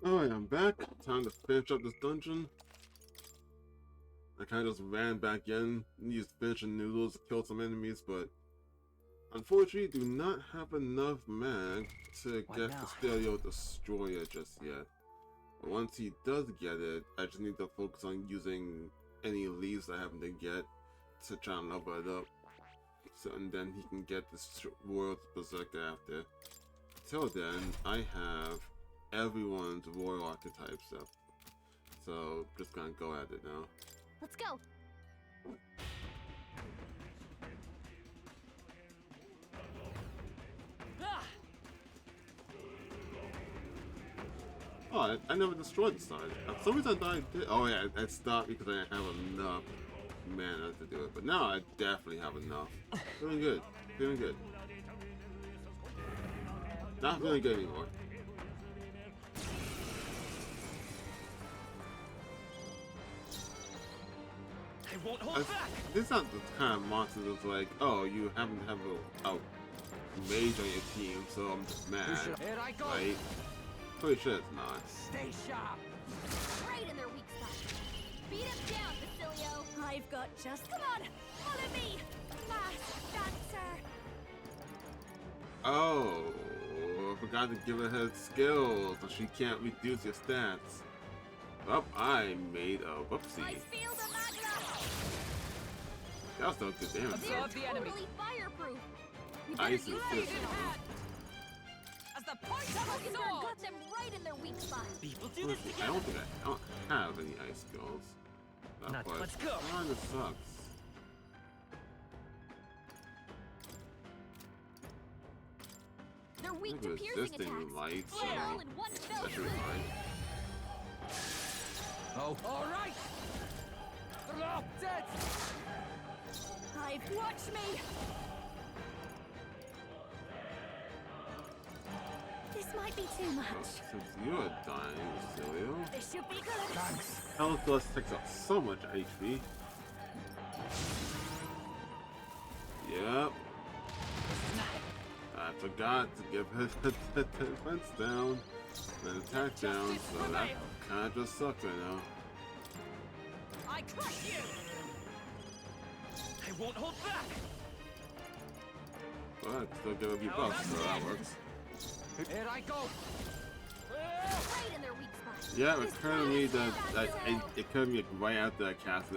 Alright, I'm back. Time to finish up this dungeon. I kind of just ran back in, used finishing noodles to kill some enemies, but unfortunately do not have enough mag to get the Stereo Destroyer just yet. But once he does get it, I just need to focus on using any leaves I happen to get to try and level it up. So, and then he can get this Royal Berserker after. Till then, I have everyone's Royal Archetypes up. So, just gonna go at it now. Let's go. Oh, I never destroyed the side. For some reason I did. Oh yeah, I stopped because I didn't have enough mana to do it. But now I definitely have enough. Feeling good. Feeling good. Not feeling good anymore. I won't hold back. This is not the kind of monster that's like, oh, you happen to have a mage on your team, so I'm just mad. Here I go. Right? Pretty sure it's not. Stay sharp. Right in their weak spot. Beat him down, Basilio. I've got just. Come on, follow me. Last dancer. Oh, I forgot to give her skills, so she can't reduce your stats. Oh, I made a whoopsie. I feel the magna. That was no good damage. They're Absorb the enemy. totally fireproof. We better Ice use is this good. now. As the point of a Huggenberg sword. got them right in their weak spot. People do this Honestly, I together. don't think I don't have any ice skills. Not- But let's go. kinda sucks. They're weak Look to at piercing resisting attacks. light, so They're all in one fell that should be swoop. fine. Oh, all right. Drop dead. I've watched me. This might be too Oh, much. since you're dying, Basilio. This should be good. Health Dust takes up so much HP. Yep. I forgot to give her the defense down and attack down, so that kinda just sucks right now. I crush you. I won't hold back. But still give a few buffs, so that works. Here I go. Right in their weak spot. Yeah, it This occurred to me is that Basilio. it occurred to me right after I cast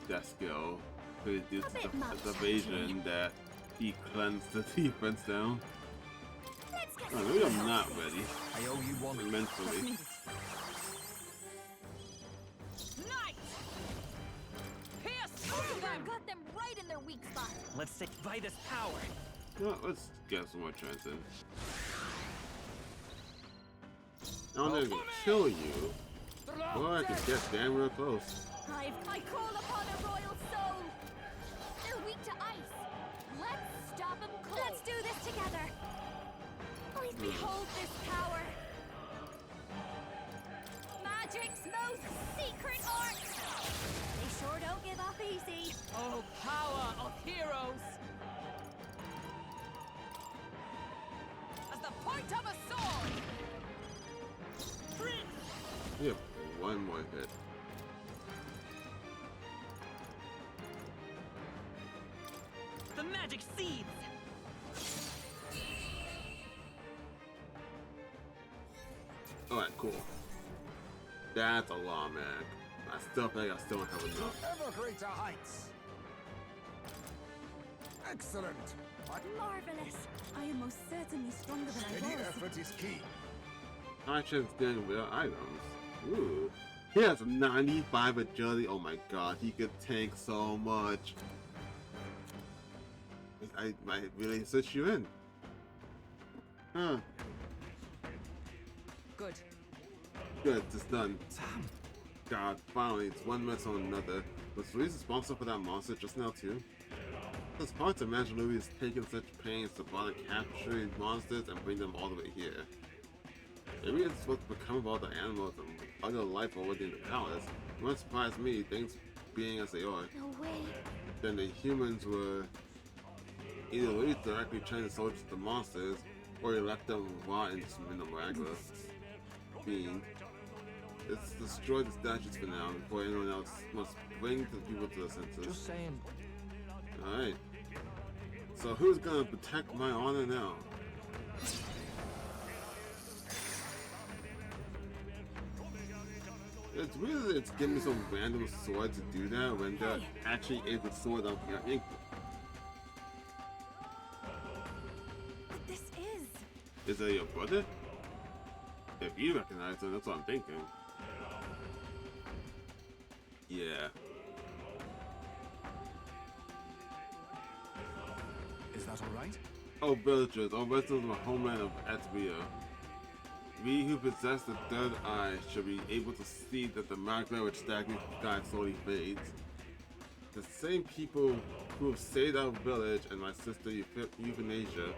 that skill to reduce A bit the much, evasion that he cleansed the defense down. Let's get Oh, maybe I'm not ready I owe you one. mentally. Night. Pierce through them. Got them right in their weak spot. Let's say by this power. Well, let's get some more chance in. I don't even kill you, or I could get damn real close. I call upon a royal soul. They're weak to ice. Let's stop them cold. Let's do this together. Please behold this power. Magic's most secret art. They sure don't give up easy. Oh, power of heroes. As the point of a sword. Prince. We have one more hit. The magic seeds. Alright, cool. That's a lot, man. I still think I still don't have enough. Ever greater heights. Excellent. Marvelous. I am most certainly stronger than Any I was. effort is key. High chance getting real items. Ooh. He has 95 agility. Oh my god, he could tank so much. I might really switch you in. Huh. Good. Good, it's done. Sam. God, finally, it's one mess on another. Was Louise responsible for that monster just now too? It's hard to imagine Louise taking such pains to bother capturing monsters and bring them all the way here. Maybe it's what's become of all the animals and other life already in the palace. It won't surprise me, things being as they are. No way. Then the humans were either Louise directly trained the soldiers to monsters, or he left them rot in the Miragua. fiend. Let's destroy the statues for now before anyone else must bring the people to the senses. Just saying. Alright. So who's gonna protect my honor now? It's weird that it's giving me some random sword to do that when that actually is the sword I'm carrying. But this is. Is that your brother? If you recognize him, that's what I'm thinking. Yeah. Is that all right? Oh, villagers, all residents of the homeland of Atria. We who possess the third eye should be able to see that the magma which stagnates the sky slowly fades. The same people who have saved our village and my sister Euthanasia.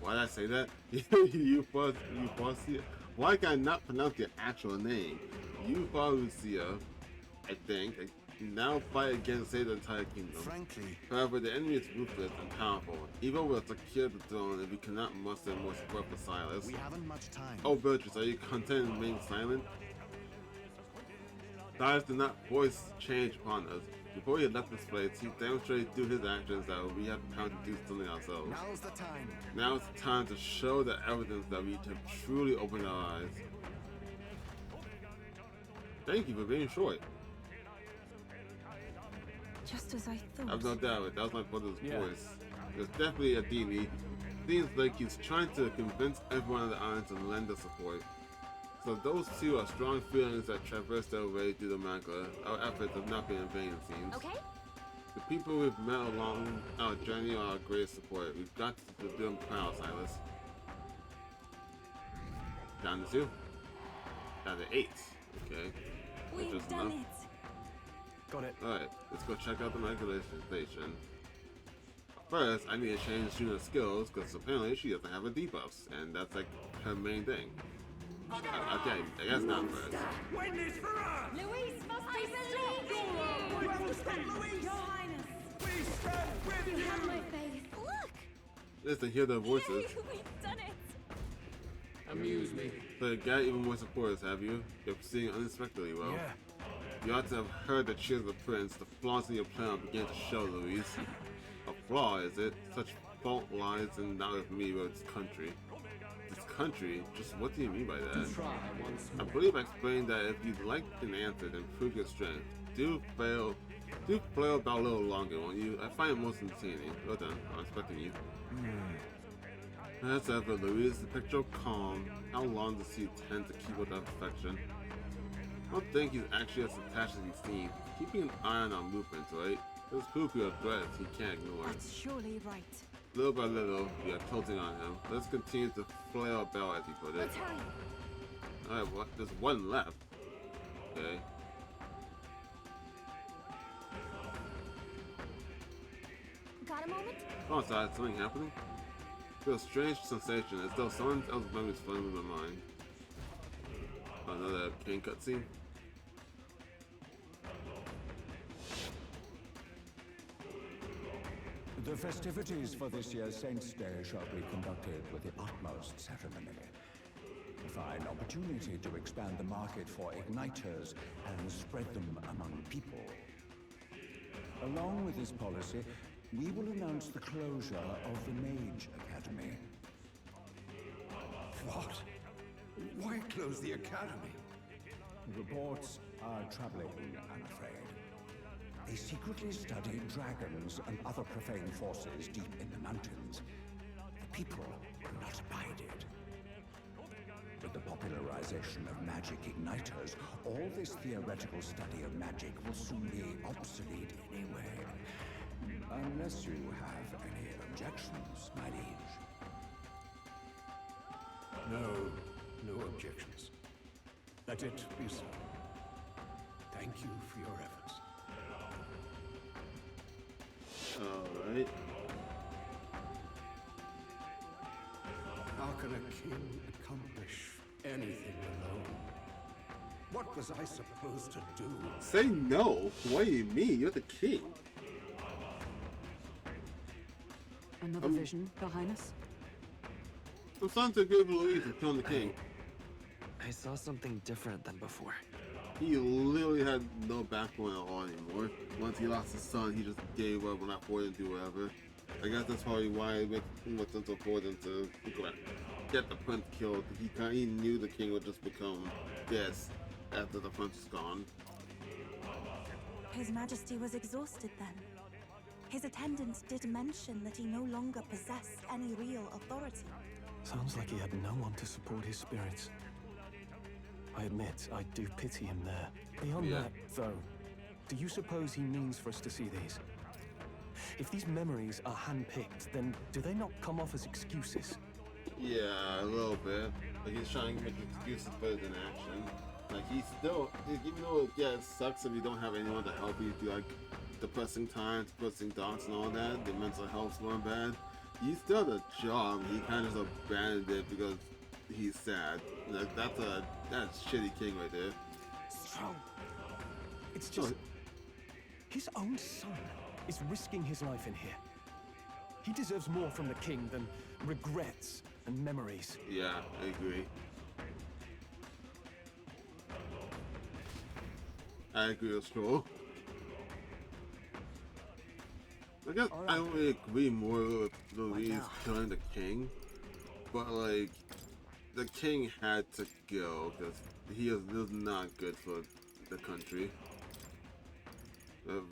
Why did I say that? Euphausia? Why can I not pronounce your actual name? Euphausia, I think. Now fight against save the entire kingdom. Frankly, However, the enemy is ruthless and powerful. Evil will secure the throne if we cannot muster more support for Silas. we haven't much time. Oh, Virtuous, are you content in remaining silent? Silas did not voice change upon us. Before he left this place, he demonstrated through his actions that we have the power to do something ourselves. Now's the time. Now it's time to show the evidence that we have truly opened our eyes. Thank you for being short. Just as I thought. I've no doubt that was my brother's voice. There's definitely a Dini. Seems like he's trying to convince everyone on the island to lend us support. So those two are strong feelings that traverse their way through the Magma. Our efforts have not been in vain, it seems. Okay. The people we've met along our journey are our greatest support. We've got to do them proud, Silas. Down to 2. Down to 8. Okay. We've Just done enough. it. Got it. Alright, let's go check out the manipulation station. First, I need to change Shuna's skills because apparently she doesn't have her debuffs, and that's like her main thing. Okay, I guess not first. Win this for us! Louise must be believing you! Your Highness, We stand with you you! have my faith. Look! Just to hear their voices. We've done it! Amuse me. So you got even more supporters, have you? You're proceeding unexpectedly well. Yeah. You ought to have heard the cheers of the prince. The flaws in your plan begin to show, Louise. A flaw, is it? Such fault lies in not with me, but its country. This country? Just what do you mean by that? Try once I more. believe I explained that if you'd like an answer to improve your strength, do flail about a little longer, won't you? I find it most entertaining. Well done. I'm expecting you. As ever, Louise, the picture of calm. How long does he tend to keep with that perfection? I don't think he's actually as attached as he seems. Keeping an eye on our movements, right? There's proof of threats he can't ignore. That's surely right. Little by little, we are tilting on him. Let's continue to flail about, as he put it. Let's hurry. Alright, well, there's one left. Okay. Got a moment? Oh, sorry, something happening? I feel a strange sensation, as though someone else's memory is flooding with my mind. Another Kane cutscene. The festivities for this year's Saints' Day shall be conducted with the utmost ceremony. A fine opportunity to expand the market for igniters and spread them among people. Along with this policy, we will announce the closure of the Mage Academy. What? Why close the academy? Reports are troubling, I'm afraid. They secretly study dragons and other profane forces deep in the mountains. The people will not abide it. With the popularization of magic igniters, all this theoretical study of magic will soon be obsolete anyway. Unless you have any objections, my liege. No objections. Let it be so. Thank you for your efforts. Alright. How can a king accomplish anything alone? What was I supposed to do? Say no? What do you mean? You're the king. Another vision, Your Highness? I'm starting to agree with Louise and killing the king. I saw something different than before. He literally had no backbone at all anymore. Once he lost his son, he just gave up and not afford to do whatever. I guess that's probably why it makes sense for them to get the prince killed. He knew the king would just become this after the prince is gone. His Majesty was exhausted then. His attendants did mention that he no longer possessed any real authority. Sounds like he had no one to support his spirits. I admit, I do pity him there. Beyond that, though, do you suppose he means for us to see these? If these memories are hand-picked, then do they not come off as excuses? Yeah, a little bit. Like he's trying to make excuses better than action. Like he's still, even though it sucks if you don't have anyone to help you through like depressing times, depressing thoughts and all that, the mental health's going bad. He still had a job. He kind of just abandoned it because he's sad. Like that's shitty king right there. Strong. It's just his own son is risking his life in here. He deserves more from the king than regrets and memories. Yeah, I agree. I agree with Stroll. I guess I don't really agree more with Louise killing the king, but like, the king had to go because he is not good for the country.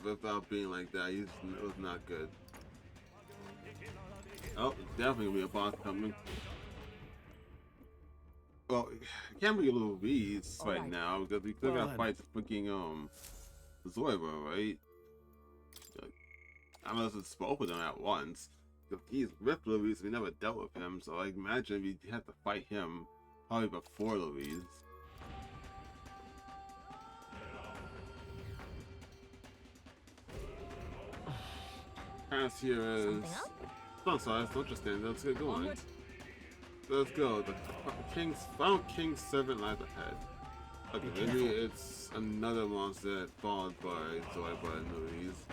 Without being like that, it was not good. Oh, definitely gonna be a boss coming. Well, I can't be Louise right now because we still gotta fight the freaking Zoiber, right? Unless it's both of them at once. If he's with Louise, we never dealt with him, so I imagine we have to fight him probably before Louise. Pass here is. Don't sorry, don't just stand there. Let's get going. Let's go. The final king's servant lies ahead. Okay, maybe it's another monster followed by Zoiber and Louise.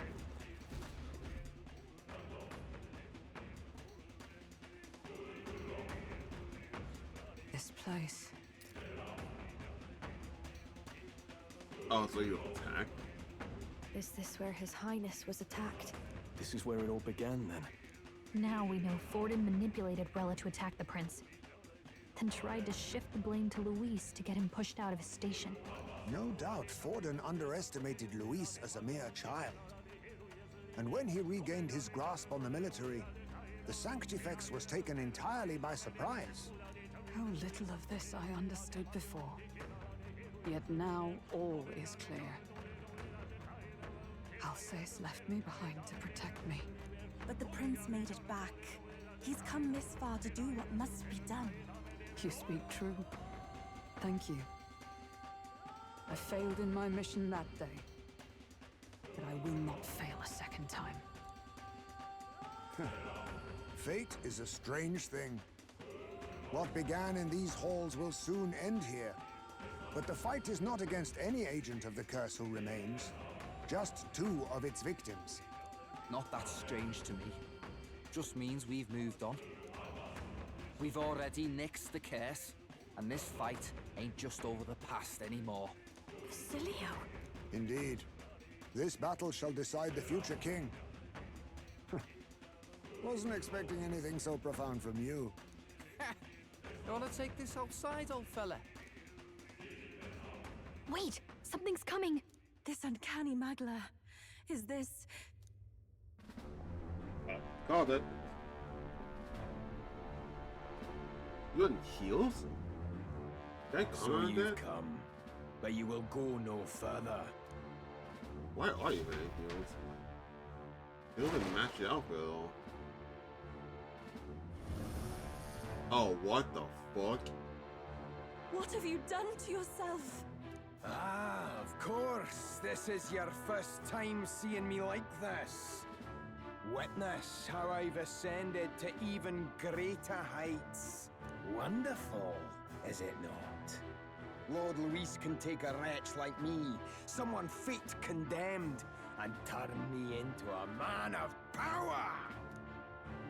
This place. Oh, so you attack? Is this where His Highness was attacked? This is where it all began, then. Now we know Forden manipulated Rella to attack the prince, then tried to shift the blame to Louise to get him pushed out of his station. No doubt Forden underestimated Louise as a mere child. And when he regained his grasp on the military, the Sanctifex was taken entirely by surprise. How little of this I understood before. Yet now all is clear. Alsace left me behind to protect me. But the prince made it back. He's come this far to do what must be done. You speak true. Thank you. I failed in my mission that day, but I will not fail a second time. Fate is a strange thing. What began in these halls will soon end here. But the fight is not against any agent of the curse who remains, just 2 of its victims. Not that strange to me. Just means we've moved on. We've already nixed the curse, and this fight ain't just over the past anymore. Basilio. Indeed. This battle shall decide the future king. Wasn't expecting anything so profound from you. You wanna take this outside, old fella? Wait! Something's coming! This uncanny Magla. Is this... Called it. You in heels? So you've come, but you will go no further. Why are you wearing heels? It doesn't match your outfit at all. Oh, what the fuck? What have you done to yourself? Ah, of course. This is your first time seeing me like this. Witness how I've ascended to even greater heights. Wonderful, is it not? Lord Louise can take a wretch like me, someone fate condemned, and turn me into a man of power.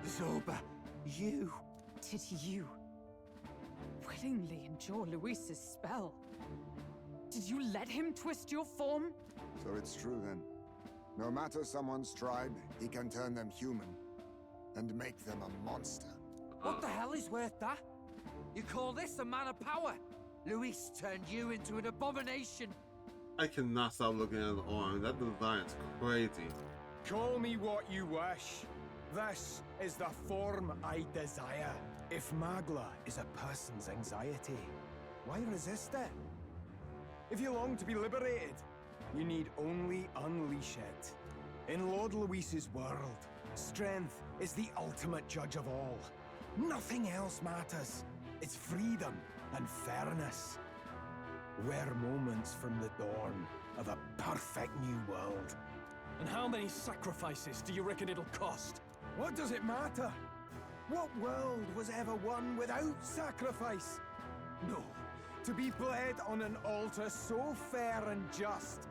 Zoba, you. Did you? willingly endure Luis's spell. Did you let him twist your form? So it's true then. No matter someone's tribe, he can turn them human and make them a monster. What the hell is worth that? You call this a man of power? Luis turned you into an abomination. I cannot stop looking at the arm. That design's crazy. Call me what you wish. This is the form I desire. If Magla is a person's anxiety, why resist it? If you long to be liberated, you need only unleash it. In Lord Luis's world, strength is the ultimate judge of all. Nothing else matters. It's freedom and fairness. We're moments from the dawn of a perfect new world. And how many sacrifices do you reckon it'll cost? What does it matter? What world was ever won without sacrifice? No. To be bled on an altar so fair and just,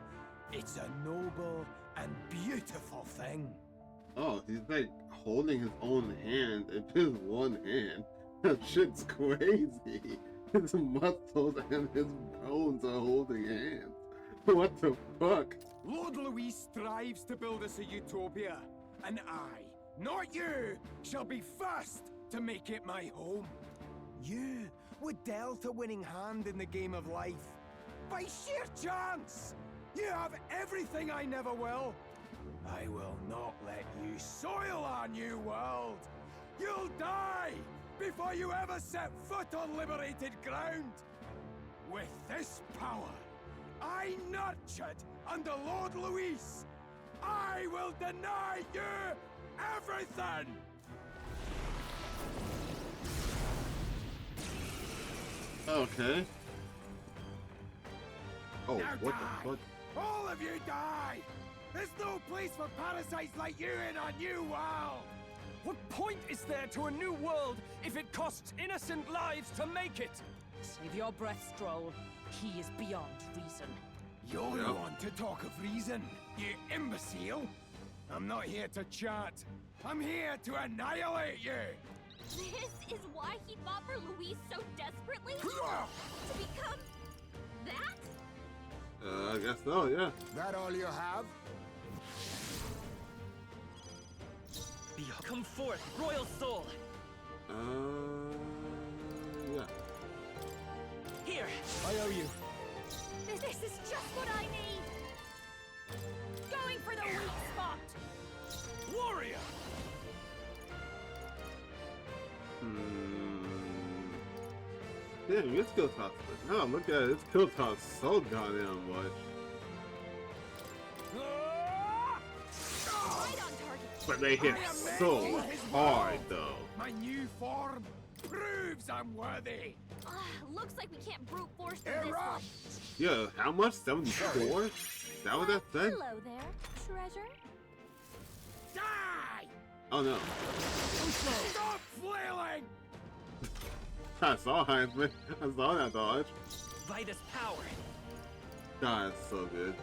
it's a noble and beautiful thing. Oh, he's like holding his own hand in his one hand. That shit's crazy. His muscles and his bones are holding hands. What the fuck? Lord Louise strives to build us a utopia, and I, not you, shall be first to make it my home. You were dealt a winning hand in the game of life. By sheer chance! You have everything I never will. I will not let you soil our new world. You'll die before you ever set foot on liberated ground. With this power, I nurtured under Lord Louise, I will deny you everything! Okay. Oh, Now what die. the fuck? All of you die! There's no place for parasites like you in our new world! What point is there to a new world if it costs innocent lives to make it? Save your breath, Stroll. He is beyond reason. You're the one to talk of reason, you imbecile! I'm not here to chat. I'm here to annihilate you! This is why he fought for Louise so desperately? To become that? I guess so, yeah. That all you have? Come forth, royal soul! Yeah. Here, I owe you. This is just what I need! Going for the weak spot! Warrior! Damn, your skill toss. Now look at it, his skill toss so goddamn much. Right on target! But they hit so hard though. My new form proves I'm worthy! Looks like we can't brute force through this one. Yeah, how much? 74? That was that thing? Hello there, treasure. Die! Oh no. Stop flailing! I saw Heisman. I saw that dodge. Vitus power. God, it's so good.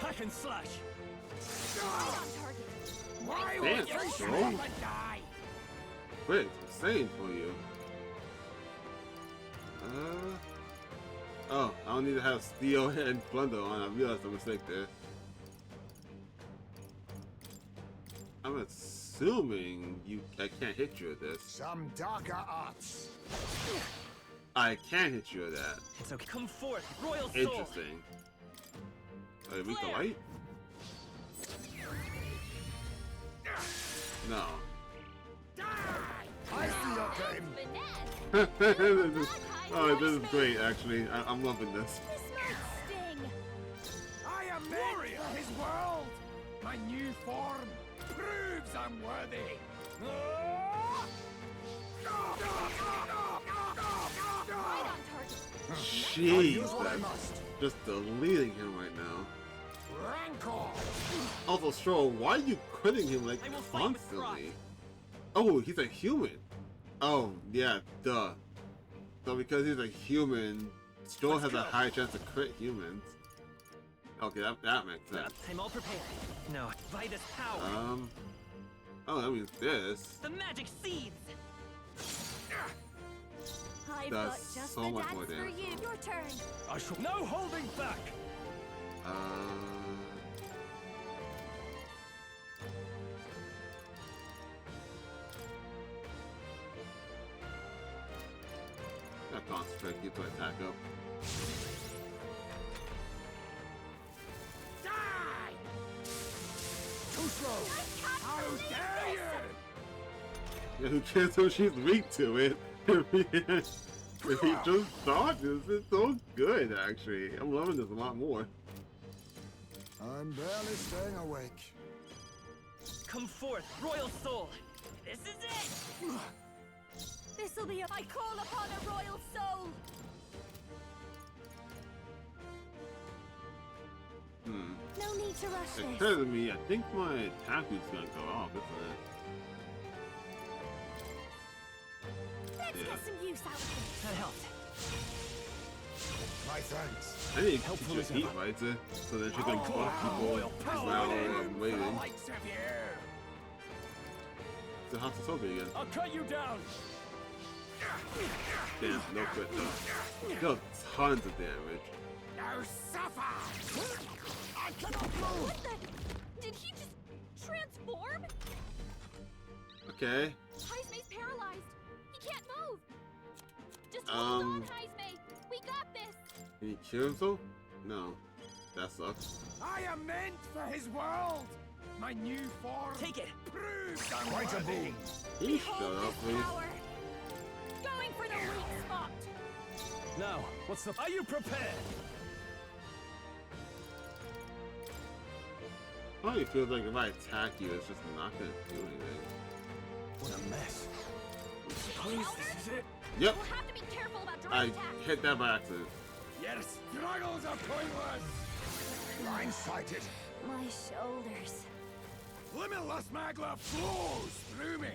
I can slash. Right on target. Why Damn, would you bro. shoot and die? Wait, it's insane for you. Oh, I don't need to have steel and plunder on. I realized the mistake there. I'm assuming I can't hit you with this. Some darker arts. I can hit you with that. It's okay. Come forth, royal soul. Interesting. Weak to light? No. I see your game. Oh, this is great, actually. I'm loving this. This might sting. I am meant for his world. My new form proves I'm worthy. Right on target. Jesus. Just deleting him right now. Rancor. Also, Stroll, why are you critting him like constantly? Oh, he's a human. Oh, yeah, duh. So because he's a human, Stroll has a high chance to crit humans. Okay, that makes sense. I'm all prepared. No, by this power. Oh, that means this. The magic seeds. I've Does got just so the much dance more for damage, you. though. Your turn. I shall. No holding back. That concentrate, keep the attack up. Die! Too slow! How dare you! Yeah, who cares who she's weak to it? If he just dodges, it's so good, actually. I'm loving this a lot more. I'm barely staying awake. Come forth, royal soul. This is it. This'll be I call upon a royal soul. No need to rush It this. occurred to me, I think my attack is gonna go off, isn't it? Let's get some use out of this. That helped. My thanks. I need to keep your heat, right? So that you can buff people while I'm waiting. So how's the sober again? I'll cut you down. Damn, no crit though. Dealt tons of damage. Now suffer! I cannot move! What the? Did he just transform? Okay. Heisme's paralyzed. He can't move. Just hold on, Heisme. We got this. Can he kill himself? No. That sucks. I am meant for his world! My new form Take it. proves I'm quite a boon. Can you shut up, please? Power. Going for the weak spot. Now, what's the? Are you prepared? Probably feels like if I attack you, it's just not gonna do anything. What a mess. Suppose this is it. Yep. We'll have to be careful about I direct attack. hit that by accident. Your struggles are pointless! Blindsided. My shoulders. Limitless magma flows through me!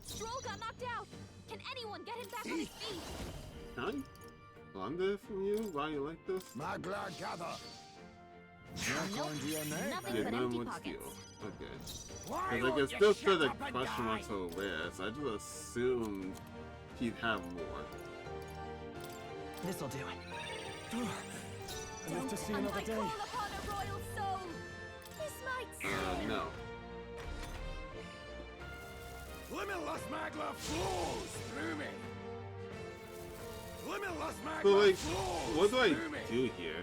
Stroll got knocked out. Can anyone get him back on his feet? Can I plunder from you while you like this? Magla gather. Nope. According to your name. Nothing Yeah, but no empty one pockets. steal. Okay. Why Because I won't can you still shut feel the up and question die? marks over there, so I just assumed he'd have more. This'll do. I live to see I another day. call upon a royal soul. This might save. No. Limitless magma flows through me! Limitless magma So like, flows what do I through me! do here?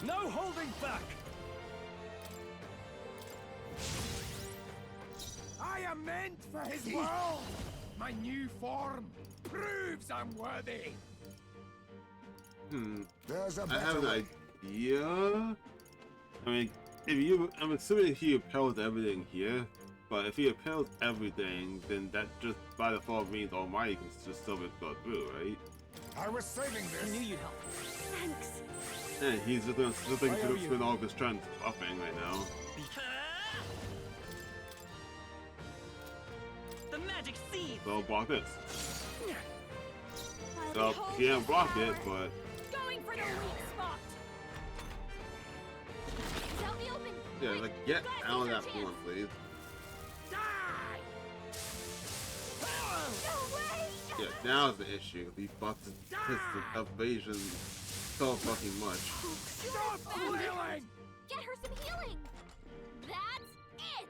No holding back. I am meant for his world! My new form proves I'm worthy! There's a I better have an way. idea. I mean, I'm assuming he repels everything here, but if he repels everything, then that just by default means Almighty can just still go through, right? I was saving I this. knew you'd help. Thanks. And he's just gonna spend all of his strength upping right now. The magic seed. So block this. I'll So behold he can't his block power. it, but Going for the weak spot. It's out in the open. yeah, Quick, like get gotta out of seize our that chance. form, please. Die! No way! Yeah, now's the issue. He buffed his evasion so fucking much. Stop flailing! Get her some healing. That's it.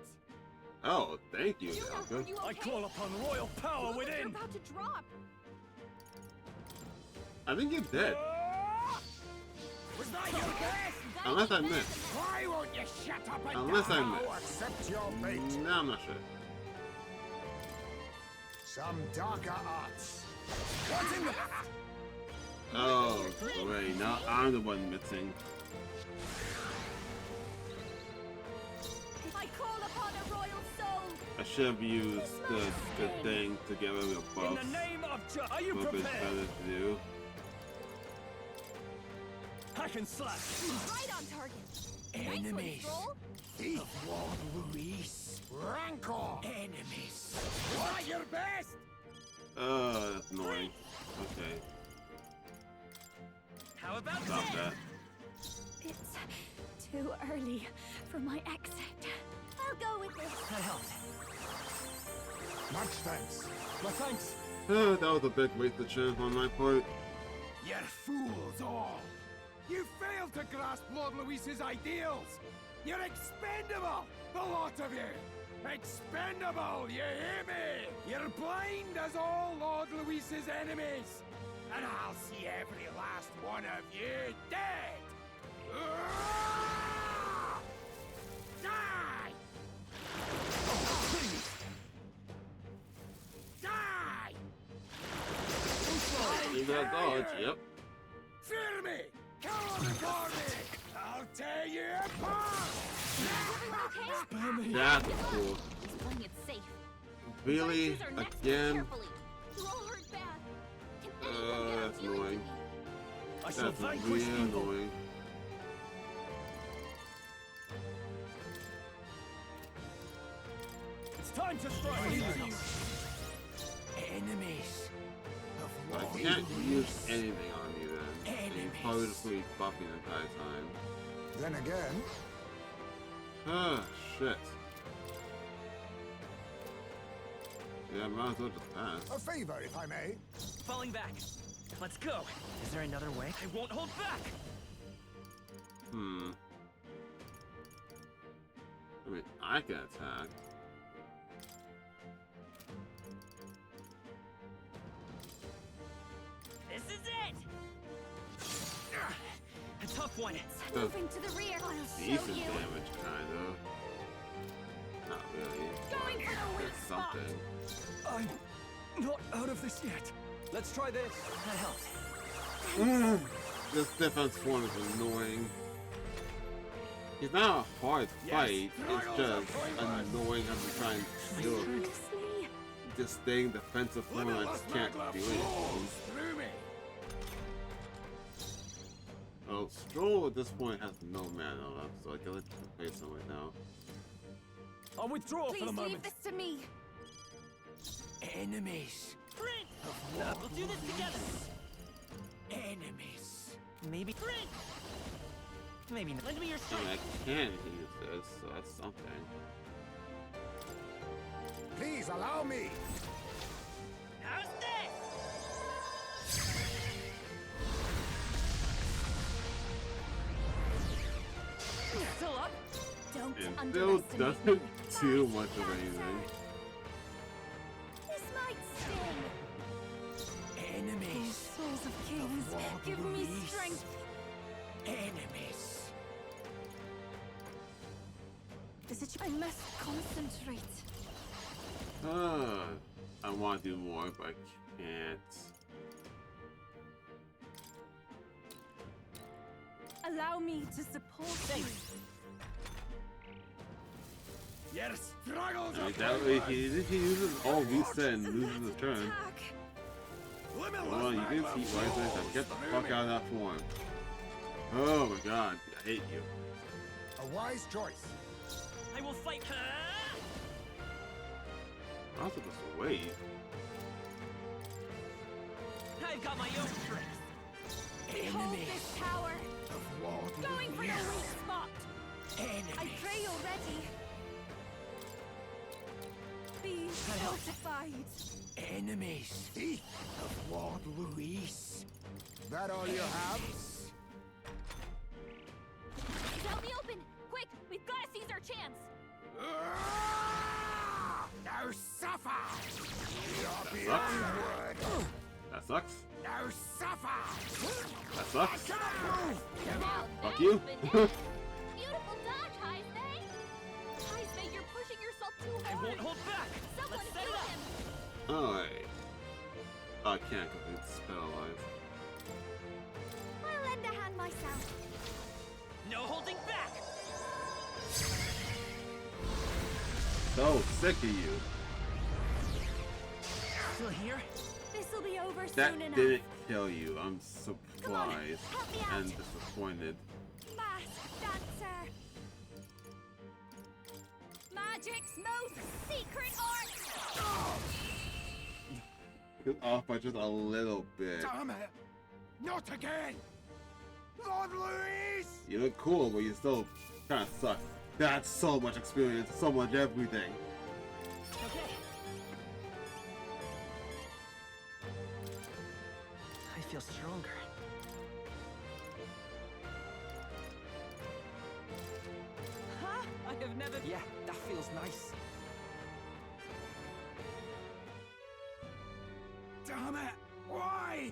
Oh, thank you, Juno, Alka. are you okay? I call upon royal power Look, you're within. about to drop. I think you're dead. Was that your best? Unless I missed. Why won't you shut up and Unless I die? missed. Accept your fate. No, I'm not sure. Some darker arts. What's in the... Oh, great. Now I'm the one missing. I call upon a royal soul. I should have used the thing to get rid of the In buffs. the name of are you Would have been prepared? better to do. Hack and slash. Right on target. Enemies. Nice one, Stroll. Of Lord Louise. Rancor. Enemies. Was that your best? That's annoying. Okay. How about Stop that. It's too early for my exit. I'll go with this. That helped. Much thanks. Well, thanks. That was a big waste of chance on my part. You're fools all. You failed to grasp Lord Louise's ideals. You're expendable, the lot of you. Expendable, you hear me? You're blind as all Lord Louise's enemies. And I'll see every last one of you dead. Die! Die! Leave that dodge, yep. Fear me! Come before me! I'll tear you apart! Everyone okay? That's cool. He's playing it safe. Really? Choose our next move Again? carefully. You're all hurt bad. Can anyone get That's a healing annoying. to me? I shall That's vanquish really evil. annoying. It's time to strike. Enemies of I Lord can't use Louise. anything on you then. You probably just be buffing the entire time. Then again, Ah, shit. Yeah, might as well just pass. a favor, if I may. Falling back. Let's go. Is there another way? I won't hold back. I mean, I can attack. This is it. A tough one. Does Moving to the rear. I'll show decent you. damage, kind of. Not really. Going for the weak It's spot. something. I'm not out of this yet. Let's try this. That helped. This defense form is annoying. He's not a hard fight, it's just annoying having to try and do this thing defensive form I just can't do anything. Through me. Well, Stroll at this point has no mana left, so I can let you play some right now. I'll withdraw Please for the leave moment. this to me. Enemies. Sprint! We'll do this together. Enemies. Maybe. Sprint! Maybe not. Lend me your I strength. mean, I can use this, so that's something. Please allow me. How's this? Still up? Don't And still underestimate doesn't me. do much of anything. This might sting. Enemies. Souls of kings, give me strength. Enemies. I must concentrate. I want to do more, but I can't. Allow me to support you. Your struggles I mean, are that way he uses all reset and loses his turn. Attack. Come on, you can see why I said get the fuck out of that form. Oh my god, I hate you. A wise choice. I will fight. I was supposed to wait. I've got my own strength. Behold this power. of Lord Going for Louise. your weak spot. Enemies. I pray you're ready. Be fortified. Enemies of Lord Louise. That all you have? It's out in the open. Quick, we've got to seize our chance. Now suffer! That sucks. That sucks. Now suffer! That sucks. Now Fuck you. Beautiful dodge, Heismay. Heismay, you're pushing yourself too I hard. won't hold back. Someone Let's set heal it up. him. Alright. I can't complete the spell alive. I'll lend a hand myself. No holding back. So sick of you. Still here? This'll be over That soon enough. didn't kill you. I'm Come on, surprised help me out. and disappointed. Masked dancer. Magic's most secret art. Get off by just a little bit. Damn it! Not again! Lord Louise! You look cool, but you still kind of suck. That's so much experience, so much everything. Okay. I feel stronger. Huh? I have never... Yeah, that feels nice. Damn it! Why?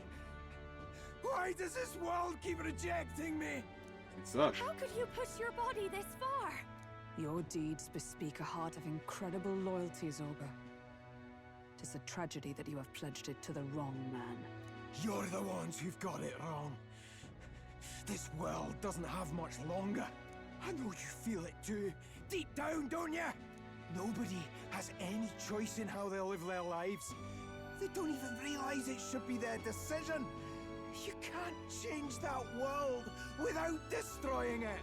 Why does this world keep rejecting me? It sucks. How could you push your body this far? Your deeds bespeak a heart of incredible loyalty, Zorba. 'Tis a tragedy that you have pledged it to the wrong man. You're the ones who've got it wrong. This world doesn't have much longer. I know you feel it too. Deep down, don't you? Nobody has any choice in how they'll live their lives. They don't even realize it should be their decision. You can't change that world without destroying it.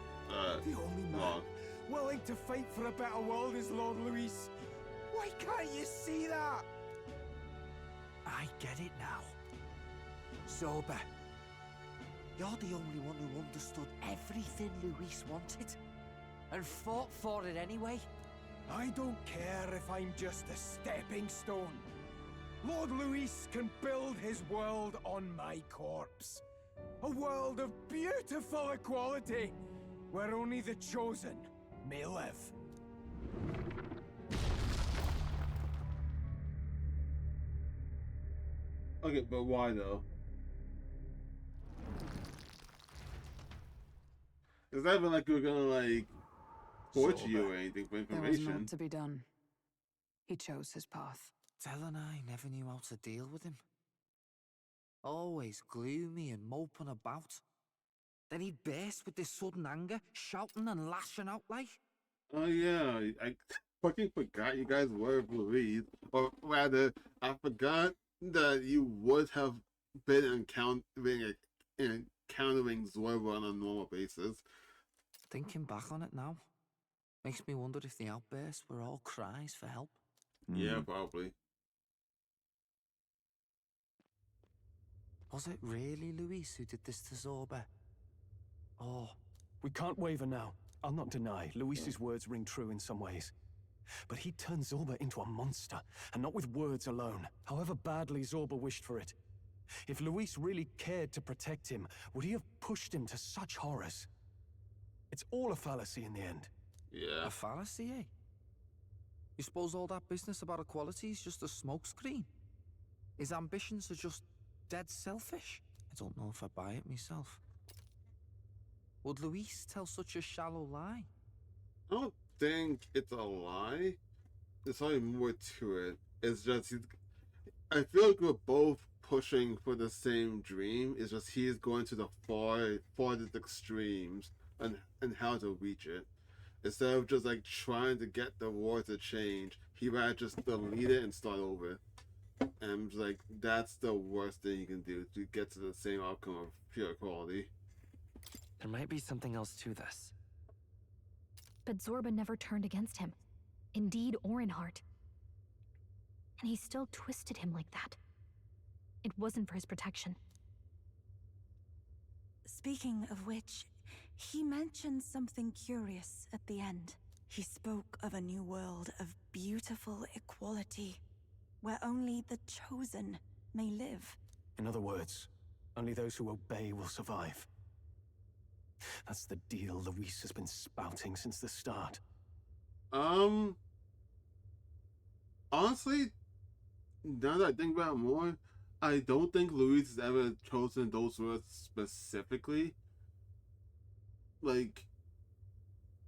The only man willing to fight for a better world is Lord Louise. Why can't you see that? I get it now. Zorba, you're the only one who understood everything Louise wanted. And fought for it anyway. I don't care if I'm just a stepping stone. Lord Louise can build his world on my corpse. A world of beautiful equality, where only the chosen may live. Okay, but why though? It's not even like we're gonna like torture you or anything for There was information. naught to be done. He chose his path. Del and I never knew how to deal with him. Always gloomy and moping about. Then he'd burst with this sudden anger, shouting and lashing out like. Oh yeah, I fucking forgot you guys were Louise. Or rather, I forgot that you would have been encountering Zorba on a normal basis. Thinking back on it now, makes me wonder if the outbursts were all cries for help. Yeah, probably. Was it really Louise who did this to Zorba? Or... We can't waver now. I'll not deny, Louise's words ring true in some ways. But he turned Zorba into a monster, and not with words alone, however badly Zorba wished for it. If Louise really cared to protect him, would he have pushed him to such horrors? It's all a fallacy in the end. Yeah. A fallacy, eh? You suppose all that business about equality is just a smokescreen? His ambitions are just dead selfish? I don't know if I buy it myself. Would Louise tell such a shallow lie? I don't think it's a lie. There's probably more to it. It's just I feel like we're both pushing for the same dream. It's just he's going to the farthest extremes and how to reach it. Instead of just like trying to get the war to change, he rather just delete it and start over. And it's like that's the worst thing you can do to get to the same outcome of pure equality. There might be something else to this. But Zorba never turned against him, in deed or in heart. And he still twisted him like that. It wasn't for his protection. Speaking of which, he mentioned something curious at the end. He spoke of a new world of beautiful equality, where only the chosen may live. In other words, only those who obey will survive. That's the deal Louise has been spouting since the start. Honestly, now that I think about it more, I don't think Louise has ever chosen those words specifically. Like,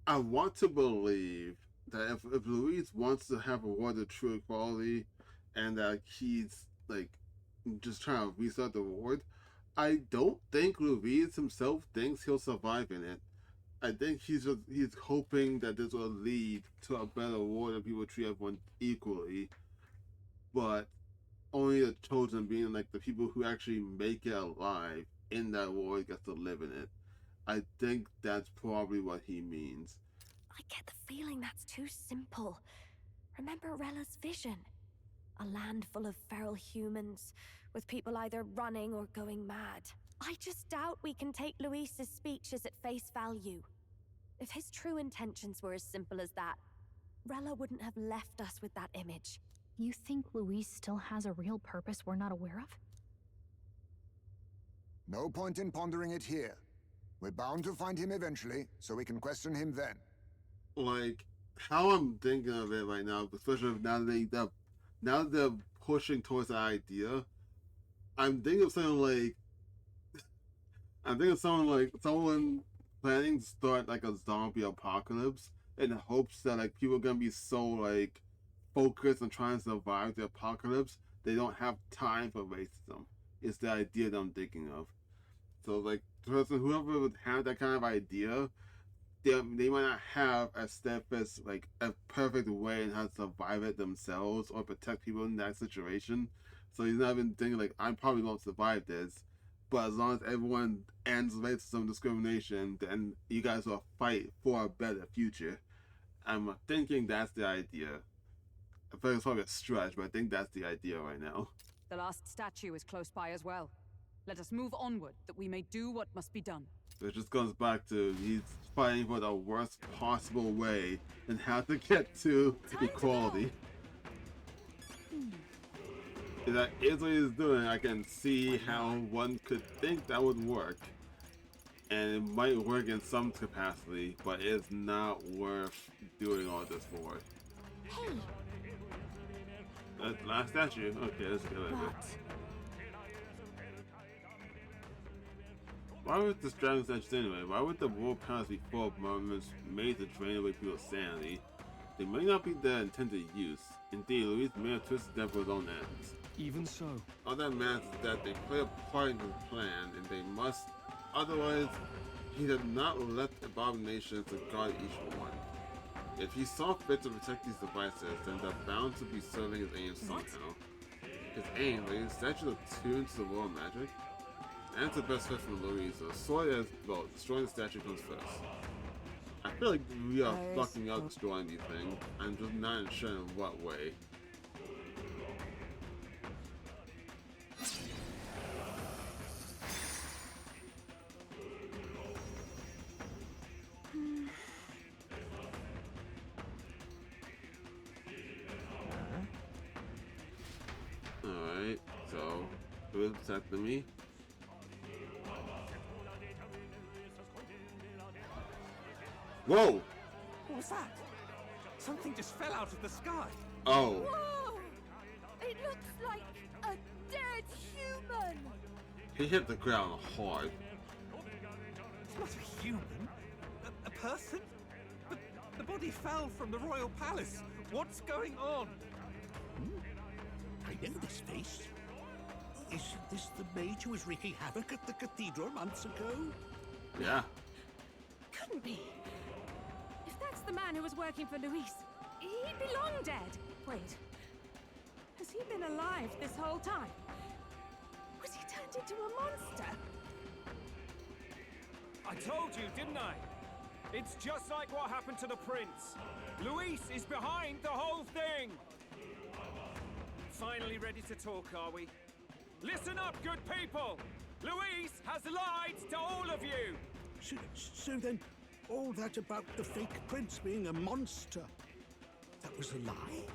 I want to believe that if Louise wants to have a world of true equality and that he's, like, just trying to restart the world, I don't think Louise himself thinks he'll survive in it. I think he's hoping that this will lead to a better world and people treat everyone equally. But only the chosen, being like the people who actually make it alive in that world, get to live in it. I think that's probably what he means. I get the feeling that's too simple. Remember Rella's vision? A land full of feral humans, with people either running or going mad. I just doubt we can take Louise's speeches at face value. If his true intentions were as simple as that, Rella wouldn't have left us with that image. You think Louise still has a real purpose we're not aware of? No point in pondering it here. We're bound to find him eventually, so we can question him then. Like, how I'm thinking of it right now, especially now that they're pushing towards the idea, I'm thinking of someone planning to start like a zombie apocalypse in hopes that like people are gonna be so like focused on trying to survive the apocalypse they don't have time for racism. Is the idea that I'm thinking of. So like whoever would have that kind of idea, they might not have a steadfast, like a perfect way in how to survive it themselves or protect people in that situation. So he's not even thinking like, I probably won't survive this, but as long as everyone ends racism discrimination, then you guys will fight for a better future. I'm thinking that's the idea. I think it's probably a stretch, but I think that's the idea right now. The last statue is close by as well. Let us move onward, that we may do what must be done. So it just goes back to he's fighting for the worst possible way and how to get to equality. If that is what he's doing, I can see how one could think that would work. And it might work in some capacity, but it's not worth doing all this for. Hey! Last statue? Okay, let's get it. Why would this dragon statue anyway? Why would the world palace be full of moments made to drain away people's sanity? They may not be their intended use. Indeed, Louise may have twisted them for his own ends. Even so. All that matters is that they play a part in his plan, and they must. Otherwise, he did not let abominations to guard each one. If he saw fit to protect these devices, then they're bound to be serving his aim somehow. His aim, like, the statue attuned to the world of magic? That's the best fit for Louise, so sword as well, destroying the statue comes first. I feel like we are fucking up destroying these things. I'm just not sure in what way. Alright, so who is protecting me? Whoa! What was that? Something just fell out of the sky. Oh. Whoa! It looks like a dead human! He hit the ground hard. It's not a human. A person? The body fell from the royal palace. What's going on? I know this face. Isn't this the mage who was wreaking havoc at the cathedral months ago? Yeah. Couldn't be. If that's the man who was working for Louise, he'd be long dead. Wait. Has he been alive this whole time? Was he turned into a monster? I told you, didn't I? It's just like what happened to the prince. Louise is behind the whole thing. Finally ready to talk, are we? Listen up, good people! Louise has lied to all of you! So then, all that about the fake prince being a monster, that was a lie?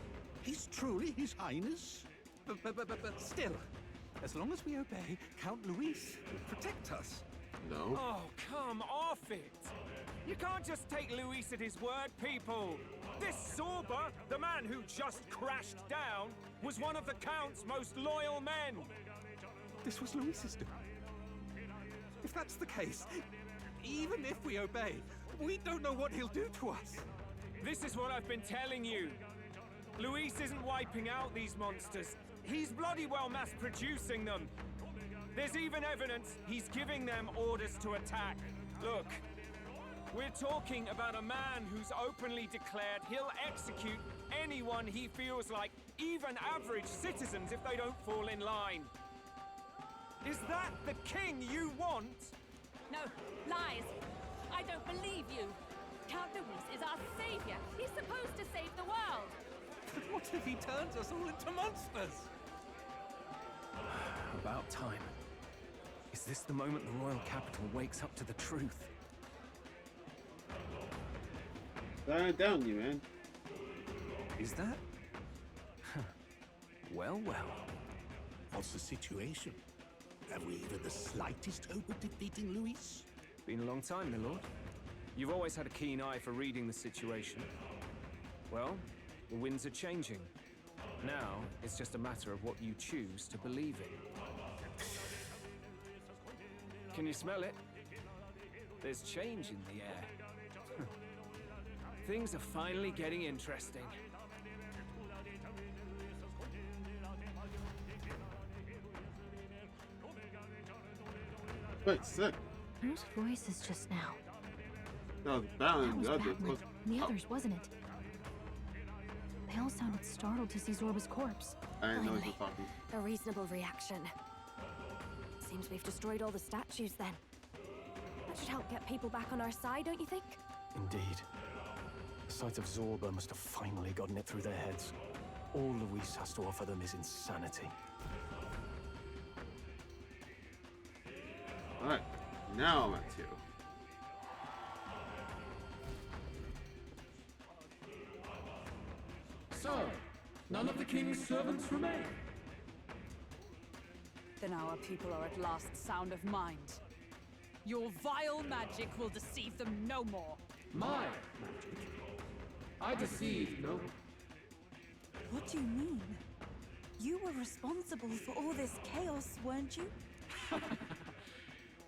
He's truly His Highness? But still, as long as we obey, Count Louise will protect us. No. Oh, come off it! You can't just take Louise at his word, people! This Zorba, the man who just crashed down, was one of the Count's most loyal men! This was Louise's doing. If that's the case, even if we obey, we don't know what he'll do to us. This is what I've been telling you. Louise isn't wiping out these monsters. He's bloody well mass-producing them. There's even evidence he's giving them orders to attack. Look, we're talking about a man who's openly declared he'll execute anyone he feels like, even average citizens, if they don't fall in line. Is that the king you want? No, lies. I don't believe you. Count Louise is our savior. He's supposed to save the world. But what if he turns us all into monsters? About time. Is this the moment the royal capital wakes up to the truth? Lie down, you man. Is that? Well, well. What's the situation? Have we even the slightest hope of defeating Louise? Been a long time, my lord. You've always had a keen eye for reading the situation. Well, the winds are changing. Now, it's just a matter of what you choose to believe in. Can you smell it? There's change in the air. Things are finally getting interesting. Wait, sick. Whose voice is just now? That was Battling the other. Battling the others, wasn't it? They all sounded startled to see Zorba's corpse. I didn't know what you Finally, were talking. a reasonable reaction. Seems we've destroyed all the statues then. That should help get people back on our side, don't you think? Indeed. The sight of Zorba must have finally gotten it through their heads. All Louise has to offer them is insanity. Alright, now I'm at 2. So, none of the king's servants remain. Then our people are at last sound of mind. Your vile magic will deceive them no more. My magic? I deceive no one. What do you mean? You were responsible for all this chaos, weren't you?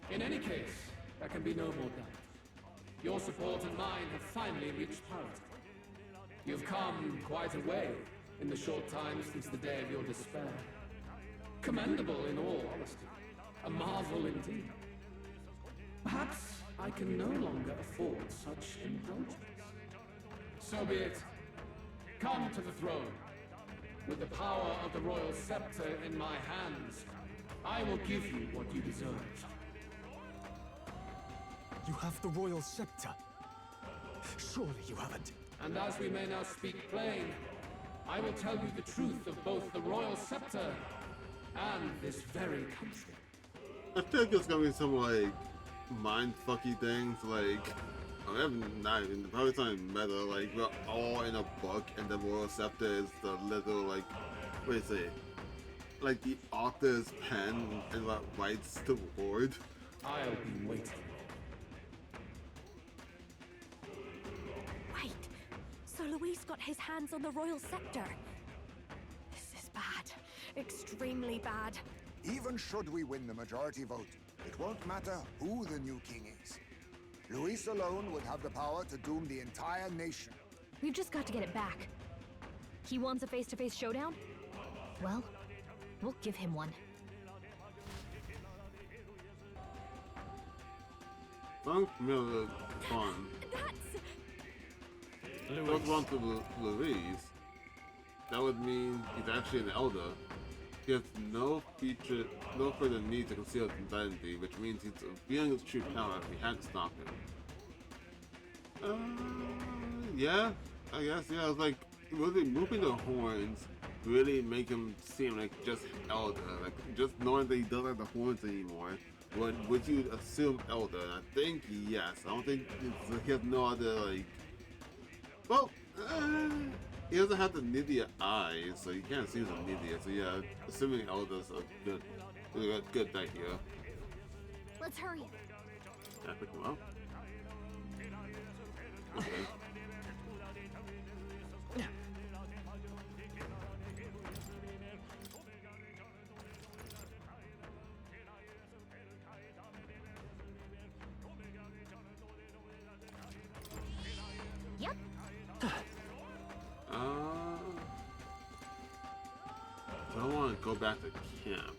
In any case, there can be no more doubt. Your support and mine have finally reached parity. You've come quite a way in the short time since the day of your despair. Commendable in all honesty. A marvel indeed. Perhaps I can no longer afford such indulgence. So be it. Come to the throne. With the power of the royal scepter in my hands, I will give you what you deserve. You have the royal scepter. Surely you haven't. And as we may now speak plain, I will tell you the truth of both the royal scepter and this very country. I feel like there's gonna be some like mind-fucky things like I'm not even probably something meta, like we're all in a book and the royal scepter is the little like what do you say? Like the author's pen and what writes the word. I'll be waiting. Wait, so Louise got his hands on the royal scepter. This is bad. Extremely bad. Even should we win the majority vote, it won't matter who the new king is. Louise alone would have the power to doom the entire nation. We've just got to get it back. He wants a face-to-face showdown? Well, we'll give him one. Sounds familiar, fun. Don't want to Louise. That would mean he's actually an elder. He has no further need to conceal his identity, which means he's revealing his true power if we had to stop him. Yeah, I guess, yeah, it's like, really moving the horns really make him seem like just elder, like, just knowing that he doesn't have the horns anymore, would you assume elder? And I think yes, I don't think he has no other, like, well, he doesn't have the Nidia eyes, so you can't see he's a Nidia. So yeah, assuming Elder's a good idea. Let's hurry. Can I pick him up? Okay. Yep. I don't want to go back to camp.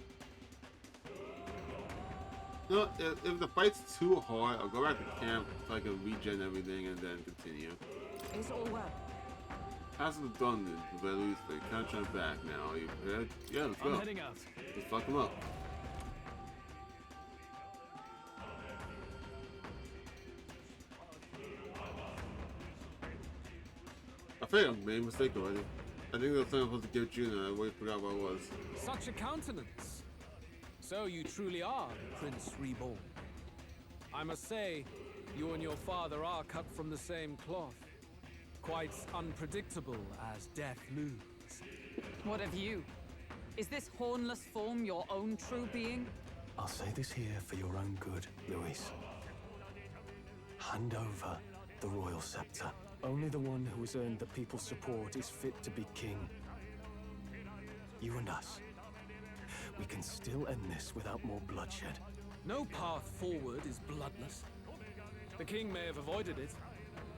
No, if the fight's too hard, I'll go back to camp so I can regen everything and then continue. It's all well. Pass the dungeon to Louise, but can't turn back now. Are you prepared? Yeah, let's go. I'm heading out. Let's fuck him up. I think I made a mistake already. I think there was something I was supposed to give Juna, I already forgot what it was. Such a countenance. So you truly are Prince Reborn. I must say, you and your father are cut from the same cloth. Quite unpredictable as death looms. What of you? Is this hornless form your own true being? I'll say this here for your own good, Louise. Hand over the royal scepter. Only the one who has earned the people's support is fit to be king. You and us. We can still end this without more bloodshed. No path forward is bloodless. The king may have avoided it,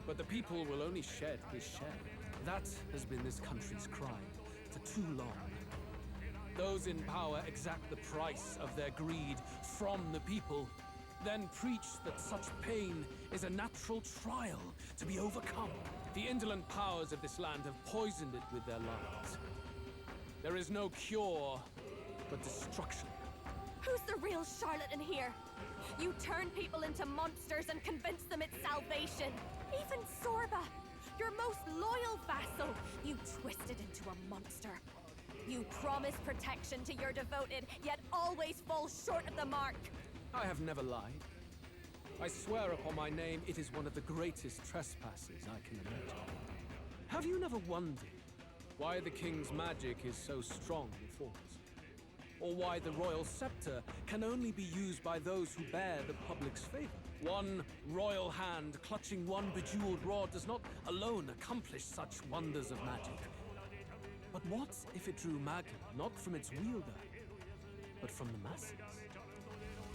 but the people will only shed his share. That has been this country's crime for too long. Those in power exact the price of their greed from the people, then preach that such pain is a natural trial to be overcome. The indolent powers of this land have poisoned it with their lies. There is no cure but destruction. Who's the real Charlotte in here? You turn people into monsters and convince them it's salvation. Even Zorba, your most loyal vassal, you twisted into a monster. You promise protection to your devoted, yet always fall short of the mark. I have never lied. I swear upon my name, it is one of the greatest trespasses I can imagine. Have you never wondered why the king's magic is so strong in force? Or why the royal scepter can only be used by those who bear the public's favor? One royal hand clutching one bejeweled rod does not alone accomplish such wonders of magic. But what if it drew Magla not from its wielder, but from the masses?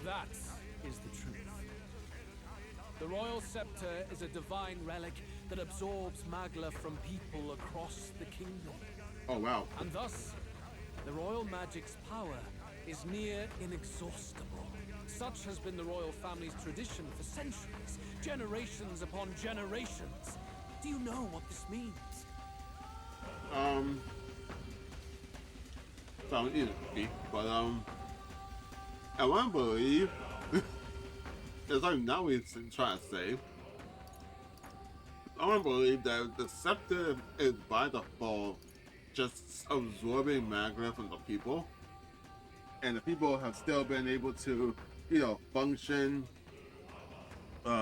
That is the truth. The royal scepter is a divine relic that absorbs Magla from people across the kingdom. Oh, wow. And thus, the royal magic's power is near inexhaustible. Such has been the royal family's tradition for centuries, generations upon generations. Do you know what this means? Sounds interesting, but I want to believe it's like now we're trying to say. I want to believe that the scepter is by default just absorbing Magna from the people, and the people have still been able to, function,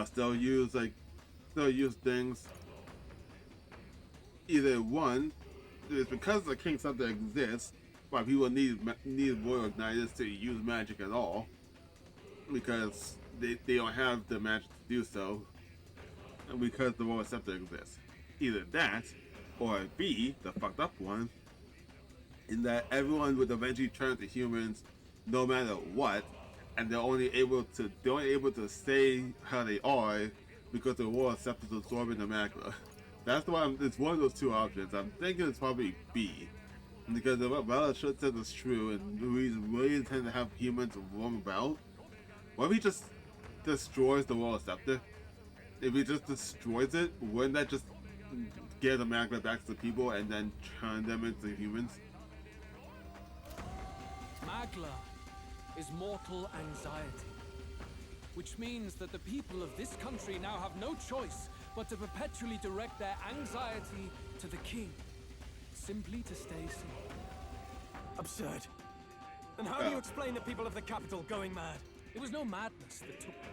still use things. Either one, it's because the King Scepter exists, why people need royal igniters to use magic at all, because they don't have the magic to do so, and because the royal scepter exists. Either that, or B, the fucked up one, in that everyone would eventually turn to humans no matter what, and they're only able to stay how they are because the royal scepter is absorbing the magma. That's why it's one of those two options. I'm thinking it's probably B, because if what Bella says is true, and Louise really intends to have humans roam about, what if he just destroys the royal scepter? If he just destroys it, wouldn't that just get the magma back to the people and then turn them into humans? Magla is mortal anxiety, which means that the people of this country now have no choice but to perpetually direct their anxiety to the king, simply to stay safe. Absurd. And how do you explain the people of the capital going mad? It was no madness that took them.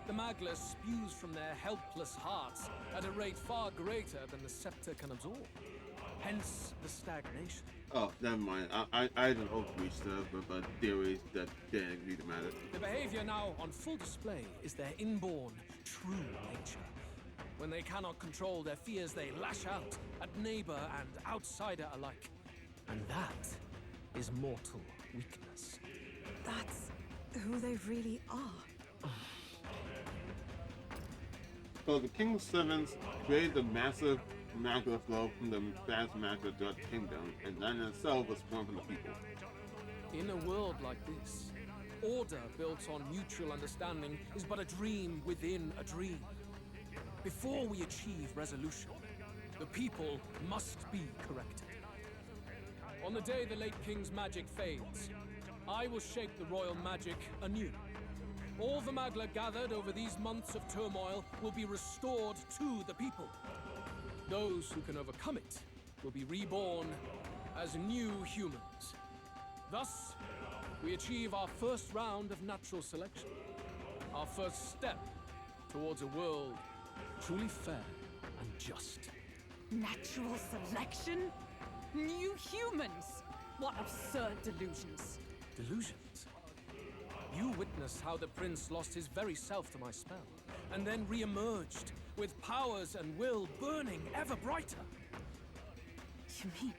The Magla spews from their helpless hearts at a rate far greater than the scepter can absorb. Hence the stagnation. Oh, never mind. I didn't hope to reach the theories that didn't really matter. The behavior now on full display is their inborn, true nature. When they cannot control their fears, they lash out at neighbor and outsider alike. And that is mortal weakness. That's who they really are. So the King's servants created a massive magma flow from the vast magma throughout the kingdom, and that in itself was born from the people. In a world like this, order built on mutual understanding is but a dream within a dream. Before we achieve resolution, the people must be corrected. On the day the late king's magic fades, I will shape the royal magic anew. All the Magla gathered over these months of turmoil will be restored to the people. Those who can overcome it will be reborn as new humans. Thus, we achieve our first round of natural selection. Our first step towards a world truly fair and just. Natural selection? New humans? What absurd delusions. Delusions? You witnessed how the prince lost his very self to my spell, and then re-emerged with powers and will burning ever brighter. You mean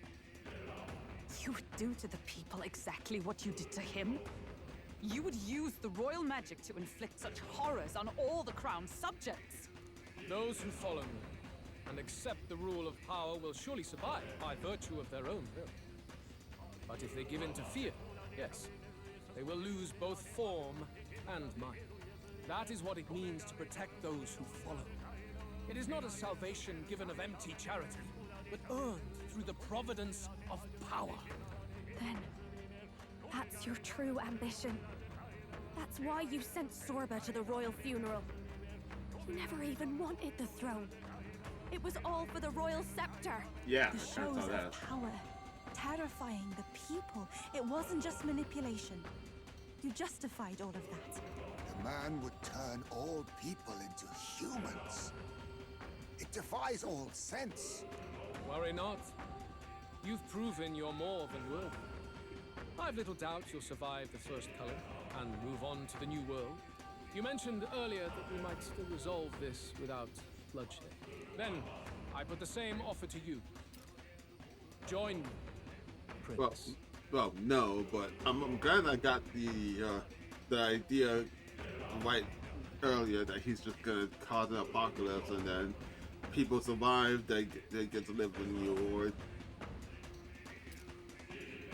you would do to the people exactly what you did to him? You would use the royal magic to inflict such horrors on all the crown's subjects? Those who follow me and accept the rule of power will surely survive by virtue of their own will. But if they give in to fear, yes, they will lose both form and mind. That is what it means to protect those who follow. It is not a salvation given of empty charity, but earned through the providence of power. Then, that's your true ambition. That's why you sent Sorba to the royal funeral. You never even wanted the throne. It was all for the royal scepter. Yeah, The I shows saw that. of power, terrifying the people. It wasn't just manipulation. You justified all of that. The man would turn all people into humans. It defies all sense. Worry not. You've proven you're more than worthy. I've little doubt you'll survive the first culling and move on to the new world. You mentioned earlier that we might still resolve this without bloodshed. Then, I put the same offer to you. Join me, Prince. Well, no, but I'm glad I got the idea right earlier that he's just gonna cause an apocalypse and then people survive, they get to live in the new world.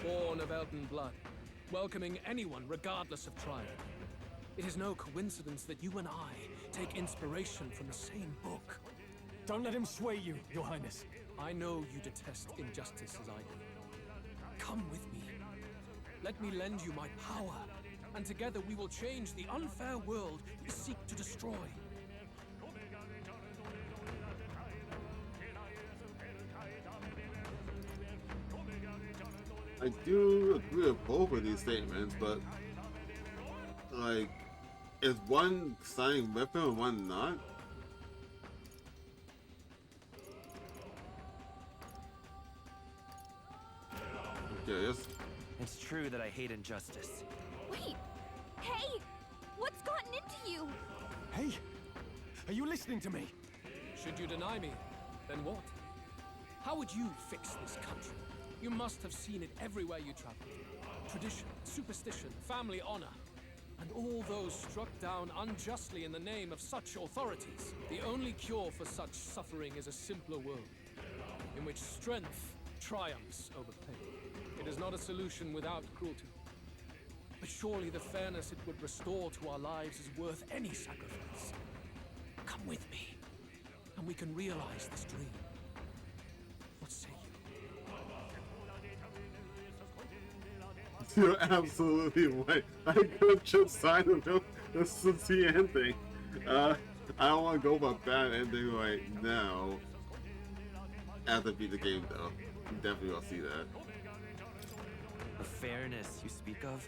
Born of Elden blood, welcoming anyone regardless of tribe. It is no coincidence that you and I take inspiration from the same book. Don't let him sway you, Your Highness. I know you detest injustice as I do. Come with me. Let me lend you my power, and together we will change the unfair world you seek to destroy. I do agree with both of these statements, but like, is one signing with him and one not? Okay, It's true that I hate injustice. Wait! Hey! What's gotten into you? Hey! Are you listening to me? Should you deny me, then what? How would you fix this country? You must have seen it everywhere you travel. Tradition, superstition, family honor. And all those struck down unjustly in the name of such authorities. The only cure for such suffering is a simpler world, in which strength triumphs over pain. It is not a solution without cruelty. But surely the fairness it would restore to our lives is worth any sacrifice. Come with me, and we can realize this dream. What say you? You're absolutely right. I could just sign with him. This is the ending. I don't want to go for a bad ending right now. After beat the game, though. You definitely will see that. The fairness you speak of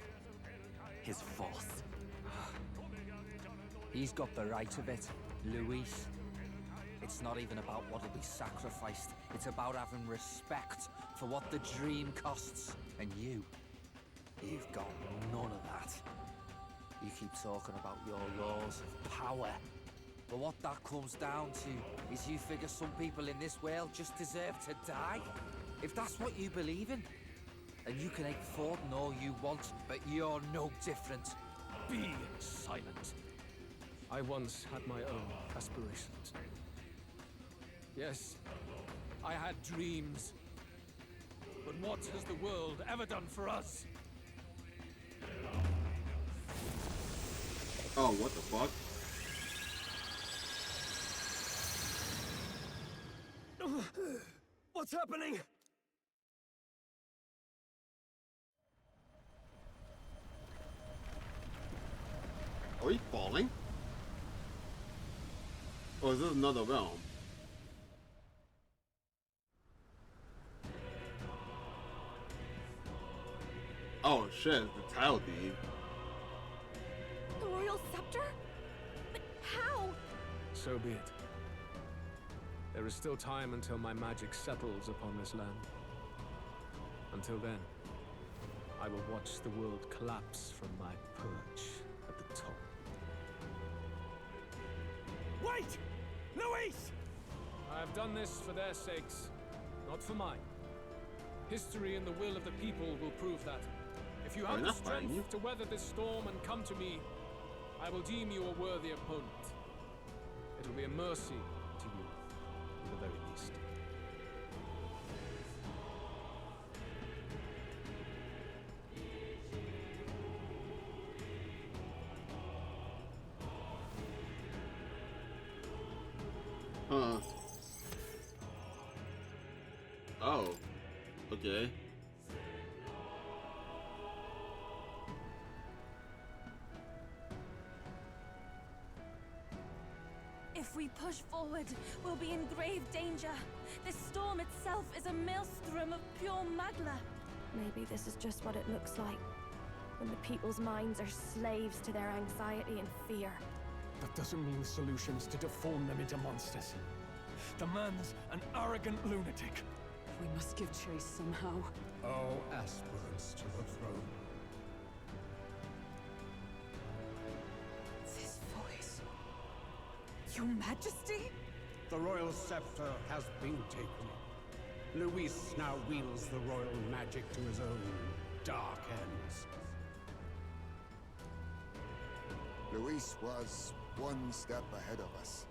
is false. He's got the right of it, Louise. It's not even about what'll be sacrificed. It's about having respect for what the dream costs. And you've got none of that. You keep talking about your laws of power. But what that comes down to is you figure some people in this world just deserve to die. If that's what you believe in, then you can hate Forden all you want, but you're no different. Be silent. I once had my own aspirations. Yes, I had dreams. But what has the world ever done for us? Oh, what the fuck? What's happening? Are we falling? Or is this another realm? Oh shit, the title deed. The royal scepter? But how? So be it. There is still time until my magic settles upon this land. Until then, I will watch the world collapse from my perch at the top. Wait! Louise! I have done this for their sakes, not for mine. History and the will of the people will prove that. If you have the strength to weather this storm and come to me, I will deem you a worthy opponent. It will be a mercy to you, at the very least. Oh. Okay. If we push forward, we'll be in grave danger. This storm itself is a maelstrom of pure magla. Maybe this is just what it looks like. When the people's minds are slaves to their anxiety and fear. That doesn't mean the solution is to deform them into monsters. The man's an arrogant lunatic. We must give chase somehow. All aspirants to the throne. This voice. Your Majesty? The royal scepter has been taken. Louise now wields the royal magic to his own dark ends. Louise was one step ahead of us.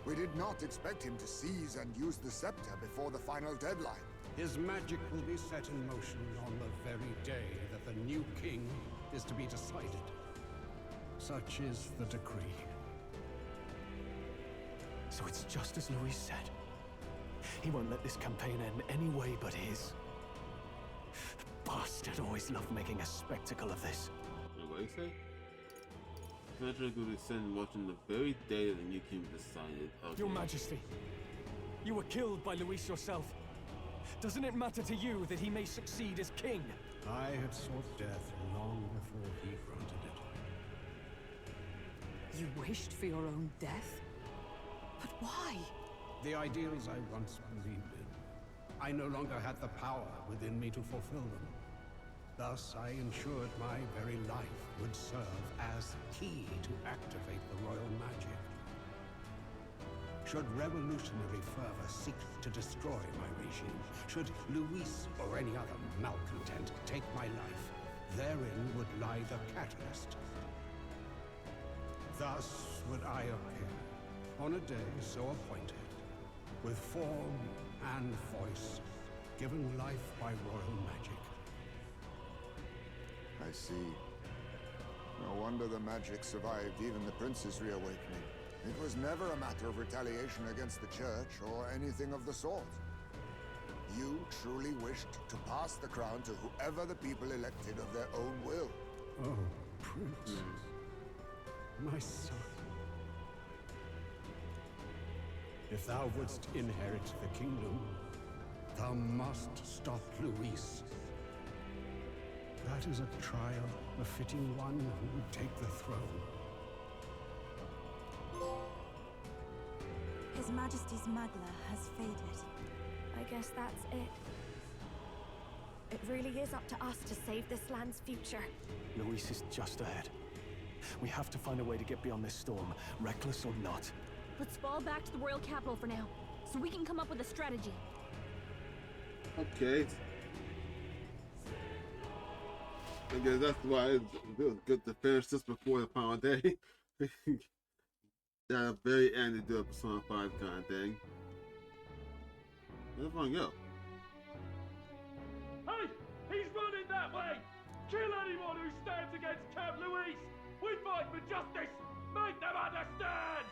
We did not expect him to seize and use the scepter before the final deadline. His magic will be set in motion on the very day that the new king is to be decided. Such is the decree. So it's just as Louise said. He won't let this campaign end any way but his. The bastard always loved making a spectacle of this. What do you say? Patrick will be sent watching the very day that the new king decided. Okay. Your Majesty, you were killed by Louise yourself. Doesn't it matter to you that he may succeed as king? I had sought death long before he granted it. You wished for your own death? But why? The ideals I once believed in. I no longer had the power within me to fulfill them. Thus, I ensured my very life would serve as key to activate the royal magic. Should revolutionary fervor seek to destroy my regime, should Louise or any other malcontent take my life, therein would lie the catalyst. Thus would I appear, on a day so appointed, with form and voice, given life by royal magic. I see. No wonder the magic survived even the prince's reawakening. It was never a matter of retaliation against the church or anything of the sort. You truly wished to pass the crown to whoever the people elected of their own will. Oh, Prince. My son. If thou wouldst inherit the kingdom, thou must stop Louise. That is a trial befitting one who would take the throne. His Majesty's Magla has faded. I guess that's it. It really is up to us to save this land's future. Louise is just ahead. We have to find a way to get beyond this storm, reckless or not. Let's fall back to the royal capital for now, so we can come up with a strategy. Okay. I guess that's why it was good to finish this before the final day. At the very end, they do a Persona 5 kind of thing. Where's everyone go? Hey! He's running that way! Kill anyone who stands against Count Louise! We fight for justice! Make them understand!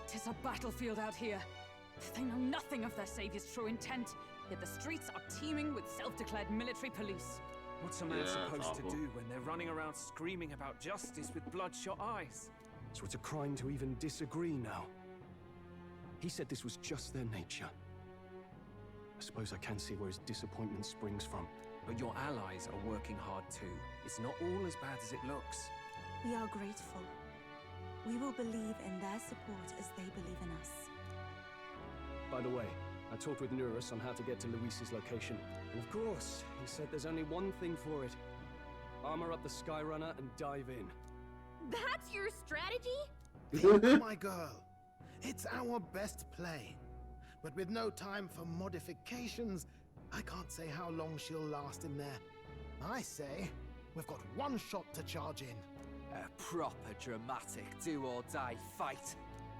'Tis a battlefield out here. They know nothing of their savior's true intent, yet the streets are teeming with self-declared military police. What's a man supposed to do when they're running around screaming about justice with bloodshot eyes? So it's a crime to even disagree now. He said this was just their nature. I suppose I can see where his disappointment springs from. But your allies are working hard too. It's not all as bad as it looks. We are grateful. We will believe in their support as they believe in us. By the way, I talked with Eurus on how to get to Louise's location. And of course, he said there's only one thing for it. Armor up the Skyrunner and dive in. That's your strategy? Think, my girl. It's our best play. But with no time for modifications, I can't say how long she'll last in there. I say, we've got one shot to charge in. A proper dramatic do-or-die fight.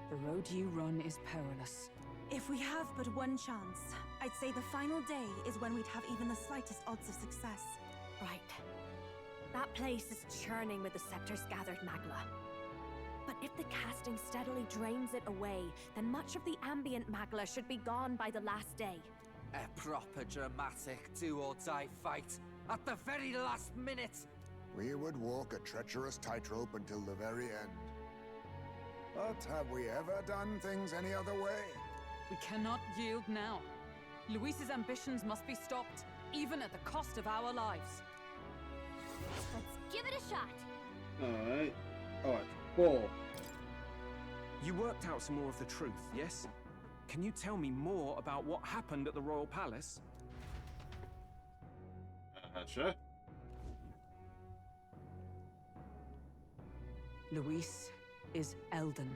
The road you run is perilous. If we have but one chance, I'd say the final day is when we'd have even the slightest odds of success. Right. That place is churning with the Scepter's gathered magma. But if the casting steadily drains it away, then much of the ambient magma should be gone by the last day. A proper dramatic do-or-die fight. At the very last minute. We would walk a treacherous tightrope until the very end. But have we ever done things any other way? We cannot yield now. Louise's ambitions must be stopped, even at the cost of our lives. Let's give it a shot. Alright. Alright, 4. You worked out some more of the truth, yes? Can you tell me more about what happened at the Royal Palace? Sure. Louise is Elden.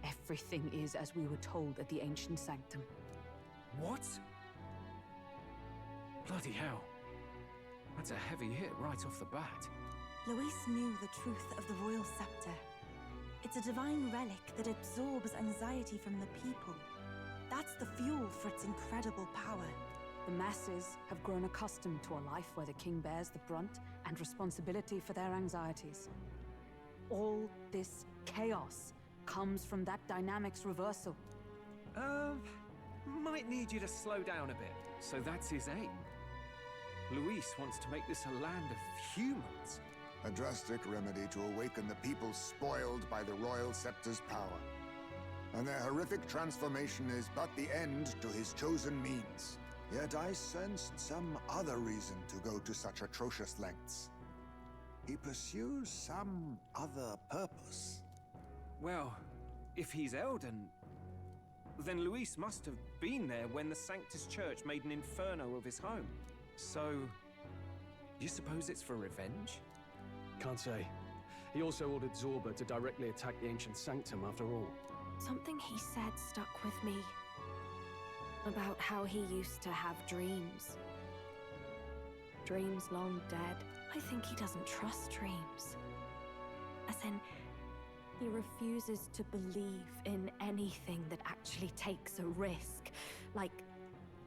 Everything is as we were told at the Ancient Sanctum. What? Bloody hell. That's a heavy hit right off the bat. Louise knew the truth of the Royal Scepter. It's a divine relic that absorbs anxiety from the people. That's the fuel for its incredible power. The masses have grown accustomed to a life where the king bears the brunt and responsibility for their anxieties. All this chaos comes from that dynamics reversal. Might need you to slow down a bit. So that's his aim. Louise wants to make this a land of humans. A drastic remedy to awaken the people spoiled by the Royal Scepter's power. And their horrific transformation is but the end to his chosen means. Yet I sensed some other reason to go to such atrocious lengths. He pursues some other purpose. Well, if he's Elden, then Louise must have been there when the Sanctus Church made an inferno of his home. So, you suppose it's for revenge? Can't say. He also ordered Zorba to directly attack the Ancient Sanctum after all. Something he said stuck with me. About how he used to have dreams. Dreams long dead. I think he doesn't trust dreams. As in, he refuses to believe in anything that actually takes a risk. Like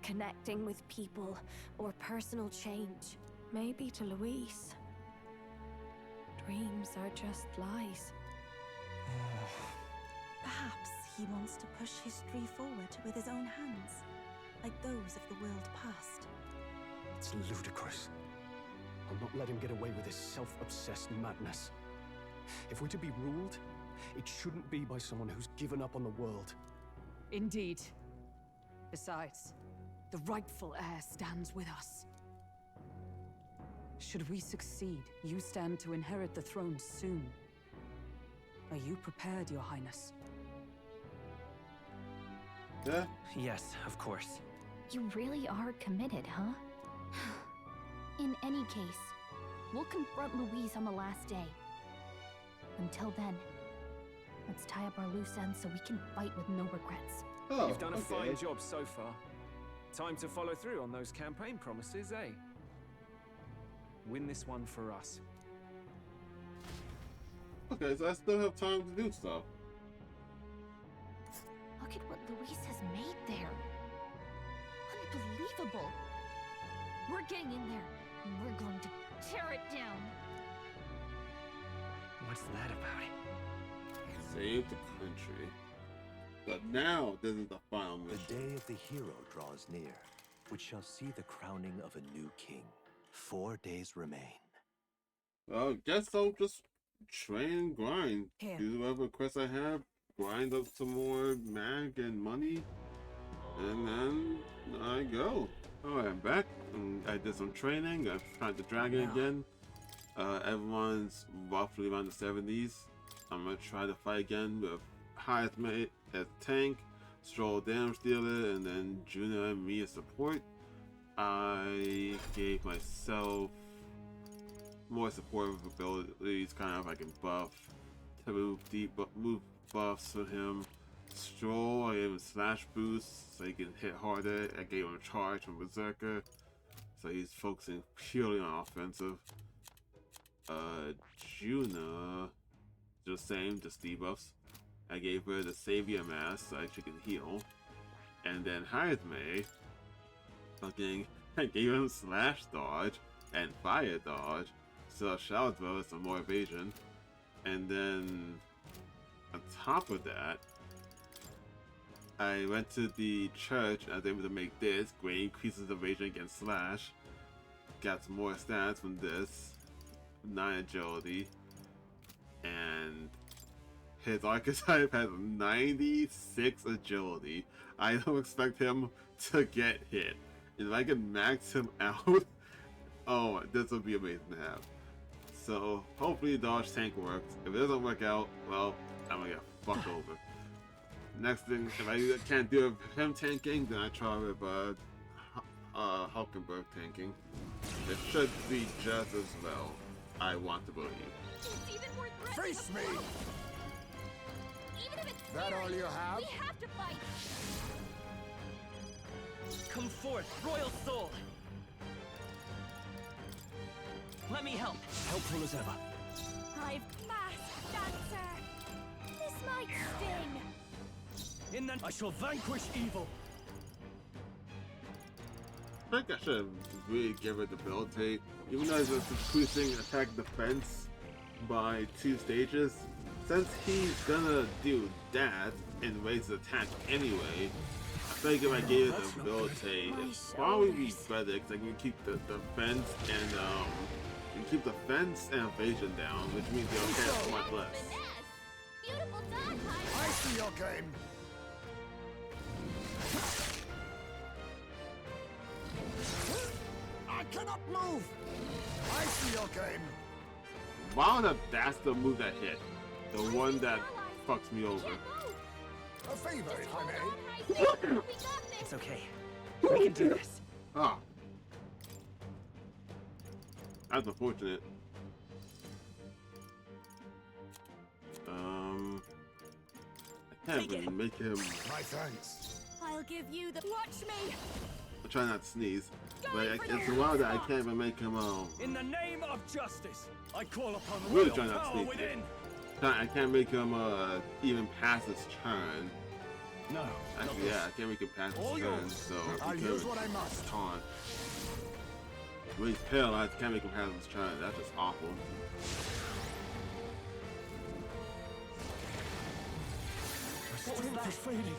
connecting with people or personal change. Maybe to Louise, dreams are just lies. Perhaps he wants to push history forward with his own hands, like those of the world past. It's ludicrous. I'll not let him get away with his self-obsessed madness. If we're to be ruled, it shouldn't be by someone who's given up on the world. Indeed. Besides, the rightful heir stands with us. Should we succeed, you stand to inherit the throne soon. Are you prepared, Your Highness? Yeah? Yes, of course. You really are committed, huh? In any case, we'll confront Louise on the last day. Until then, let's tie up our loose ends so we can fight with no regrets. Oh, You've done a okay. fine job so far. Time to follow through on those campaign promises, eh? Win this one for us. Okay, so I still have time to do stuff. Look at what Louise has made there. Unbelievable. We're getting in there, and we're going to tear it down. What's that about? Save the country. But now this is the final mission. The day of the hero draws near, which shall see the crowning of a new king. 4 days remain. Well, guess I'll just train and grind. Here. Do whatever quests I have, grind up some more mag and money. And then I go. Alright, I'm back. I did some training. I've tried the dragon again. Everyone's roughly around the 70s. I'm gonna try to fight again with highest mate as tank, Stroll damage dealer, and then Juno and me as support. I gave myself more supportive abilities, kind of I can buff to move buffs for him. Stroll, I gave him slash boost so he can hit harder. I gave him a charge from Berserker, so he's focusing purely on offensive. Juna, just same, just debuffs. I gave her the Savior Mask so she can heal. And then Hayazme, I gave him slash dodge and fire dodge, so shout out some more evasion. And then on top of that, I went to the church and I was able to make this. Great increases evasion against slash. Got some more stats from this. 9 agility. And his archetype has 96 agility. I don't expect him to get hit. If I can max him out, oh, this would be amazing to have. So hopefully dodge tank works. If it doesn't work out, well, I'm gonna get fucked over. Next thing, if I can't do it with him tanking, then I try with Hulkenberg tanking. It should be just as well. I want to believe. Face me! Even if it's that scary, all you have? We have to fight. Come forth, royal soul. Let me help. Helpful as ever. I've masked dancer. This might sting. I shall vanquish evil. I think I should really give it debilitate. Even though it's increasing attack defense by 2 stages, since he's gonna do that and raise the attack anyway, I think if I gave it debilitate, it'd probably be better because I can keep the defense and and evasion down, which means they'll hit much less. Beautiful done, I see your game. I cannot move. I see your game. Wow, that's the move that hit. The one that fucks me over. A favor, if I may. It's okay. We can do this. Ah. That's unfortunate. I can't really make him. My thanks. I'll give you the. Watch me. I try not to sneeze, but it's a while that I can't even make him. In the name of justice, I call upon Really royal trying not to power sneeze. within. I can't make him even pass his turn. No. Actually, yeah, I can't make him pass his All turn. yours. So I'll use what I must. Taunt. When he's paralyzed, I can't make him pass his turn. That's just awful. What was that? Fading.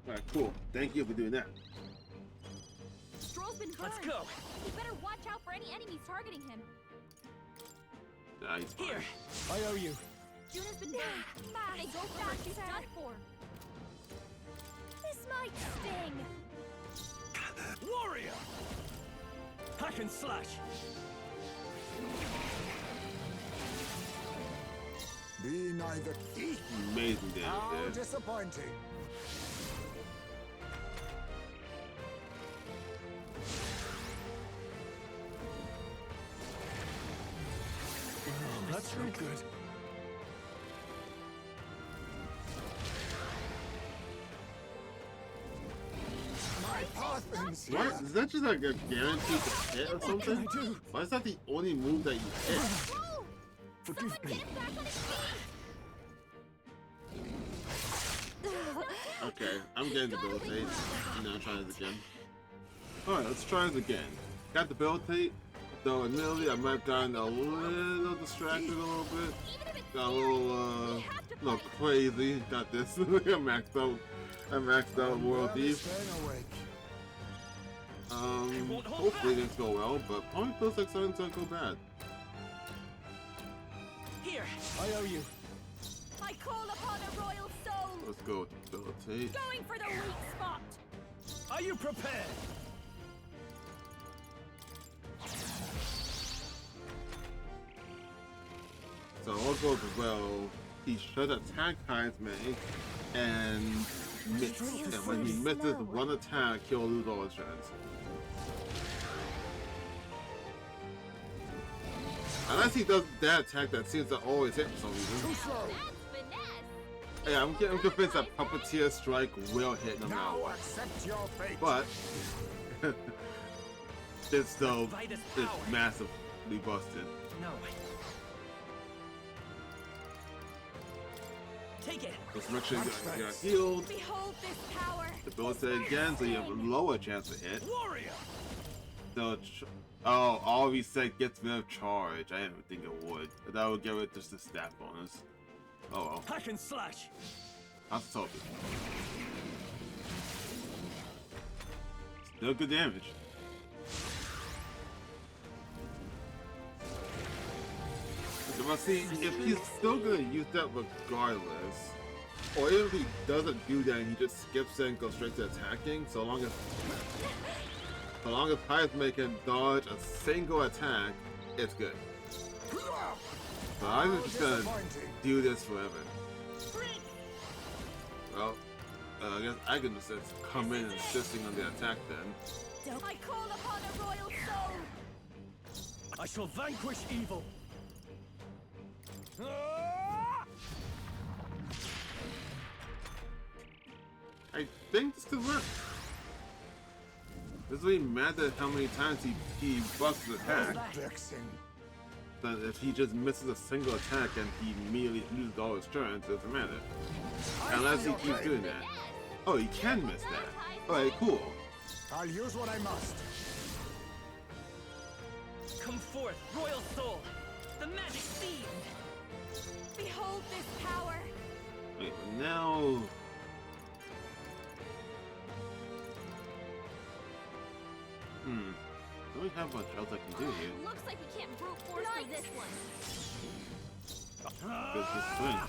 Alright, cool. Thank you for doing that. Stroll's been burned. Let's go. You better watch out for any enemies targeting him. Nah, he's fine. Here. I owe you. Juna's been burned. They don't know what she's done for. This might sting. Warrior! Hack and slash! Be neither key. Amazing damage How there. disappointing. Oh, that's no good. My path ends What? here. Is that just like a guaranteed to hit or something? Why is that the only move that you hit? Forgive me. Okay, I'm getting debilitate. Now try this again. Alright, let's try this again. Got debilitate, though admittedly I might have gotten a little distracted a little bit. Got a little crazy. Got this. I maxed out World Thief. Staying awake. hopefully things go well, but probably feels like something's gonna go bad. Here, I owe you. I call upon a royal soul. Let's go debilitate. Going for the weak spot. are you prepared? So all goes well. He should attack Heisman, and miss. And when he misses one attack, he'll lose all his turns. Unless he does that attack that seems to always hit for some reason. Yeah, I'm convinced that Puppeteer Strike will hit no matter what. Accept your fate. But it's still massively busted. No. Take it. Let's make sure you got healed. Behold this power. Debilitate again, so you have a lower chance to hit. Warrior. So, all reset gets rid of charge. I didn't think it would. But that would give it just a stat bonus. Oh well. Hack and slash. That's told you. Still good damage. But see, if he's still gonna use that regardless, or even if he doesn't do that and he just skips it and goes straight to attacking, so long as Heisman can dodge a single attack, it's good. So I'm just gonna do this forever. Well, I guess I can just come in insisting on the attack then. I call upon a royal soul. I shall vanquish evil. I think this could work. This doesn't even matter how many times he busts the attack. But if he just misses a single attack and he immediately loses all his turns, it doesn't matter. Unless he keeps doing that. Oh, he can miss that. Alright, cool. I'll use what I must. Come forth, royal soul. The magic fiend. Behold this power. Wait, but now... Don't we have much else I can do here? Looks like we can't brute force through this one. There's this swing.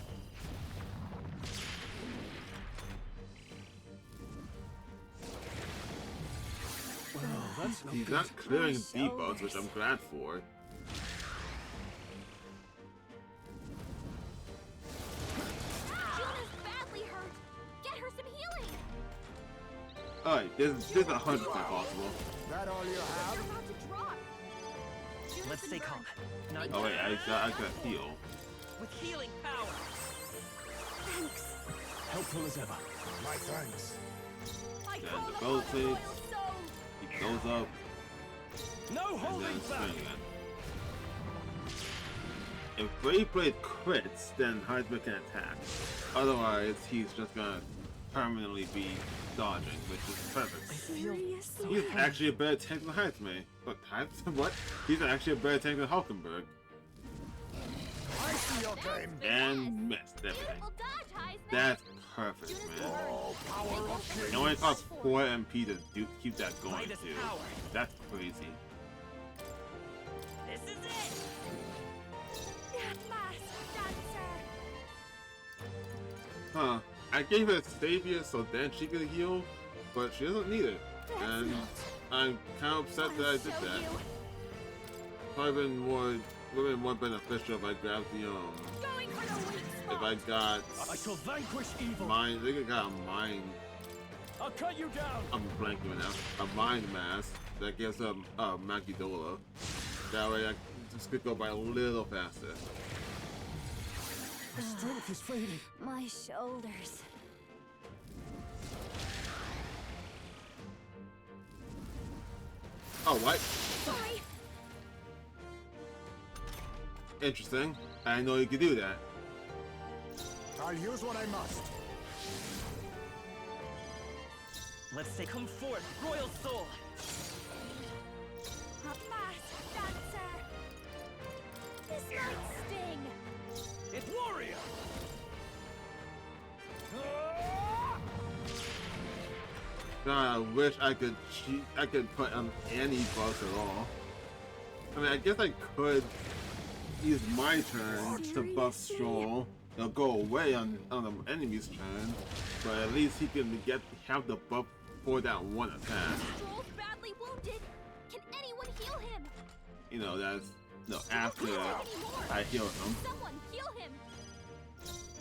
He's not clearing debuffs, which I'm glad for. Juna's badly hurt. Get her some healing. Alright, this is 100% possible. That all you have? You're about to drop. Let's stay calm. Not Oh wait, I got heal. with healing power. Thanks. Helpful as ever. My thanks. I Then call the upon bow a royal takes. soul. He goes up, No and holding then back. swing again. If Brave Blade crits, then Heisman can attack. Otherwise, he's just gonna permanently be dodging, which is perfect. He's actually a better tank than Heisman. But what? He's actually a better tank than Hulkenberg. I see your game. And missed everything. Beautiful dodge, Heisman. That's perfect, man. Oh, power of kings. It only costs 4 MP to keep that going, Midas too. power. That's crazy. This is it. Masked dancer. Huh. I gave her Savior so then she could heal, but she doesn't need it. And I'm kind of upset that I did that. Probably been would have been more beneficial if I grabbed the Going for the weak if I got I shall vanquish evil. mine. I think I got a mine. I'll cut you down. I'm blanking now. A mind mask that gives them Makidola. That way I just could go by a little faster. The strength is fading. My shoulders. Oh, what? Sorry. Interesting. I didn't know you could do that. I'll use what I must. Let's say come forth, royal soul. Masked dancer. This might sting. It's warrior. God, I wish I could cheat. I could put on any buffs at all. I mean, I guess I could use my turn to buff Stroll. It'll go away on the enemy's turn, but at least he can have the buff for that one attack. Stroll's badly wounded. Can anyone heal him? You know, that's after I heal him. Someone heal him.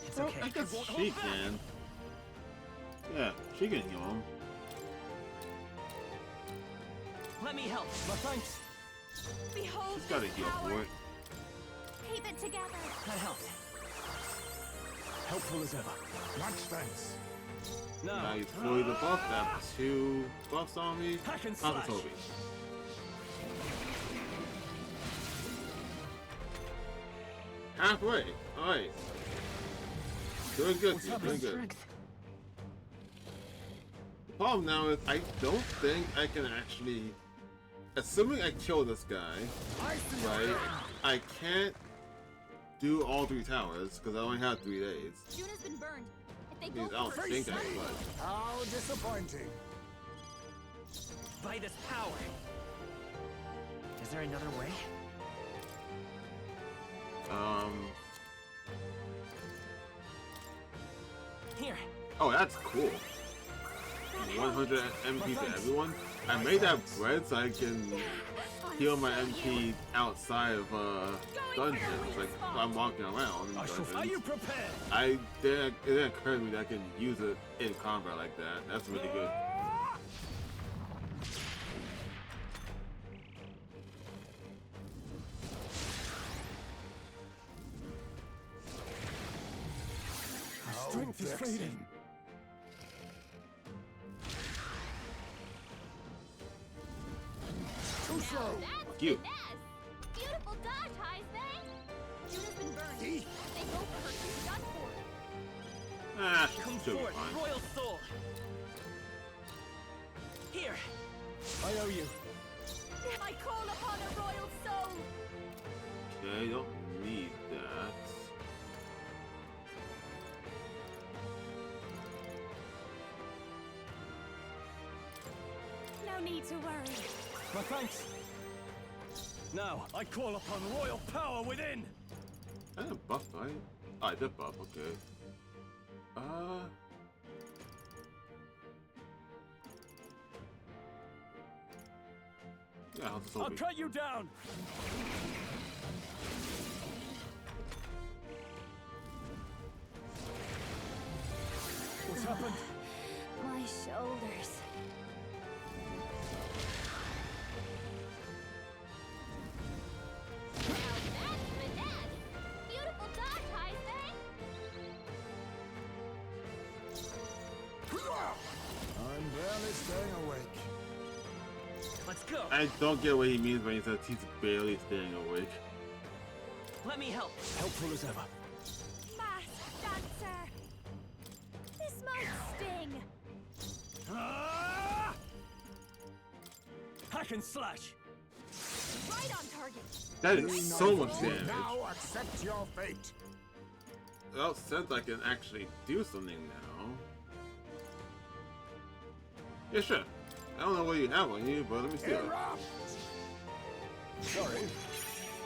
It's Well, okay. I guess she can. Yeah, she can heal him. Let me help. My thanks. Behold She's gotta this heal power. for it. Keep it together. That helped. Helpful as ever. Much thanks. Now he's fully debuffed. I have 2 buffs on me. Hack and How's slash. Toby? Halfway. Alright. Doing good, dude. Doing good. The problem now is I don't think I can actually... Assuming I kill this guy, right? I can't do all 3 towers because I only have 3 days. Juna's been burned. If they I go don't first, think I could. How disappointing. By this power. Is there another way? Here. Oh, that's cool. 100 MP to everyone. I made that bread so I can heal my MP outside of dungeons, like while I'm walking around in dungeons. Are you prepared? It didn't occur to me that I can use it in combat like that. That's really good. Strength is fading. Too slow. Cute. beautiful dodge, Heisman. Juna's been burned. If they go for her, she's done for. Ah, Come she'll be forth, fine. royal soul. Here. I owe you. I call upon a royal soul. Okay, don't need that. No need to worry. My thanks. Now, I call upon royal power within. I didn't buff, right? Oh, I did buff, okay. Yeah, how's this I'll be? cut you down. What's happened? My shoulders. Beautiful dodge, Heisman. I'm barely staying awake. Let's go. I don't get what he means when he says he's barely staying awake. Let me help. Helpful as ever. Masked dancer. This might sting. Hack and slash. Right on target. That is so much damage. Now accept your fate. Well, since I can actually do something now. Yeah, sure. I don't know what you have on you, but let me see it. Sorry.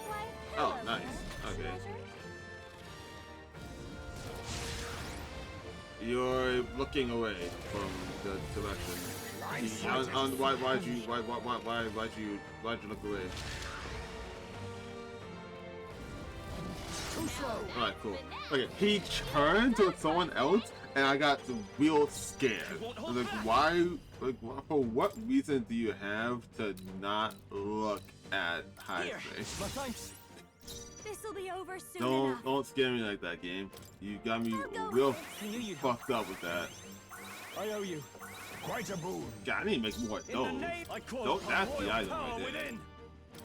Why, Oh, hello, nice. Okay. treasure. You're looking away from the direction. Why'd you look away? Too slow. Alright, cool. Okay, he turned to someone else, and I got real scared. I was like, why? Like, for what reason do you have to not look at Heisman? My thanks. This'll be over soon enough. Don't scare me like that, game. You got me real fucked up with that. I owe you. Quite a boon. God, I need to make more of In the those. name, I call Don't, upon that's the royal item power right there. within.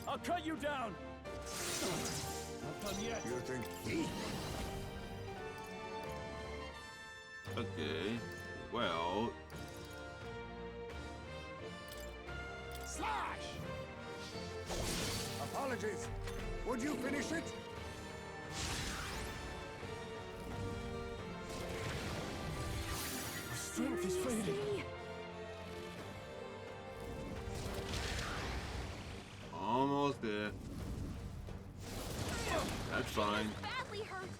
I'll cut you down. Not done yet. You think he? Okay, well, Slash! Apologies. Would you finish it? My strength is fading. there. That's fine.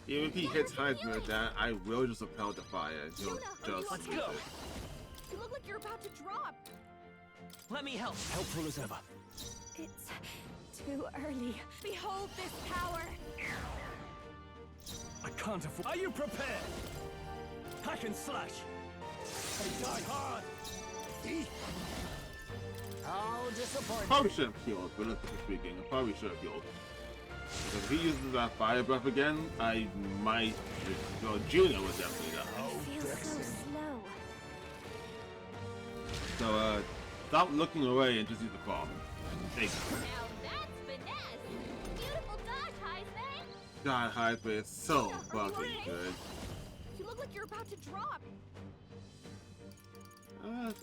Even if he hits Heisman with that, I will just repel the fire. He'll just Let's lose go. it. You look like you're about to drop. Let me help. Helpful as ever. It's too early. Behold this power. I can't afford. Are you prepared? Hack and slash. I die hard. How disappointing. Probably should have healed, realistically speaking. I probably should have healed. If he uses that fire breath again, I might. Well, Junior would definitely die. Feels so slow. So, stop looking away and just use the bomb. Thank you. Now that's finesse. Beautiful dodge, Heisman. God, Heisman is so fucking good. You look like you're about to drop.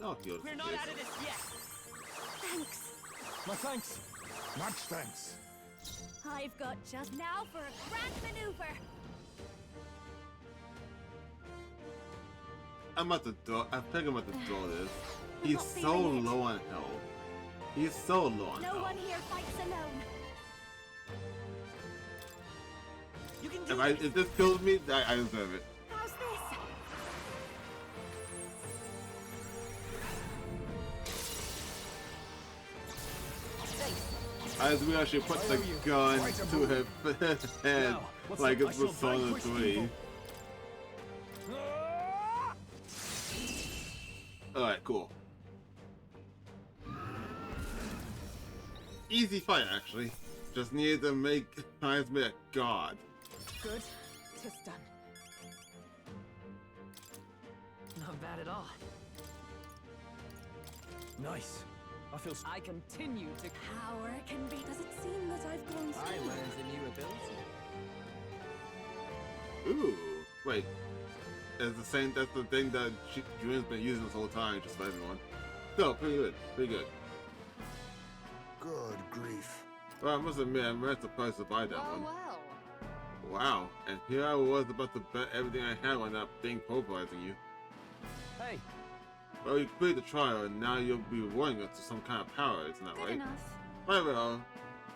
I'll heal We're not out of this yet. Thanks. My thanks. Much thanks. I've got just now for a grand maneuver. I'm at the door. I think I'm at the door this. He's so low on health. He's so low on No health. one here fights alone. You can do this. If this kills me, I deserve it. How's this? As we actually put the gun to his head like it's Persona 3. Alright, cool. Easy fight, actually. Just needed to make Heisman a god. Good. Tis done. Not bad at all. Nice. I continue to. Power can be. Does it seem that I've grown I stronger? learned a new ability. Ooh, wait. That's the thing that Julian's been using this whole time, just for everyone. So, pretty good, pretty good. Good grief. Well, I must admit, I'm really surprised to buy that one. Well. Wow, and here I was about to bet everything I had on that thing pulverizing you. Hey. Well, you completed the trial, and now you'll be rewarding us to some kind of power, isn't that Good right? enough. Right, well,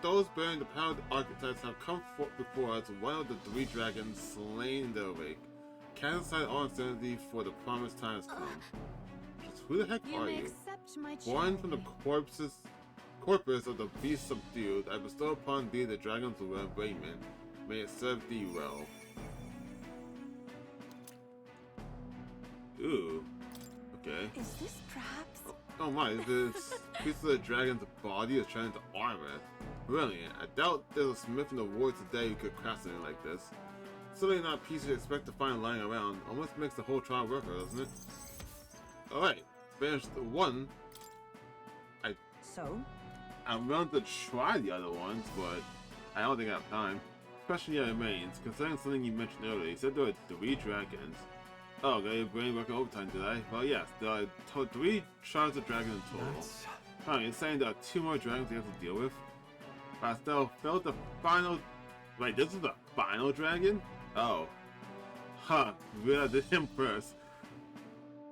those bearing the power of the archetypes have come forth before us, one of the three dragons slain in their wake. Cast aside all uncertainty, for the promised time has come. Just who the heck You are may you? accept my Born from the challenge. corpus of the beast subdued, I bestow upon thee the dragon's raiment. May it serve thee well. Ooh. Okay. Is this perhaps? Oh my, this piece of the dragon's body is turned into armor. Brilliant. I doubt there's a smith in the ward today who could craft something like this. Certainly not a piece you expect to find lying around. Almost makes the whole trial worth it, doesn't it? Alright, finished the one. I'm willing to try the other ones, but I don't think I have time. Question yet remains, concerning something you mentioned earlier. You said there were 3 dragons. Oh, got your brain working overtime today? Well, yes, there are 3 shards of dragon in total. Oh, you're saying there are 2 more dragons you have to deal with? Pastel felt the final... Wait, this is the final dragon? Oh. Huh, realize him first.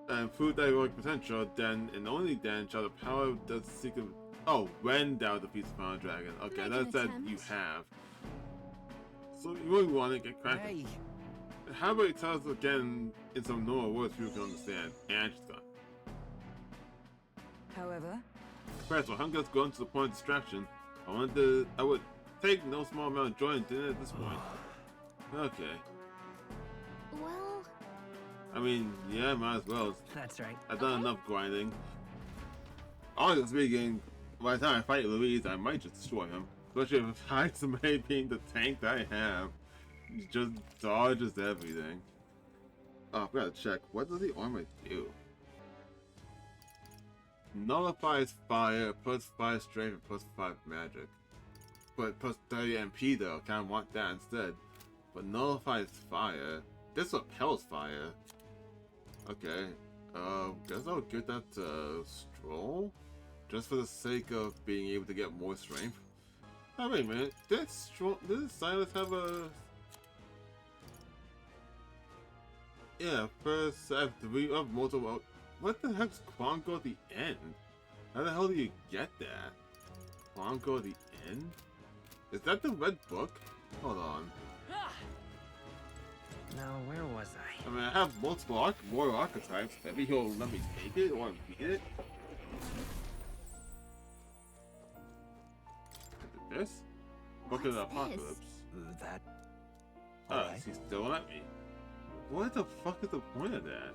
And prove thy heroic potential, then and only then shall the power of the secret... Oh, when thou defeats the final dragon. Okay, that said you have. So you really want to get cracking. Hey. How about you tell us again in some normal words people can understand? And she's gone. However, First, when hunger has gone to the point of distraction, I would take no small amount of joy in dinner at this point. Okay. Well. I mean, yeah, might as well. That's right. I've done enough grinding. Honestly speaking, by the time I fight Louise, I might just destroy him. Especially if Heisman being the tank that I have. He just dodges everything. Oh, I forgot to check. What does the armor do? Nullifies fire, plus 5 strength, and plus 5 magic. But plus 30 MP though, kinda want that instead. But nullifies fire. This repels fire. Okay. Guess I'll give that to Stroll. Just for the sake of being able to get more strength. Oh wait a minute. Did Silas have a... Yeah, first I have 3 of multiple... What the heck's Quango at the end? How the hell do you get that? Quango at the again? Is that the red book? Hold on. Now, where was I? I mean, I have multiple warrior archetypes. Maybe he'll let me take it or beat it. This? Book of the Apocalypse. That. Oh, he's still at me. What the fuck is the point of that?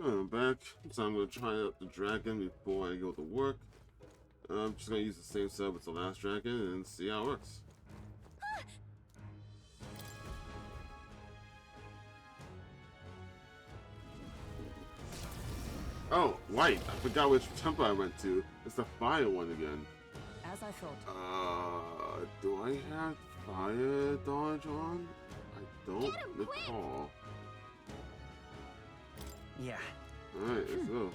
I'm back, so I'm gonna try out the dragon before I go to work. I'm just gonna use the same sub as the last dragon and see how it works. Oh, right, I forgot which temple I went to. It's the fire one again. As I thought. Do I have fire dodge on? I don't recall. Yeah. Alright, let's go.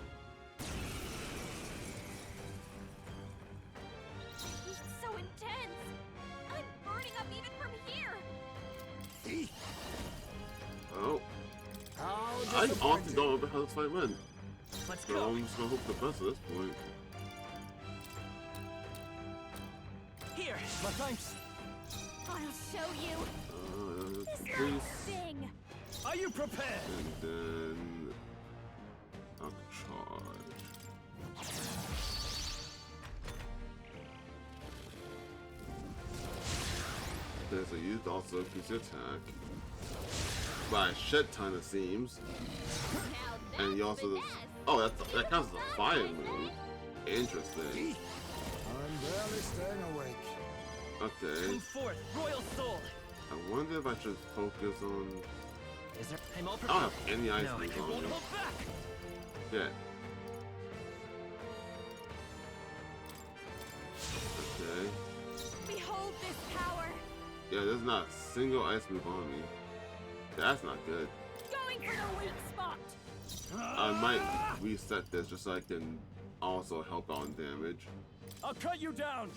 He's so intense. I'm burning up even from here. Oh. I often don't remember how this fight went. Let's so go. I'm just gonna hope the best at this point. Here, my thanks. I'll show you. This Please. little thing. Are you prepared? And then I'll charge. Okay, so you also increase your attack by a shit ton it seems. And you also oh that counts as a fire move. Interesting. I'm barely staying awake. Okay. Come forth, royal soul. I wonder if I should focus on. Is there? I'm all I prepared. don't have any ice No, moves I on won't me. hold back. Yeah. Okay. Behold this power. Yeah, there's not a single ice move on me. That's not good. Going for the weak spot. I might reset this just so I can also help out on damage. I'll cut you down.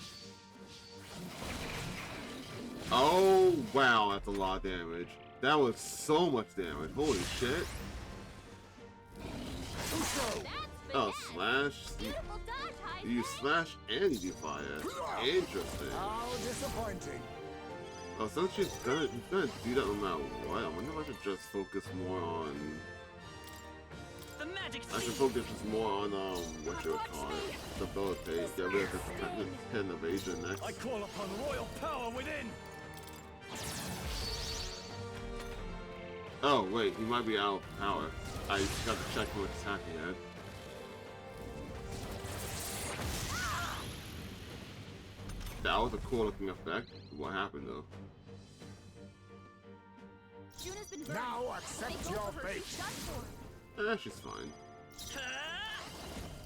Oh wow, that's a lot of damage. That was so much damage. Holy shit. Oh, slash. You slash and you do fire. Interesting. How disappointing. Oh, since she's gonna do that no matter what, I wonder if I should just focus more on. The magic I should focus just more on what you would call it, stability. Get rid of this 10 evasion next. I call upon royal power within. Oh wait, he might be out of power. I got to check how much attack he had. That was a cool looking effect. What happened though? Juna's been burned. Now They accept go your for her. fate. She's done for. She's fine.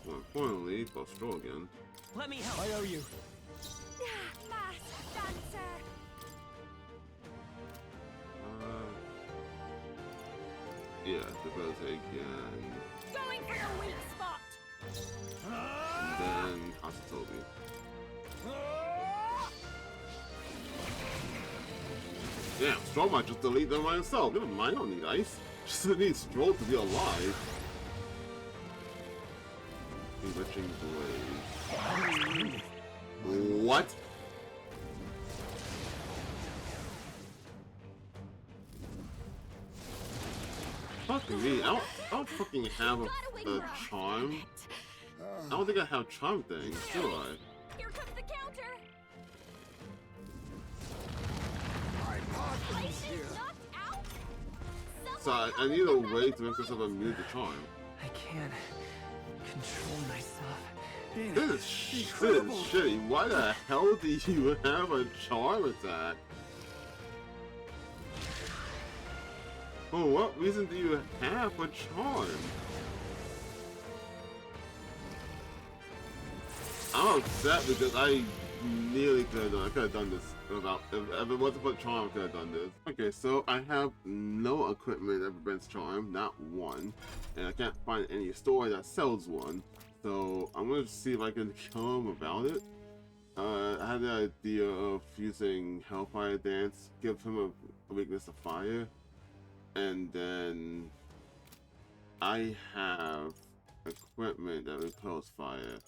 More importantly, I'll stroll again. Let me help. I owe you. Masked dancer. Yeah, debility again. Going for the weak spot. And then Toby. Damn, Stroll might just delete them by himself. Never mind, I don't need ice. Just need Stroll to be alive. Bewitching Blaze. What? Fuck me, I don't fucking have a charm. I don't think I have charm things, do I? Here comes the counter. So I need a way to make myself immune to charm. I can't control myself. This is shitty. Why the hell do you have a charm attack? For what reason do you have a charm? I'm upset because I nearly could have done this without. If it wasn't for charm, I could have done this. Okay, so I have no equipment that prevents charm, not one, and I can't find any store that sells one. So I'm gonna see if I can kill him without it. I had the idea of using Hellfire Dance, give him a weakness to fire, and then I have equipment that repels fire.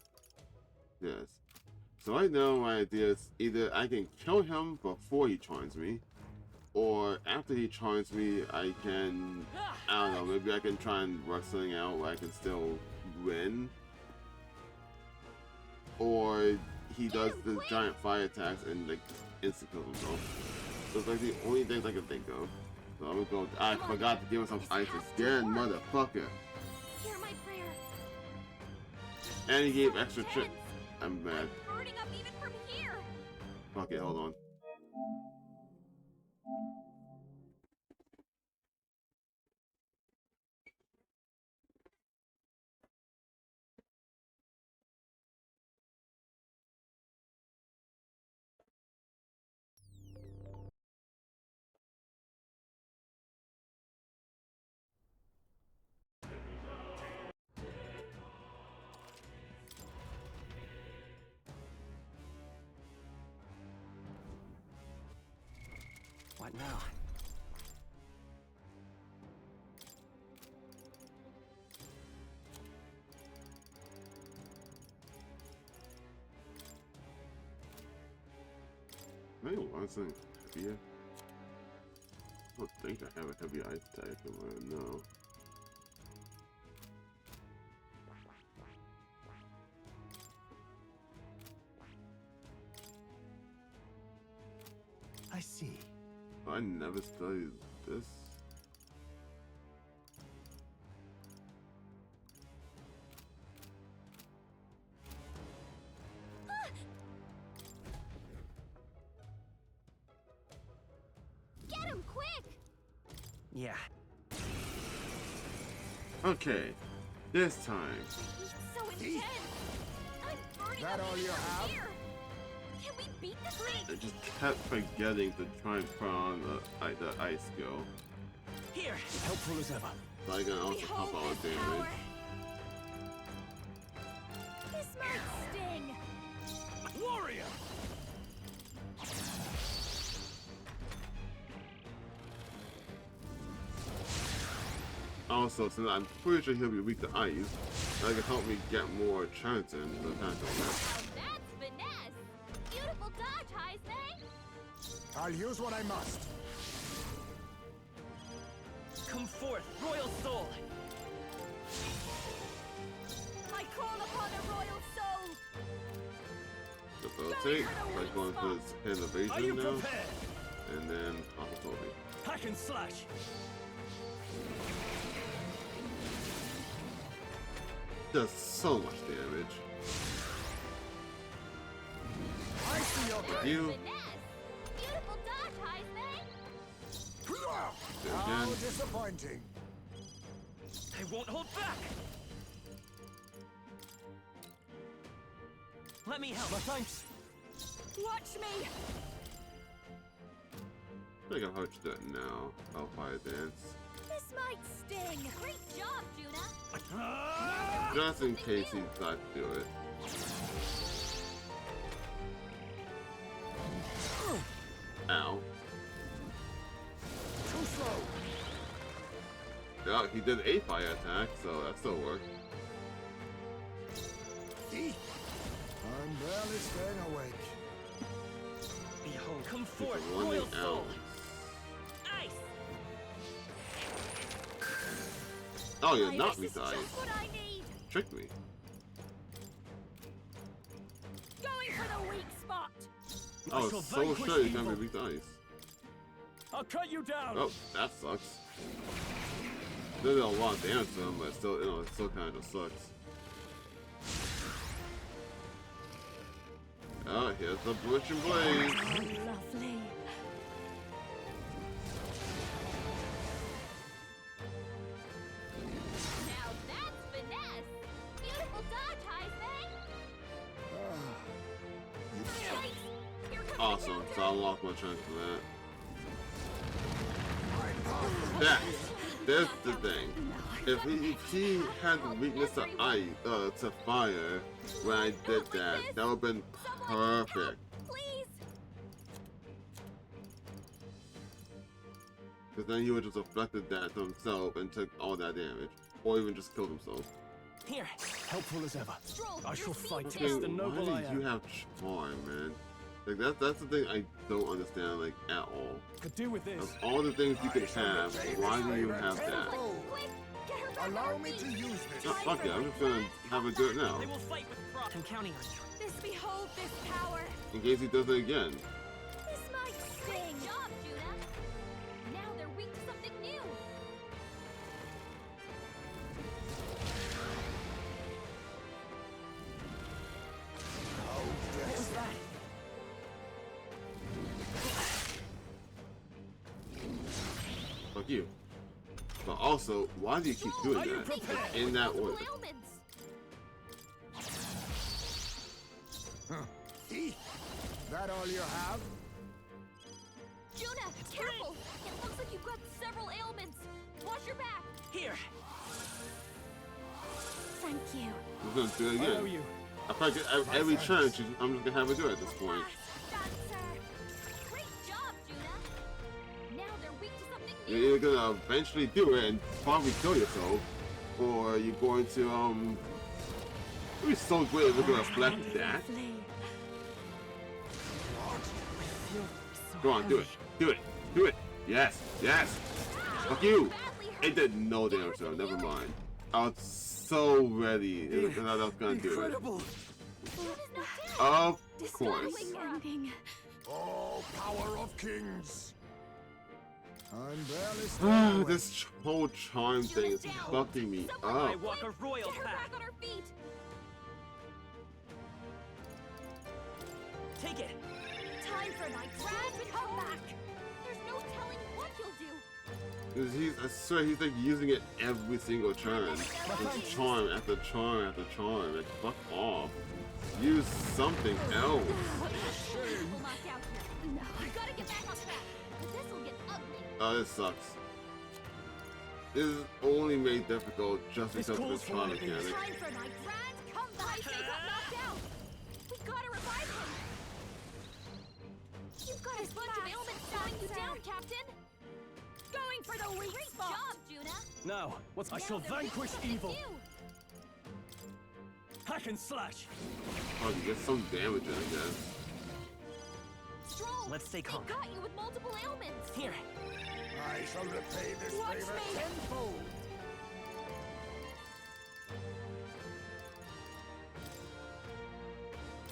Yes. So right now my idea is either I can kill him before he charms me, or after he charms me I can, I don't know, maybe I can try and work something out where I can still win. Or he does the giant fire attacks and like instant kills himself. Those are like the only things I can think of. So I'm gonna go. I forgot to give him some ice again, motherfucker. Hear my prayer. And he gave extra trip. I'm mad. Burning up even from here. Fuck it, hold on. What now? Maybe want something heavier. I don't think I have a heavy ice attack somewhere, no. I see. I never studied this. Get him quick! Yeah. Okay, this time. He's so intense. I'm burning That up all you even from have? here. Can we beat this thing? I just kept forgetting to try and put on the ice skill. Here. Helpful as ever. So I can also pump out damage. This might sting. Warrior. Also, since I'm pretty sure he'll be weak to ice, that can help me get more chance in the kind of Now that's finesse. Beautiful dodge, Heisman. I'll use what I must. Come forth, royal soul. I call upon a royal soul. debilitate by going for his hit Are you evasion now. prepared? And then opportunity. Hack and slash. Does so much damage. I see your Thank you. Beautiful dodge, Heisman. There How again. disappointing. I won't hold back. Let me help. Thanks. Watch me. I think I'll have to do it now. I'll fire dance. This might sting. Great job, Juna. Just in case he decides to do it. Ow. Too slow. Yeah, he did a fire attack, so that still worked. I'm barely staying awake. Behold, come He's forth, running royal out. soul. Ice. Oh, you My knocked ice me is to ice. just what I need. Tricked me. Going for the weak spot. I was so sure he's gonna be weak to ice. I'll cut you down. Oh, that sucks. Did a lot of damage to him, but still, you know, it still kind of just sucks. Oh, here's the Butching Blaze. Lovely. Now that's finesse. Beautiful dodge, Heisman. Here comes Awesome, so I'll unlock my chance for that. That's the thing. If he had the weakness to ice, to fire, when I did that, that would have been perfect. Please. Because then he would just affected that to himself and took all that damage. Or even just killed himself. Here. Helpful as ever. Stroll, I shall fight Okay, as the noble why I do am. you have charm, man? Like that's the thing I don't understand, like, at all. Could do with this. Of all the things you could have, why do you have that? Quick, get her back Allow on me her to feet. use this. Oh, fuck it, I'm just gonna have her do it now. I will fight with pride. I'm counting on you. This behold this power. In case he does it again. This might sting. Great job, Judah. Now they're weak to something new. What was that? Fuck you. But also, why do you keep doing that in that order? That all you have? Juna, careful! It looks like you've got several ailments. Watch your back. Here. Thank you. I'm gonna do it I owe again. you. I probably get every turn. I'm just gonna have her do it at this point. Great job, Juna. Now they're weak to something new. You're either gonna eventually do it and probably kill yourself, or you're going to It'd be so great if we're gonna reflect that. Go on, do it. Do it. Do it. Yes. Yes. Fuck you. It did no damage though. Never mind. I was so ready that I was gonna do it. Of course. Oh, power of kings! I'm barely staying awake. This whole charm thing is fucking me I up. walk a royal Get her path. back on her feet. Take it. Time for my grand comeback. There's no telling what you'll do. I swear he's like using it every single turn. Just charm after charm after charm. Like, fuck off. Use something else. People knocked out here. No, I gotta get back on track. This'll get ugly. Oh, this sucks. This is only made difficult just because of the charm mechanic. Time for my grand comeback. They got knocked out. We gotta revive him. You've got a bunch of ailments slowing you down, Captain. Going for the weak spot. Great job, Juna. Now, I shall vanquish evil. Hack and slash. Oh, you get some damage in, I guess. Stroll, Let's stay calm. They got you with multiple ailments. Here. I shall repay this Watch favor me. tenfold.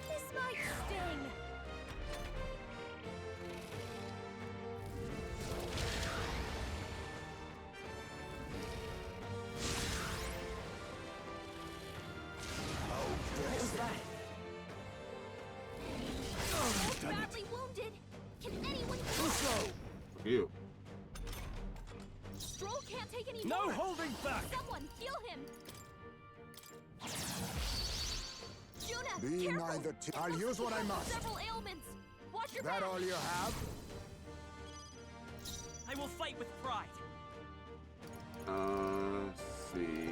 This might sting. What was that? Oh, badly wounded. Can anyone Fuck you. Stroll can't take any No more. holding back. Someone heal him. Juna, Be careful. neither I'll use what I must. Several ailments. Watch your That back. all you have? I will fight with pride. Let's see.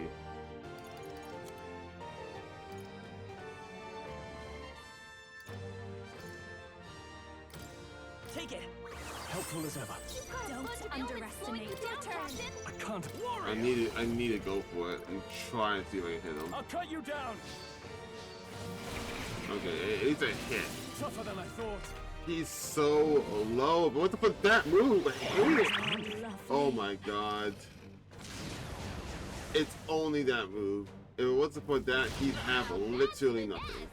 Take it. Helpful as ever. Don't underestimate your turn. I can't. I need to go for it and try and see if I can hit him. I'll cut you down. Okay, it's a hit. Tougher than I thought. He's so low. But what the fuck that move? I hate it. Oh my god. It's only that move. If it wasn't for that, he'd have literally nothing.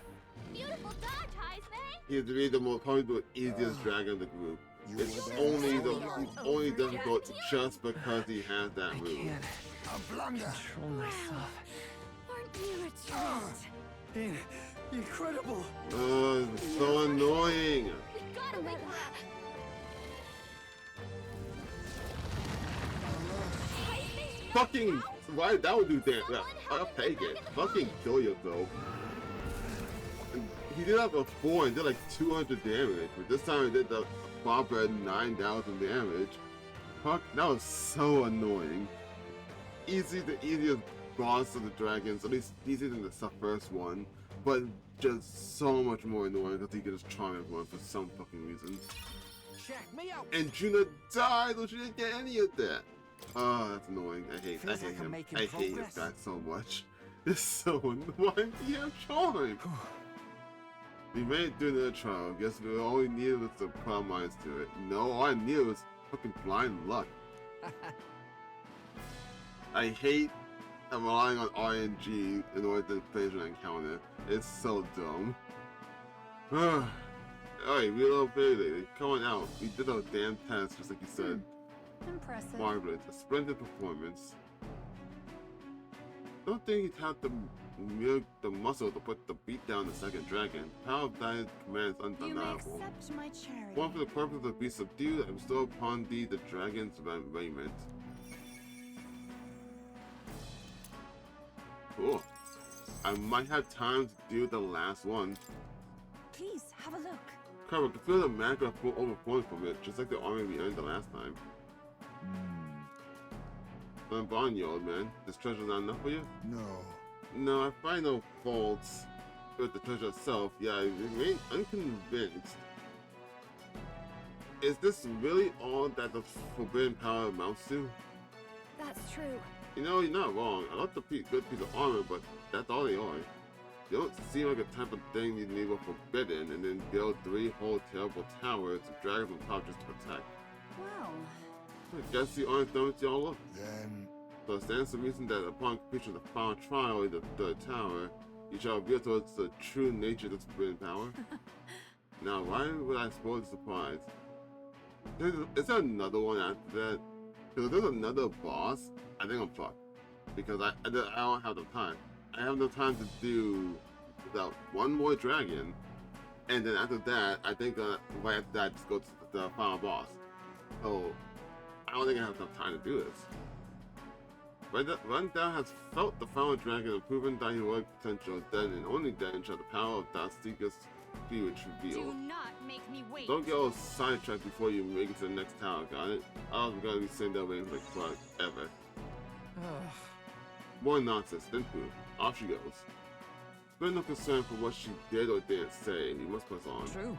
Beautiful dodge, Heisman. He'd be the most probably the easiest dragon in the group. It's only difficult just because he has that move. A blunder. Control myself. Aren't you a treat? Incredible. Oh, it's so annoying. We gotta wake her up. Fucking, why that would do damage? I'll take it. Fucking kill yourself. He did that before and did like 200 damage, but this time he did the proper 9,000 damage. Fuck, that was so annoying. The easiest boss of the dragons, at least easier than the first one, but just so much more annoying because he could just charm everyone for some fucking reason. Check me out. And Juna died, so she didn't get any of that. Oh, that's annoying. I hate him. I hate his back so much. It's so why do you have charm? We made it through the trial. Guess all we needed was to put our minds to it. No, all I needed was fucking blind luck. I hate relying on RNG in order to finish an encounter. It's so dumb. Alright, reload Bailey. Come on out. We did our damn test just like you said. Impressive. Marvelous. A splendid performance. Don't think he'd have the muscle to put the beat down the second dragon. Power of thy command is undeniable. You may accept my charity. One for the purpose of be subdued and bestow upon thee the dragon's raiment. Cool. I might have time to do the last one. Please, have a look. Cover, I can feel the magma overflowing from it, just like the army we earned the last time. I'm bond you, old man. This treasure's not enough for you? No. No, I find no faults with the treasure itself. Yeah, I remain unconvinced. Is this really all that the forbidden power amounts to? That's true. You know, you're not wrong. I love the good piece of armor, but that's all they are. They don't seem like a type of thing you need with forbidden and then build 3 whole terrible towers with dragons on top just to protect. Well, I guess you aren't done with y'all look. Then... So it stands to reason that upon completion of the final trial in the third tower, you shall reveal to us the true nature of this forbidden power. Now, why would I spoil the surprise? Is there another one after that? Because if there's another boss, I think I'm fucked. Because I don't have the time. I have no time to do without one more dragon, and then after that, I think right after that, just go to the final boss. So, I don't think I have enough time to do this. Rundown has felt the final dragon and proven thy heroic potential. Then and only then shall the power of thou seekest be revealed. Do not make me wait. Don't get all sidetracked before you make it to the next tower, got it? I'm gonna be sitting there waiting for like forever. More nonsense, then poof. Off she goes. Spare no concern for what she did or didn't say. We must press on. True.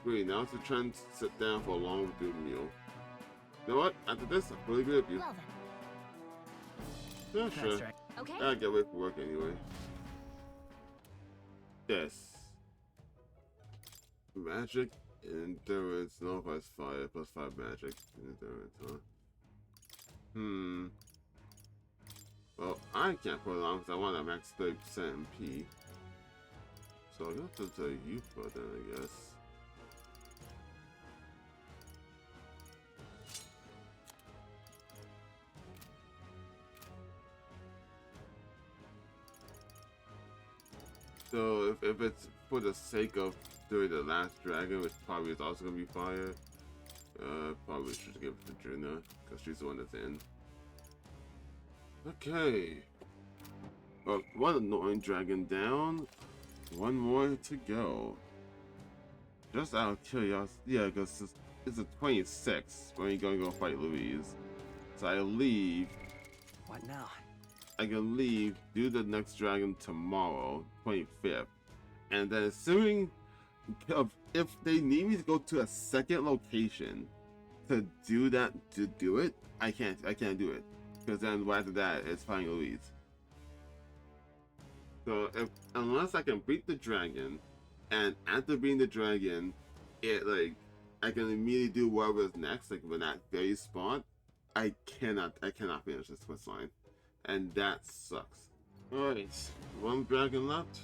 Great, now it's a trend to sit down for a long overdue meal. You know what? After this, I fully agree with you. Well Yeah, then. sure. That's right. Okay. I get away from work anyway. Yes. Magic, endurance, no plus 5, plus 5 magic, endurance, huh? Well, I can't put it on because I want to max 30% MP. So I'll have to tell you for then, I guess. So if it's for the sake of doing the last dragon, which probably is also gonna be fire, probably should give it to Juna because she's the one that's in. Okay. Well, one annoying dragon down. One more to go. Just out of curiosity, yeah, because it's a 26 when you're gonna go fight Louise. So I leave. What now? I can leave, do the next dragon tomorrow, 25th. And then assuming if they need me to go to a second location to do that, to do it, I can't do it. Because then right after that, it's fighting Louise. So unless I can beat the dragon, and after beating the dragon, I can immediately do whatever's next, like in that very spot, I cannot finish this quest line. And that sucks. Alright, one dragon left.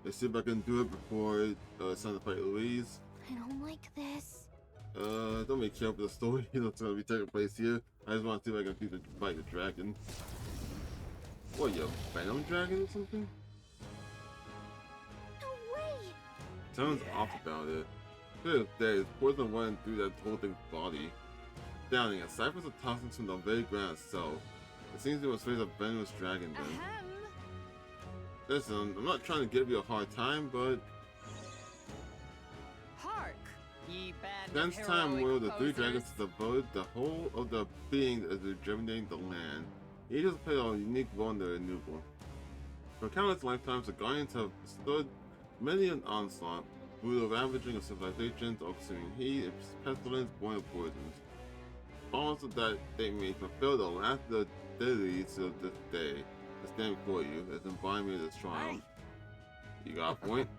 Let's see if I can do it before it's time to fight Louise. I don't like this. Don't be careful with the story that's gonna be taking place here. I just want to see if I can fight the dragon. What, you Venom dragon or something? No way! Sounds off about it. Clear as day, it's poison running through that whole thing's body. Downing it, ciphers are tossing from the very ground itself. It seems it was face a venomous dragon then. Listen, I'm not trying to give you a hard time, but Hark, ye band since of time heroic will the 3 posers. dragons devoted the whole of the being as rejuvenating the land. Each has played a unique role in the renewal. For countless lifetimes, the Guardians have stood many an onslaught, through the ravaging of civilizations, consuming heat, and pestilence born of poisons. Also that they may fulfill the last of the deities of this day. to stand before you as an embodiment of this triumph. You got a point?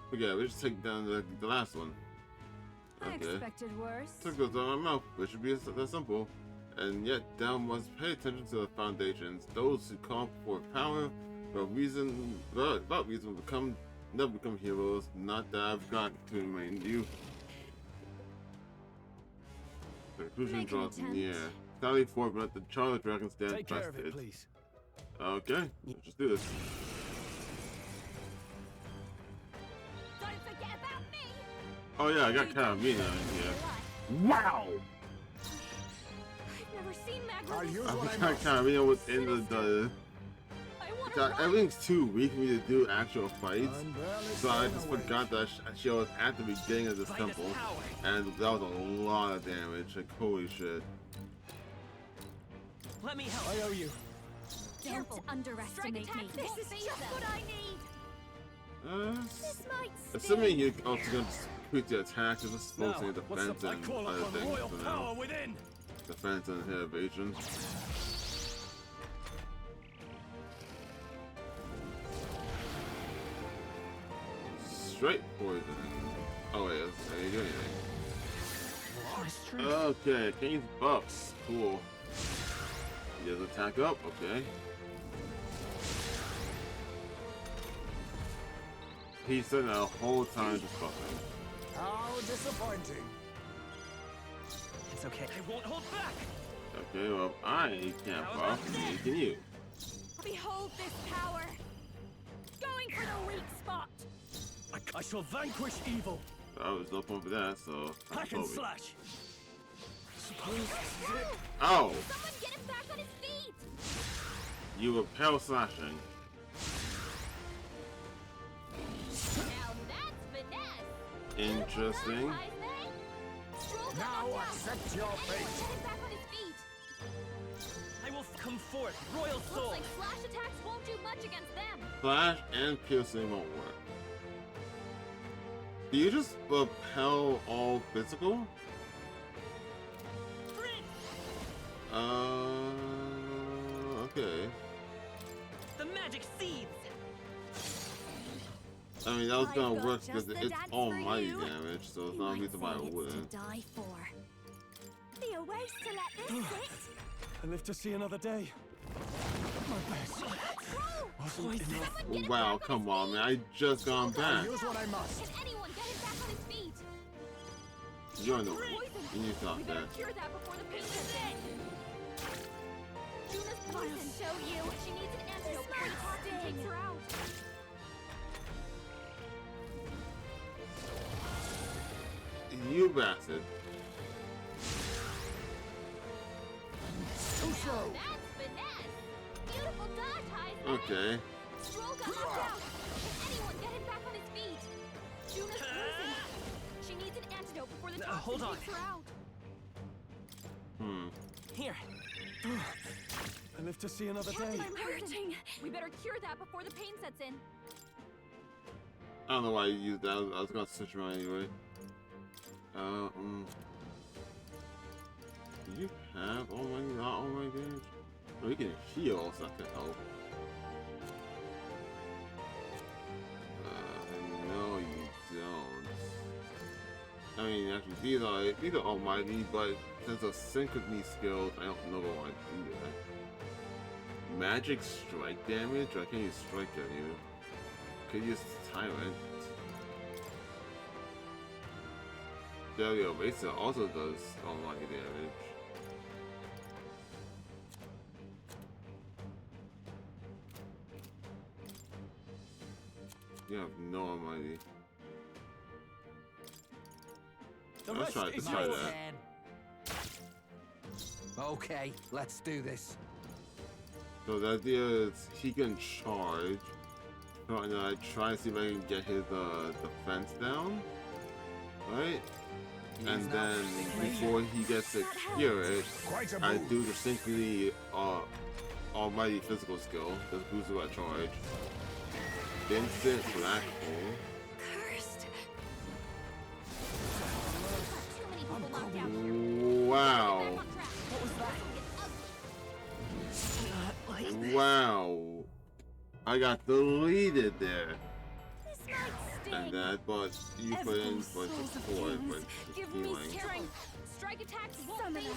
Forget it, we just take down the last one. I expected worse. Took those out of my mouth, which should be that simple. And yet, thou must pay attention to the foundations. Those who come for power, without reason never become heroes. Not that I've got to remind you. The conclusion draws near. Sally forward, but let the Charlie Dragon stand Take care of it, trusted. please. Okay, let's just do this. Don't forget about me. Oh yeah, I got Carabina in here. Wow! I've never seen Magma. I forgot Carabina was in the everything's too weak for me to do actual fights, so I just forgot that she was at the beginning of this temple, and that was a lot of damage. Like holy shit! Let me help. I owe you. Don't underestimate me. This is just what I need. This might Assuming you're also going to complete the attack, you're just focusing on defense and call other upon things royal for power now. within. Defense and hit evasion. Straight poison. Oh wait, I didn't do anything. Okay, King's buffs. Cool. He does attack up, okay. He said that the whole time just buffing. How disappointing. It's okay. I won't hold back. Okay, well I can't buff, neither can you. Behold this power. Going for the weak spot. I shall vanquish evil. I was no point for that, so Hack and slash. Oh! Someone get him back on his feet. You were power slashing. Now that's finesse. Interesting. Now accept your fate. Get him back on his feet. I will come forth, Royal Soul. Looks like slash attacks won't do much against them. Flash and piercing won't work. Do you just repel all physical? Okay. The magic seeds. I mean, that was gonna work because it's almighty damage, so it's not a reason why I wouldn't. Die for. The ways to let this sit. I live to see another day. My best wasn't enough. Wow, come on, man! I just gone back. Use what I must. Can anyone get him back on his feet? You're in the way. You need to stop We that. better cure that before the pain sets in. Juna's poison. Show you. She needs an antidote before the toxin takes her out. You bastard. Too slow. That's finesse. Beautiful dodge, Heisman. Okay. Stroll got knocked out. Can anyone get him back on his feet? Juna's poison. She needs an antidote before the toxin hold on. takes her out. Here. I live to see another day. I'm hurting. We better cure that before the pain sets in. I don't know why you used that. I was gonna switch around anyway. Do you have not all my damage? Oh, you can heal, so that could help. No, you don't. I mean, actually, these are almighty, but since of synchrony skills, I don't know why I do that. Magic strike damage? I can't use strike at you. Could use tyrant. Daily Eraser also does almighty damage. You have no almighty. Let's try that. Okay, let's do this. So the idea is he can charge. And I try to see if I can get his defense down. Right? And then before he gets to cure it, I do the synchrony almighty physical skill. Just boosts that charge. Instant black hole. Cursed. Wow. Wow. I got deleted there. This might sting. And then I bought you put in for support, but Give me strength. Strike attacks won't phase them.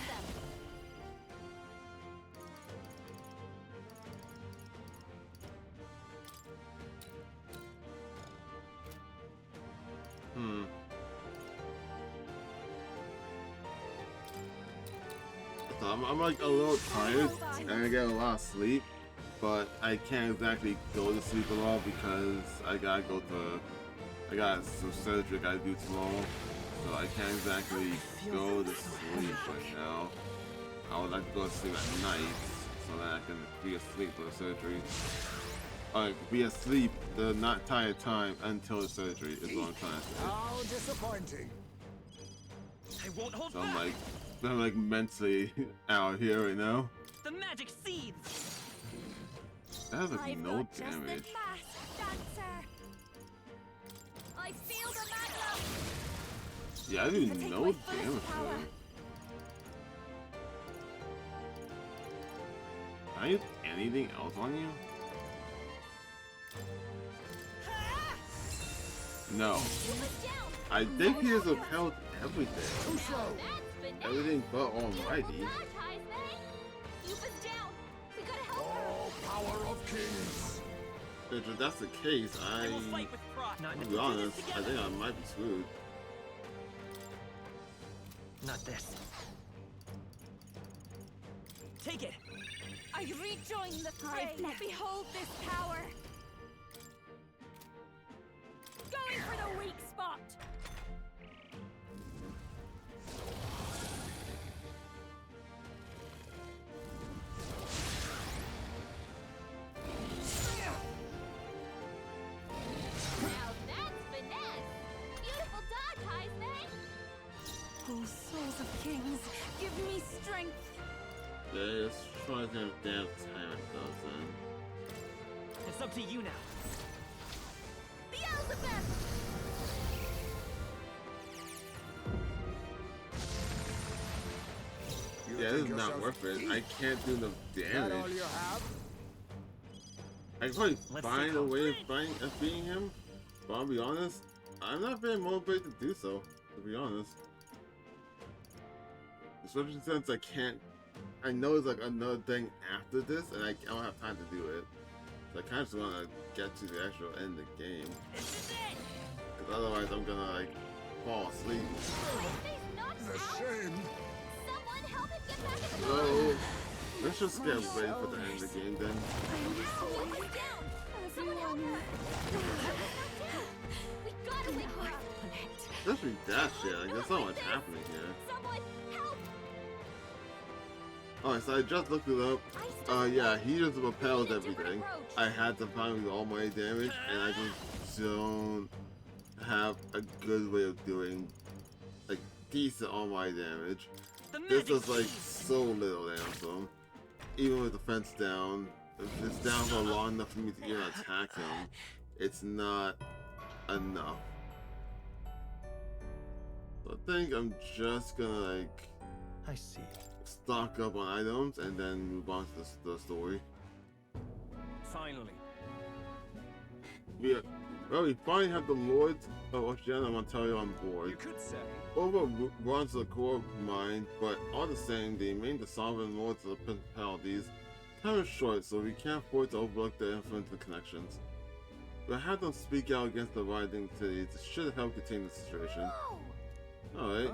So I'm like a little tired and I get a lot of sleep, but I can't exactly go to sleep at all because I got some surgery I gotta do tomorrow, so I can't exactly go to sleep right now. I would like to go to sleep at night so that I can be asleep for the surgery. Be asleep the not tired time until the surgery is what I'm trying to say. How disappointing. I won't hold So back. I'm like mentally out here right now. The magic seeds. That has like I've no got just the damage. masked dancer. I feel the magnum. Yeah, I do To take no away Phyllis' damage to power. him. Can I use anything else on you? No. I think he has upheld everything. Everything but Almighty. Oh, power of kings. If that's the case, I'll be honest, I think I might be screwed. Not this. Take it. I rejoin the fray. Behold this power. Going for the weak spot. Now that's finesse. Beautiful dog, Heisman. Oh, souls of kings, give me strength. Yeah, it's trying to have damn time it does then. It's up to you now. Beelzebub! Yeah, this is not worth it. I can't do enough damage. That all you have? I can probably Let's find see a way of beating him, but I'll be honest, I'm not very motivated to do so, to be honest. Especially since I know there's like another thing after this, and I don't have time to do it. So I kind of just want to get to the actual end of the game. Because otherwise I'm gonna like fall asleep. It's a shame. Someone help him get back in the So, let's just get ready for the end of the game then. Someone help her. We gotta wake her up. Especially that shit, like there's so much happening here. Someone help. Alright, so I just looked it up. Yeah, he just repels everything. I had to find all my damage, and I just don't have a good way of doing like decent all my damage. This is like so little damage to him. Even with the fence down, if it's down for long enough for me to even attack him, it's not enough. So I think I'm just gonna like I see. stock up on items and then move on to the story. Finally. We finally have the Lords of Oceania and Ontario on board. You could say. Overruns the core mind, but all the same, they remain the sovereign lords of the principalities. Time is short, so we can't afford to overlook their influence and connections. We'll have them speak out against the rising cities. It should help contain the situation. Alright.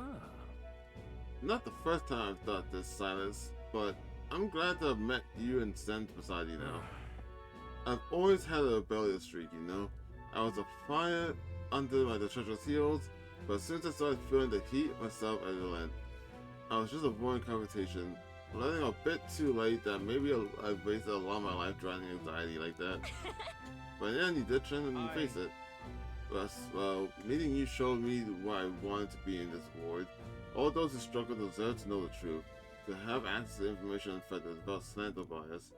Not the first time I've thought this, Silas, but I'm glad to have met you and Zen beside you now. I've always had a rebellious streak, you know? I was a fire under the treacherous heels, but since I started feeling the heat myself, I relent. I was just avoiding confrontation, learning a bit too late that maybe I wasted a lot of my life drowning in anxiety like that. But then you did turn and face it. Well, meeting you showed me what I wanted to be in this ward. All those who struggle deserve to know the truth, to have access to information unfettered without slander bias.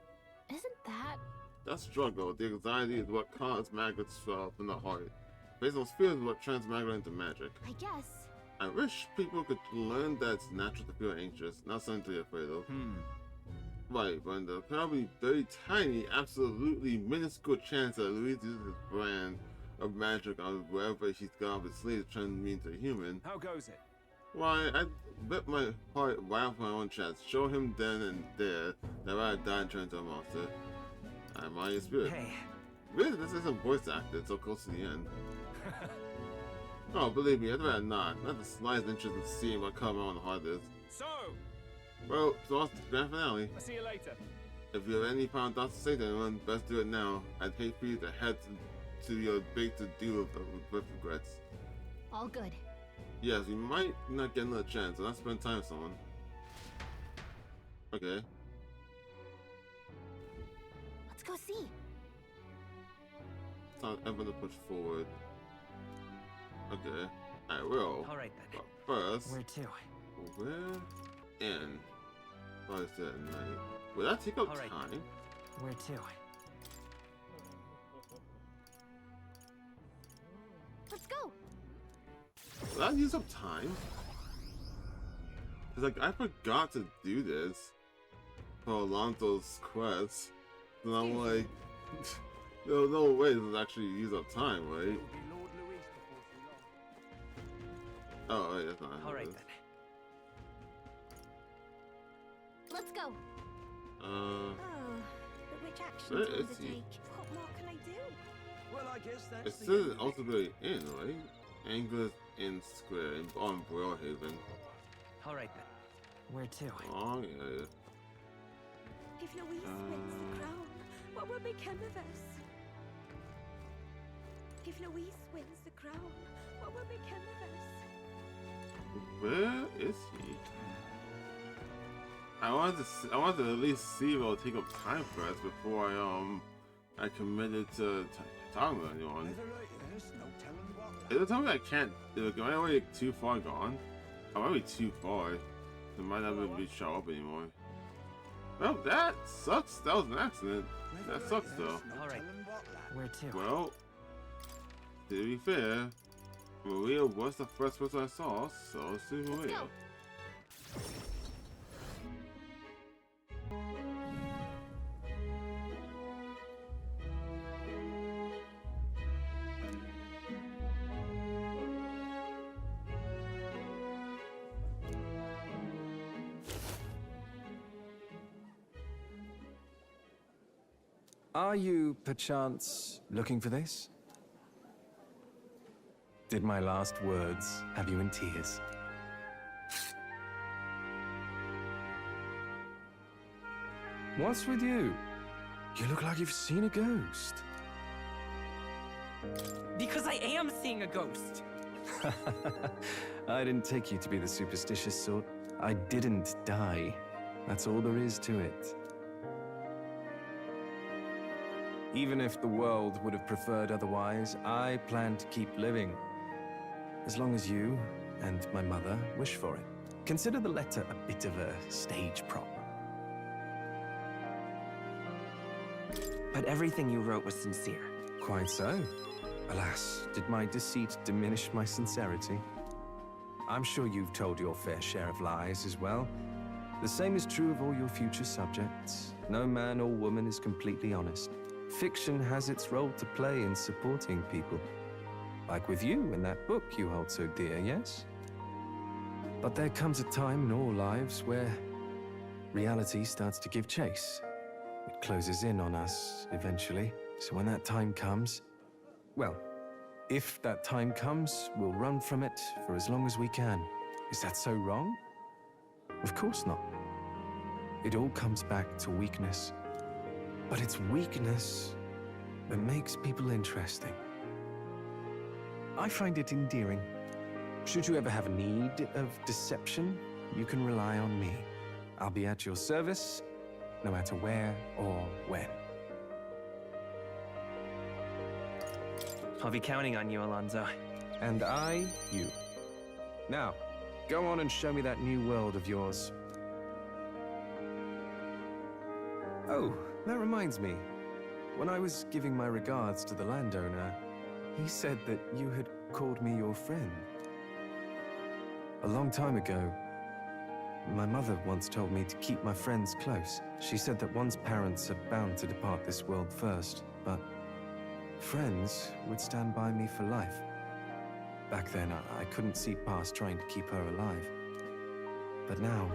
Isn't that? That struggle, the anxiety, is what caused magic to swell up in the heart. Based on fear is what turns magic into magic. I guess. I wish people could learn that it's natural to feel anxious, not something to be afraid of. Right, but there's probably very tiny, absolutely minuscule chance that Louise uses his brand of magic on wherever he's got his sleeves turning me into a human. How goes it? Why, I bet my heart right off my own chest. Show him then and there that I died and turned into a monster. I'm on your spirit. Hey. Really, this isn't voice acted so close to the end. Oh, believe me, I'd rather not the slightest interest in seeing what come on the hard is. So! Well, so that's the grand finale. I'll see you later. If you have any final thoughts to say to anyone, best do it now. I'd hate for you to head to your big to-do with regrets. All good. Yes, you might not get another chance, so not spend time with someone. Okay. Let's go see. I'm gonna push forward. Okay. I will. Alright then. But first... Where to? Where? In. Probably said at night. Will that take up time? Where to? Let's go. Will that use up time? Cause like I forgot to do this for Alonso's quest. And I'm like, no way this actually use up time, right? Oh, wait, that's not. Alright then. Let's go. Oh, but which action where to is undertake? he? What more can I do? Well, I guess It that's says ultimately in, right? Anglers in Square on Broilhaven. Alright then. Where to? Oh yeah. If Louise wins the crown, what will become of us? If Louise wins the crown, what will become of us? Where is he? I wanted to at least see if it'll take up time first before I committed to talking to anyone. It'll tell me I can't. Am I already too far gone? I might be too far. It might not even show up anymore. Well, that sucks. That was an accident. That sucks though. Alright. Where to? Well, to be fair, Maria was the first person I saw, so let's see Maria. Are you, perchance, looking for this? Did my last words have you in tears? What's with you? You look like you've seen a ghost. Because I am seeing a ghost! I didn't take you to be the superstitious sort. I didn't die. That's all there is to it. Even if the world would have preferred otherwise, I plan to keep living. As long as you and my mother wish for it. Consider the letter a bit of a stage prop. But everything you wrote was sincere. Quite so. Alas, did my deceit diminish my sincerity? I'm sure you've told your fair share of lies as well. The same is true of all your future subjects. No man or woman is completely honest. Fiction has its role to play in supporting people. Like with you in that book you hold so dear, yes? But there comes a time in all lives where reality starts to give chase. It closes in on us eventually. So when that time comes, well, if that time comes, we'll run from it for as long as we can. Is that so wrong? Of course not. It all comes back to weakness. But it's weakness that makes people interesting. I find it endearing. Should you ever have a need of deception, you can rely on me. I'll be at your service, no matter where or when. I'll be counting on you, Alonso. And I, you. Now, go on and show me that new world of yours. Oh, that reminds me. When I was giving my regards to the landowner, he said that you had called me your friend. A long time ago, My mother once told me to keep my friends close. She said that one's parents are bound to depart this world first, but friends would stand by me for life. Back then, I couldn't see past trying to keep her alive. But now,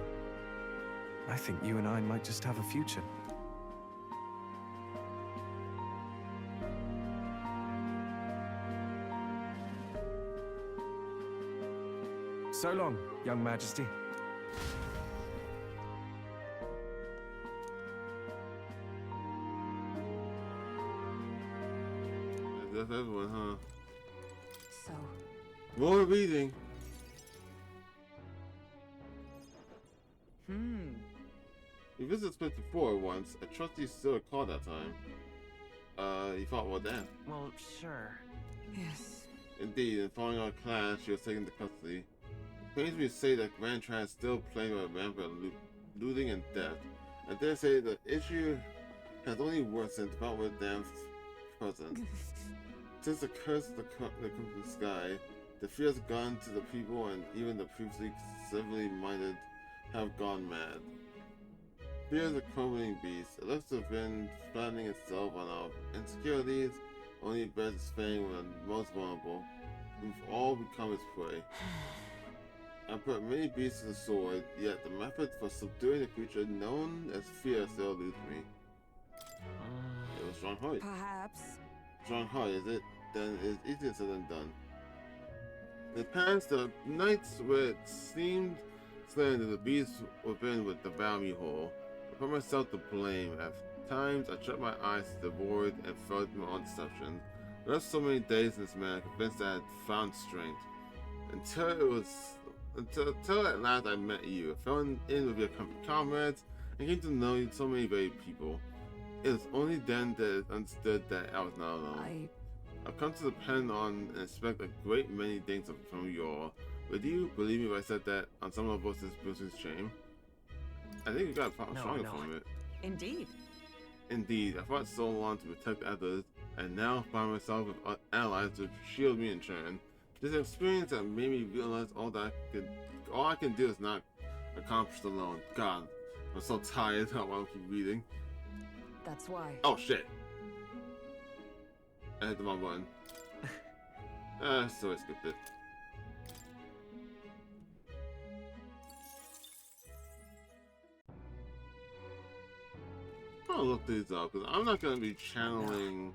I think you and I might just have a future. So long, young majesty. That's everyone, huh? So... More reading. You visited this place before once. I trust you still recall that time. You fought well then. Well, sure. Yes. Indeed, in following our class, she was taken to custody. It pains me to say that Grand Tran is still plagued by rampant looting and theft. I dare say the issue has only worsened about with Dam's presence. Since the curse of the crimson sky, the fear has gone to the people, and even the previously civilly minded have gone mad. Fear is a crumbling beast. It looks to have been flattening itself on our insecurities, only bears its fang when the most vulnerable. We've all become its prey. I put many beasts to the sword, yet the method for subduing a creature known as fear still eludes me. It was strong heart. Perhaps. Strong heart, is it? Then it is easier said than done. In the past, the nights where it seemed slain that the beasts within would devour me whole. I put myself to blame. At times, I shut my eyes to the void and felt my own deception. I left so many days in this manner, convinced that I had found strength. Until at last I met you. I fell in with your comrades and came to know so many very people. It was only then that I understood that I was not alone. I've come to depend on and expect a great many things from you all. Would you believe me if I said that on some level this brings shame? I think you got stronger from it. Indeed. Indeed, I fought so long to protect others, and now find myself with allies to shield me in turn. This experience that made me realize all I can do is not accomplished alone. God, I'm so tired. I want to keep reading. That's why. Oh shit! I hit the wrong button. So I skipped it. I'm gonna look these up because I'm not gonna be channeling.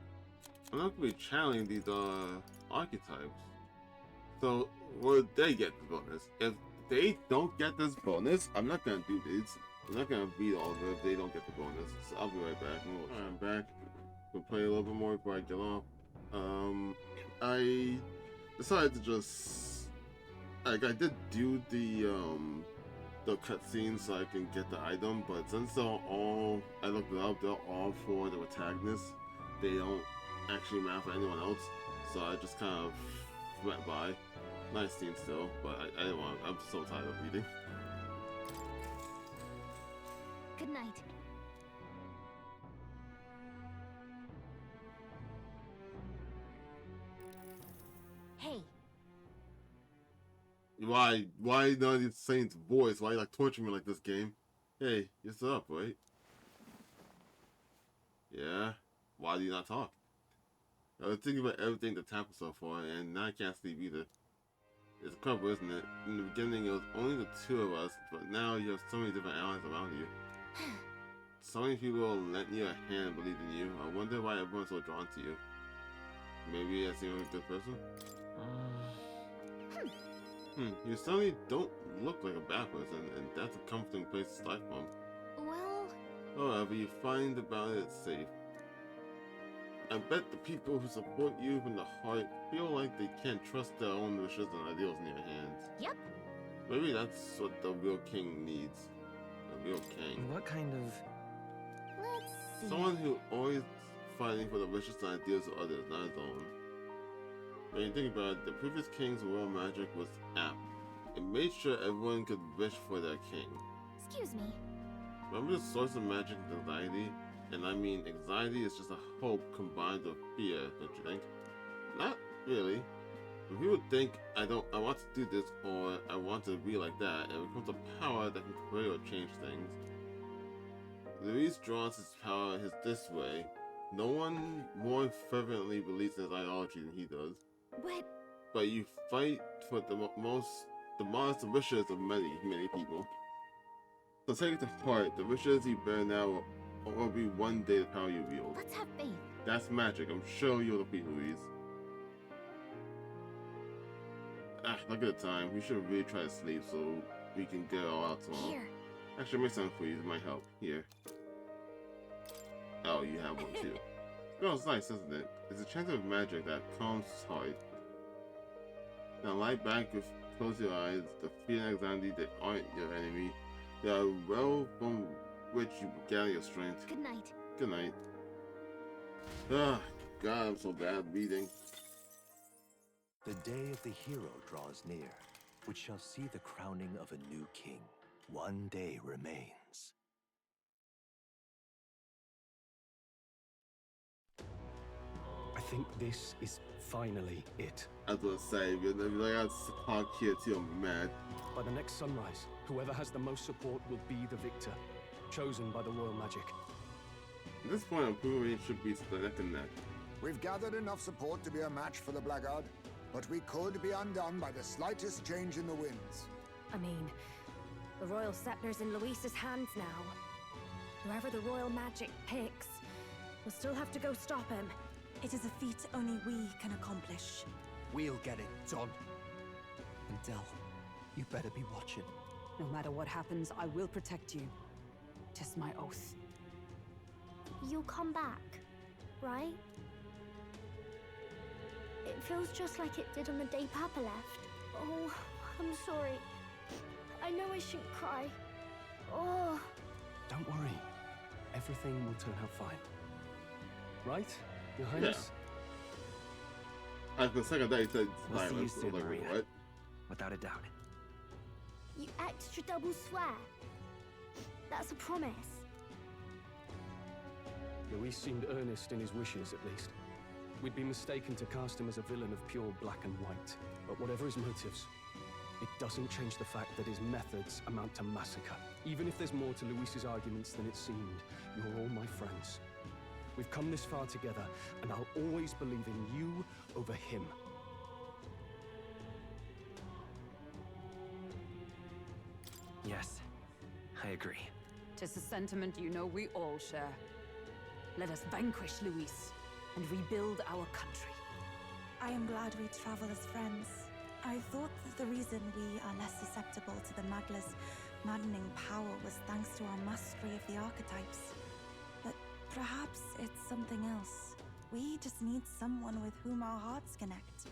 I'm not gonna be channeling these archetypes. So will they get the bonus? If they don't get this bonus, I'm not gonna do these. I'm not gonna read all of it if they don't get the bonus. So I'll be right back. I'm back. We'll play a little bit more before I get off. I decided to just I did do the cutscene so I can get the item, but since they're all, I looked it up, they're all for the protagonists. They don't actually matter for anyone else, so I just kind of went by. Nice scene still, but I didn't want. I'm so tired of reading. Good night. Hey. Why not even saying its voice? Why you like torturing me like this game? Hey, you're still up, right? Yeah? Why do you not talk? I was thinking about everything to tackle so far, and now I can't sleep either. It's clever, isn't it? In the beginning, it was only the two of us, but now you have so many different allies around you. So many people lent you a hand and believed in you. I wonder why everyone's so drawn to you. Maybe I seem like a good person? You suddenly don't look like a bad person, and that's a comforting place to start from. Well... However, you find about it safe. I bet the people who support you from the heart feel like they can't trust their own wishes and ideals in your hands. Yep. Maybe that's what the real king needs. A real king. What kind of... Let's see. Someone who always fighting for the wishes and ideals of others, not his own. When you think about it, the previous king's royal magic was apt. It made sure everyone could wish for their king. Excuse me. Remember the source of magic is anxiety? And I mean, anxiety is just a hope combined with fear, don't you think? Not really. If people think I want to do this or I want to be like that, and it becomes a power that can create or change things. Louise draws his power this way. No one more fervently believes in his ideology than he does. But you fight for the modest wishes of many people. So take it to heart. The wishes you bear now will be one day the power you wield. Let's have faith. That's magic. I'm sure you'll be, Louise. Look at the time. We should really try to sleep so we can get it all out tomorrow. Here. Actually, make something for you. It might help. Here. Oh, you have one too. Oh, it's nice, isn't it? It's a chance of magic that calms hard. Now lie back with close your eyes. The fear and anxiety that aren't your enemy. They are well from which you gather your strength. Good night. Good night. Ah, God, I'm so bad at reading. The day of the hero draws near, which shall see the crowning of a new king. One day remains. I think this is finally it. I was gonna say, if I got hard here too, I'm mad. By the next sunrise, whoever has the most support will be the victor, chosen by the royal magic. At this point, I'm proving it should be neck and neck. We've gathered enough support to be a match for the Blackguard, but we could be undone by the slightest change in the winds. I mean, the royal scepter's in Louise's hands now. Whoever the royal magic picks, we'll still have to go stop him. It is a feat only we can accomplish. We'll get it done. And Del, you better be watching. No matter what happens, I will protect you. 'Tis my oath. You'll come back, right? It feels just like it did on the day Papa left. Oh, I'm sorry. I know I shouldn't cry. Oh. Don't worry. Everything will turn out fine. Right, Your Highness? Yeah. After the second day, he said We'll see you soon, like, Maria. what? Without a doubt. You extra double swear. That's a promise. Louise seemed earnest in his wishes, at least. We'd be mistaken to cast him as a villain of pure black and white. But whatever his motives, it doesn't change the fact that his methods amount to massacre. Even if there's more to Louise's arguments than it seemed, you're all my friends. We've come this far together, and I'll always believe in you over him. Yes, I agree. 'Tis a sentiment you know we all share. Let us vanquish Louise and rebuild our country. I am glad we travel as friends. I thought that the reason we are less susceptible to the Magla's maddening power was thanks to our mastery of the archetypes. But perhaps it's something else. We just need someone with whom our hearts connect.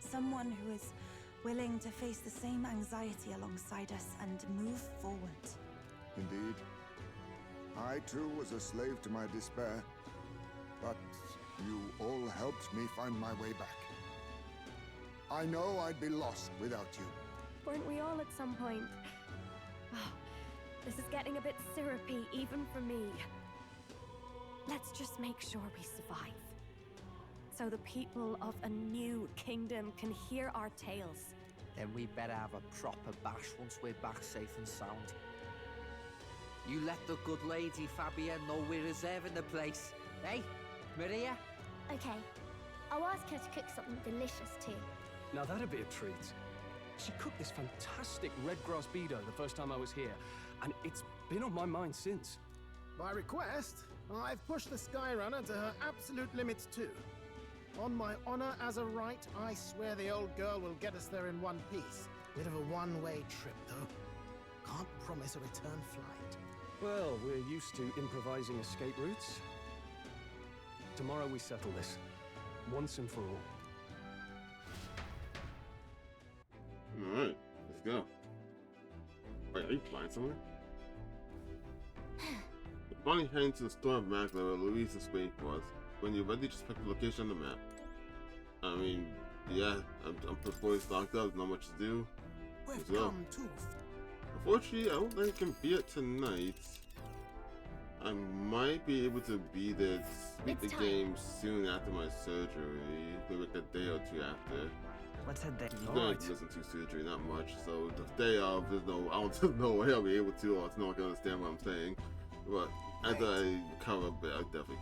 Someone who is willing to face the same anxiety alongside us and move forward. Indeed. I too was a slave to my despair, but you all helped me find my way back. I know I'd be lost without you. Weren't we all at some point? Oh, this is getting a bit syrupy, even for me. Let's just make sure we survive. So the people of a new kingdom can hear our tales. Then we better have a proper bash once we're back safe and sound. You let the good lady Fabia know we're reserving the place. Hey, Maria? Okay. I'll ask her to cook something delicious too. Now that'd be a treat. She cooked this fantastic red grass beedo the first time I was here, and it's been on my mind since. By request, I've pushed the Skyrunner to her absolute limits too. On my honor as a right, I swear the old girl will get us there in one piece. Bit of a one-way trip, though. Can't promise a return flight. Well, we're used to improvising escape routes. Tomorrow we settle this, once and for all. Alright, let's go. Wait, are you flying somewhere? Bonnie heading to the store of Magla where Louise is waiting for us. When you're ready, just pick the location on the map. I mean, yeah, I'm fully stocked up, not much to do. Let's go. Unfortunately, I don't think I can be it tonight. I might be able to be there to beat the game soon after my surgery, maybe like a day or two after. Let's head there. I'm gonna listen to surgery, not much. So the day of, there's no way I'll be able to, or it's not gonna understand what I'm saying. But as I recover a bit, I definitely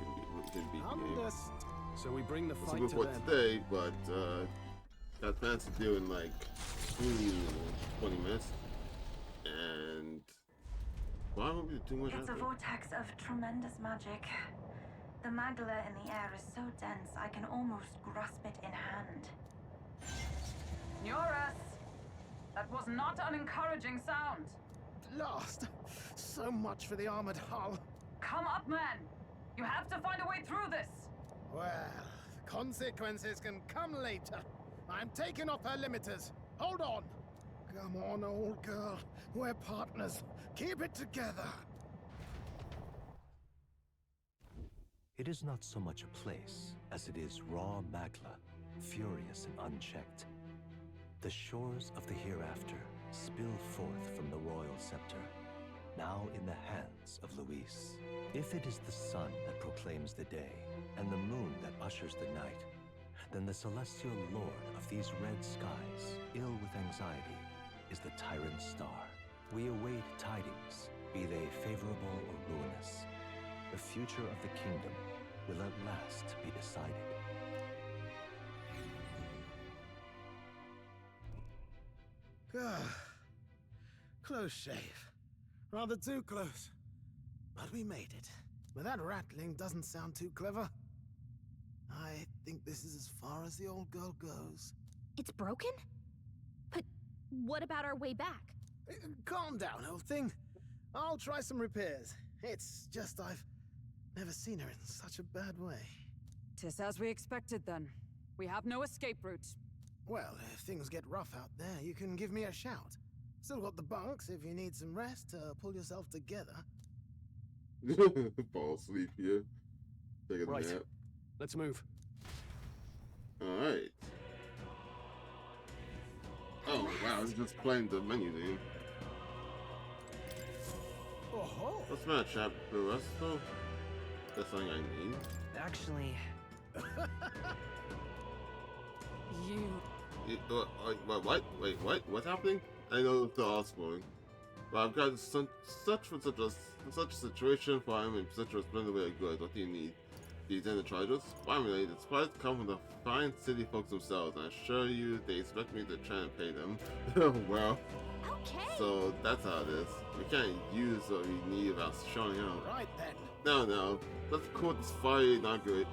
can beat the game. So we bring the It's a fight good to for them. today, but got plans to do in like 20 minutes, and why won't we do much It's a after? vortex of tremendous magic. The magla in the air is so dense I can almost grasp it in hand. Eurus! That was not an encouraging sound. Lost. So much for the armored hull. Come up, man! You have to find a way through this! Well, the consequences can come later. I'm taking off her limiters. Hold on. Come on, old girl. We're partners. Keep it together. It is not so much a place as it is raw magla, furious and unchecked. The shores of the hereafter spill forth from the royal scepter, now in the hands of Louise. If it is the sun that proclaims the day, and the moon that ushers the night, then the celestial lord of these red skies, ill with anxiety, is the tyrant star. We await tidings, be they favorable or ruinous. The future of the kingdom will at last be decided. Close shave. Rather too close. But we made it. But that rattling doesn't sound too clever. I think this is as far as the old girl goes. It's broken? But what about our way back? Calm down, old thing. I'll try some repairs. It's just I've never seen her in such a bad way. 'Tis as we expected then. We have no escape route. Well, if things get rough out there, you can give me a shout. Still got the bunks if you need some rest to pull yourself together. Fall asleep here. Take a nap. Let's move. Alright. Oh wow, it's just playing the menu name. Oh, let's match up the rest though. That's something I need. Actually, What? Wait, what? What's happening? I know it's the offspring. But I've got such a situation for him in such a splendid way of good. What do you need? Do you intend to try this? Finally, the supplies come from the fine city folks themselves, and I assure you they expect me to try and pay them. Well, okay. So that's how it is. We can't use what we need without showing out. Right then. No. Let's quote this fiery inaugurate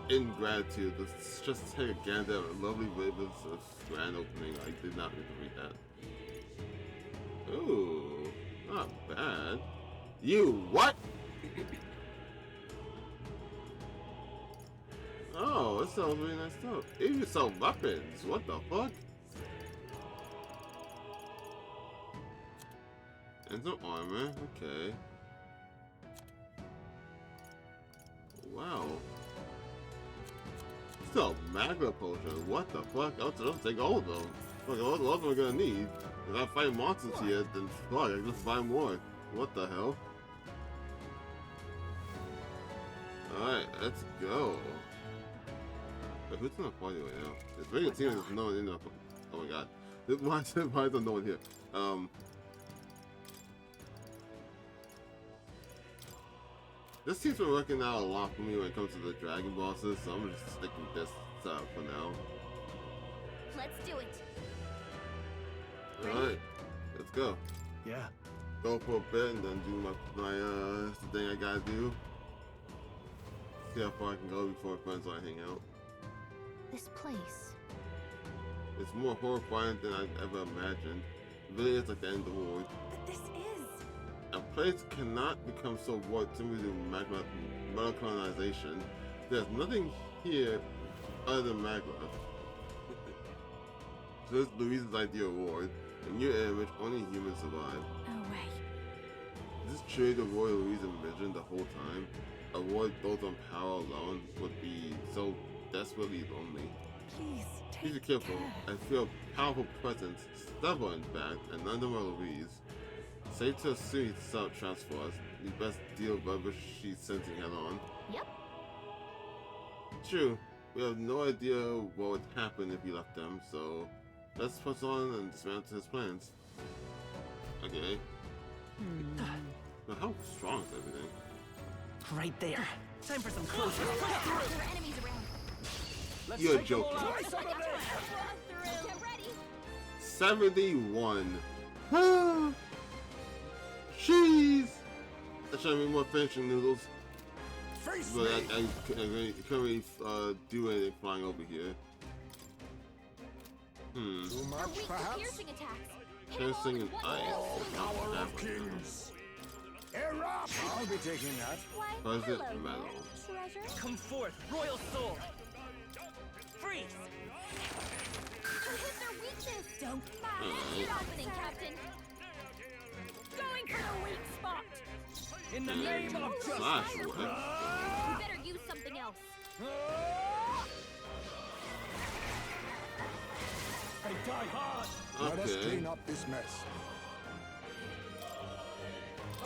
ingratitude. Let's just take a gander at a lovely ribbons of grand opening. I did not mean to read that. Ooh, not bad. You what? Oh, that sounds really nice stuff. Even sell weapons. What the fuck? And some armor. Okay. Wow. Still magma potion. What the fuck? I'll take all of them. Fuck, all of them I'm gonna need. If I fight monsters here, then fuck, I just buy more. What the hell? Alright, let's go. Wait, who's in the party right now? It's very team there's no one in the. Oh my god. Why is there no one here? This seems to be working out a lot for me when it comes to the dragon bosses, so I'm just sticking with this for now. Let's do it. Alright, let's go. Yeah. Go for a bit and then do my the thing I gotta do. See how far I can go before friends I hang out. This place. It's more horrifying than I've ever imagined. It really is like the end of the world. But this is... A place cannot become so warped simply due to magma colonization. There's nothing here other than magma. This is Louise's ideal world, a new era in which only humans survive. No way. Is this truly the world Louise envisioned the whole time? A world built on power alone would be so desperately lonely. Please, be careful. I feel a powerful presence, stubborn in fact, and none of them are Louise. Safe to assume he's self-transfer us. The best deal whatever she's sensing head on. Yep. True. We have no idea what would happen if we left them, so Let's push on and dismantle his plans. Okay. But how strong is everything? Right there. Time for some close. Push through. There are enemies around. Let's You're take them all joking. out. Some of this. Get ready. 71. Jeez! I should have made more finishing noodles. But I couldn't really do anything flying over here. Too much, perhaps? Piercing attacks. Piercing and ice. Power of kings. Erupt! I'll be taking that. Present metal. Treasure. Come forth, royal soul. Freeze. Hit their weakness. Don't Alright. What's happening, Captain? Going for the weak spot. In the name of justice. Slash We work. better use something else. I die hard. Let us Okay. clean up this mess.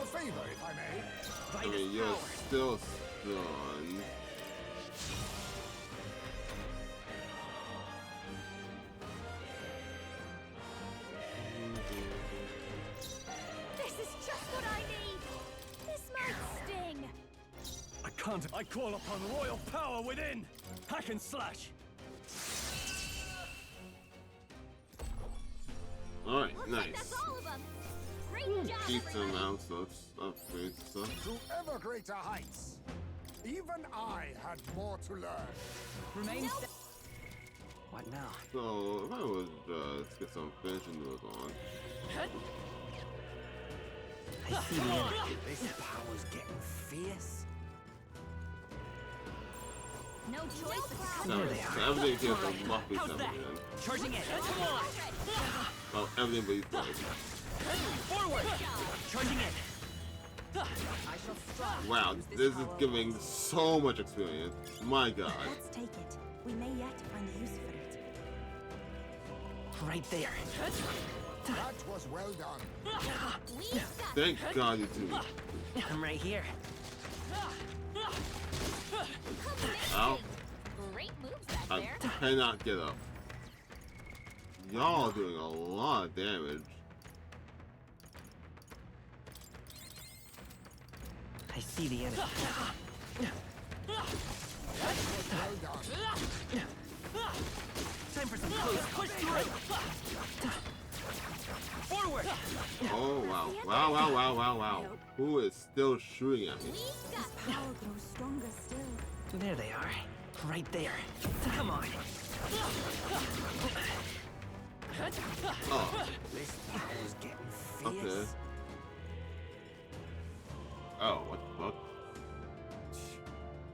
A favor, if I may. I mean, you're still stunned. This is just what I need. This might sting. I can't. I call upon royal power within. Hack and slash. Alright, Looks like nice. that's all of them. Great job, Decent everybody. amounts of great stuff. To ever greater heights. Even I had more to learn. Remain. What now? So, if I would let's get some finishing noodles on. I see the enemy. This power's getting fierce. No choice but to come. So, everything here from roughly How's 7 that? again. Charging in. Come on. Well, everything but he's Forward. Charging in. I shall strive. Wow, this is giving so much experience. My god. Let's take it. We may yet find use for it. Right there. That was well done. Thank god you two. I'm right here. Ow. Great moves back I there. cannot get up. Y'all doing a lot of damage. I see the enemy. Well done. Time for some close. Push through. Forward. Oh wow. Wow. Who is still shooting at me? This power grows stronger still. There they are. Right there. Come on. Oh, This power's getting fierce. okay. Oh, what the fuck?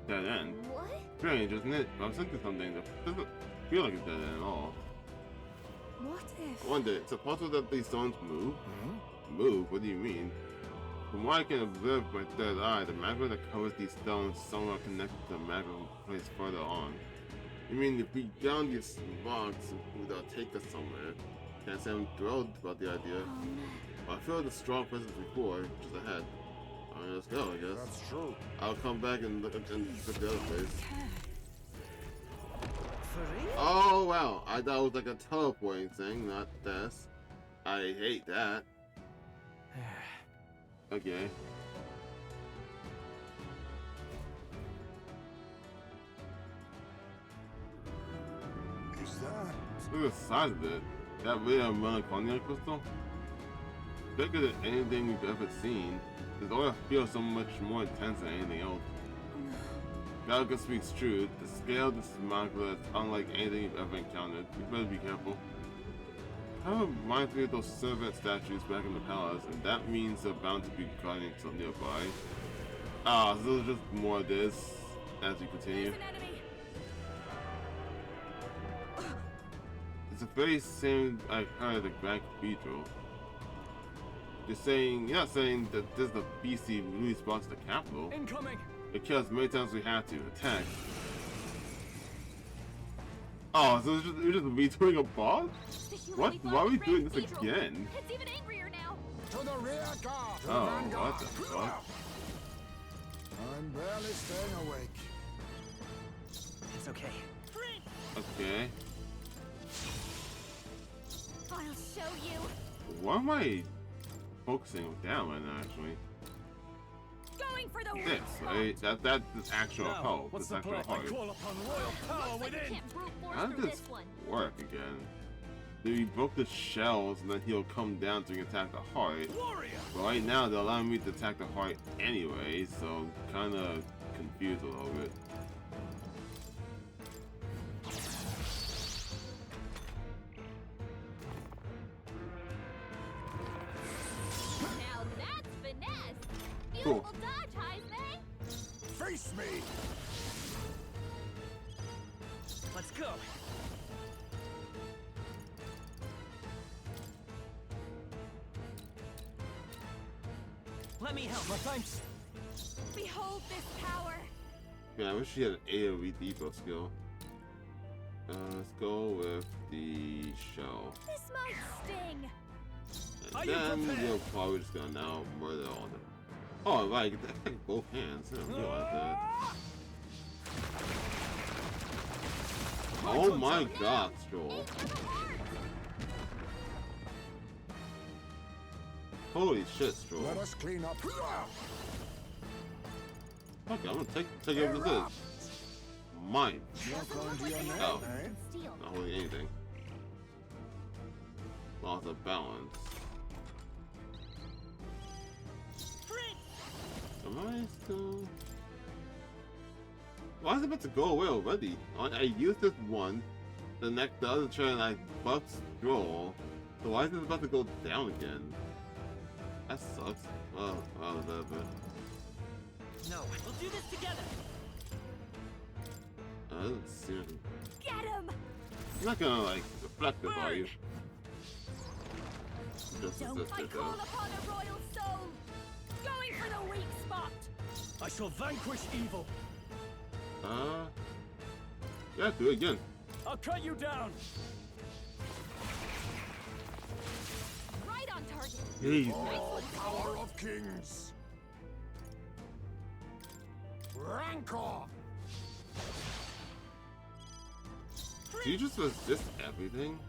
Dead end. What? Strange, isn't it? I'm thinking something that doesn't feel like a dead end at all. What if? I wonder, it's possible that these stones move? Move? What do you mean? From what I can observe with my third eye, the magma that covers these stones is somewhat connected to the magma placed further on. You mean if we down these rocks, it would take us somewhere? Can't say I'm thrilled about the idea. But I feel the strong presence before, just ahead. I mean, let's go, I guess. That's true. I'll come back and look at the other place. For real? Oh wow, I thought it was like a teleporting thing, not this. I hate that. Okay. Is that? Look at the size of it. That really a melancholia crystal? Bigger than anything we've ever seen. This aura feels so much more intense than anything else. Galaga speaks true. The scale of this magma is unlike anything you've ever encountered. You better be careful. Kind of reminds me of those servant statues back in the palace, and that means they're bound to be guarding some nearby. Ah, so there's just more of this as we continue. It's the very same I heard at the Grand Cathedral. You're not saying that this is the BC Louise brought to the capital. Incoming. It kills many times we had to attack. Oh, so it's just me doing a boss? What? Why are we doing this again? It's even angrier now. To the rear guard! To the Oh, vanguard. what the fuck? I'm barely staying awake. It's okay. Okay. I'll show you. Why am I focusing on that one actually? Going for the This, weak right? spot. That's actual Now, hope. what's That's the actual plan? I hope. call upon royal power Looks like you within. can't brute force How through does this this one. work again? Dude, he broke the shells and then he'll come down to attack the heart. Warrior. But right now they're allowing me to attack the heart anyway, so I'm kinda confused a little bit. Now that's finesse. Cool. Beautiful dodge, Heisman. Face me! Let's go. Let me help. My thanks. Behold this power. Yeah, I wish she had an AoE depot skill. Let's go with the shell. This might sting. And then you're probably just gonna now murder all of them. Oh, right, I get to attack both hands. I didn't realize that. Oh my god, Stroll. Holy shit, Stroll. Let us clean up. Okay, I'm gonna take over this. Mine. Oh, not holding anything. Lost of balance. Am I still? Why is it about to go away already? I used this one, the other turn I bucked Stroll. So why is it about to go down again? That sucks. Oh, that. No, we'll do this together. Seriously. Get him! I'm not gonna like reflect it, are you? Just Don't I call upon a royal soul? Going for the weak spot. I shall vanquish evil. Yeah, do it again. I'll cut you down. Right on target. Jeez. Nice one, Power of kings. Rancor. Do you just resist everything?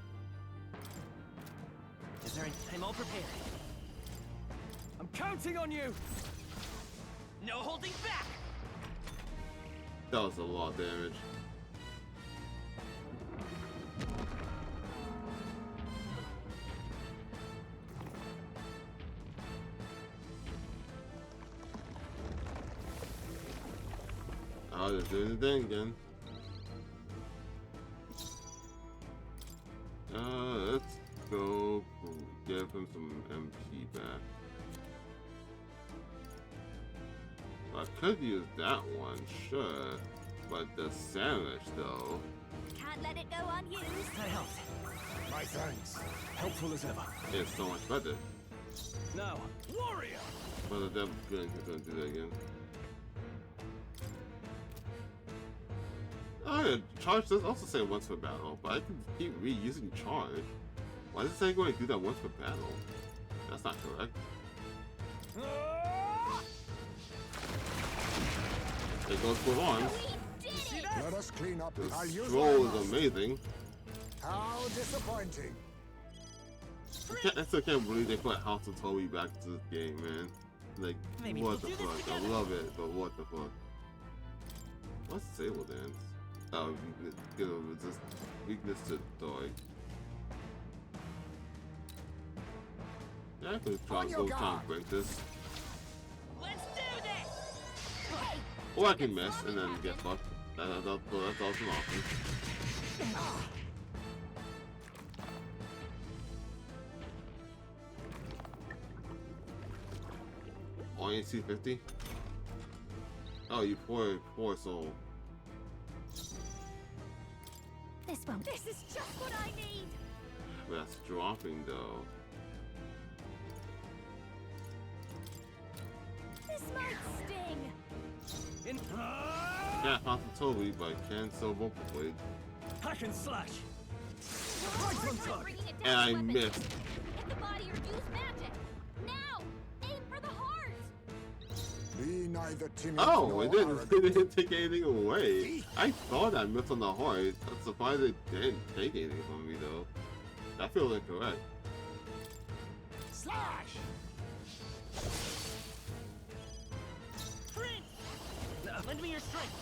Is there any time? All prepared. I'm counting on you. No holding back. That was a lot of damage. Oh, they're doing the thing again. Let's go give him some MP back. I could use that one, sure, but the sandwich though. Can't let it go unused. That helped. My thanks. Helpful as ever. It's so much better. Now, warrior. But the devil's good, he's gonna do that again. Oh yeah, charge does also say once per battle, but I can keep reusing charge. Why does it say going to do that once per battle? That's not correct. There goes both arms. Let us clean up. I'll The use scroll my is amazing. How disappointing. I still can't believe they put House of Toby back to this game, man. Like, Maybe what the we'll do this fuck? I together. love it, but what the fuck? What's Sable Dance? Oh, resist weakness to dog. Yeah, I could try to go try and break this. Let's do this. Or I can miss and then get fucked. That's also an option. Only C50? Oh, you poor soul. This one. This is just what I need. That's dropping though. This might sting. Can't House of Toby, but I can sell vocal blade. Hack and slash. Right on target. And I missed. Hit the body or use magic. Now, aim for the heart. Be neither timid Oh, nor it didn't, arrogant. it didn't take anything away. I thought I missed on the heart. I'm surprised it didn't take anything from me though. That feels incorrect. Slash! Prince! Lend me your strength.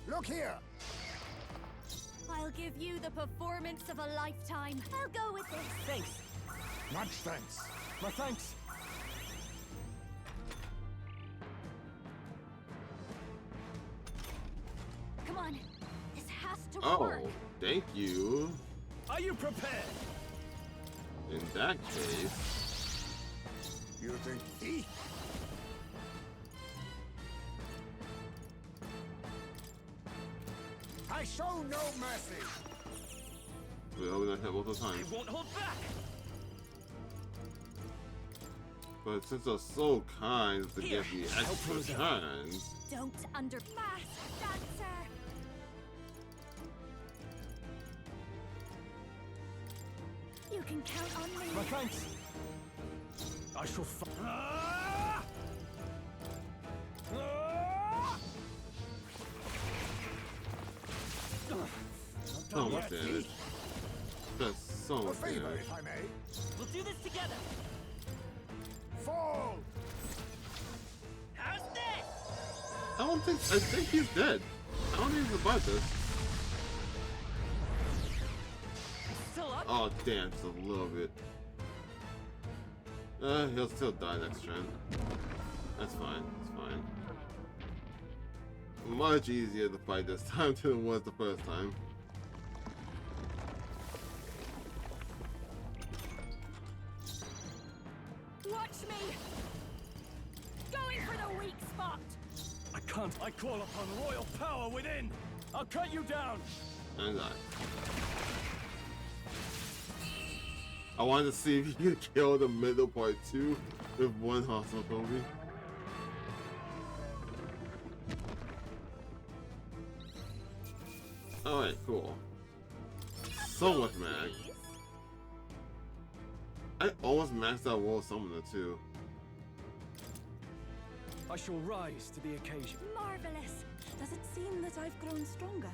Look here! I'll give you the performance of a lifetime. I'll go with this. Thanks. Much thanks. My thanks. Come on. This has to work. Oh, thank you. Are you prepared? In that case... You think he? I show no mercy. We only not hit both the time. I won't hold back. But since they're so kind to Here, give me help extra Rosa. times... Don't underpass, dancer. You can count on me. My thanks. I shall So much damage. That's so much damage. If I may. We'll do this together. Fall! How's this? I think he's dead. I don't think he's about this. Still up? Oh damn, just a little bit. He'll still die next turn. That's fine, it's fine. Much easier to fight this time than it was the first time. Watch me. Going for the weak spot. I can't. I call upon royal power within. I'll cut you down. And I wanted to see if you could kill the middle part too with one hostile Kobe. Alright, cool. So much mag. I almost maxed out World Summoner too. I shall rise to the occasion. Marvelous. Does it seem that I've grown stronger?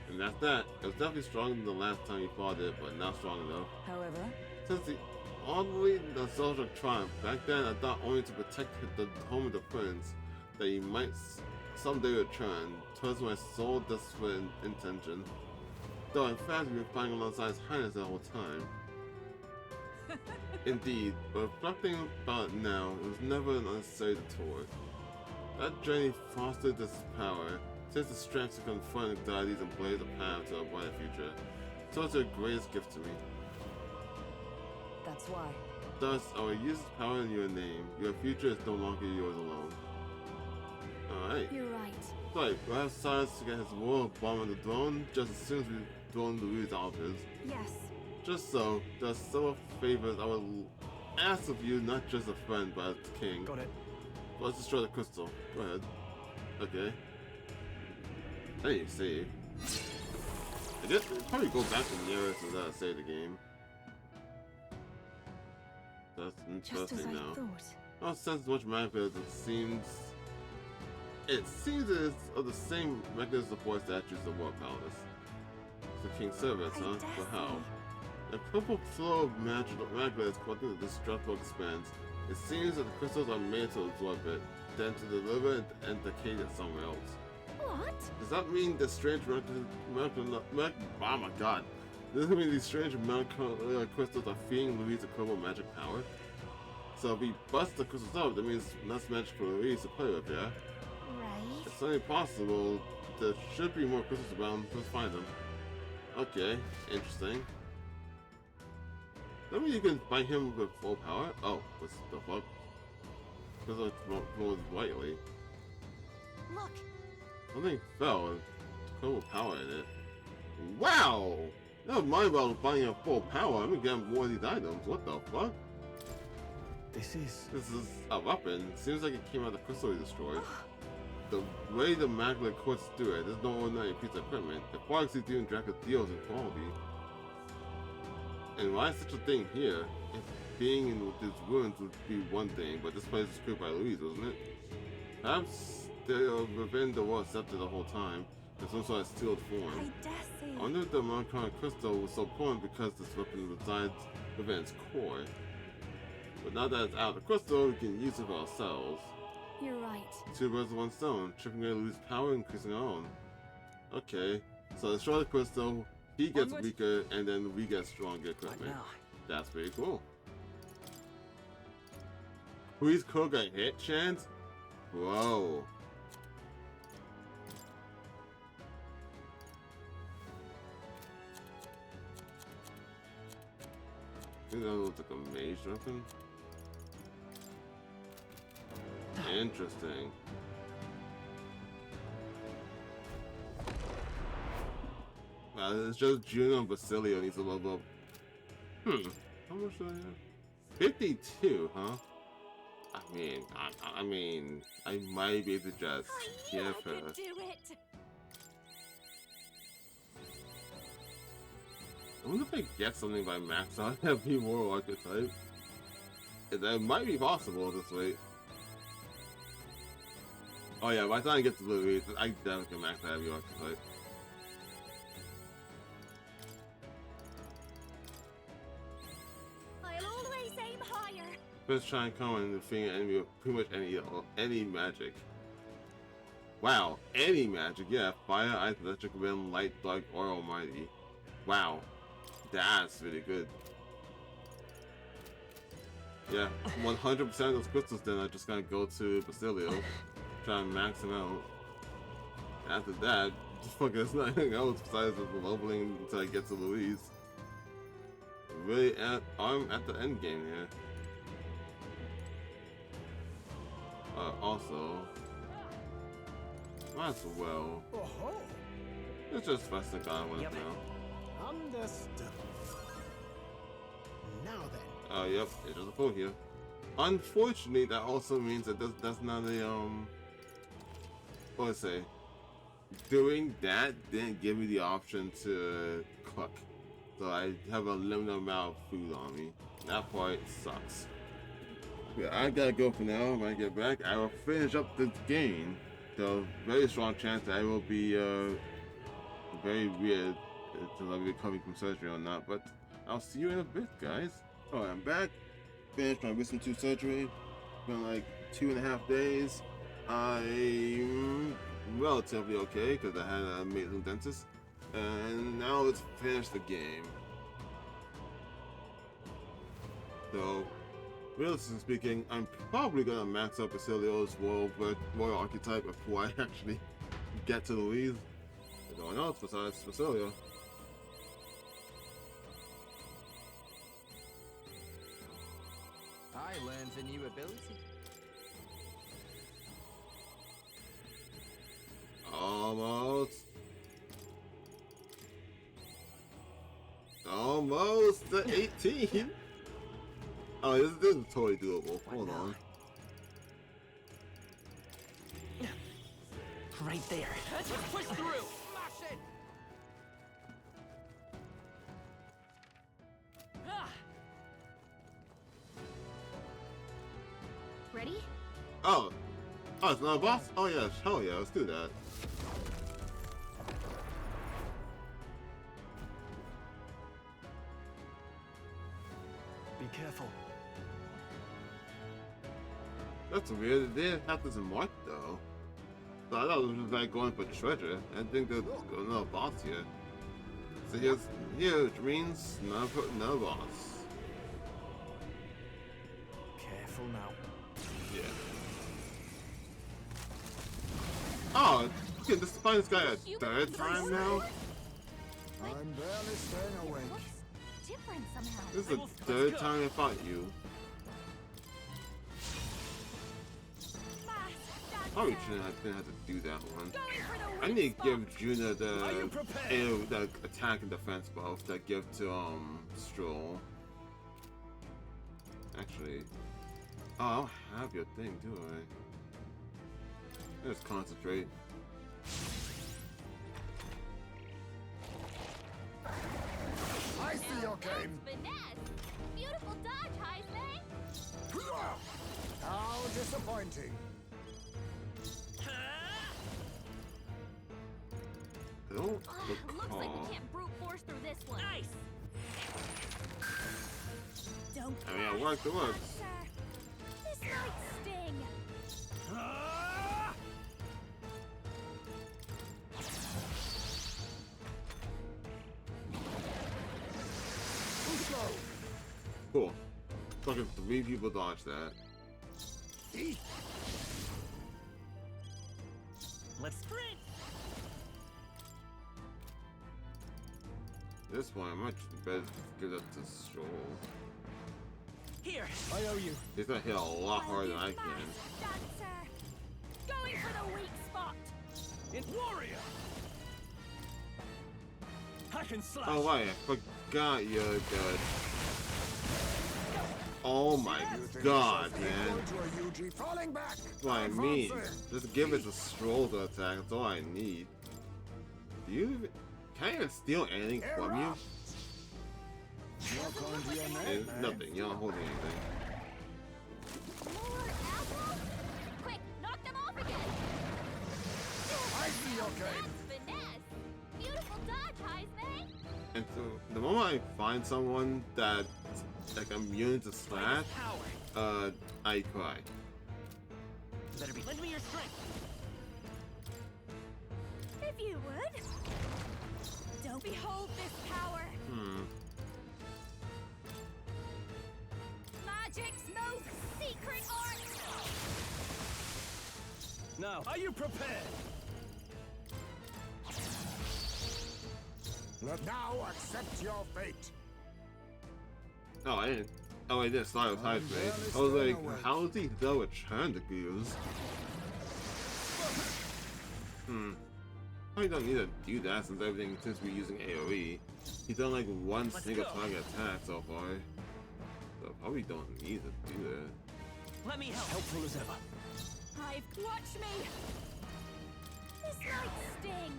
And that's that. It was definitely stronger than the last time you fought it, but not strong enough. However, Since the oddly nostalgic triumph, back then I thought only to protect the home of the prince that he might someday return, towards my sole desperate intention. Though in fact we've been fighting alongside His Highness the whole time. Indeed, but reflecting about it now, it was never an unnecessary detour. That journey fostered this power, since the strength to confront anxieties and blaze a path to a brighter future. So it's your greatest gift to me. that's why. Thus, I will use this power in your name. Your future is no longer yours alone. Alright. You're right. Right, we'll have Cyrus to get his royal bomb on the throne just as soon as we've thrown Louise out of his. Yes. Just so, there's several favors I will ask of you, not just a friend, but as the king. Got it. Let's destroy the crystal. Go ahead. Okay. I need to save. I guess probably go back to nearest and then save the game. That's Just as interesting I now. thought. I don't sense much magic as it seems. It seems it's of the same mechanism of voice statues of the World Palace. The King's servants, huh? But how? A purple flow of magical is collecting the destructible expanse. It seems that the crystals are made to absorb it, then to deliver it and decay it somewhere else. What? Does that mean the strange oh my god. Does that mean these strange crystals are feeding Louise equivalent magic power? So if we bust the crystals up, that means less magic for Louise to play with, yeah? Right. It's only possible. There should be more crystals around. Let's find them. Okay, interesting. That means you can fight him with full power? Oh, what's the fuck? Because it goes lightly. Look. Something fell with total power in it. Wow! Never mind about finding a full power. I'm gonna get more of these items. What the fuck? This is a weapon. Seems like it came out of the crystal we destroyed. The way the magnet quartz do it, there's no ordinary piece of equipment. It far exceeds even Draco's deals in quality. And why is such a thing here? If being in these ruins would be one thing, but this place was created by Louise, wasn't it? Perhaps they were within the world scepter the whole time. There's some sort of sealed form. I dare say. I wonder if the Monochrome crystal was so important because this weapon resides within its core. But now that it's out of the crystal, we can use it for ourselves. You're right. Two birds with one stone, tripping away Louise's power, increasing our own. Okay, so destroy the crystal, he gets weaker, and then we get stronger equipment. That's pretty cool. Louise could get hit chance? Whoa. I think that looks like a mage weapon. Interesting. It's just Juno and Basilio needs to level up. How much do I have? 52, huh? I mean, I might be able to just give her. Do it. I wonder if I get something by max out every war archetype. That might be possible this way. Oh yeah, by the time I get to Louise, I definitely can max out every archetype. I'll always aim higher. First try and come and defeat an enemy with pretty much any magic. Wow, any magic, yeah. Fire, ice, electric, wind, light, dark, or almighty. Wow, that's really good. Yeah, 100% of those crystals then I just gotta go to Basilio, try and max them out. After that, just fucking there's nothing else besides just leveling until I get to Louise. Really, I'm at the end game here. Also, might as well. It's just Festa God with it now. Understood. Now then. Oh, yep, it is a full here. Unfortunately, that also means that that's not a, what do I say? Doing that didn't give me the option to cook. So I have a limited amount of food on me. That part sucks. Yeah, I gotta go for now. When I get back, I will finish up this game. So, very strong chance that I will be, very weird until I'm recovering from surgery or not. But I'll see you in a bit, guys. Oh, I'm back. Finished my wisdom tooth surgery. Been like 2.5 days. I'm relatively okay because I had an amazing dentist. And now let's finish the game. So, realistically speaking, I'm probably gonna max up Basilio's royal archetype before I actually get to Louise. There's no one else besides Basilio. I learned a new ability. Almost. Almost to 18. Oh, this is totally doable. Hold on. Right there. Let's push through. Smash it. Ready? Oh, it's not a boss? Oh yes, hell yeah, let's do that. Be careful. That's weird. They didn't have this in mark though. So I thought it was just like going for treasure. I think there's another boss here. So here, which means no boss. Careful now. Yeah. Oh, you can just find this guy a third time now? I'm barely staying awake. Different somehow. This is the third time I fought you. Probably shouldn't have been had to do that one. I need to give Juna the attack and defense buff that I give to Stroll. Actually, oh, I don't have your thing, do I? Let's concentrate. I see your game. Beautiful dodge, Heisman. How disappointing. don't Looks like we can't brute force through this one. Nice. Don't. I mean, it worked, it worked. This might sting. Cool. Fucking 3 people dodged that. Let's sprint. This one, I might just better give it to Stroll. Here, I owe you. He's gonna hit a lot harder than I can. Dancer. Going for the weak spot. In warrior. Hack and slash. Oh wait, I forgot you're good. Oh my god, man. That's what I mean. Just give it a Stroll to attack, that's all I need. Do you even... Can I even steal anything from you? Nothing, you're not holding anything. Quick, knock them off again. I see your game. That's finesse. Beautiful dodge, Heisman. And so, the moment I find someone that's like immune to slash, I cry. Better be. Lend me your strength. If you would. Don't behold this power. Magic's most secret art. Now, are you prepared? Now accept your fate. Oh, I didn't. Oh, I didn't start with high face. I was like, how is he done with trying to use? Probably don't need to do that since everything seems to be using AoE. He's done like one single target attack so far. So probably don't need to do that. Let me help. Helpful as ever. Watch me. This might sting.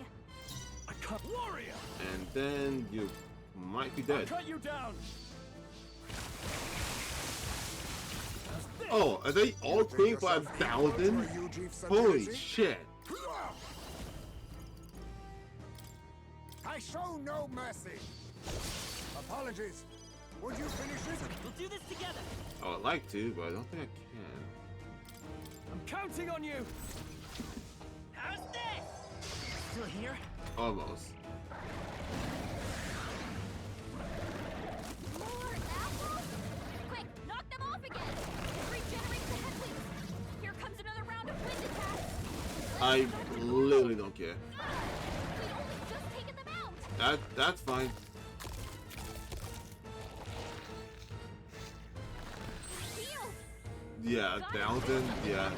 I cut warrior. And then you might be dead. I'll cut you down. Oh, are they all clean for 1,000? Holy shit. I show no mercy. Apologies. Would you finish it? We'll do this together. I would like to, but I don't think I can. I'm counting on you. How's this? Still here? Almost. More apples? Quick, knock them off again. It regenerates the head wings. Here comes another round of wind attacks. I literally don't care. We'd only just taken them out. That's fine. Yeah, 1,000, yeah.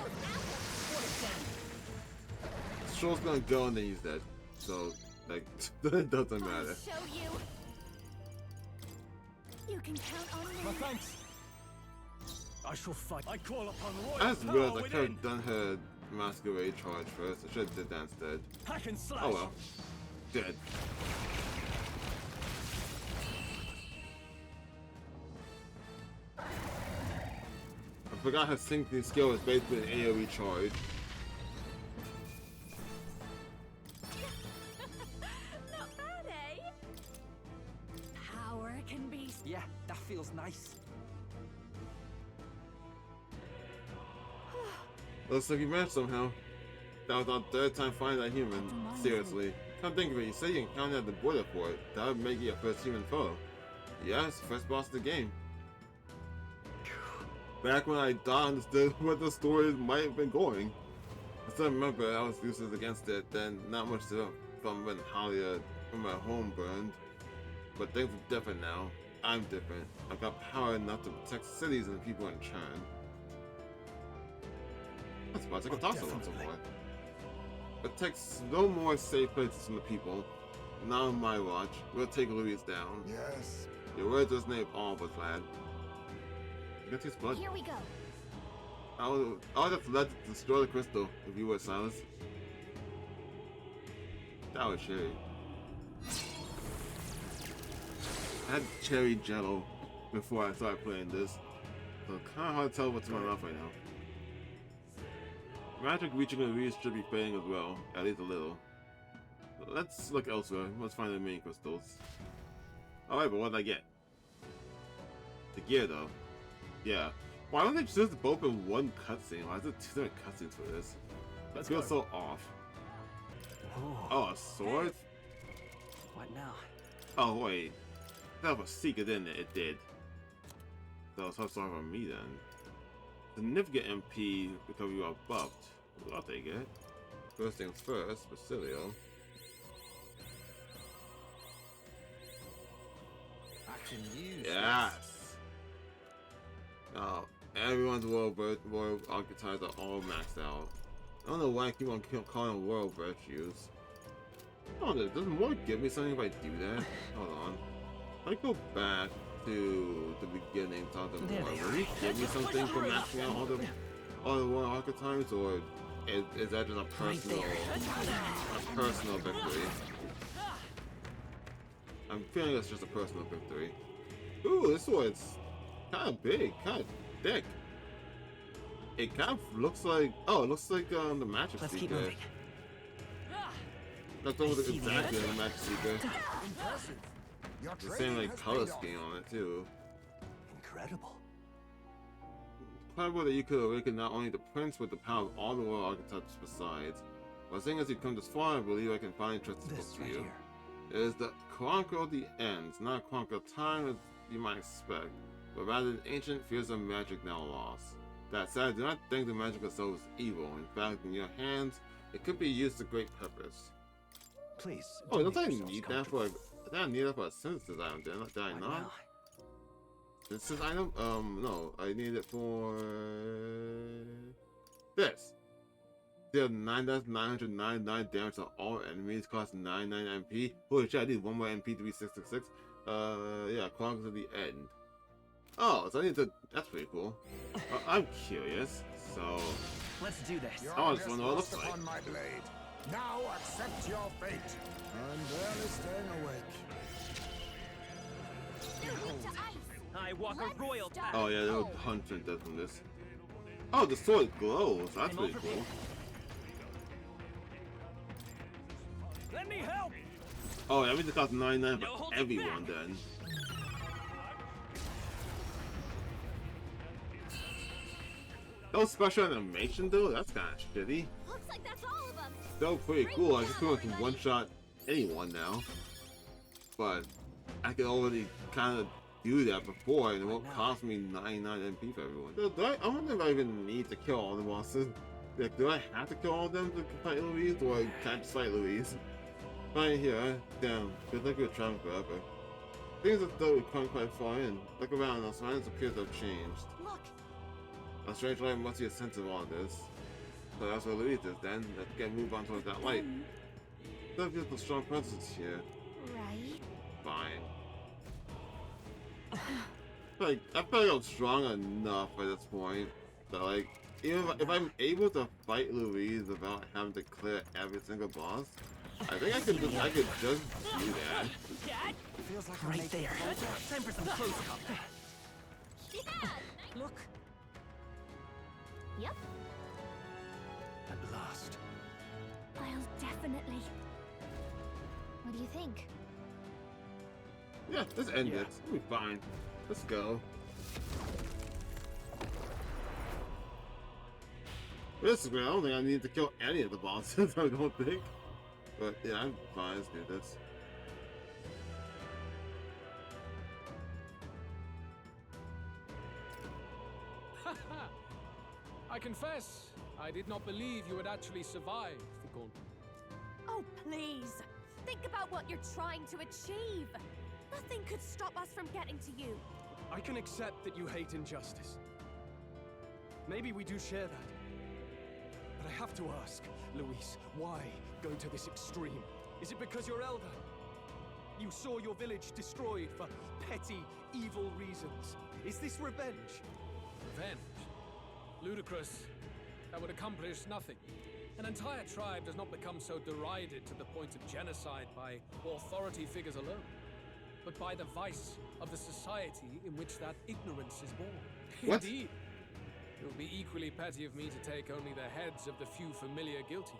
Stroll's gonna go and then he's dead. So, like, it doesn't matter. I'll show you. You can count on me. My thanks. I shall fight. I call upon royal I just power realized I could within. have done her masquerade charge first. I should have did that instead. Hack and slash. Oh well. Dead. I forgot her syncing skill is basically an AoE charge. Not bad, eh? Power can be. Yeah, that feels nice. Looks like you managed somehow. That was our 3rd time finding that human. Seriously. Come think of it, you said you encountered at the border port. That would make you your first human foe. Yes, first boss of the game. Back when I understood what the story might have been going. I still remember I was useless against it, then not much from when Halia from my home burned. But things are different now. I'm different. I've got power enough to protect cities and people in turn. That's why I can toss it once in a while. Protects no more safe places from the people. Not on my watch. We'll take Louise down. Yes. Your words resonate all but lad. Get his blood. Here we go. I would have let it destroy the crystal if you were Silas. That was cherry. I had cherry jello before I started playing this. So kinda hard to tell what's in my mouth right now. Magic reaching Louise should be fading as well, at least a little. Let's look elsewhere. Let's find the main crystals. Alright, but what did I get? The gear, though. Yeah. Why don't they just both in one cutscene? Why is it 2 different cutscenes for this? That feels so off. Oh, a sword? What now? Oh, wait. That was secret, didn't it? It did. So it's sorry for me then. Significant MP because you are buffed. Well, I'll take it. First things first, Basilio. I can use Yes! Oh, everyone's royal archetypes are all maxed out. I don't know why I keep on calling them royal virtues. Oh, does more give me something if I do that? Hold on. If I go back to the beginning, talk to more. Will he give me something for maxing out all the royal archetypes, or is that just a personal victory? I'm feeling it's just a personal victory. Ooh, this sword's kind of big, kind of thick. It kind of looks like, oh, it looks like the magic Let's seeker. keep moving. That's almost exactly the magic seeker. Impressive. Your The same training like has color paid off. scheme on it too. Incredible. Clever that you could awaken not only the prince but the power of all the royal archetypes besides. But seeing as you've come this far, I believe I can finally trust this book to you. It is the Chronicle of the Ends, not a Chronicle of Time as you might expect, but rather an ancient fearsome magic now lost. That said, I do not think the magic itself is evil. In fact, in your hands, it could be used to great purpose. Please. Oh, don't I need that for I don't need that for a synthesis item, did I not? Synthesis item? No, I need it for this. Deal 9,999 damage to all enemies, cost 99 MP. Holy shit, I need 1 more MP to be 666. Yeah, Chronicles of the End. Oh, so I need to. That's pretty cool. I'm curious, so. Let's do this. I just wonder what it looks like. Upon my blade. Now accept your fate. I'm barely staying awake. I walk a royal path. Oh yeah, they'll 100% dead from this. Oh, the sword glows. That's pretty cool. Let me help. Oh, that means it costs 99 for everyone then. Those special animation though, that's kind of shitty. Looks like that's all of them. Still pretty cool. I just pretty much one-shot anyone now. But I could already kind of do that before, and it won't cost me 99 MP for everyone. So I wonder if I even need to kill all the bosses. Like, do I have to kill all of them to fight Louise, or can I just fight Louise? Right here, damn, feels like we're traveling forever. Things as though we've come quite far in. Look around, our surroundings appear to have changed. Look. A strange light must be a sense of all this. So that's where Louise is then. Let's get move on towards that light. There feels a strong presence here. Right. Fine. I feel like I'm strong enough at this point that, like, even if I'm able to fight Louise without having to clear every single boss, I think I could just do that. Dad? Feels like right there. Time for some close up. Yeah. Look. Yep. At last. I'll definitely. What do you think? Yeah, let's end it. We'll be fine. Let's go. Basically, I don't think I need to kill any of the bosses, I don't think. But yeah, I'm fine. Let's do this. I confess, I did not believe you would actually survive the gauntlet. Oh, please. Think about what you're trying to achieve. Nothing could stop us from getting to you. I can accept that you hate injustice. Maybe we do share that. But I have to ask, Louise, why go to this extreme? Is it because you're elder? You saw your village destroyed for petty, evil reasons. Is this revenge? Revenge? Ludicrous. That would accomplish nothing. An entire tribe does not become so derided to the point of genocide by authority figures alone, but by the vice of the society in which that ignorance is born. What? Indeed. It would be equally petty of me to take only the heads of the few familiar guilty.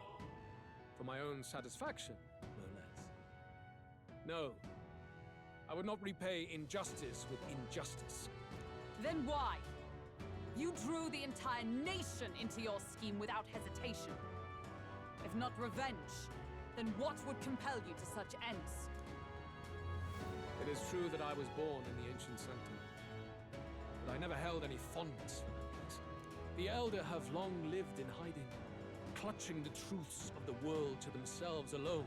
For my own satisfaction, no No. I would not repay injustice with injustice. Then why? You drew the entire nation into your scheme without hesitation. If not revenge, then what would compel you to such ends? It is true that I was born in the ancient sanctum, but I never held any fondness for that place. The Elder have long lived in hiding, clutching the truths of the world to themselves alone.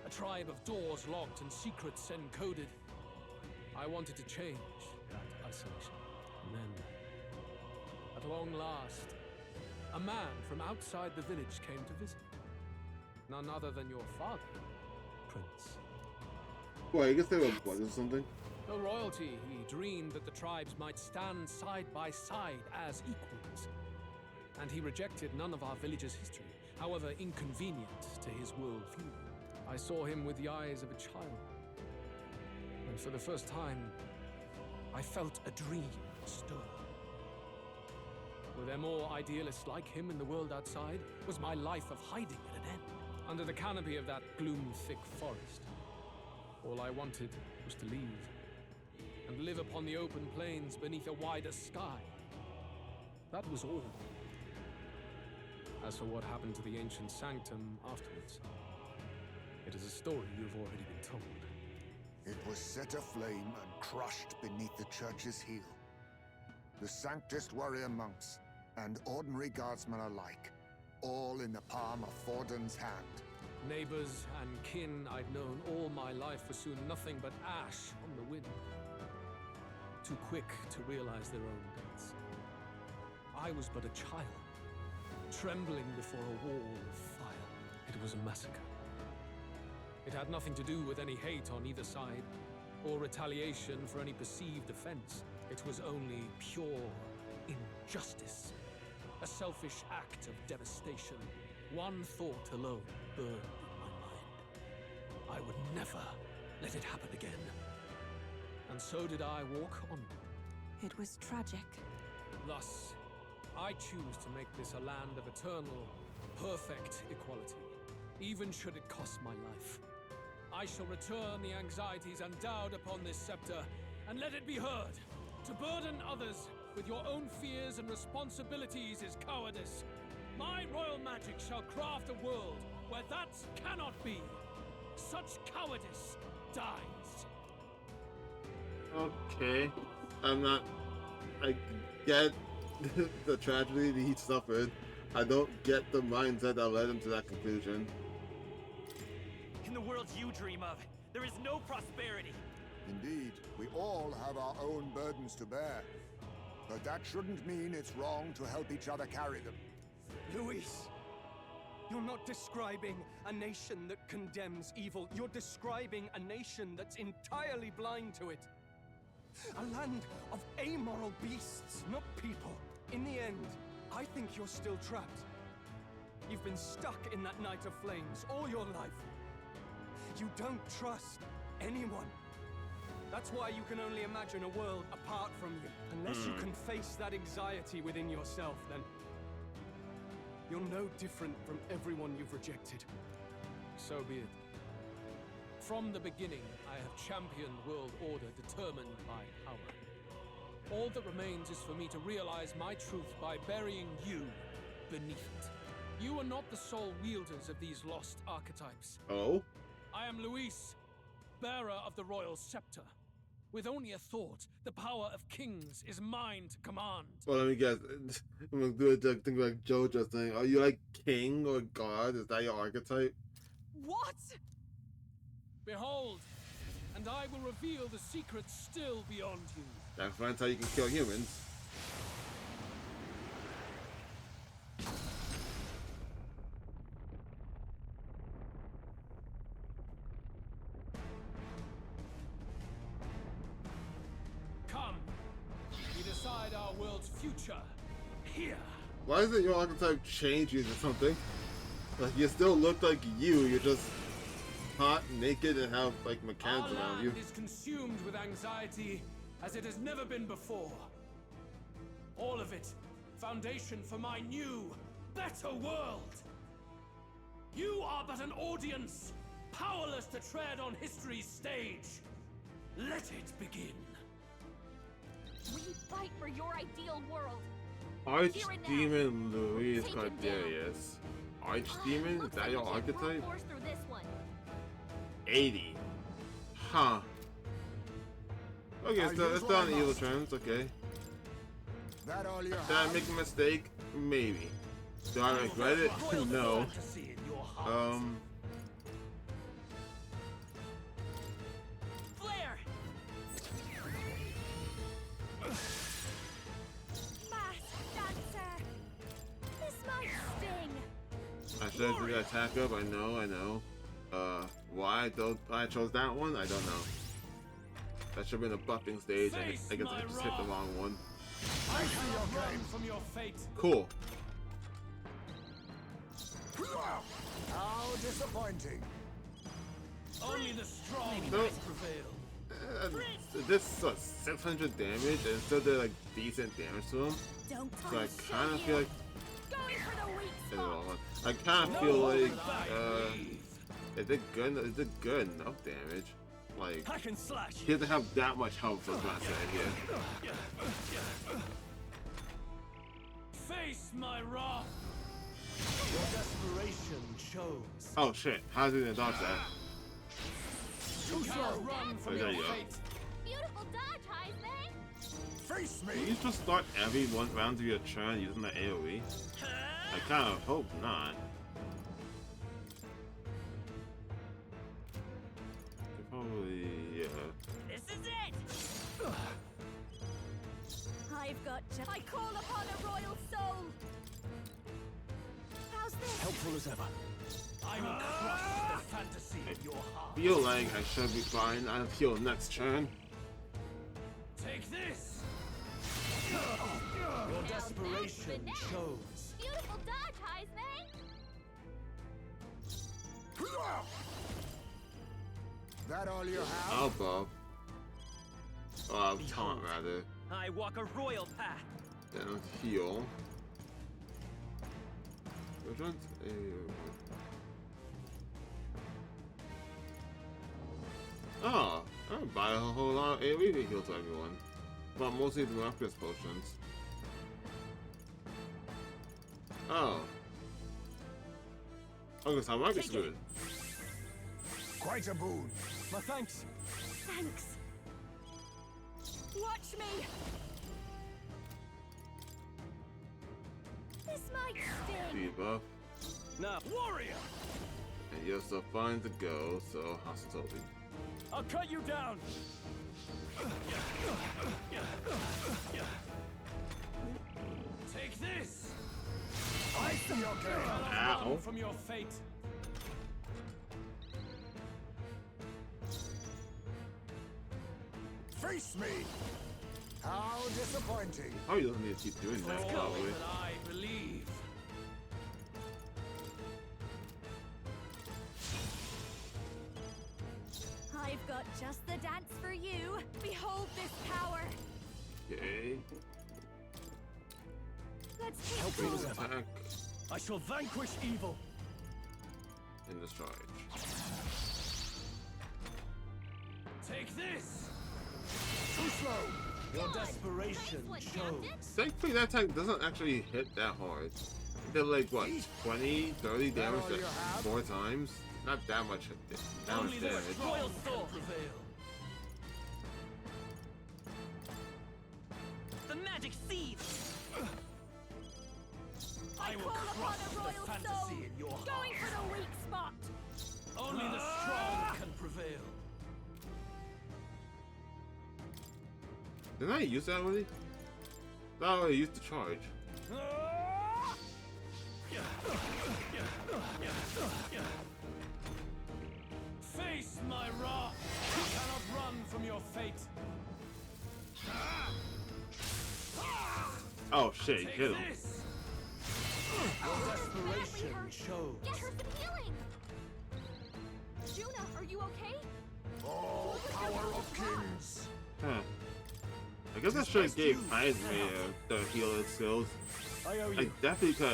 A tribe of doors locked and secrets encoded. I wanted to change that isolation. And then, at long last, a man from outside the village came to visit. None other than your father, Prince. Well, I guess they were brothers or something. No royalty, he dreamed that the tribes might stand side by side as equals. And he rejected none of our village's history, however inconvenient to his worldview. I saw him with the eyes of a child. And for the first time, I felt a dream stir. Were there more idealists like him in the world outside? Was my life of hiding at an end? Under the canopy of that gloom-thick forest, all I wanted was to leave and live upon the open plains beneath a wider sky. That was all. As for what happened to the ancient sanctum afterwards, it is a story you've already been told. It was set aflame and crushed beneath the church's heel. The Sanctist warrior monks and ordinary guardsmen alike, all in the palm of Forden's hand. Neighbors and kin I'd known all my life were soon nothing but ash on the wind. Too quick to realize their own deaths. I was but a child, trembling before a wall of fire. It was a massacre. It had nothing to do with any hate on either side, or retaliation for any perceived offense. It was only pure injustice. A selfish act of devastation. One thought alone burned in my mind. I would never let it happen again. And so did I walk onward. It was tragic. Thus, I choose to make this a land of eternal, perfect equality, even should it cost my life. I shall return the anxieties endowed upon this scepter, and let it be heard. To burden others with your own fears and responsibilities is cowardice. My royal magic shall craft a world where that cannot be. Such cowardice dies. Okay. I get the tragedy that he suffered. I don't get the mindset that led him to that conclusion. In the world you dream of, there is no prosperity. Indeed, we all have our own burdens to bear. But that shouldn't mean it's wrong to help each other carry them. Louise, you're not describing a nation that condemns evil. You're describing a nation that's entirely blind to it. A land of amoral beasts, not people. In the end, I think you're still trapped. You've been stuck in that night of flames all your life. You don't trust anyone. That's why you can only imagine a world apart from you. Unless you can face that anxiety within yourself, then you're no different from everyone you've rejected. So be it. From the beginning, I have championed world order determined by power. All that remains is for me to realize my truth by burying you beneath it. You are not the sole wielders of these lost archetypes. Oh? I am Louise, bearer of the royal scepter. With only a thought, the power of kings is mine to command. Well, let me guess. I'm gonna do a thing like Joe just saying. Are you like king or god? Is that your archetype? What? Behold, and I will reveal the secrets still beyond you. That's how you can kill humans. Come, we decide our world's future here. Why isn't your archetype changing or something? Like, you still look like you, you're just hot, naked, and have, like, mechanics Our around you. land is consumed with anxiety as it has never been before. All of it, foundation for my new, better world. You are but an audience, powerless to tread on history's stage. Let it begin. We fight for your ideal world. Archdemon Louise Cardarius. Archdemon? Is that your archetype? 80. Huh. Okay, so it's not an evil trans, okay. That all you Did I make a mistake? Maybe. Do I regret it? No. Flare! Mask dancer! This might sting! I should have did attack up, I know. Why I chose that one? I don't know. That should have been a buffing stage. I guess I just hit the wrong one. I cannot run from your fate. Cool. How disappointing. Only the strong Nope. prevail. This 600 damage and still did like decent damage to him. So I kind of feel like I kind of feel like it did good enough damage. Like he doesn't have that much health for that side here. Face my wrath. Your desperation shows. Oh shit! How's he gonna dodge that? You cannot run from your There you go. fate. Beautiful dodge, Heisman! Face me! Can you just start every one round of your turn using the AoE? I kind of hope not. Probably, yeah. This is it! I've got just... I call upon a royal soul! How's this? Helpful as ever. I will crush the fantasy in your heart. Feel like I should be fine. I'll heal next turn. Take this! Your desperation shows. Beautiful dodge, Heisman! That all you have? I'll buff. I'll taunt rather. I walk a royal path. Then I'll heal. Which one's AoE? Oh, I'll buy a whole lot of AoE to heal to everyone. But mostly the Miraculous Potions. Oh. Okay, so I might be screwed. Quite a boon. My thanks. Thanks. Watch me! This might sting. Debuff. Now, warrior! And you're still fine to go, so hostility. I'll cut you down. Take this! I see your game. Ow. From your fate. Face me! How disappointing. Oh, you don't need to keep doing that, For all probably. that I believe. I've got just the dance for you. Behold this power. Okay. Let's keep Helpful as going. ever. Attack I shall vanquish evil. and discharge. Take this! Too slow. Your desperation shows. Thankfully, that attack doesn't actually hit that hard. It did like, what, 20, 30 damage all you like have? 4 times? Not that much Only the damage. strong can prevail. The magic seeds. I will Call upon crush a the royal fantasy soul. in your heart. Going for the weak spot. Only the strong can prevail. Didn't I use that already? Thought I used the charge. Face my wrath. You cannot run from your fate. Oh shit, you Take hit him. this. Your desperation shows. Get her some healing. Juna, are you okay? Oh, power of kings. Huh. I guess I should have gave Heisman the healer skills. I definitely could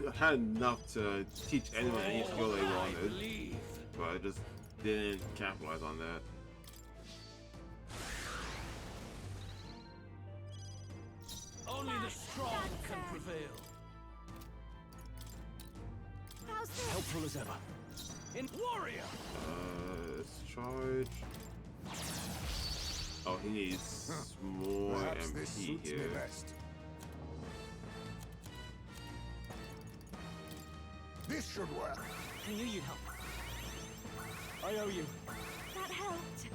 have had enough to teach anyone any skill they wanted. but I just didn't capitalize on that. Only the strong can prevail. How's this? Helpful as ever. In warrior. Let's charge. Oh, he needs more Perhaps this MP suits me here. best. This should work. I knew you'd help. I owe you. That helped.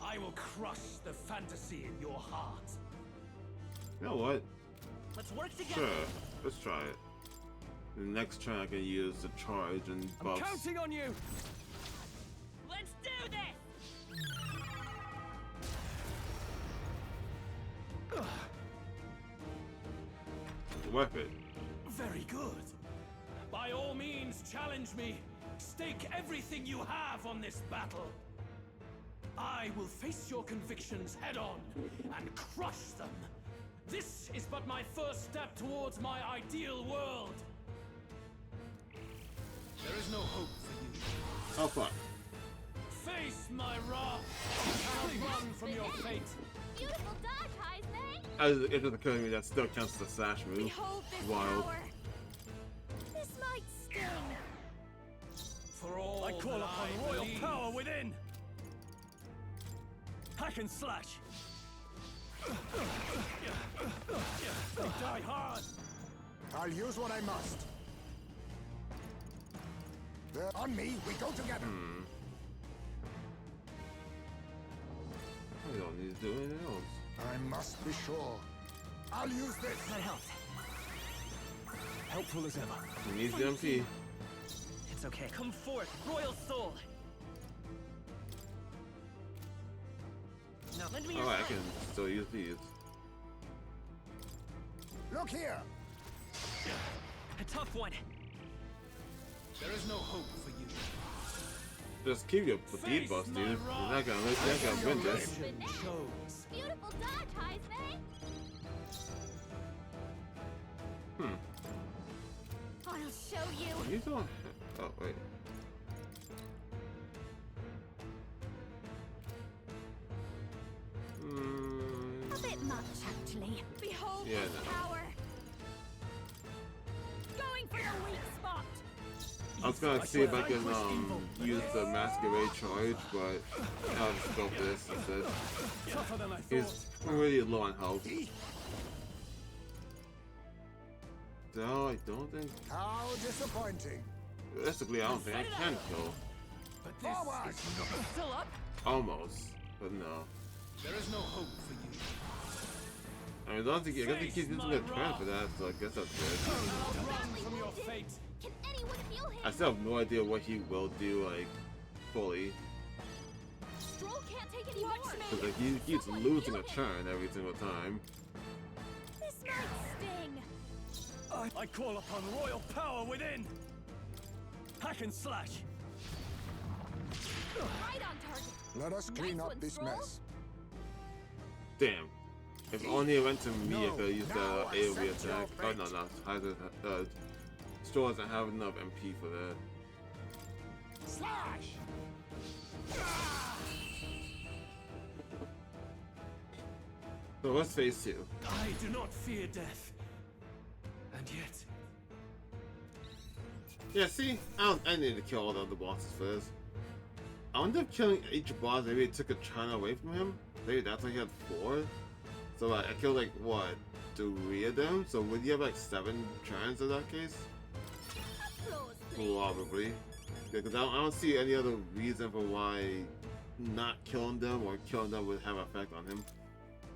I will crush the fantasy in your heart. You know what? Let's work together. Sure, let's try it. The next turn I can use the charge and I'm buffs. counting on you. Let's do this. Worth it. Very good. By all means, challenge me. Stake everything you have on this battle. I will face your convictions head on and crush them. This is but my first step towards my ideal world. There is no hope for you. Oh fuck. Face my wrath. You cannot run from your fate. Beautiful dodge, Heisman. As it just occurred to me that still counts as a slash move. Behold this Wild. power. This might sting. For all I call that upon I royal believe. power within. Hack and slash. They die hard. I'll use what I must. They're on me, we go together. I don't need to do anything else. I must be sure. I'll use this. That helped. Helpful as ever. He needs the MP. It's okay. Come forth, royal soul. Now lend me your Alright, I strength. can still use these. Look here. A tough one. There is no hope for you. Just keep your speed bust, dude. You're not gonna win this. Beautiful dodge, Heisman. I'll show you. You don't. Oh wait. A bit much, actually. Behold Yeah, this no. power. Going for the weak spot. I was gonna see if I can use the masquerade charge, but I'll just go for this instead. Tougher than I He's thought. really low on health. So I don't think. How disappointing. Realistically, I don't think I can kill. But this is not Still up? Almost, but no. There is no hope for you. I mean, I don't think I guess he keeps using the trend for that, so I guess that's good. I'll run from your fate. Can anyone heal him? I still have no idea what he will do, like, fully. Stroll can't take any more. Because like, he keeps losing a turn every single time. This might sting. I call upon royal power within. Hack and slash. Right on target. Let us clean Nice up one, this Stroll. mess. Damn. If only it went to me, I could have used the now AoE accept your attack. Oh, fate. no. Stroll doesn't have enough MP for that. Slash! So what's phase 2? I do not fear death. And yet, Yeah, see? I need to kill all the other bosses first. I wonder if killing each boss maybe it took a turn away from him. Maybe that's why he had 4. So like, I killed like, what, 3 of them? So would you have like 7 turns in that case? Applause, please. Probably. Because I don't see any other reason for why not killing them or killing them would have effect on him.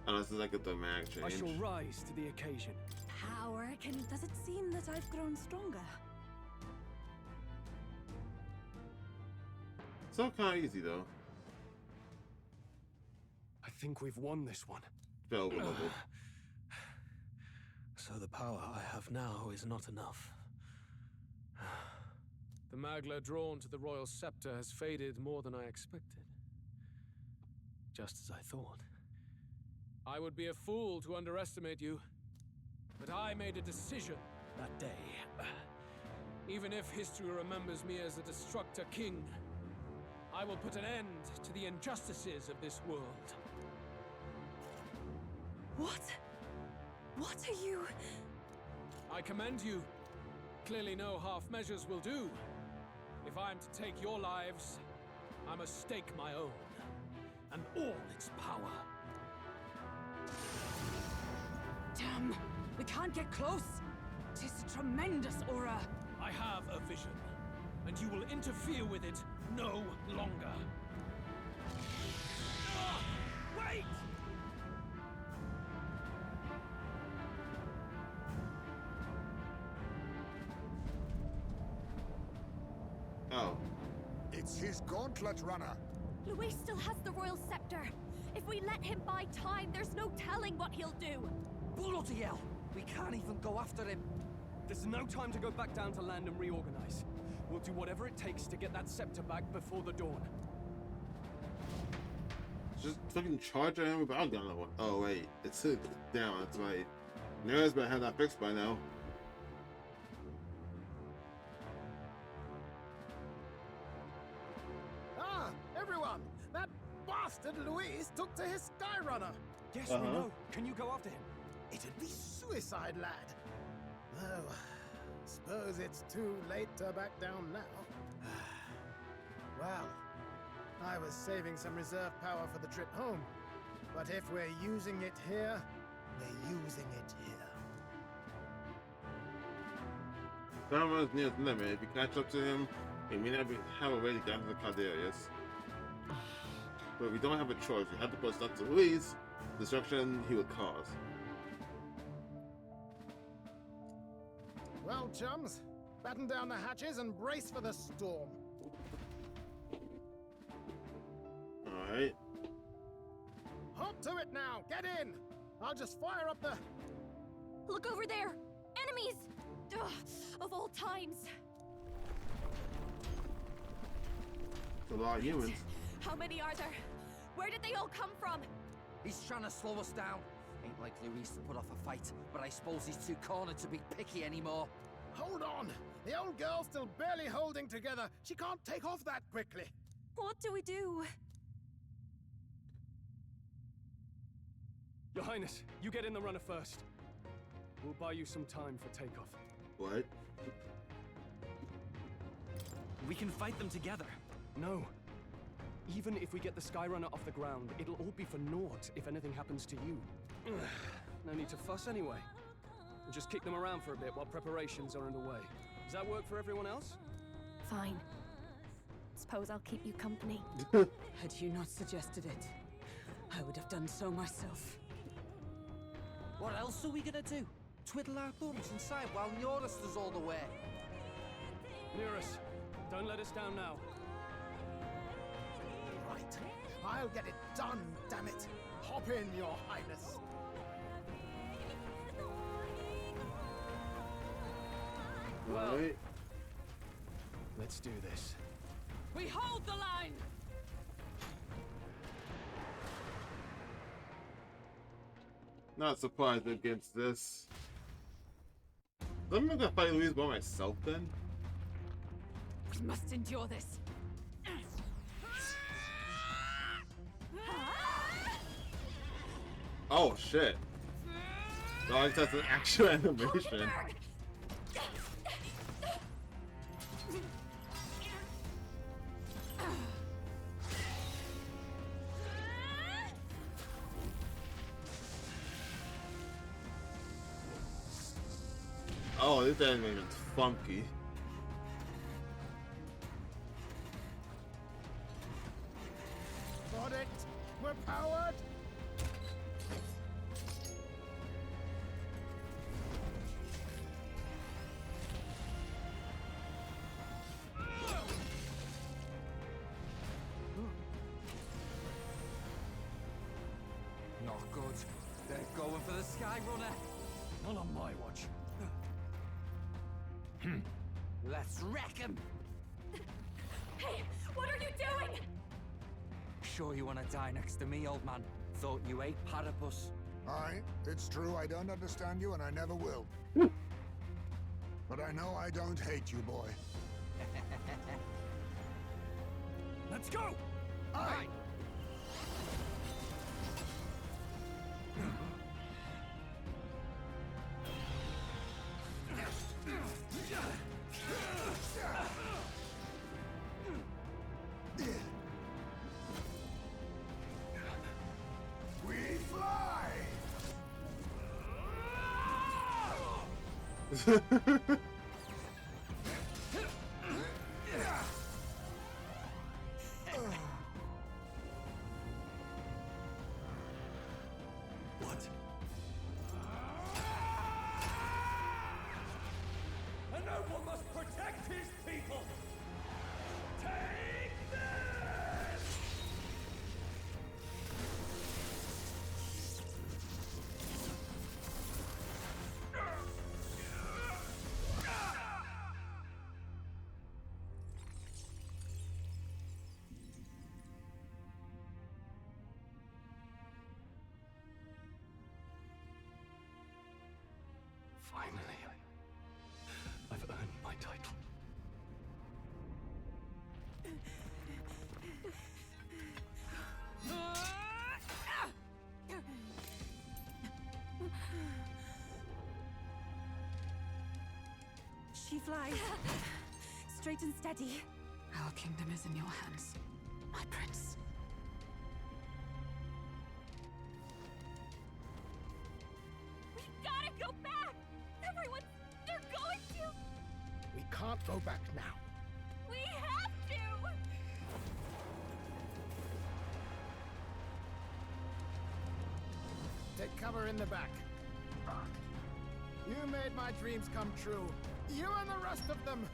Unless it's like a dramatic change. I shall rise to the occasion. Power can. Does it seem that I've grown stronger? So kind of easy though. I think we've won this one. Fell over level. So the power I have now is not enough. the Magla drawn to the royal scepter has faded more than I expected. Just as I thought. I would be a fool to underestimate you. But I made a decision that day. Even if history remembers me as a destructor king, I will put an end to the injustices of this world. What? What are you... I commend you. Clearly no half measures will do. If I am to take your lives, I must stake my own, and all its power. Damn! We can't get close! 'Tis a tremendous aura! I have a vision, and you will interfere with it no longer. Wait! Oh. It's his gauntlet runner. Louise still has the royal scepter. If we let him buy time, there's no telling what he'll do. Bloody hell! We can't even go after him. There's no time to go back down to land and reorganize. We'll do whatever it takes to get that scepter back before the dawn. Just fucking charge at him without gun. Oh wait, it's down. That's right. Nara's better have that fixed by now. Ah, everyone! That bastard Louise took to his Skyrunner! Yes, we know. Can you go after him? It'd be suicide, lad. Oh, suppose it's too late to back down now. Well, I was saving some reserve power for the trip home. But if we're using it here, we're using it here. Skyrunner's near the limit. If you catch up to him, he may not have already gotten to the Caldarius. But we don't have a choice. We have to put stuff to Louise. Destruction he would cause. Well, chums, batten down the hatches and brace for the storm. Alright. Hop to it now! Get in! I'll just fire up the... Look over there! Enemies! Ugh, of all times! It's a lot of humans. How many are there? Where did they all come from? He's trying to slow us down. Ain't like Louise to put off a fight, but I suppose he's too cornered to be picky anymore. Hold on! The old girl's still barely holding together. She can't take off that quickly. What do we do? Your Highness, you get in the runner first. We'll buy you some time for takeoff. What? We can fight them together. No. Even if we get the Skyrunner off the ground, it'll all be for naught if anything happens to you. No need to fuss anyway. We'll just kick them around for a bit while preparations are underway. Does that work for everyone else? Fine. Suppose I'll keep you company. Had you not suggested it, I would have done so myself. What else are we gonna do? Twiddle our thumbs inside while Norris does all the way. Nearest, don't let us down now. Right. I'll get it done, damn it. Hop in, Your Highness. Well, let's do this. We hold the line! Not surprised against this. I'm gonna fight Louise by myself then. We must endure this. Oh shit. No, that's an actual animation. Oh, this animation's funky. Got it. We're powered. Not good. They're going for the Skyrunner. Not on my watch. Let's wreck him! Hey, what are you doing? Sure you want to die next to me, old man? Thought you ate platypus. Aye, it's true I don't understand you and I never will. But I know I don't hate you, boy. Let's go! Aye! We fly! What? And no one must protect his people! Take this! Finally, I've earned my title. She flies. Straight and steady. Our kingdom is in your hands, my prince. We've gotta go back! Everyone, they're going to! We can't go back now. We have to! Take cover in the back. You made my dreams come true. You and the rest of them.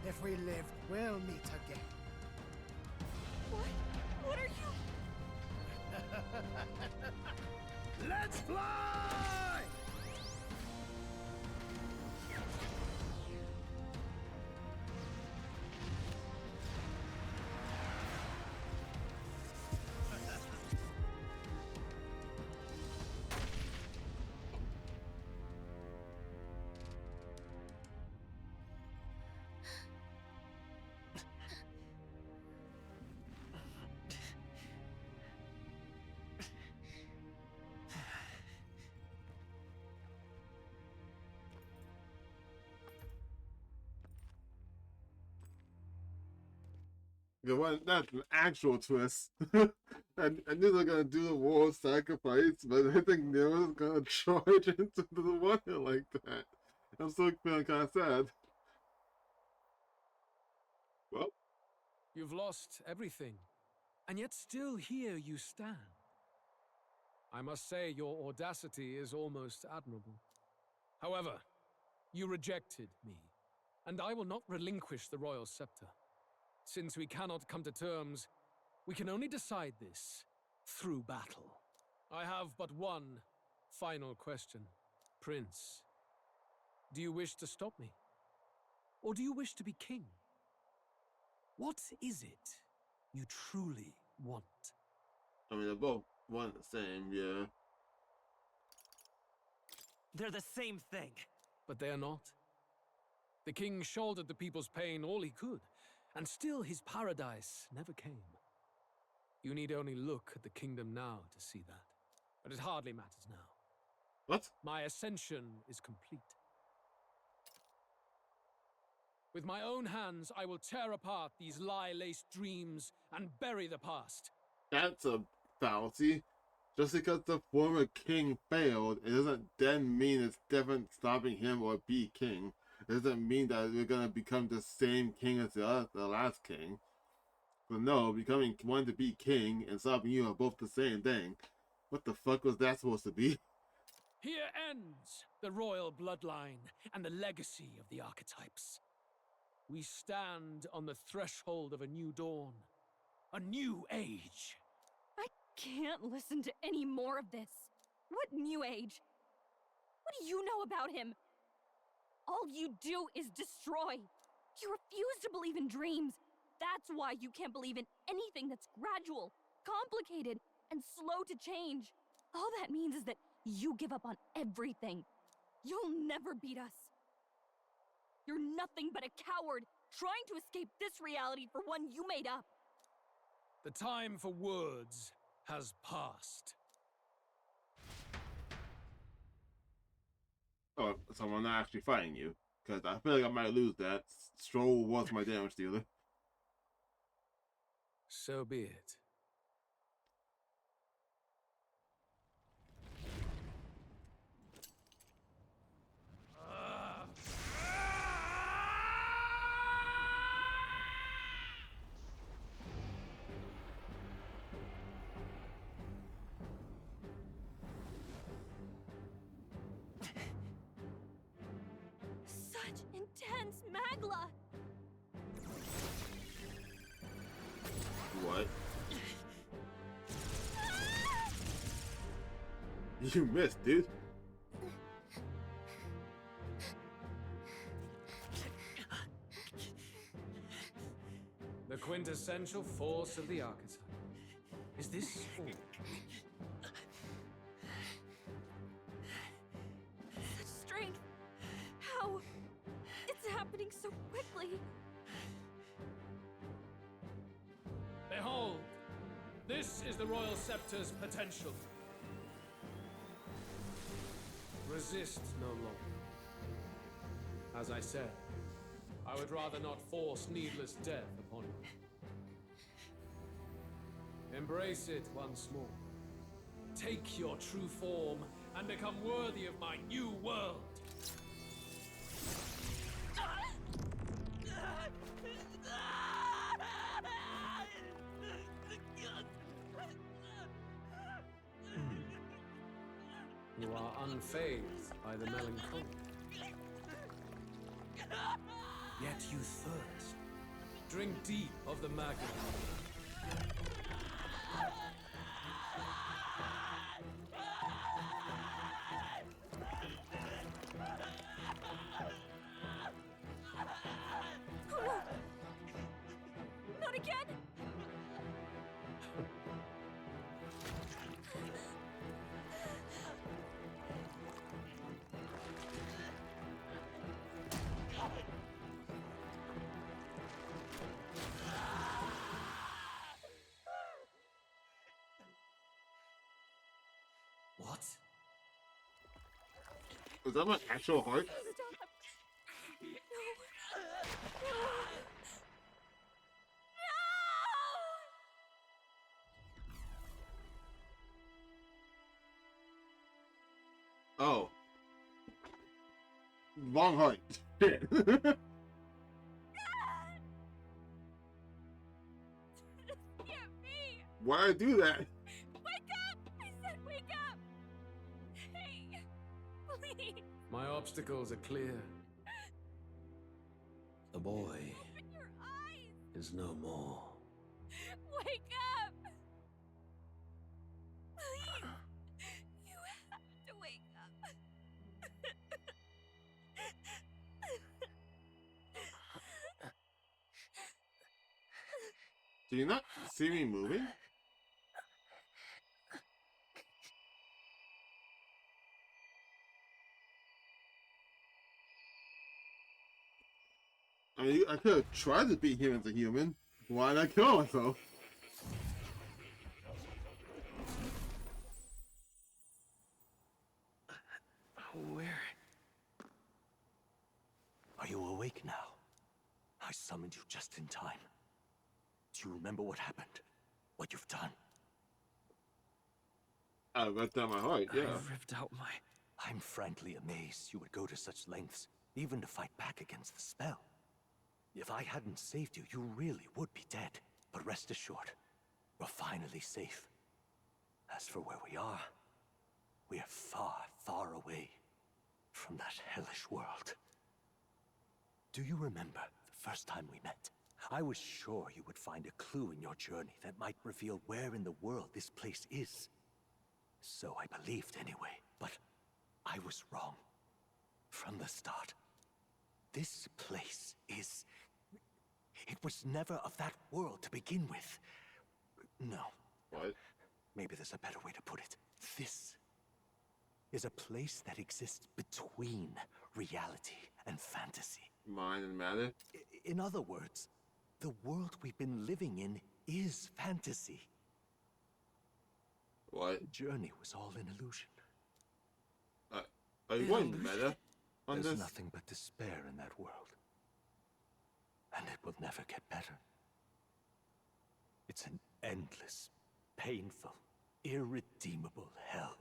If we live, we'll meet again. What are you? Let's fly! Yeah, well, that's an actual twist. I knew they were gonna do the war sacrifice, but I think they were gonna charge into the water like that. I'm still feeling kind of sad. Well, You've lost everything, and yet still here you stand. I must say your audacity is almost admirable. However, you rejected me, and I will not relinquish the royal scepter. Since we cannot come to terms, we can only decide this through battle. I have but one final question. Prince, do you wish to stop me? Or do you wish to be king? What is it you truly want? I mean, they're both one and the same, yeah. They're the same thing. But they are not. The king shouldered the people's pain all he could, and still his paradise never came. You need only look at the kingdom now to see that. But it hardly matters now. What? My ascension is complete. With my own hands, I will tear apart these lie-laced dreams and bury the past. That's a fallacy. Just because the former king failed, it doesn't then mean it's different stopping him or be king. It doesn't mean that we're gonna become the same king as the last king. But no, becoming one to be king and stopping you are both the same thing. What the fuck was that supposed to be? Here ends the royal bloodline and the legacy of the archetypes. We stand on the threshold of a new dawn, a new age. I can't listen to any more of this. What new age? What do you know about him? All you do is destroy. You refuse to believe in dreams. That's why you can't believe in anything that's gradual, complicated, and slow to change. All that means is that you give up on everything. You'll never beat us. You're nothing but a coward, trying to escape this reality for one you made up. The time for words has passed. Oh, so I'm not actually fighting you, because I feel like I might lose that. Stroll was my damage dealer. So be it. Such intense magla! What? You missed, dude. The quintessential force of the archetype. Is this all? Such strength! How? It's happening so quickly! Behold! This is the Royal Scepter's potential. Resist no longer. As I said, I would rather not force needless death upon you. Embrace it once more. Take your true form and become worthy of my new world. You are unfazed by the melancholy. Yet you thirst. Drink deep of the magma. Not again! What? Was that my actual heart? Stop! No! Oh. Wrong heart. Shit. Why'd I do that? Wake up! I said wake up! Hey, please! My obstacles are clear. The boy Open your eyes! is no more. Wake up! Please! You have to wake up! Do you not see me moving? I mean, I could have tried to beat him as a human. Why not kill myself? Where? Are you awake now? I summoned you just in time. Do you remember what happened? What you've done? I ripped out my heart, yeah. I ripped out my... I'm frankly amazed you would go to such lengths, even to fight back against the spell. If I hadn't saved you, you really would be dead. But rest assured, we're finally safe. As for where we are far, far away from that hellish world. Do you remember the first time we met? I was sure you would find a clue in your journey that might reveal where in the world this place is. So I believed anyway, but I was wrong. From the start. This place is... It was never of that world to begin with. No. What? Maybe there's a better way to put it. This is a place that exists between reality and fantasy. mind and matter. In other words, the world we've been living in is fantasy. What? The journey was all an illusion. Are you going meta on There's this? nothing but despair in that world. And it will never get better. It's an endless, painful, irredeemable hell.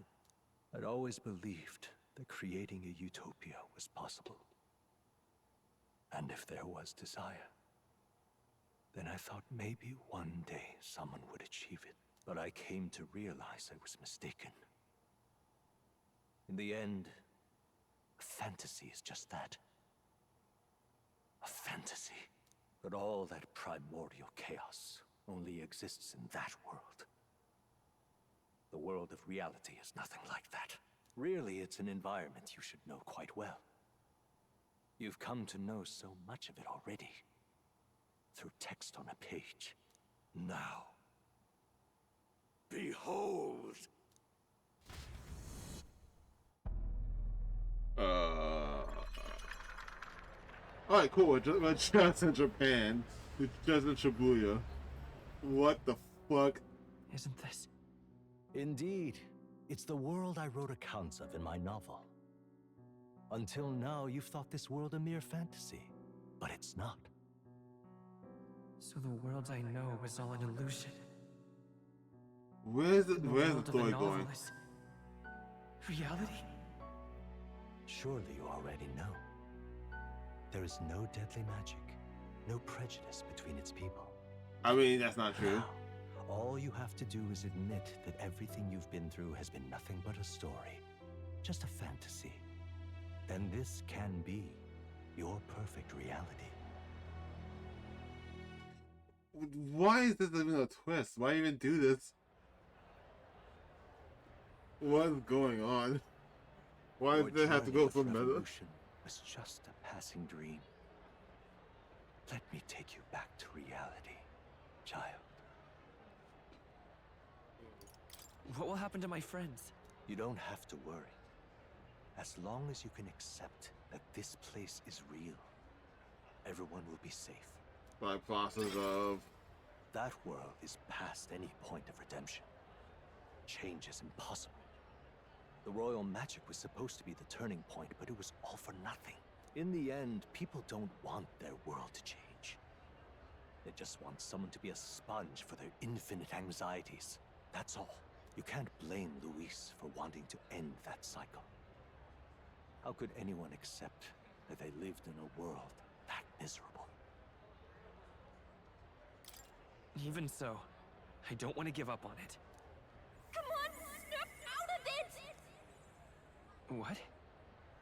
I'd always believed that creating a utopia was possible. And if there was desire, then I thought maybe one day someone would achieve it. But I came to realize I was mistaken. In the end, a fantasy is just that. A fantasy. But all that primordial chaos only exists in that world. The world of reality is nothing like that. Really, it's an environment you should know quite well. You've come to know so much of it already. Through text on a page. Now, behold! Alright, cool. We're just in Japan. It's just in Shibuya. What the fuck? Isn't this? Indeed. It's the world I wrote accounts of in my novel. Until now, you've thought this world a mere fantasy. But it's not. So the world I know is all an illusion. Where's the world of story going? is reality? Surely you already know. There is no deadly magic, no prejudice between its people. I mean, that's not true. Now, all you have to do is admit that everything you've been through has been nothing but a story, just a fantasy. Then this can be your perfect reality. Why is this even a twist? Why even do this? What's going on? Why Your did they have to go journey for of meta? revolution was just a passing dream. Let me take you back to reality, child. What will happen to my friends? You don't have to worry. As long as you can accept that this place is real, everyone will be safe. By process of... That world is past any point of redemption. Change is impossible. The royal magic was supposed to be the turning point, but it was all for nothing. In the end, people don't want their world to change. They just want someone to be a sponge for their infinite anxieties. That's all. You can't blame Louise for wanting to end that cycle. How could anyone accept that they lived in a world that miserable? Even so, I don't want to give up on it. Come on, snap out of it! What?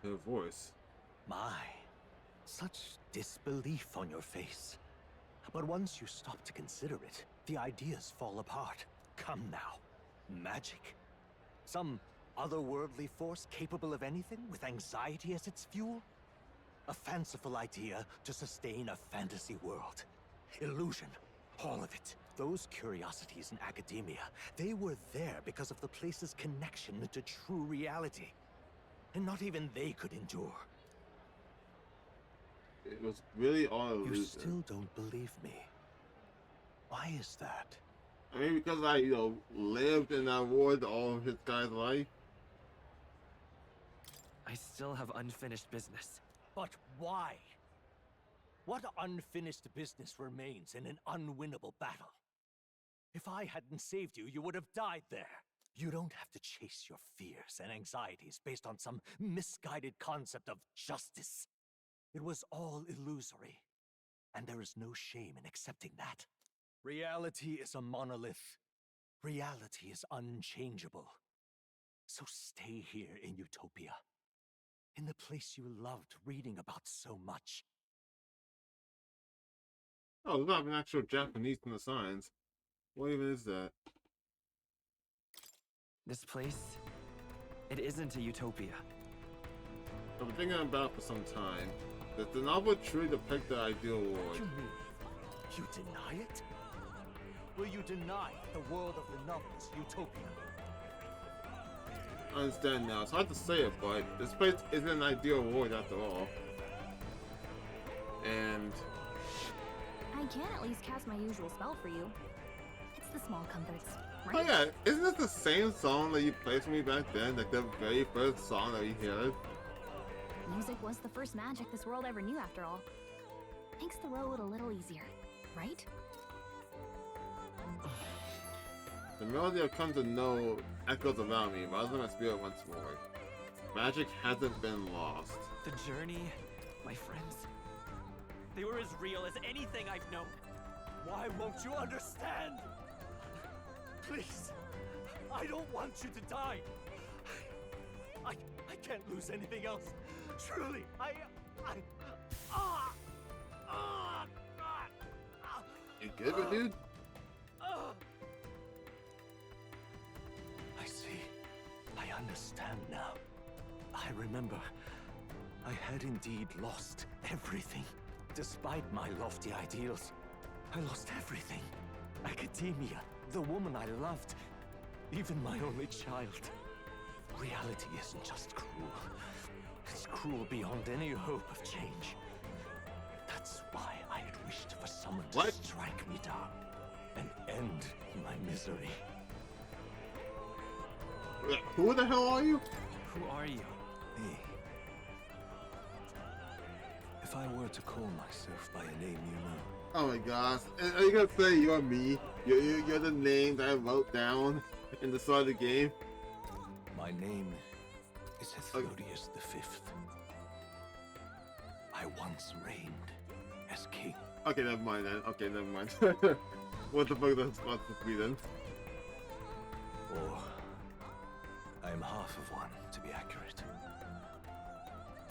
Her voice. My, such disbelief on your face. But once you stop to consider it, the ideas fall apart. Come now. Magic? Some otherworldly force capable of anything with anxiety as its fuel? A fanciful idea to sustain a fantasy world. Illusion. All of it. Those curiosities in academia, they were there because of the place's connection to true reality. And not even they could endure. It was really all illusion. You still don't believe me. Why is that? I mean, because I, lived in that world all of his guy's life. I still have unfinished business. But why? What unfinished business remains in an unwinnable battle? If I hadn't saved you, you would have died there. You don't have to chase your fears and anxieties based on some misguided concept of justice. It was all illusory, and there is no shame in accepting that. Reality is a monolith. Reality is unchangeable. So stay here in Utopia, in the place you loved reading about so much. Oh, there's not even actual Japanese in the signs. What even is that? This place, it isn't a utopia. I've been thinking about it for some time. Does the novel truly depict the ideal world? What do you mean? You deny it? Will you deny the world of the novel is utopia? I understand now. It's hard to say it, but this place isn't an ideal world after all. And I can at least cast my usual spell for you. It's the small comforts, right? oh yeah, isn't this the same song that you played for me back then? Like the very first song that you heard? Music was the first magic this world ever knew, after all. Makes the road a little easier, right? The melody I've come to know echoes around me, rather than my spirit once more. Magic hasn't been lost. The journey, my friends, they were as real as anything I've known. Why won't you understand? Please, I don't want you to die. I can't lose anything else. Truly, You good, dude? I see. I understand now. I remember. I had indeed lost everything. Despite my lofty ideals, I lost everything. Academia, the woman I loved, even my only child. Reality isn't just cruel. It's cruel beyond any hope of change. That's why I had wished for someone to strike me down and end my misery. Who the hell are you? Who are you? Me. If I were to call myself by a name you know. Oh my gosh. And are you gonna say you're me? You're the name that I wrote down in the start of the game? My name is Ethodius V. I once reigned as king. Okay, never mind then. Okay, never mind. What the fuck is that supposed to be then? Or I am half of one, to be accurate.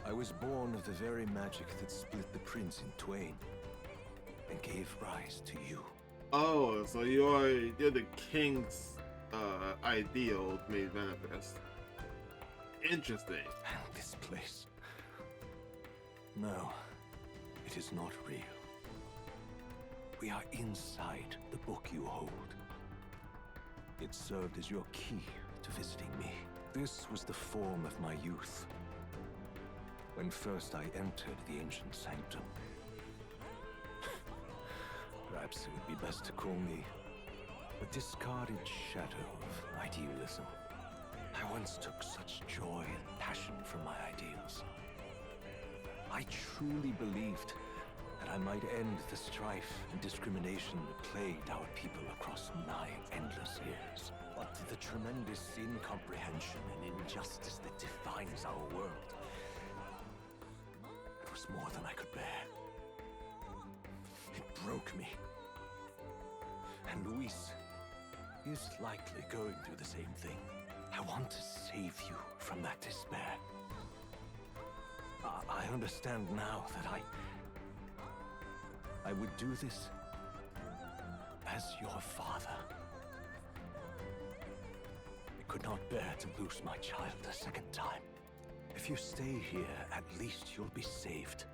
I was born of the very magic that split the prince in twain and gave rise to you. Oh, so you're the king's ideal made manifest. Interesting. And this place. No, it is not real. We are inside the book you hold. It served as your key to visiting me. This was the form of my youth, when first I entered the ancient sanctum. Perhaps it would be best to call me a discarded shadow of idealism. I once took such joy and passion from my ideals. I truly believed that I might end the strife and discrimination that plagued our people across 9 endless years. But the tremendous incomprehension and injustice that defines our world, it was more than I could bear. It broke me. And Louise is likely going through the same thing. I want to save you from that despair. I understand now that I would do this as your father. I could not bear to lose my child a second time. If you stay here, at least you'll be saved.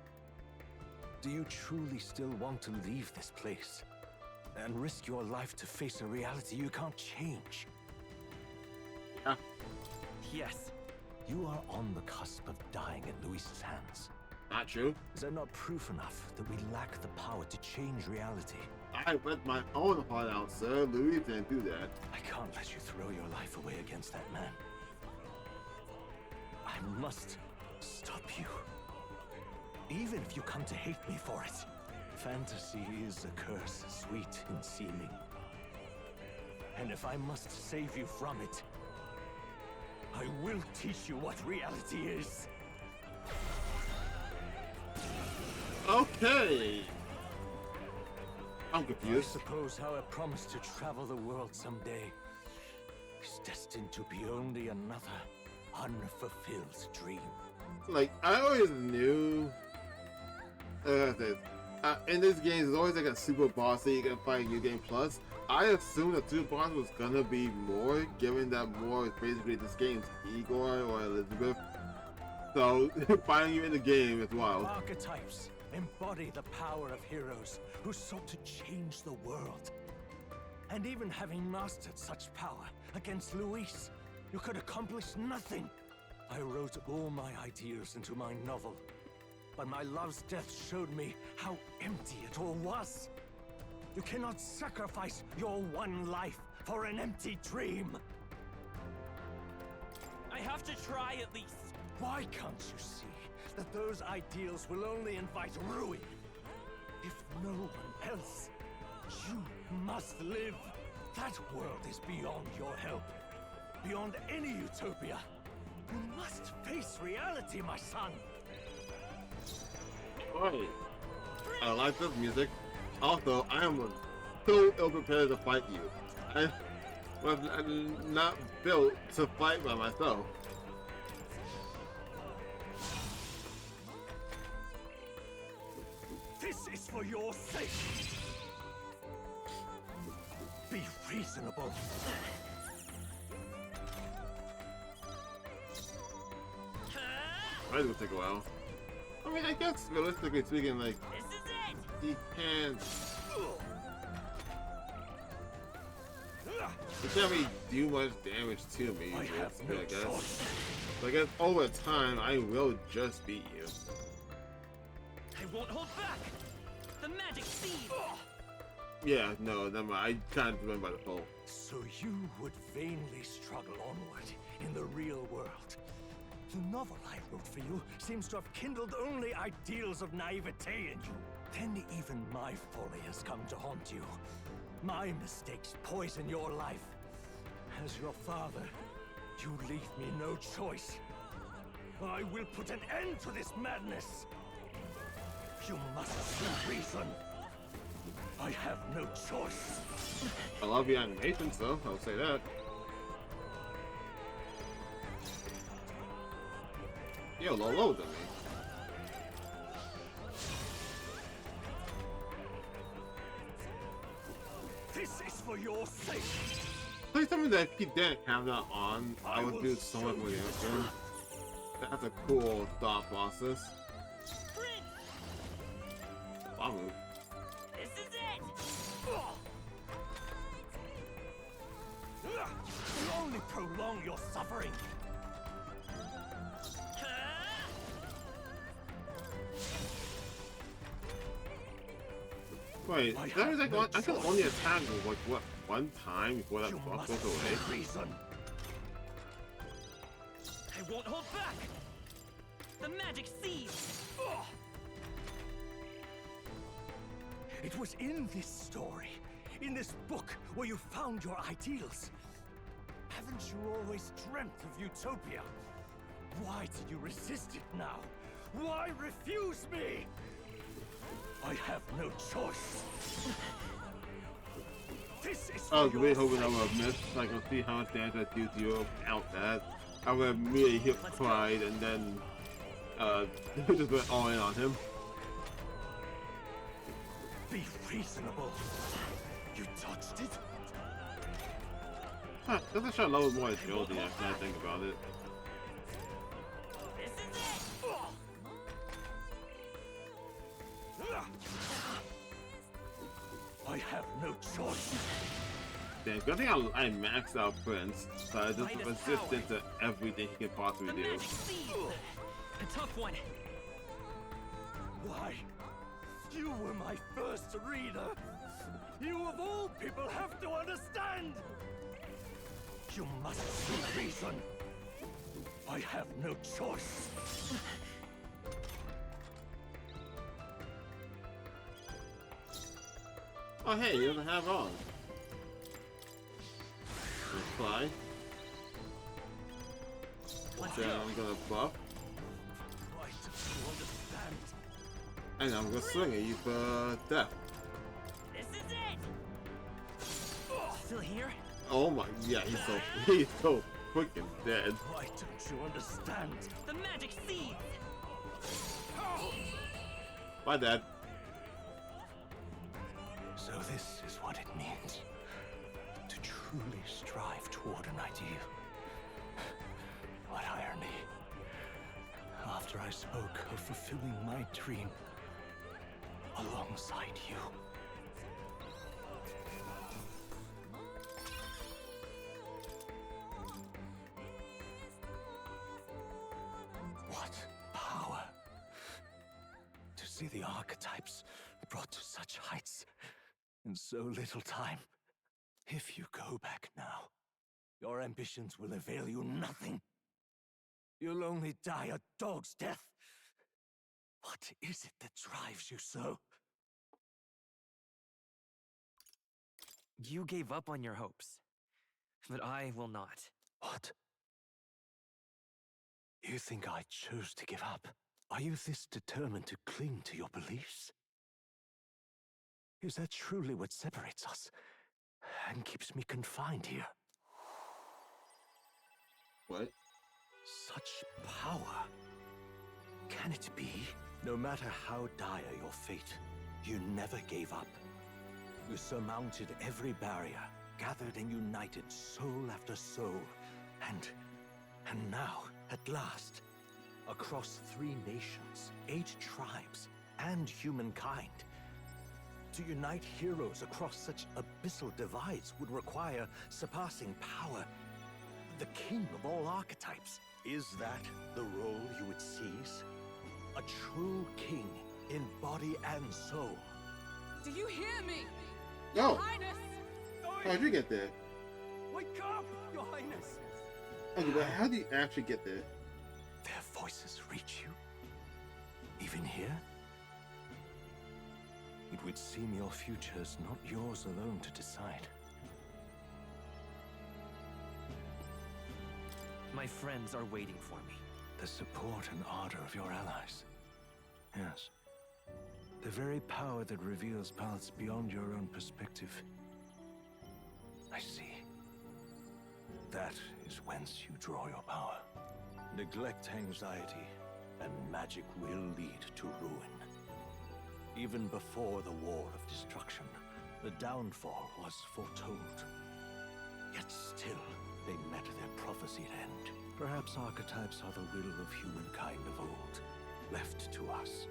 Do you truly still want to leave this place and risk your life to face a reality you can't change? Yes. You are on the cusp of dying at Louise's hands. Not true. Is that not proof enough that we lack the power to change reality? I read my own heart out, sir. Louis didn't do that. I can't let you throw your life away against that man. I must stop you. Even if you come to hate me for it. Fantasy is a curse, sweet in seeming. And if I must save you from it, I will teach you what reality is. Okay. I'm I confused. suppose how a promise to travel the world someday is destined to be only another unfulfilled dream. Like, I always knew in this game, there's always like a super boss that you can fight in New Game Plus. I assumed the super boss was gonna be more, given that more is basically this game's Igor or Elizabeth. So, finding you in the game is wild. Archetypes embody the power of heroes who sought to change the world. And even having mastered such power against Louise, you could accomplish nothing. I wrote all my ideas into my novel, but my love's death showed me how empty it all was. You cannot sacrifice your one life for an empty dream. I have to try at least. Why can't you see that those ideals will only invite ruin? If no one else, you must live. That world is beyond your help. Beyond any utopia. You must face reality, my son. Oi. I like this music. Also, I am so ill-prepared to fight you. I'm not built to fight by myself. This is for your sake. Be reasonable. Might will take a while. I mean, I guess realistically speaking, like, he can't. He can't really do much damage to me. I guess. So I guess over time, I will just beat you. I won't hold back. The magic seed. Yeah, no, never mind. I can't remember the whole. So you would vainly struggle onward in the real world. The novel I wrote for you seems to have kindled only ideals of naivete in you. Then even my folly has come to haunt you. My mistakes poison your life. As your father, you leave me no choice. I will put an end to this madness. You must see reason. I have no choice. I love the animations, though. I'll say that. You're lower than me. This is for your sake. Play something that if you didn't have that on, I would do so much more damage. That's a cool thought process. Bamu. This is it. You only prolong your suffering. Wait, that was like I could only attack with like what, one time before that buff goes away? Reason. I won't hold back. The magic seed. It was in this story, in this book, where you found your ideals. Haven't you always dreamt of utopia? Why do you resist it now? Why refuse me? I have no choice. This is I was really hoping I would have missed. I can see how much damage I do to you without that. I would have immediately hit Pride and then just went all in on him. Be reasonable. You touched it? Huh, doesn't show low more agility after I think about it. I have no choice. Damn, good thing I maxed out Prince, so I just resistant to everything he can possibly do. A tough one. Why? You were my first reader. You of all people have to understand. You must see reason. I have no choice. Oh hey, you doesn't have on. Reply. Then I'm gonna buff. Why don't you understand? And I'm gonna swing at you for death. This is it. Still here? Oh my, yeah, he's so freaking dead. Why don't you understand? The magic seed. Bye, Dad. So this is what it means to truly strive toward an ideal. What irony. After I spoke of fulfilling my dream alongside you. What power see the archetypes brought to such heights in so little time. If you go back now, your ambitions will avail you nothing. You'll only die a dog's death. What is it that drives you so? You gave up on your hopes, but I will not. What? You think I chose to give up? Are you this determined to cling to your beliefs? Is that truly what separates us and keeps me confined here? What? Such power. Can it be? No matter how dire your fate, you never gave up. You surmounted every barrier, gathered and united soul after soul, and now, at last, across 3 nations, 8 tribes, and humankind. To unite heroes across such abyssal divides would require surpassing power. The king of all archetypes. Is that the role you would seize? A true king in body and soul. Do you hear me? No. Your Highness! How'd you get there? Wake up, Your Highness! Okay, but how do you actually get there? Their voices reach you? Even here? It would seem your future is not yours alone to decide. My friends are waiting for me. The support and ardor of your allies. Yes. The very power that reveals paths beyond your own perspective. I see. That is whence you draw your power. Neglect anxiety, and magic will lead to ruin. Even before the war of destruction, the downfall was foretold. Yet still, they met their prophesied end. Perhaps archetypes are the will of humankind of old, left to us.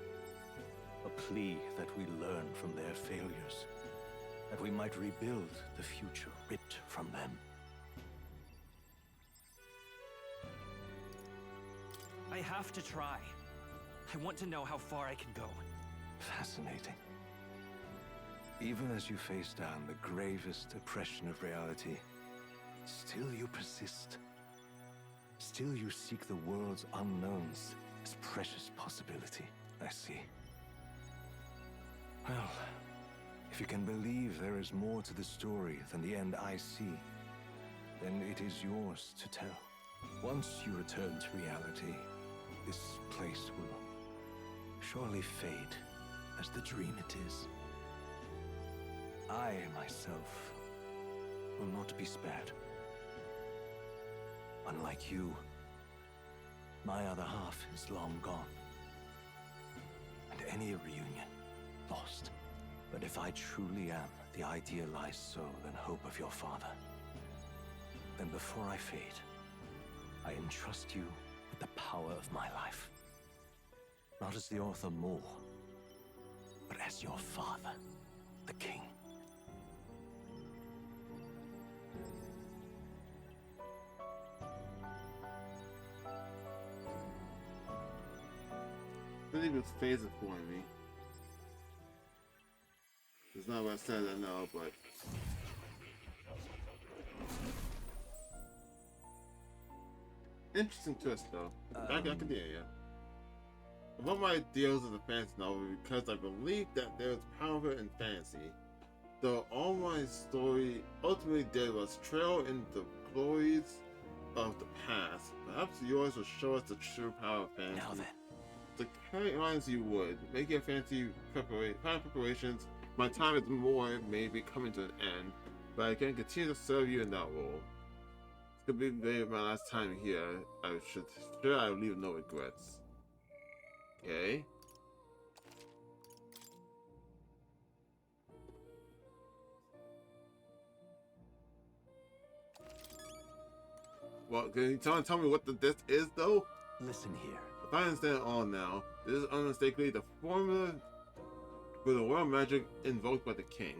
A plea that we learn from their failures, that we might rebuild the future ripped from them. I have to try. I want to know how far I can go. Fascinating. Even as you face down the gravest oppression of reality, still you persist. Still you seek the world's unknowns as precious possibility. I see. Well, if you can believe there is more to the story than the end I see, then it is yours to tell. Once you return to reality, this place will surely fade as the dream it is. I, myself, will not be spared. Unlike you, my other half is long gone. And any reunion, lost. But if I truly am the idealized soul and hope of your father, then before I fade, I entrust you with the power of my life. Not as the author more, but as your father, the king. I think it's phasing for me. It's not what I said, I know, but interesting twist though. I can do it, yeah. One of my ideals of a fantasy novel because I believe that there is power in fantasy. Though all my story ultimately did was trail in the glories of the past. Perhaps yours will show us the true power of fantasy. Now then. To carry on as you would, making fancy preparations, my time is more maybe coming to an end, but I can continue to serve you in that role. It's gonna be maybe my last time here. I leave no regrets. Okay. Well, can you tell me what this is though? Listen here. If I understand all now, this is unmistakably the formula for the world magic invoked by the king.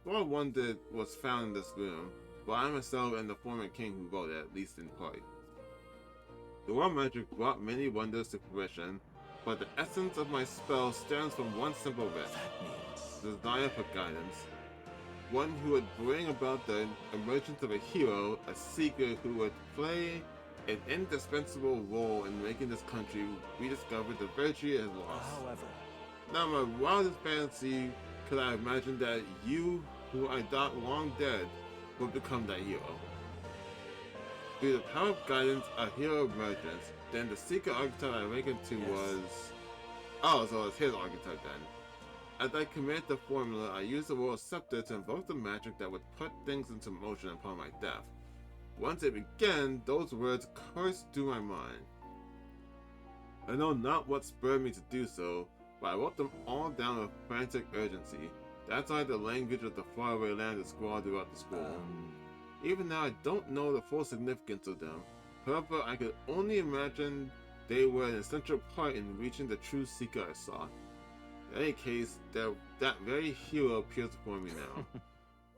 What I wanted was found in this room, while I myself and the former king who wrote it, at least in part. The world magic brought many wonders to fruition, but the essence of my spell stems from one simple wish: desire for guidance. One who would bring about the emergence of a hero, a seeker who would play an indispensable role in making this country rediscover the virtue it has lost. However, now my wildest fantasy could I imagine that you, who I thought long dead, would become that hero. Through the power of guidance, a hero emerges. Then the secret archetype I awakened to was... Oh, so it's his archetype then. As I commit the formula, I use the World Scepter to invoke the magic that would put things into motion upon my death. Once it began, those words coursed through my mind. I know not what spurred me to do so, but I wrote them all down with frantic urgency. That's why the language of the faraway land is scrawled throughout the scroll. Even now I don't know the full significance of them. However, I could only imagine they were an essential part in reaching the true seeker I sought. In any case, that very hero appears before me now.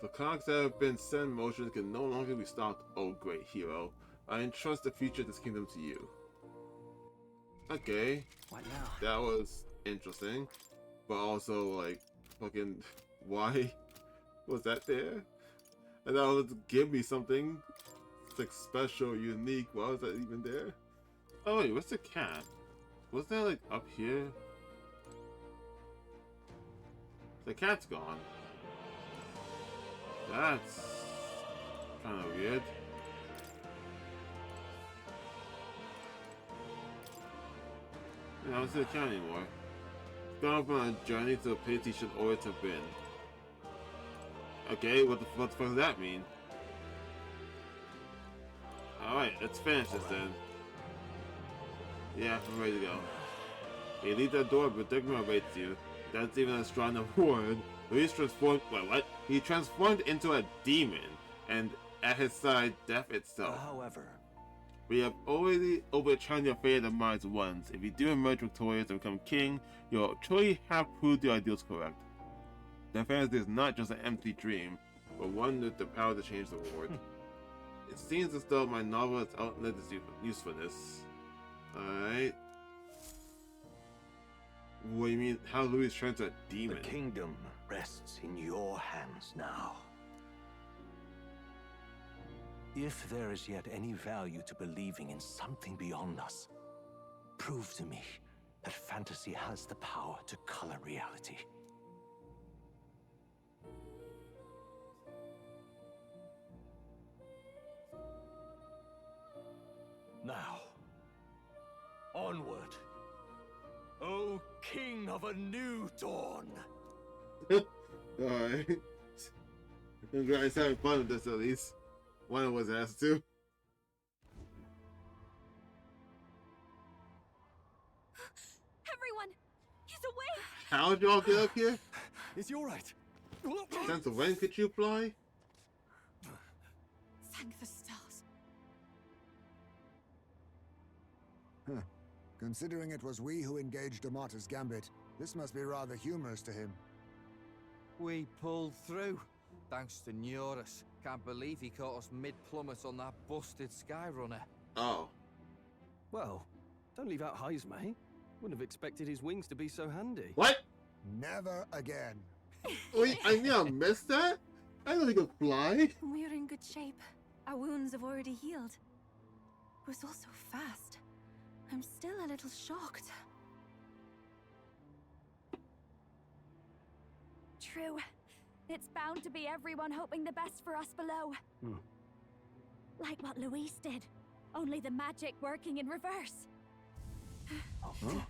The clocks that have been set in motion can no longer be stopped, oh great hero. I entrust the future of this kingdom to you. Okay. What now? That was interesting. But also, like, fucking, why was that there? And that was to give me something. It's like special, unique. Why was that even there? Oh wait, what's the cat? Was that like up here? The cat's gone. That's kind of weird. I don't see the cat anymore. It's gone off on a journey to a place he should always have been. Okay, what the fuck does that mean? Alright, let's finish this then. Yeah, I'm ready to go. You leave that door, but predicament awaits you. That's even a strong enough word. Louise transformed. Wait, what? He transformed into a demon, and at his side, death itself. However, we have already overturned your fate of minds once. If you do emerge victorious and become king, you'll truly have proved your ideals correct. The fantasy is not just an empty dream, but one with the power to change the world. It seems as though my novel has outlived its usefulness. Alright. What do you mean? How Louise turned to a demon? The kingdom rests in your hands now. If there is yet any value to believing in something beyond us, prove to me that fantasy has the power to color reality. Now, onward, O King of a new dawn! Alright. Congrats, having fun with this at least. One of us has to. Everyone! He's awake! How did y'all get up here? Is he alright? Since when could you fly? Thank the stars. Huh. Considering it was we who engaged Amata's gambit, this must be rather humorous to him. We pulled through, thanks to Neurus. Can't believe he caught us mid-plummet on that busted Skyrunner. Oh. Well, don't leave out highs, mate. Wouldn't have expected his wings to be so handy. What? Never again. Wait, I mean I missed that? I didn't think he could fly. We're in good shape. Our wounds have already healed. It was all so fast. I'm still a little shocked. True. It's bound to be everyone hoping the best for us below. Like what Louise did. Only the magic working in reverse. What?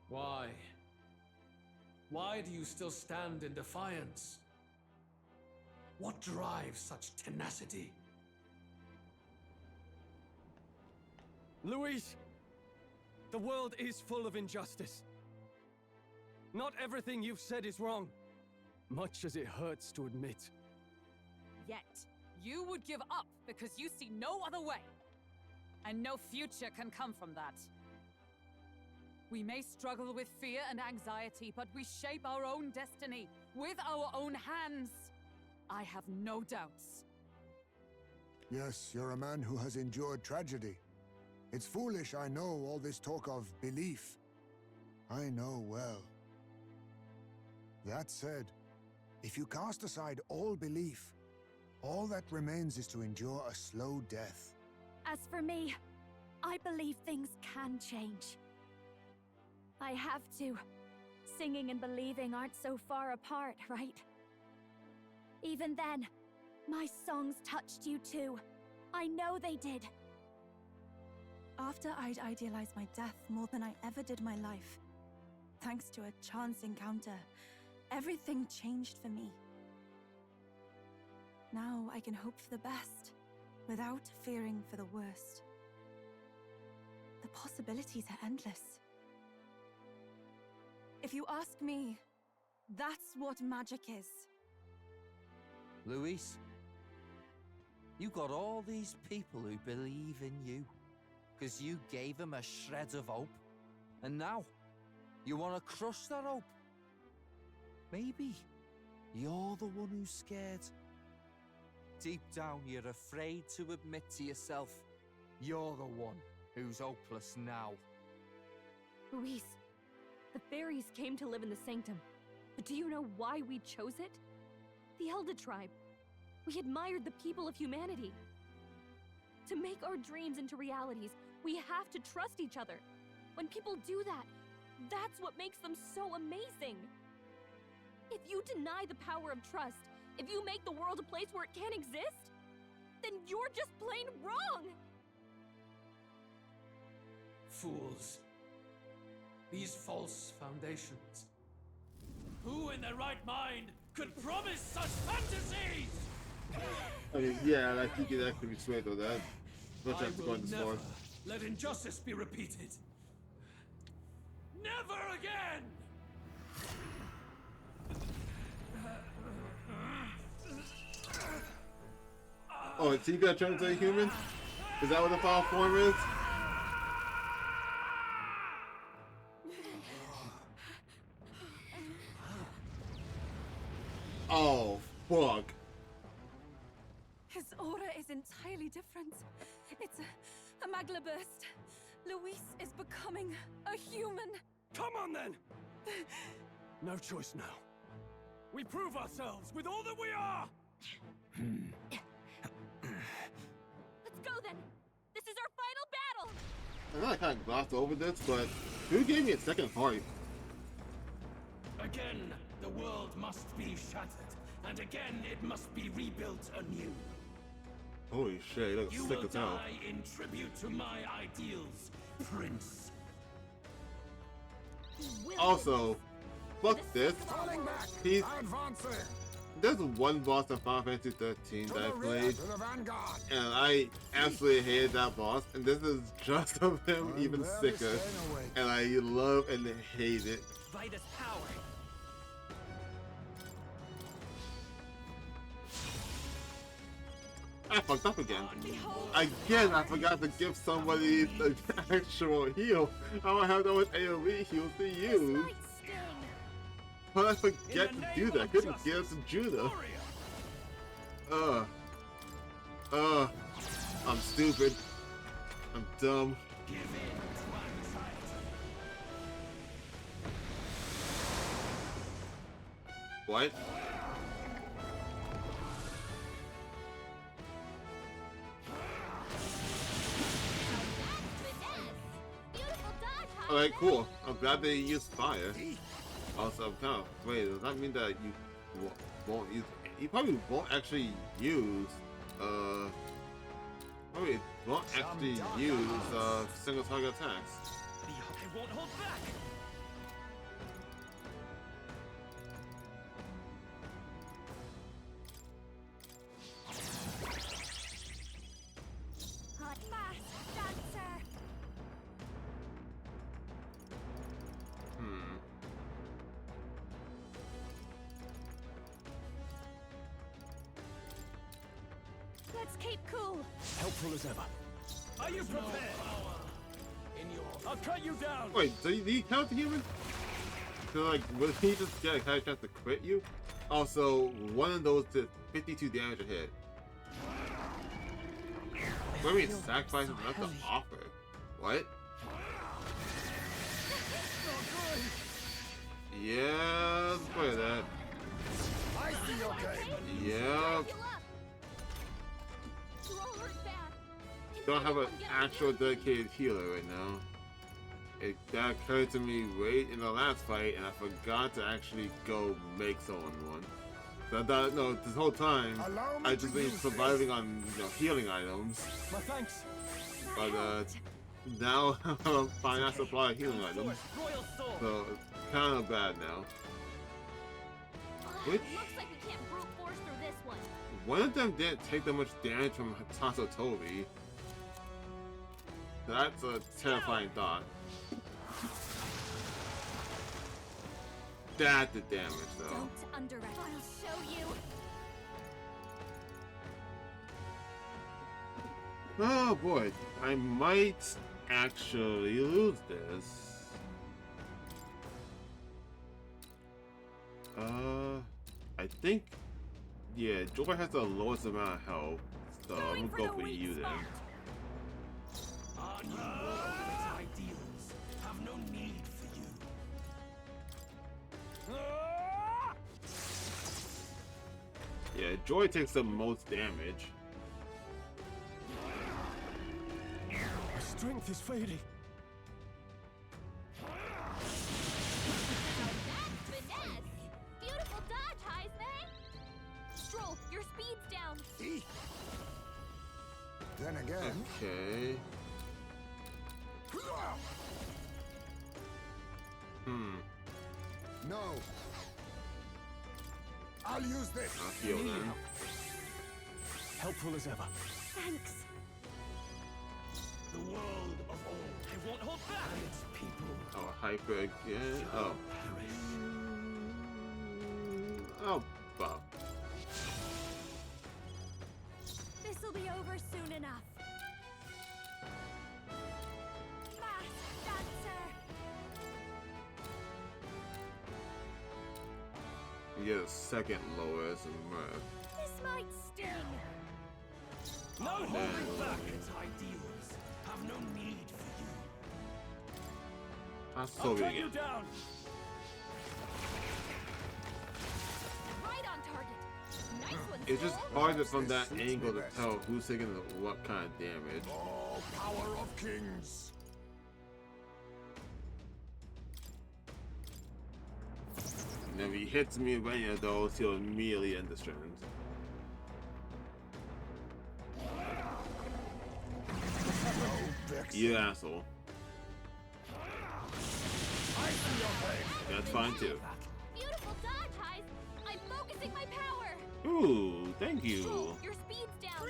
Why? Why do you still stand in defiance? What drives such tenacity? Louise! The world is full of injustice. Not everything you've said is wrong, much as it hurts to admit. Yet, you would give up because you see no other way. And no future can come from that. We may struggle with fear and anxiety, but we shape our own destiny with our own hands. I have no doubts. Yes, you're a man who has endured tragedy. It's foolish, I know, all this talk of belief. I know well. That said, if you cast aside all belief, all that remains is to endure a slow death. As for me, I believe things can change. I have to. Singing and believing aren't so far apart, right? Even then, my songs touched you too. I know they did. After I'd idealized my death more than I ever did my life, thanks to a chance encounter, everything changed for me. Now I can hope for the best, without fearing for the worst. The possibilities are endless. If you ask me, that's what magic is. Louise, you got all these people who believe in you, because you gave them a shred of hope. And now, you want to crush that hope. Maybe you're the one who's scared. Deep down, you're afraid to admit to yourself, you're the one who's hopeless now. Louise, the fairies came to live in the Sanctum. But do you know why we chose it? The Elder Tribe. We admired the people of humanity. To make our dreams into realities, we have to trust each other. When people do that, that's what makes them so amazing. If you deny the power of trust, if you make the world a place where it can't exist, then you're just plain wrong! Fools. These false foundations. Who in their right mind could promise such fantasies? I mean, yeah, like you can actually be swayed with that. Don't have to go in this far. Let injustice be repeated. Never again! Oh, is he gonna turn into a human? Is that what the final form is? Oh, fuck. His aura is entirely different. It's a magla burst. Louise is becoming a human. Come on then! No choice now. We prove ourselves with all that we are! Let's go then! This is our final battle! I know I kind of glossed over this, but who gave me a second heart? Again, the world must be shattered, and again it must be rebuilt anew. Holy shit, he looks You sick will as hell. die in tribute to my ideals, Prince. Also, fuck this. He's there's one boss in Final Fantasy 13 that I played, and I absolutely hated that boss, and this is just of him even sicker, and I love and hate it. Vitus power. I fucked up again. Again, I forgot to give somebody the actual heal. I don't have that much AoE heals to use. But I forget to do that. Couldn't give it to Judah. I'm stupid. I'm dumb. What? Alright, cool. I'm glad they used fire. Also, I'm kind of, wait, does that mean that you won't use, you probably won't actually use, probably won't actually use, single target attacks. I won't hold back! Hot fast, dancer! Just keep cool. Helpful as ever. Are you prepared? I'll cut you down. Wait, so did he count the human? So like, will he just get a chance to crit you? Also, one of those did 52 damage a hit. What do you mean sacrifice is not the offer? What? Yeah, let's play that. I see your game. Yep. Don't have an actual dedicated healer right now. That occurred to me right in the last fight, and I forgot to actually go make someone one. So I thought, no, this whole time I just been surviving on healing items. My thanks. But now I'm finding out supply of healing items. So it's kind of bad now. Which Looks like we can't brute force through this one. one of them didn't take that much damage from Tasso Toby. That's a terrifying thought. That did damage though. Don't underestimate. I'll show you. Oh boy, I might actually lose this. I think, yeah, Joy has the lowest amount of health, so I'm gonna go for you then. Our new world and its ideals have no need for you. Yeah, Joy takes the most damage. My strength is fading. Beautiful dodge, Heisman. Stroll, your speed's down. Then again. Okay. No. I'll use this. I'll heal then. Helpful as ever. Thanks. The world of all. I won't hold back. And its people. Oh, hyper again. Oh. Oh, Bob. This'll be over soon enough. Fast dancer. You get second lowest and Murph. This might sting. No holding back. Its ideals have no need for you. That's I'll so cut again. you down. Right on target. Nice one. It's just Stroll. harder from that angle to tell who's taking what kind of damage. Oh, power of kings. And if he hits me with any of those, he'll immediately end the strand. You asshole. That's fine too. Beautiful dodge, Heis. I'm focusing my power. Ooh, thank you. Stroll, your speed's down.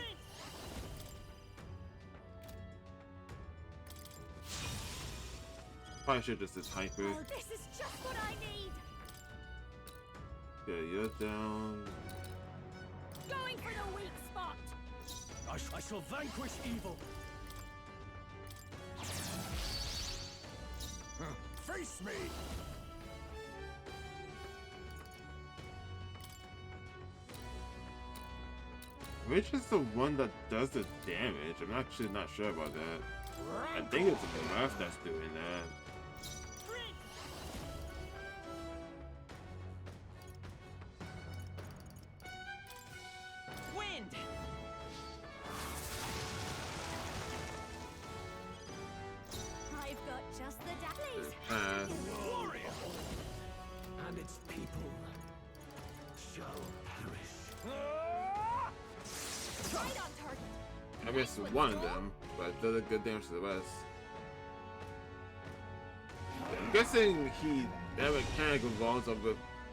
Probably should just this hyper. Oh, this is just what I need. Yeah, you're down. Going for the weak spot. I shall vanquish evil. Face me. Which is the one that does the damage? I'm actually not sure about that. I think it's the Murph that's doing that. Wind! I've got just the days. Pass. Warrior. And its people shall perish. Right on target. I missed one of them, but does a good damage to the rest. I'm guessing that mechanic involves of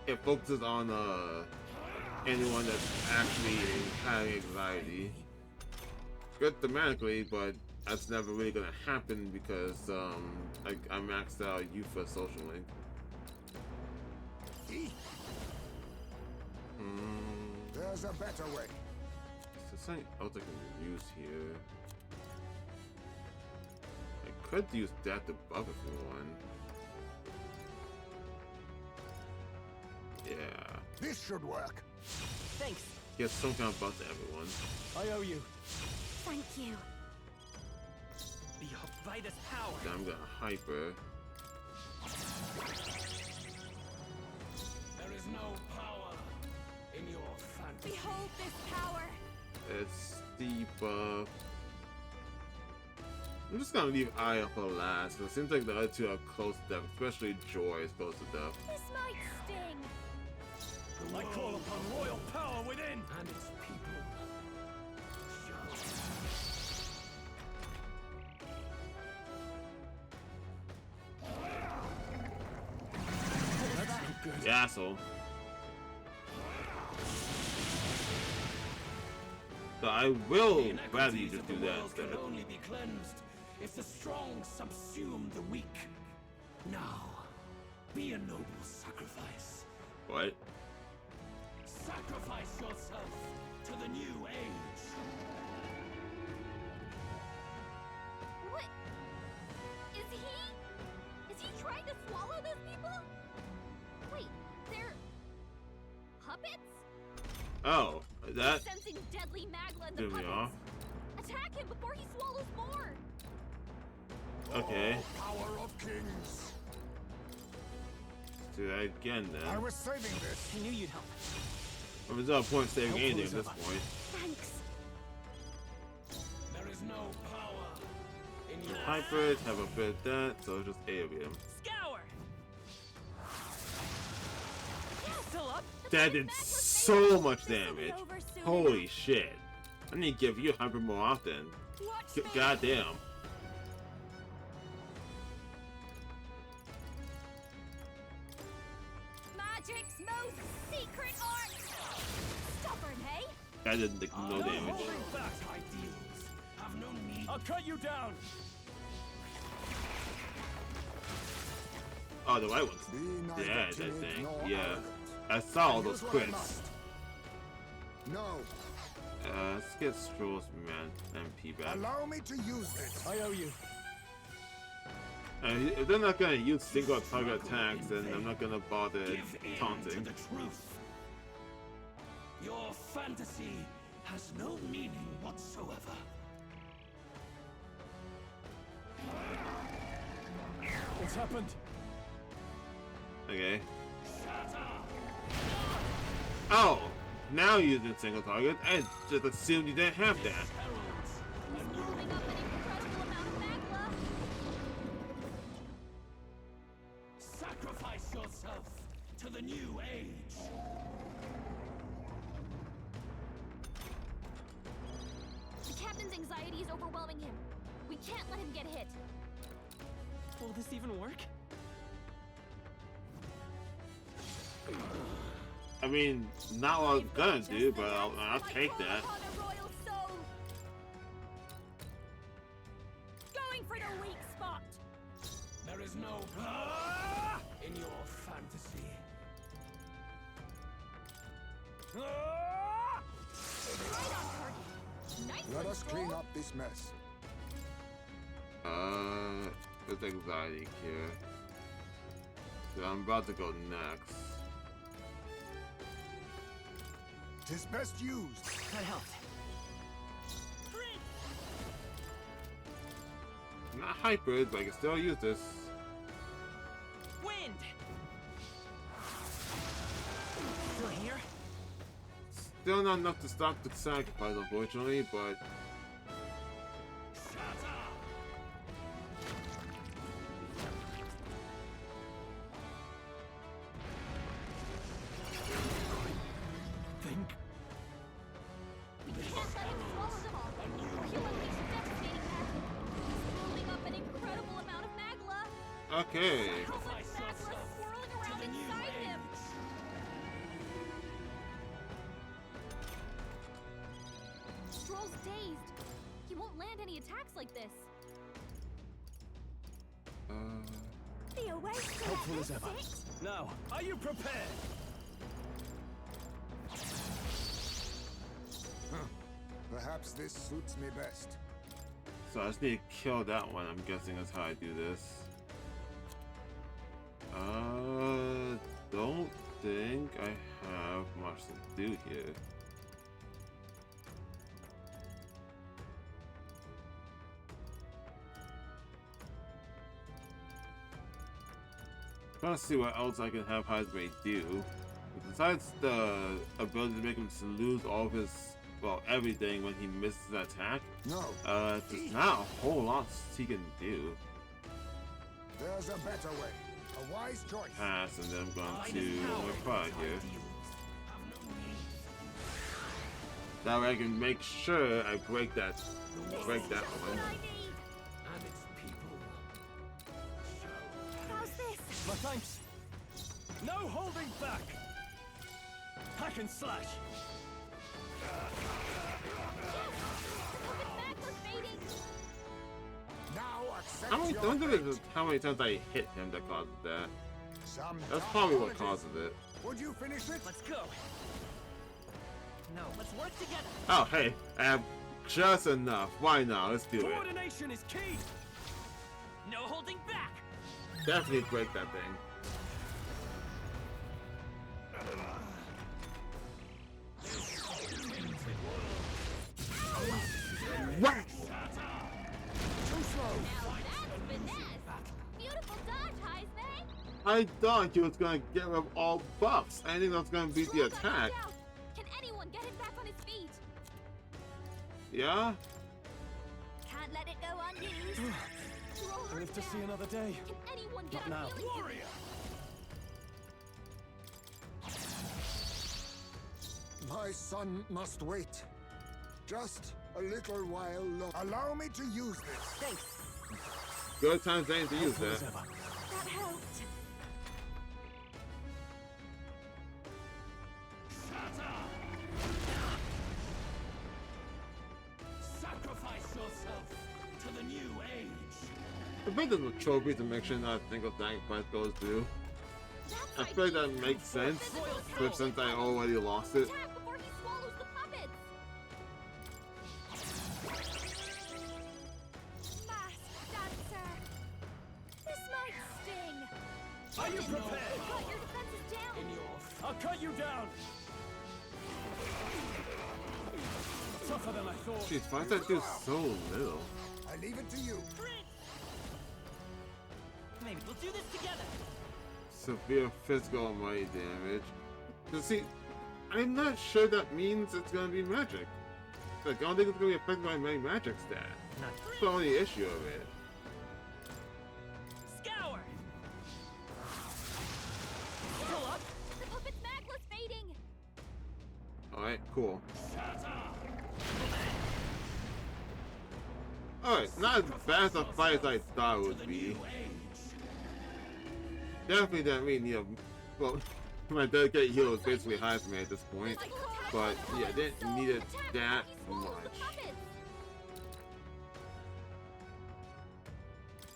it focuses on anyone that's actually having anxiety. It's good thematically, but that's never really gonna happen because I maxed out Youth for Social Link. There's a better way. It's something else I can use here. I could use that to buff if you want. Yeah. This should work. Thanks. Get some kind of buff to everyone. I owe you. Thank you. By this power. Then I'm gonna hyper. There is no power in your fantasy. Behold this power. It's the buff. I'm just gonna leave Aya for last. It seems like the other two are close to death, especially Joy is close to death. This might sting. I call upon royal power within And its people. You asshole. So I will rather you just do that instead. Can only be cleansed if the strong subsume the weak. Now, be a noble sacrifice. What? Sacrifice yourself to the new age. What? Is he trying to swallow those people? Wait, they're puppets? Oh, that Sensing deadly magla in the threw me puppets. off. Attack him before he swallows more. Okay. Power of kings. Do that again then. I was saving this. I knew you'd help. Well, there's no point saving anything at this point. Thanks. There is no power in your Hyper, have a bit of that, so just AoE him. Scour. Still up? That did so much damage. Holy shit. I need to give you hyper more often. Goddamn. Magic's most secret art. Stubborn, hey? That did no damage. holding back ideals. have no need. I'll cut you down. Oh, the white ones. Be Yeah, neither that timid thing. nor Yeah. arrogant. I saw all And those here's what I crits. must. No, Let's get Stroll's man MP back. allow me to use this. I owe you. If they're not gonna use single target attacks, then I'm not gonna bother Give in to taunting. the truth. Your fantasy has no meaning whatsoever. What's happened? Okay. Oh! Now you're using single target. I just assumed you didn't have that. He's building up an incredible amount of magma. Sacrifice yourself to the new age. The captain's anxiety is overwhelming him. We can't let him get hit. Will this even work? I mean, not what I was gonna do, but I'll take that. Upon a royal soul. Going for the weak spot. There is no power in your fantasy. Right on target. Nice Let one, us clean Scroll. up this mess. With anxiety here. So I'm about to go next. Tis best used. That helped. I'm not hyper, but I can still use this. Wind. Still here? Still not enough to stop the sacrifice, unfortunately, but We can't let him swallow them all, or he'll unleash devastating magic. He's building up an incredible amount of magma. okay. So much magma swirling around inside him. Stroll's dazed. He won't land any attacks like this. The away Helpful as ever. Now, are you prepared? Perhaps this suits me best. So I just need to kill that one, I'm guessing that's how I do this. Don't think I have much to do here. Trying to see what else I can have Heismay do. Besides the ability to make him lose all of his, well, everything when he misses an attack. No. There's not a whole lot he can do. There's a better way. A wise choice. Pass, and then I'm going to my pride here. That way I can make sure I break that one. My thanks. No holding back. Hack and slash. I don't think it's how many times I hit him that causes that. That's probably what causes it. Would you finish it? Let's go. No, let's work together. Oh, hey, I have just enough. Why not? Let's do it. Coordination is key. No holding back. Definitely break that thing. What? Too slow. Beautiful dodge, Heismay. I thought he was gonna get rid of all buffs. I think that's gonna beat the attack. Can anyone get him back on his feet? Yeah? Can't let it go unused. I live to see another day. Can anyone get Not a now. healing? Warrior. My son must wait. Just a little while longer. Allow me to use this. Thanks. Good times ain't to use that. That helped. Sacrifice yourself to the new age. I bet there's a trophy to make sure not a single sacrifice goes through. I feel like that makes sense, but since I already lost it. Attack before he swallows the puppets. Masked dancer. This might sting. Are you prepared? Cut your defenses down. I'll cut you down. Tougher than I thought. Jeez, why does that do so little? I leave it to you. Maybe we'll do this together. Severe physical and money damage. You see, I'm not sure that means it's gonna be magic. Like, I don't think it's gonna be affected by my magic stat. That's the only issue of it. Scour. Pull up. The puppet's magla's fading. Alright, cool. Alright, not as bad as a fight as I thought it would be. Definitely didn't really need a... Well, my dedicated heal was basically high for me at this point. But, yeah, didn't need it that much.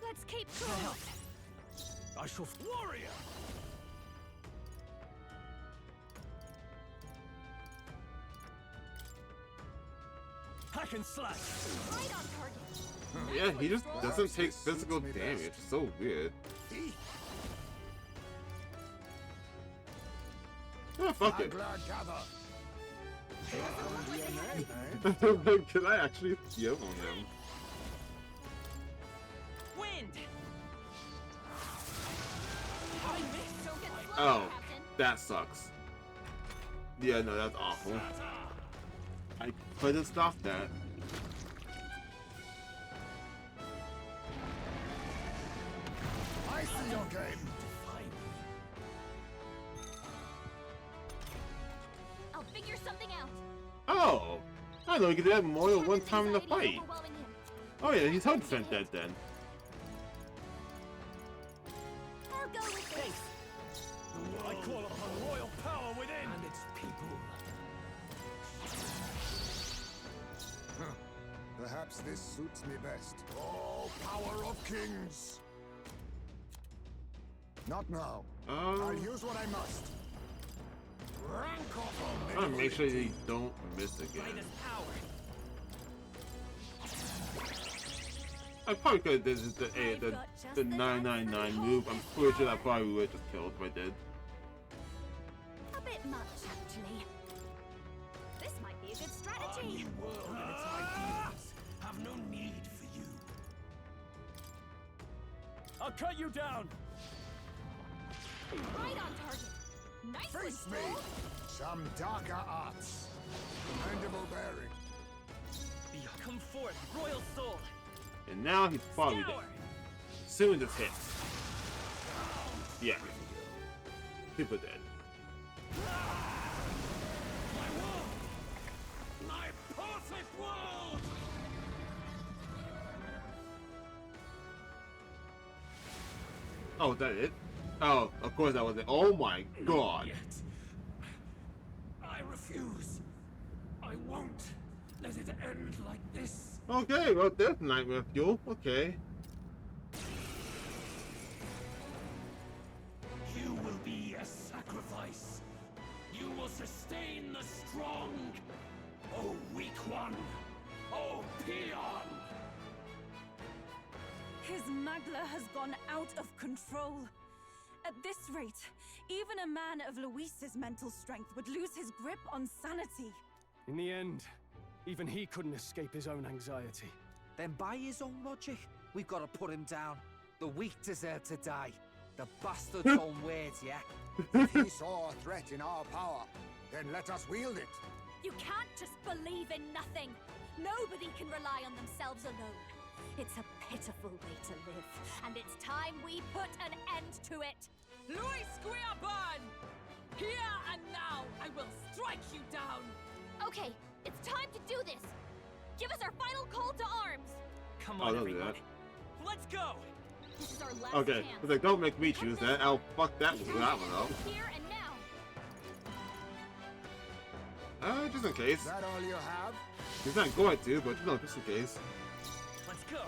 Let's keep going. I shall. Warrior. Hack and slash. Right on target. Yeah, he just doesn't take physical damage. It's so weird. Oh, fuck it. Can I actually heal on him? Wind. Oh, that sucks. Yeah, no, that's awful. I could have stopped that. I see your game. I'll figure something out. Oh! I know you could do that more than one time in the fight. Oh yeah, he's 100% dead then. I'll go with this. I call upon royal power within. And its people. Perhaps this suits me best. Oh, power of kings! Not now. I'll use what I must. Rank off I'll make sure you don't miss again. I probably could have did the 999 move. I'm pretty sure that probably would have just killed if I did. A bit much, actually. This might be a good strategy. Our new world and its ideals have no need for you. I'll cut you down. Right on target. Nicely Face me! pulled. Some darker arts. Mandible bearing. Come forth, royal soul. And now he's probably dead. Soon this hits. Yeah. People dead. My world! My perfect world! Oh, is that it? Oh, of course that was it. Oh my god. I refuse. I won't let it end like this. Okay, well, there's nightmare fuel. Okay. You will be a sacrifice. You will sustain the strong. Oh, weak one. Oh, peon. His Magla has gone out of control. At this rate, even a man of Louise's mental strength would lose his grip on sanity. In the end, even he couldn't escape his own anxiety. Then by his own logic, we've got to put him down. The weak deserve to die. The bastard's own words, yeah? If he saw a threat in our power, then let us wield it. You can't just believe in nothing. Nobody can rely on themselves alone. It's a pitiful way to live, and it's time we put an end to it. Louise Squeaburn! Here and now, I will strike you down! Okay, it's time to do this. Give us our final call to arms. Come Oh, on, don't do everybody. Let's go! This is our last Okay, chance. it's like, don't make me choose that. I'll fuck that one up. Here and now. Just in case. Is that all you have? He's not going to, but just in case. Let's go!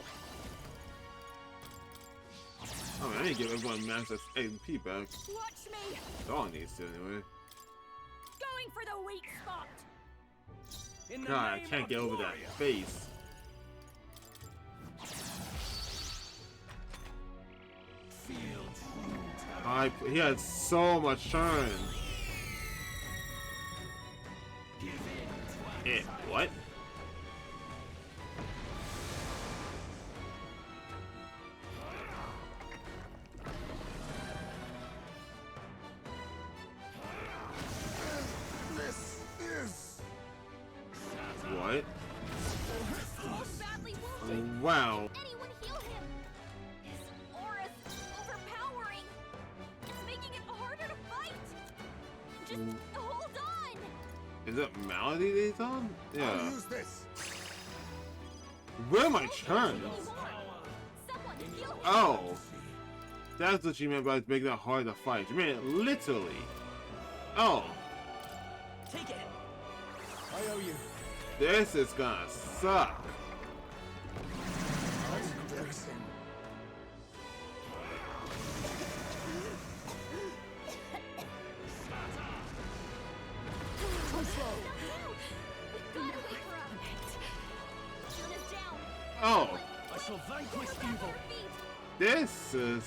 Oh man, I need to give everyone max MP back. Watch me. Dawn needs to anyway. Going for the weak spot. God, I can't get over that face. He had so much turn. What? This is... What? Badly wounded. Wow. Anyone heal him? His aura's overpowering. It's making it harder to fight. Just hold on. Is it Malady that he's on? Yeah. I'll use this. Where are my turns? Oh. That's what you meant by making it hard to fight. You mean it literally. Oh. Take it. I owe you. This is gonna suck. Oh. I shall vanquish evil. This is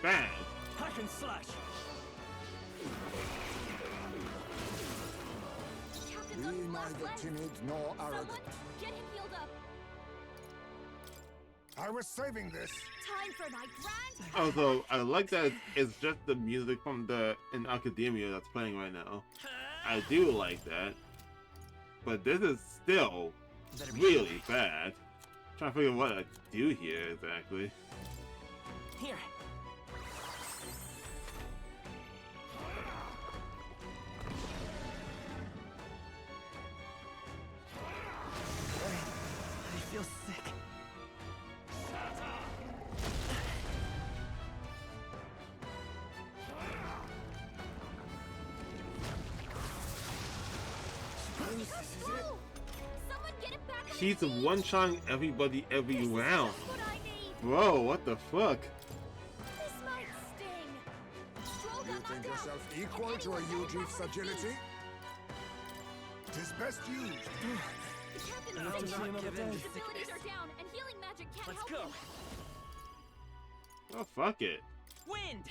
bad. Hack and slash. Be neither timid nor arrogant. Get him healed up. I was saving this. Time for my grand. Although I like that it's just the music from the in Academia that's playing right now. I do like that. But this is still really bad. I'm trying to figure out what I do here exactly. Here. I feel sick. She's one-shotting everybody every round. Bro, what the fuck? This might sting. You think yourself equal to a Yuji's agility? Tis best used. Captain, I'll not give in. his abilities are down, and healing magic magic can't Let's help go. him. Oh, fuck it. Wind!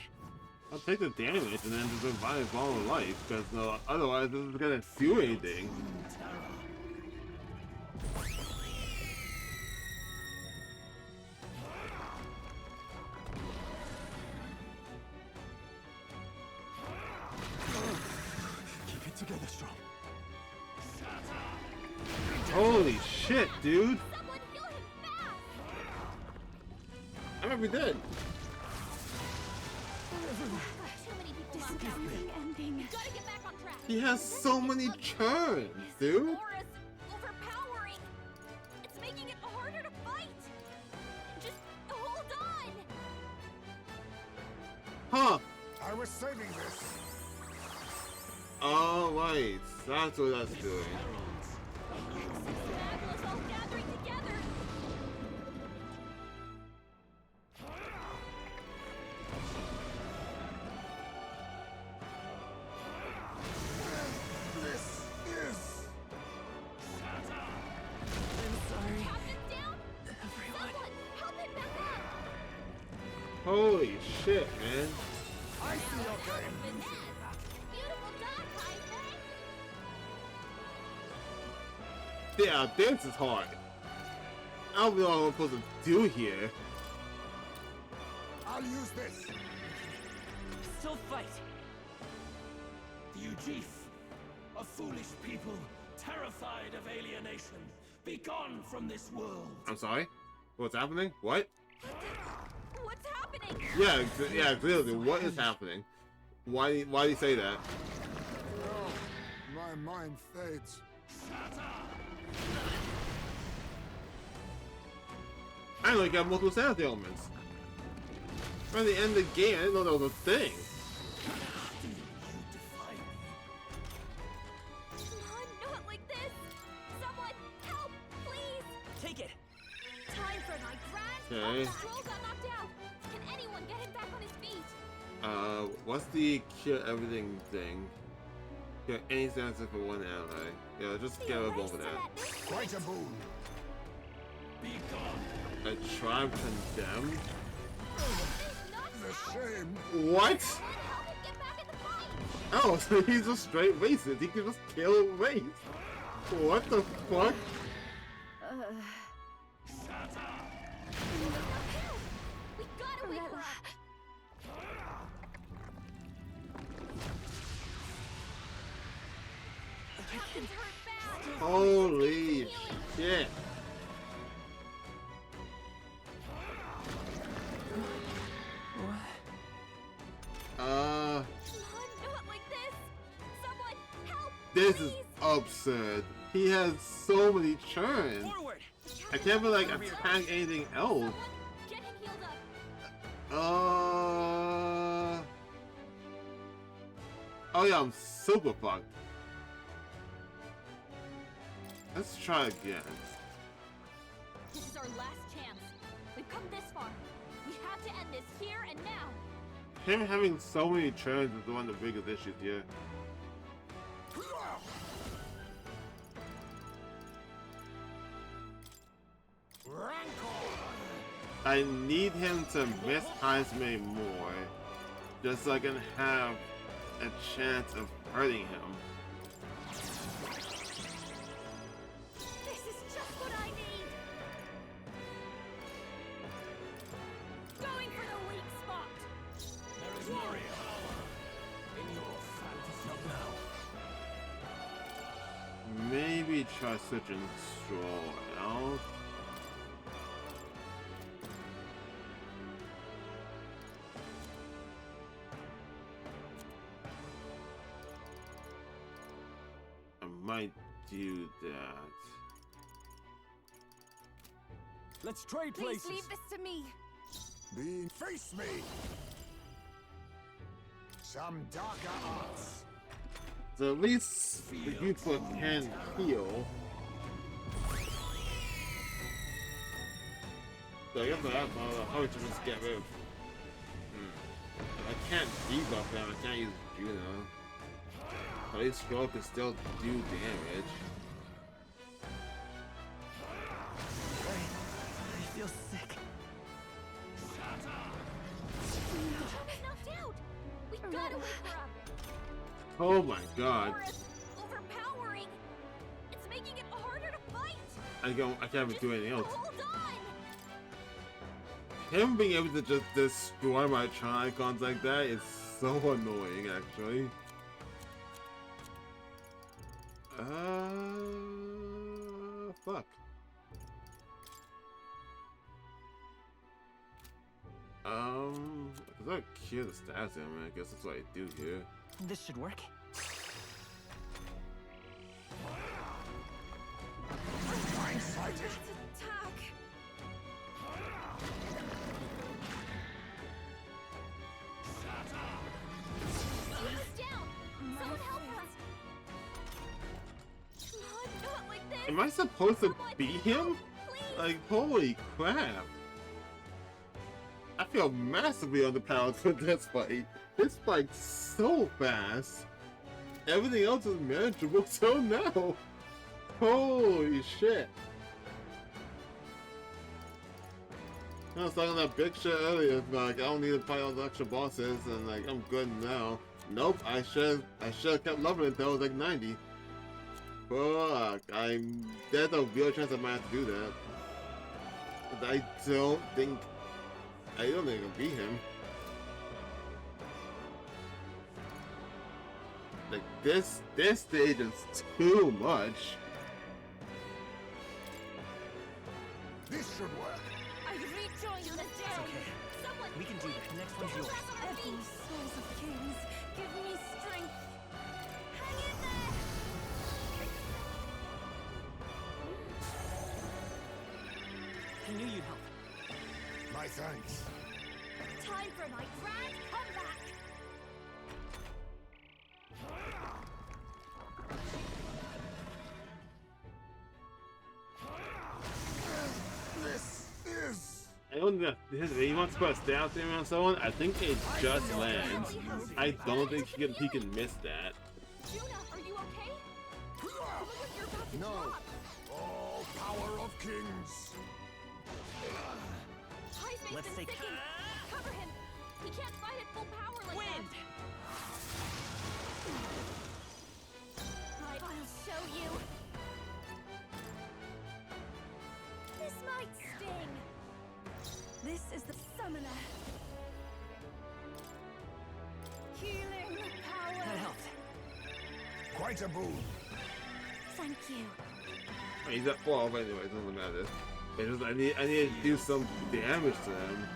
I'll take the damage and then just revive all of life, because otherwise this is gonna do anything. Keep it together, strong. Holy shit, dude! Someone heal him fast! I might be dead. Too many people knocked out. Ending. You gotta get back on track. He has so many churns, dude. Aura's overpowering. It's making it harder to fight. Just hold on. Huh. I was saving this. Oh, right. That's what that's doing. Magla's all gathering together. This is... I'm sorry. Captain's down. Everyone. Someone help him back up. Holy shit, man. I see your game. Beautiful dog, Heisman. Yeah, this is hard. I don't know what I'm supposed to do here. I'll use this. Still fight. You chief, a foolish people, terrified of alienation, be gone from this world. I'm sorry? What's happening? What? What's happening? Yeah, clearly. What is happening? Why do you say that? Oh, my mind fades. I only got multiple sanity elements. By the end of the game, I didn't know that was a thing. Come on, not like this. Someone help, please. Take it. Time for my grand. Okay. Stroll got knocked out. Can anyone get him back on his feet? What's the cure everything thing? Cure any sanity for one ally. Yeah, just get rid of both of that. Quite a boon. Be gone. A tribe condemned? The shame. What? Oh, so he's a straight racist. He can just kill race. What the fuck? We gotta wake her up. Captain's hurt bad. Holy shit. Come on, not like this. Someone help. This is absurd. He has so many churns. Forward. I can't even like attack anything else. Get him healed up. Oh yeah, I'm super fucked. Let's try again. This is our last chance. We've come this far. We have to end this here and now. Him having so many churns is one of the biggest issues here. I need him to miss Heisman more, just so I can have a chance of hurting him. This is just what I need. Going for the weak spot. There is warrior power in your fantasy now. Maybe try switching Stroll out. I might do that. Let's trade Please places. leave this to me. Face me. Some darker arts. So at least the Youthfoot can heal. So I guess I'll probably just get rid of. If I can't debuff them, I can't use Juno. At least Scroll can still do damage. I feel Oh my god. Overpowering. It's making it harder to fight. I can't even do anything else. Hold on. Him being able to just destroy my Tri-Icons like that is so annoying, actually. Fuck. Cause I cure the stats in, man. I guess that's what I do here. This should work. Blindsided. Attack. He's down. Someone help her. Not like this. Am I supposed to beat him? Like, holy crap. I feel massively underpowered for this fight. This fight's so fast. Everything else is manageable till now. Holy shit. I was talking that big shit earlier, like I don't need to fight all the extra bosses and like I'm good now. Nope, I should have kept leveling until I was like 90. Fuck, there's a real chance I might have to do that. But I don't think I can beat him. Like this stage is too much. This should work. I rejoin the It's down. okay. Someone, We can do quick, that. Next one's get yours. her up on her feet. Souls of kings, give me strength. Hang in there. I knew you'd help. My thanks. Time for my grand comeback. This is. I don't know if he wants to put a stab thing on someone. I think it just lands. I don't think he can miss that. Juna, are you okay? Look what you're about to No. drop. All power of kings. Highspace Let's been take- sickened. Cover him. He can't fight at full power like Wind! that. I'll show you. This might sting. This is the summoner. Healing power. That helped. Quite a boon. Thank you. I mean, he's at 12 anyway, it doesn't matter. It's just I need to do some damage to him.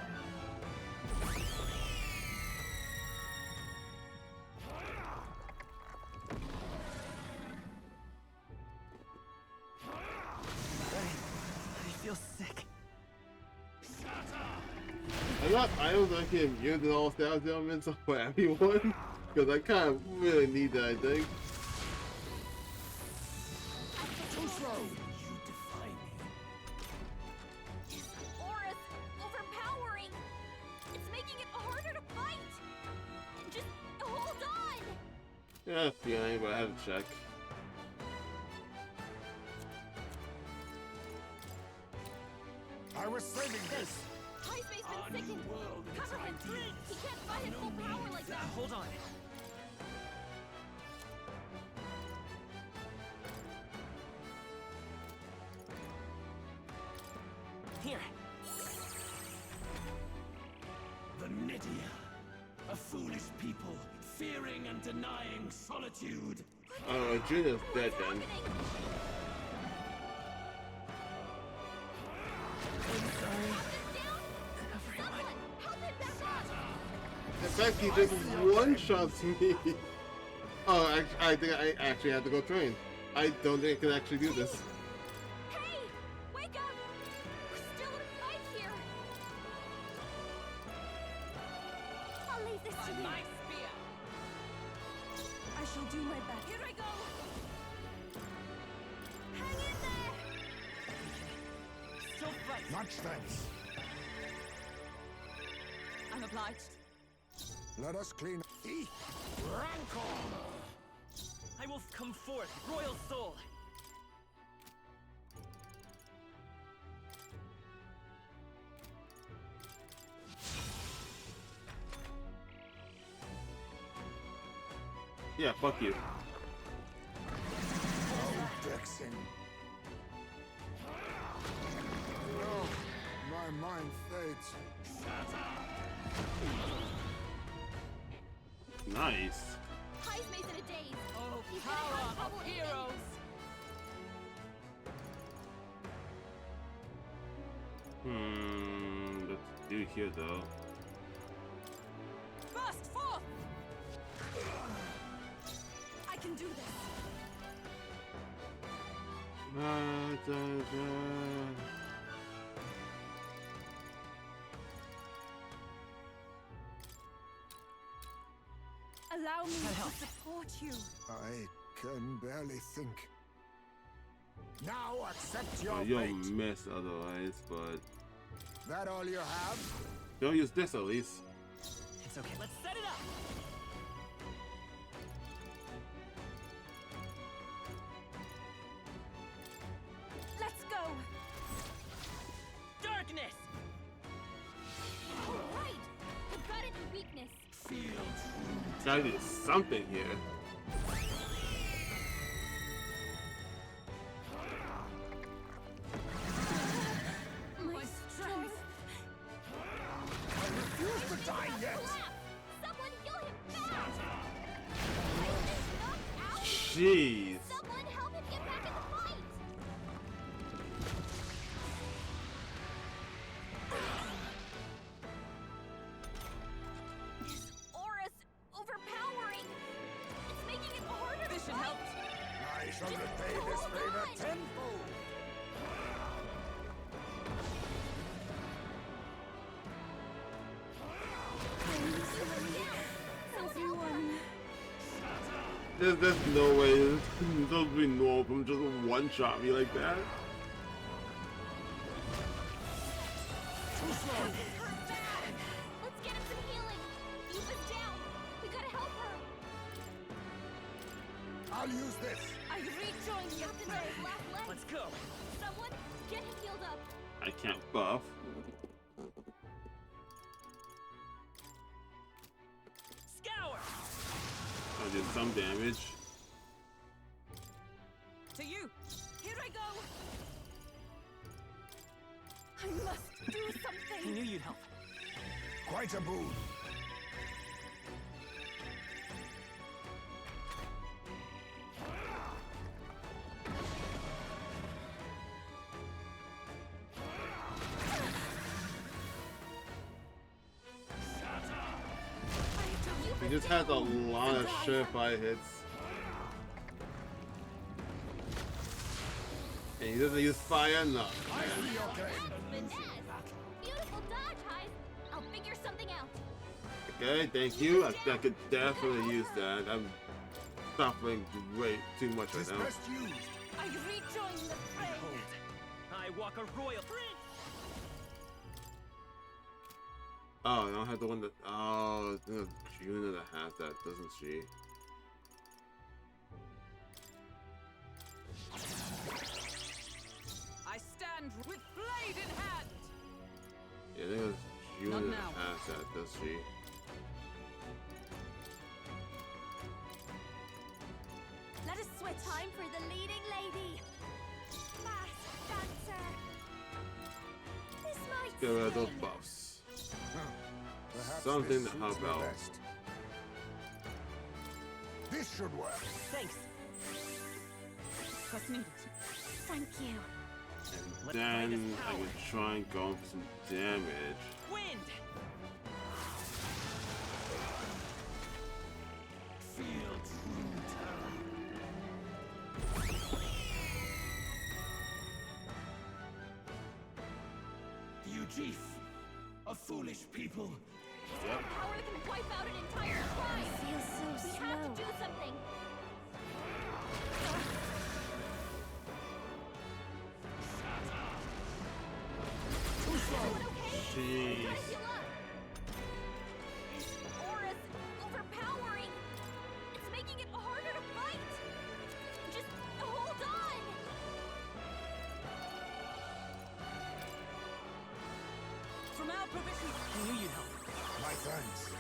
I feel sick. I don't think him using all stab elements for everyone, because I kind of really need that, I think. Too slow. You defy me. His aura's overpowering. It's making it harder to fight. Just hold on. Yeah, feeling, but I have to check. I was saving this. Highspace Our been new sickened. world and its Cover him. ideals. He can't fight at full power like that. Hold on. Here. The Nidia. A foolish people, fearing and denying solitude. Oh, Juna's dead then. The fact he just one-shots me. Oh, I think I actually have to go train. I don't think I can actually do this. Hey, wake up! We're still in a fight here. I'll leave this to you. I shall do my best. Here I go. Hang in there. Still fight. Much thanks. I'm obliged. Let us clean. Rancor! I will come forth, royal soul. Yeah, fuck you. Oh, Dixon. No, my mind fades. Nice. High's Mace in a daze. Oh, He's gonna have power trouble of eating. heroes! Let's do here though. Burst forth! I can do this. Allow me to support you. I can barely think. Now accept your Well, you'll fate. miss otherwise, but That all you have? don't use this at least. It's okay. Let's set it up. Let's go. Darkness. All right. We've got any weakness. Gotta do something here. My strength. I refuse to die yet. Someone heal him fast. He's knocked out. Jeez. Someone help him get back in the fight. This aura's overpowering. It's making it harder This to should help. I shall repay this favor tenfold. There's no way it's supposed to be normal from just one shot me like that. Let's get him some healing. Eva's down. We gotta help her. I'll use this. I rejoin the Captain's last leg. Let's go. Someone get him healed up. I can't buff. Scour. I did some damage. To you! Here I go. I must do I something. knew you'd help. Quite a boon. He just has a lot of surefire hits. And he doesn't use fire enough. Finesse. Beautiful dodge, Hive. I'll figure something out. Okay, thank you. I could definitely use that. I'm suffering way too much right now. I rejoin the fray. I walk a royal prince. Oh, I don't have the one that. Oh, no, Juna that has that, doesn't she? I stand with blade in hand! Yeah, I think it's Juna Not that now. has that, does she? Let us switch. Time for the leading lady. Fast dancer. This might Get rid of those sting. buffs. Perhaps Something this to help suits me out. best. This should work. Thanks. What's needed? Thank you. And then I can try and go for some damage. Wind. Feel true terror. You chief, a foolish people. He's got power that can wipe out an entire tribe. Feels so we have to do something. Jeez. His aura's overpowering. It's making it harder to fight. Just hold on. From our provision, I knew you'd help. My thanks.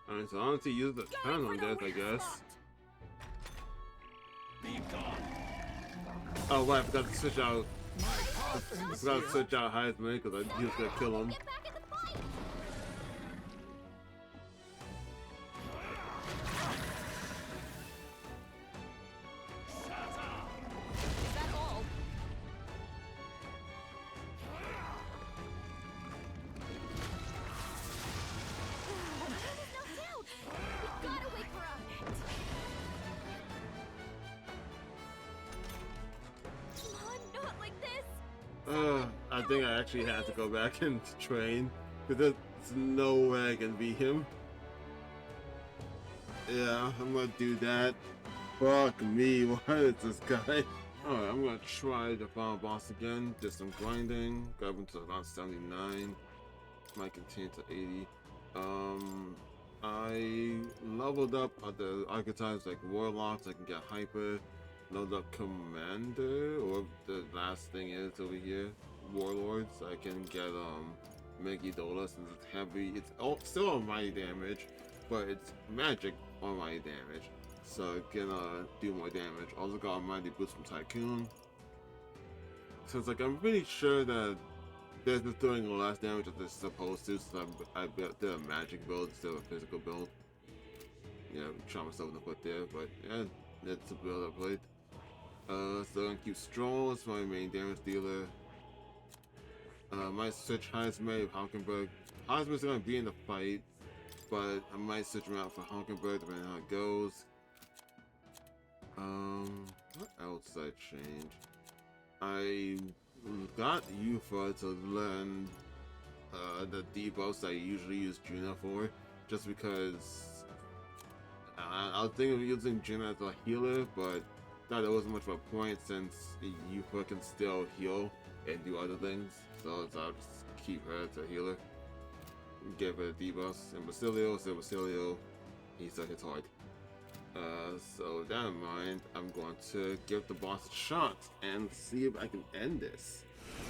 Alright, so I want to use the turn on this, I guess. Oh, right, I forgot to switch out. I forgot to switch out Heisman because I was gonna kill him. I think I actually had to go back and train because there's no way I can beat him. Yeah, I'm gonna do that. Fuck me, what is this guy? Alright, I'm gonna try the final boss again. Did some grinding, got up to around 79. Might continue to 80. I leveled up other archetypes like Warlocks. I can get Hyper. Leveled up Commander, or the last thing is over here, Warlords. I can get Megidola since it's heavy. It's still on mighty damage, but it's magic on mighty damage, so it can do more damage. Also got a mighty boost from Tycoon. So it's like I'm pretty sure that they're just doing less damage than they're supposed to. So I did a magic build instead of a physical build. Yeah, I'm trying myself in the foot there, but yeah, that's the build I played. So I'm gonna keep Stroll as my main damage dealer. Might switch Heisman with Hockenberg. Heisman's gonna be in the fight, but I might switch him out for Hockenberg depending on how it goes. What else did I change? I got Yufa to learn the debuffs I usually use Juna for, just because I was thinking of using Juna as a healer, but thought there wasn't much of a point since Yufa can still heal and do other things, so I'll just keep her as a healer. Give her the debuffs. And Basilio, he still hits hard. So with that in mind, I'm going to give the boss a shot and see if I can end this.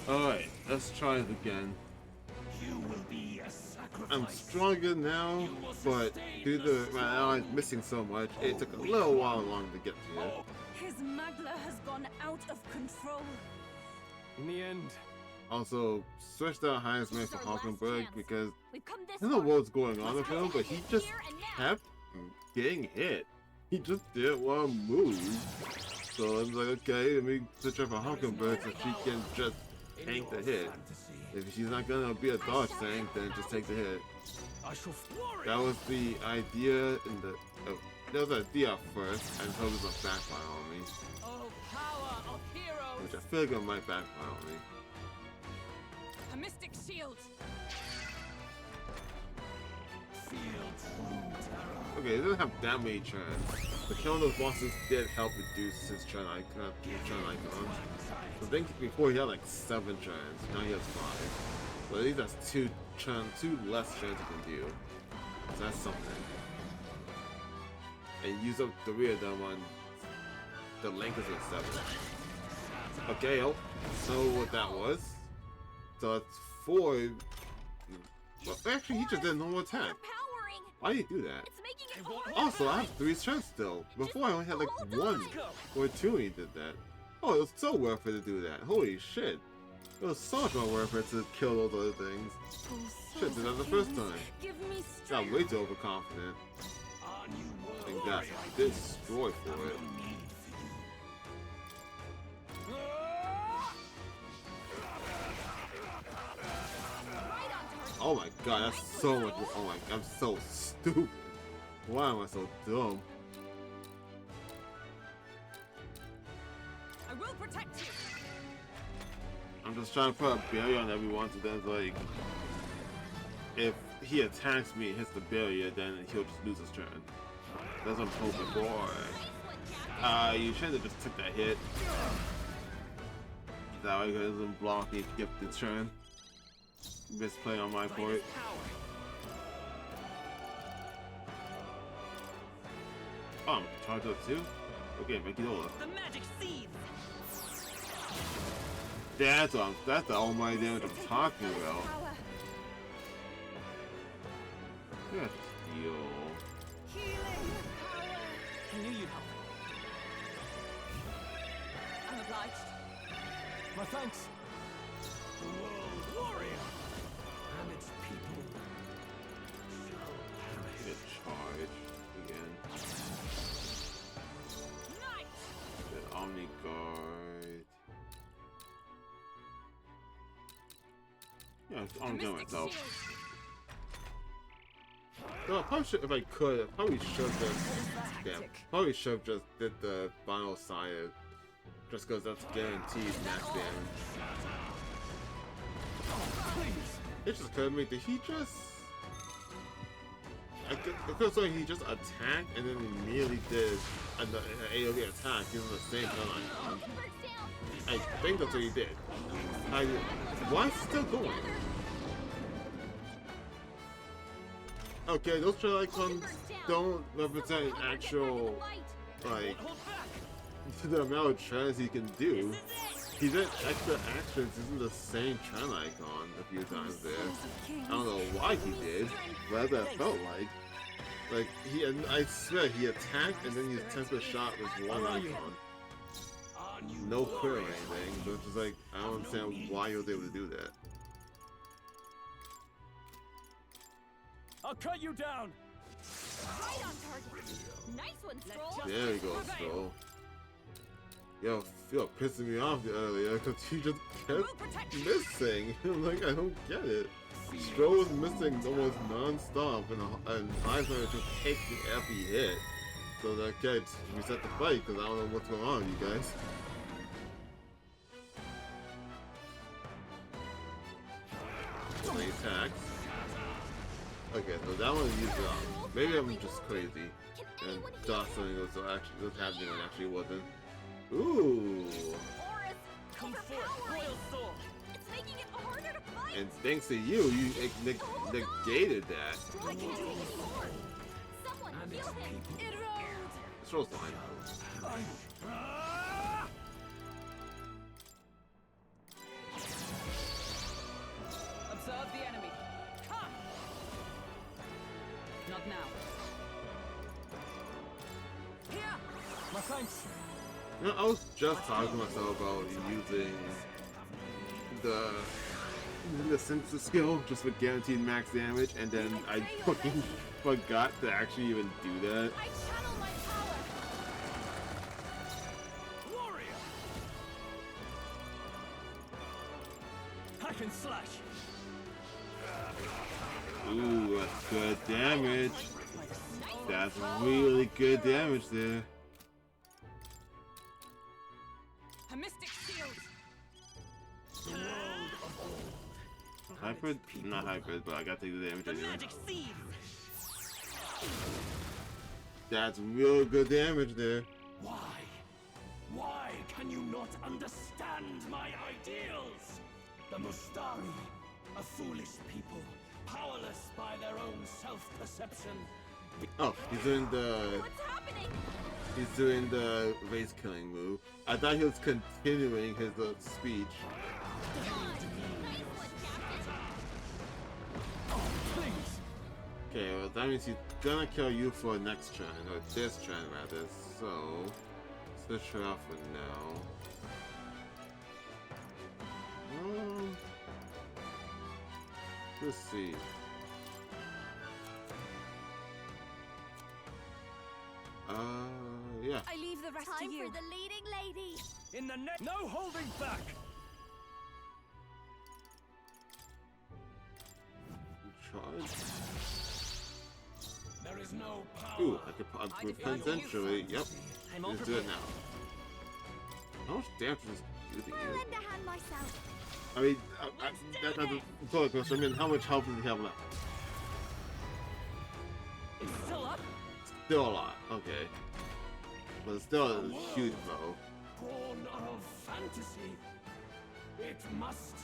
Alright, let's try it again. You will be a sacrifice. I'm stronger now, but due to my allies missing so much, it took a little while longer to get to here. His Magla has gone out of control. In the end. Also, switched out Heisman for Hockenberg because I don't know what's going on with him, but he just kept getting hit. He just didn't want to move. So I was like, okay, let me switch out for Hockenberg so she can just tank the hit. If she's not gonna be a dodge tank, then just take the hit. That was the idea in the. That was the idea at first, until there's a backfire on me. Oh, power of heroes! Which I feel like it might backfire on me. A mystic shield. Okay, it doesn't have that many turns. But killing those bosses did help reduce his turn icon. I think before he had like 7 turns, now he has 5. But at least that's 2 less turns he can do. So that's something. And use up 3 of them on the length is at 7. Okay, oh, know what that was. So that's 4. Well, actually, he just did a normal attack. Why do you do that? Also, I have 3 turns still. Before I only had like 1 or 2 when he did that. Oh, it was so worth it to do that. Holy shit. It was so much more worth it to kill those other things. Shit, did that the first time. Got way too overconfident. And got destroyed for it. Oh my god, that's so much. Oh my, I'm so stupid. Why am I so dumb? I will protect you. I'm just trying to put a barrier on everyone, so then like, if he attacks me and hits the barrier, then he'll just lose his turn. That's what I'm hoping for. You should have just took that hit. That way he doesn't block me, skip the turn. Misplay on my part. Oh, I'm charged up too? Okay, make it over. The magic seeds. That's the almighty damage I'm talking about. Yeah, heal. obliged. My thanks. The world warrior and its people shall perish. Get charged again. Nice. The Omni Guard. Yeah, I'm doing myself. No, I probably should, if I could, I probably should just, probably should have just did the final side, just because that's guaranteed max damage. It just occurred to me, did he just? It could have he just attacked and then immediately did an AoE attack using the same gun. I think that's what he did. Why is it still going? Okay, those trail icons don't represent actual, like, the amount of trends he can do. He did extra actions using the same trend icon a few times there. I don't know why he did, but that's what it felt like. Like, I swear, he attacked and then used temper shot with one icon. No clear or anything, but it's just like, I don't understand why he was able to do that. I'll cut you down. Right on target. Nice one, Stroll. There we go, Stroll. Yo, you're pissing me off earlier because he just kept missing. I'm like, I don't get it. Stroll was missing almost non-stop and Heisman just taking every hit. So that okay, reset the fight because I don't know what's going on with you guys. So he attacks. Okay, so that one used it up. Maybe I'm just crazy and thought something was actually was happening when it actually wasn't. Ooh. Come forth, royal soul. It's making it harder to fight. And thanks to you, you negated that. I can't take it anymore. Someone kill him. It rolled. This roll's fine. Observe the enemy. Come. Not now. Here. My thanks. You know, I was just talking to myself about using the synthesis skill just with guaranteed max damage, and then I fucking forgot to actually even do that. I channel my power. Warrior. Hack and slash. Ooh, that's good damage. That's really good damage there. A mystic shield. Hybrid? Not hybrid, but I gotta take the damage anyway. That's real good damage there. Why? Why can you not understand my ideals? The Mustari, a foolish people, powerless by their own self-perception. Oh, he's doing the... What's happening? He's doing the race killing move. I thought he was continuing his speech. Okay, well that means he's gonna kill you for next trend, or this trend rather, so switch her off for now. Let's see. Yeah. I leave the rest to you. Time for the leading lady. In the net, no holding back. Charge. There is no power. Ooh, I could potentially. Yep. Let's do it now. How much damage is this do to you? Lend a hand myself. I mean, that's not the question. I mean, how much health does he have left? It's still up. Still a lot. Okay. But it's still a huge blow. Born of fantasy. It must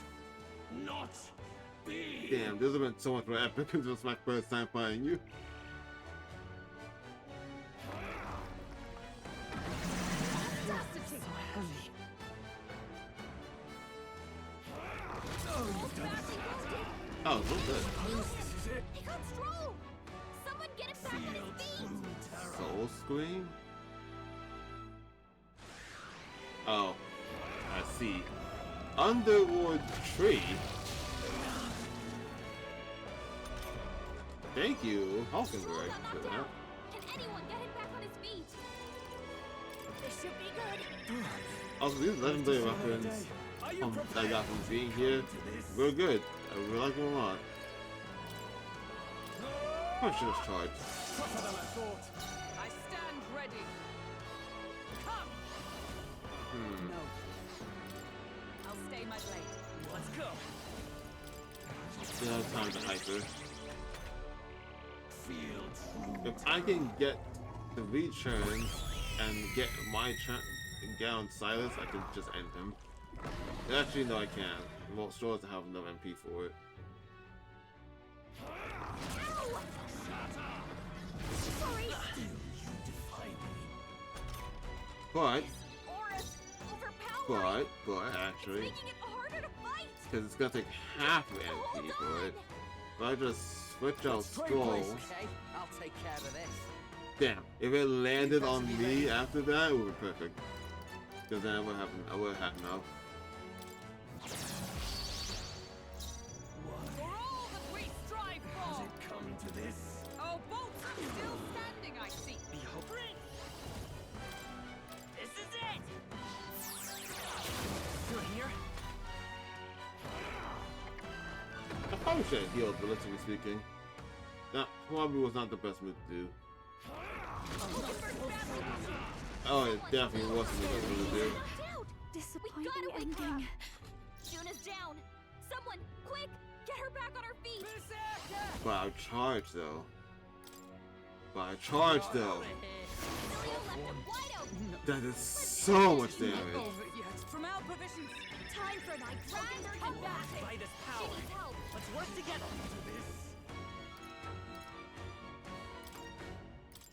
not be. Damn, this has been so much more epic because it was my first time playing you. Oh, so good. He got Stroll. Someone get him back on his feet. Soul Scream? Oh. see. Underwood tree? Thank you, Hulkenberg, for that. Can anyone get him back on his feet? This should be good. Also, these legendary weapons that I got from being here, real good. I really like them a lot. I should have charged. I stand ready. Come. No. I'll stay my blade. Let's go. Still have time to hyper. If I can get the return and get my get on Silas, I can just end him. Actually, no, I can't. Most stores have enough MP for it. But actually, because it's gonna take half of MP for it. If I just switch out scrolls. I'll take care of this. Damn, if it landed on me after that, it would be perfect. Because then I would have enough. For all that we strive for! Has it come to this? Oh, bolts are still standing, I see. This is it! You're here? I probably should have healed, relatively speaking. That probably was not the best move to do. Oh, it definitely wasn't the best move to do. Disappointing ending. Juna's down. Someone, quick, get her back on her feet. But I charged though. That is so much damage. From our provisions. Time for my grand comeback. By this power. She needs help. Let's work together.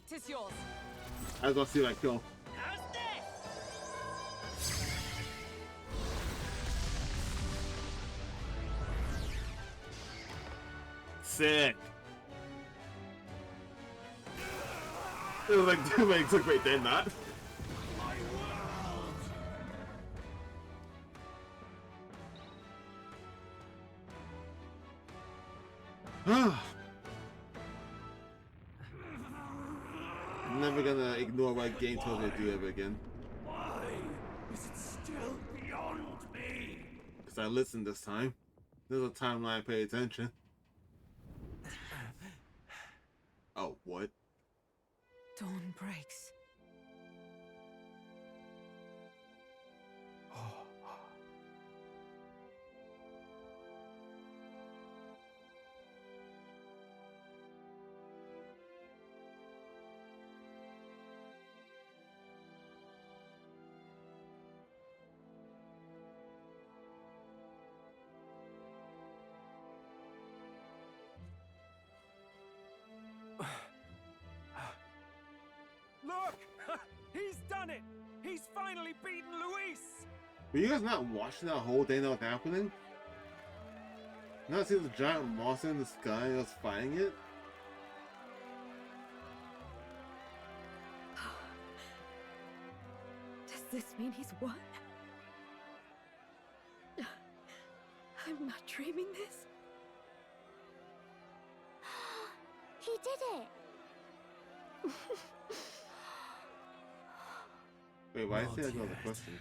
Tis yours. I was gonna see that kill. How's this? Sick. It was like too many clickbait, did not. Never gonna ignore what game told me to do ever again. Why is it still beyond me? Because I listened this time. There's a timeline I pay attention. Oh, what? Dawn breaks. Look! He's done it! He's finally beaten Louise! Were you guys not watching that whole thing that was happening? Not seeing the giant monster in the sky and us fighting it? Does this mean he's won? I'm not dreaming this. He did it. Wait, why is there another question?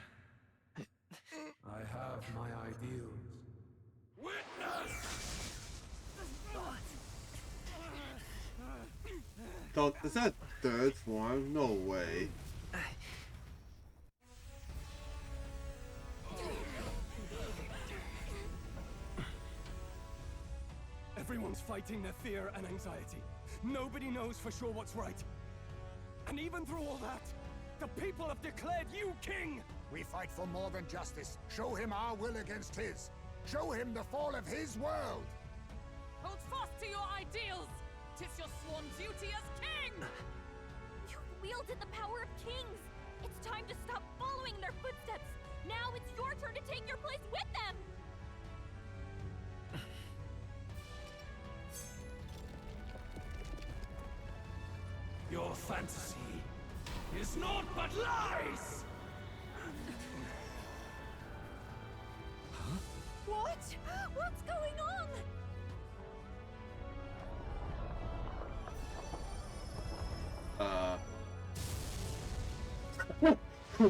I have my ideals. So, is that third form? No way. Everyone's fighting their fear and anxiety. Nobody knows for sure what's right. And even through all that, the people have declared you king! We fight for more than justice. Show him our will against his. Show him the fall of his world. Hold fast to your ideals! 'Tis your sworn duty as king! You wielded the power of kings. It's time to stop following in their footsteps. Now it's your turn to take your place with them. Your fantasy is naught but lies! What's going on?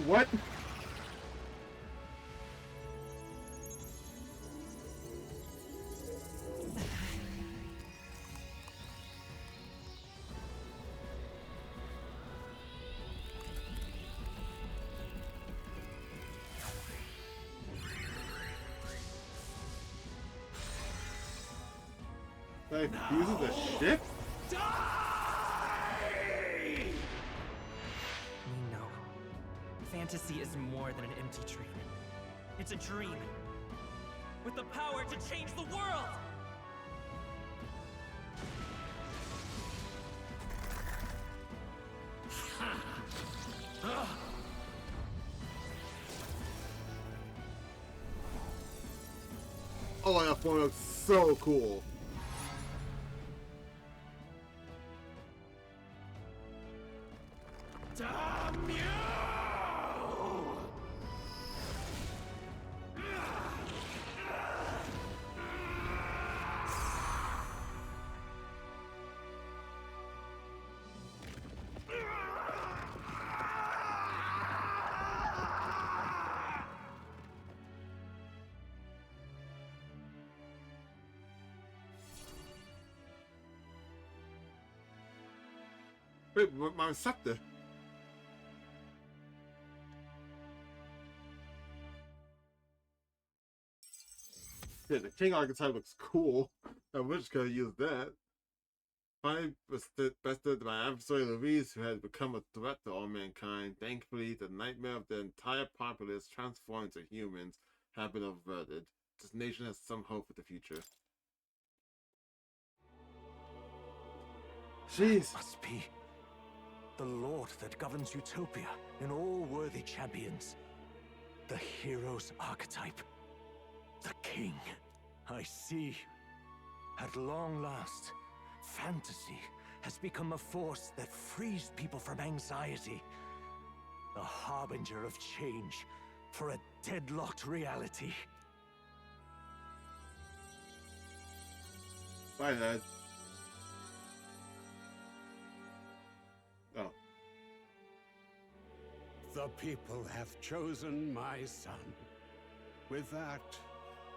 What? Like, uses the ship? We know. Fantasy is more than an empty dream. It's a dream with the power to change the world! Oh, that phone looks so cool. Damn you! Wait, what, my scepter? Yeah, the King archetype looks cool. I wish I could have used that. I was bested by adversary Louise, who had become a threat to all mankind. Thankfully, the nightmare of the entire populace transformed into humans have been averted. This nation has some hope for the future. Jeez. Must be the Lord that governs Utopia in all worthy champions. The hero's archetype. The king. I see. At long last, fantasy has become a force that frees people from anxiety. A harbinger of change for a deadlocked reality. Bye, Dad. Oh. The people have chosen my son. With that,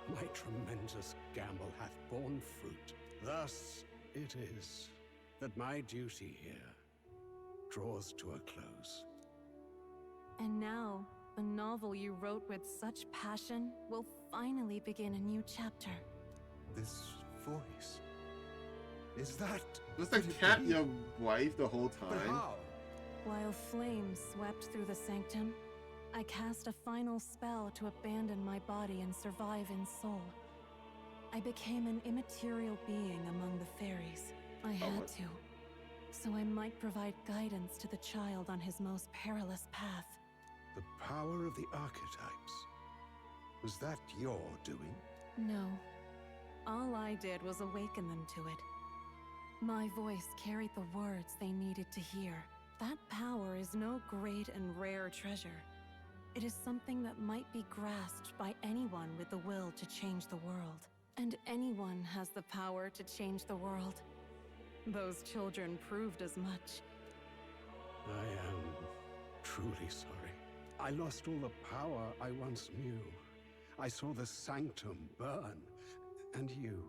my tremendous gamble hath borne fruit. Thus it is that my duty here draws to a close. And now, the novel you wrote with such passion will finally begin a new chapter. This voice... is that... Was the cat your wife the whole time? But how? While flames swept through the sanctum, I cast a final spell to abandon my body and survive in soul. I became an immaterial being among the fairies. I had to, so I might provide guidance to the child on his most perilous path. The power of the archetypes. Was that your doing? No. All I did was awaken them to it. My voice carried the words they needed to hear. That power is no great and rare treasure. It is something that might be grasped by anyone with the will to change the world. And anyone has the power to change the world. Those children proved as much. I am truly sorry. I lost all the power I once knew. I saw the sanctum burn. And you.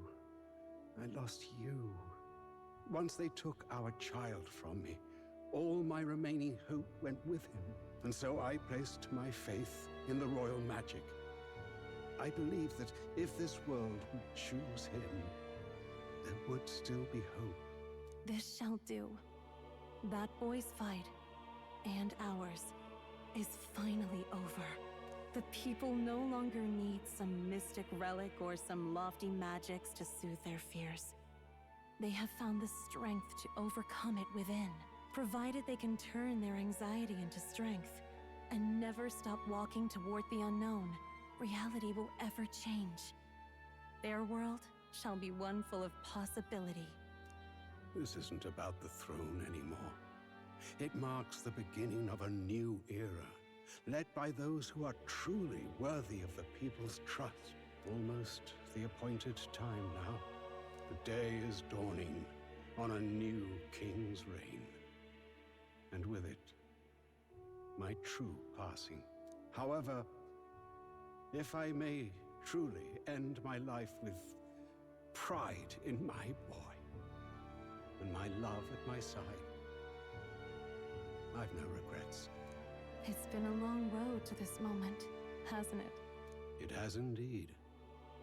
I lost you. Once they took our child from me, all my remaining hope went with him. And so I placed my faith in the royal magic. I believed that if this world would choose him, there would still be hope. This shall do. That boy's fight, and ours, is finally over. The people no longer need some mystic relic or some lofty magics to soothe their fears. They have found the strength to overcome it within, provided they can turn their anxiety into strength and never stop walking toward the unknown. Reality will ever change. Their world shall be one full of possibility. This isn't about the throne anymore. It marks the beginning of a new era, led by those who are truly worthy of the people's trust. Almost the appointed time now. The day is dawning on a new king's reign. And with it, my true passing. However, if I may truly end my life with pride in my boy, and my love at my side, I've no regrets. It's been a long road to this moment, hasn't it? It has indeed.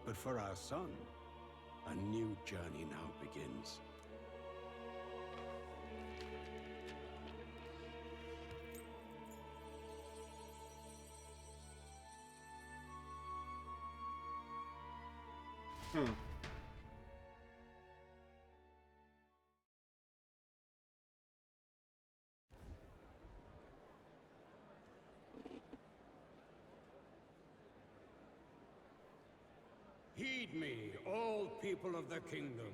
But for our son, a new journey now begins. Heed me, all people of the kingdom.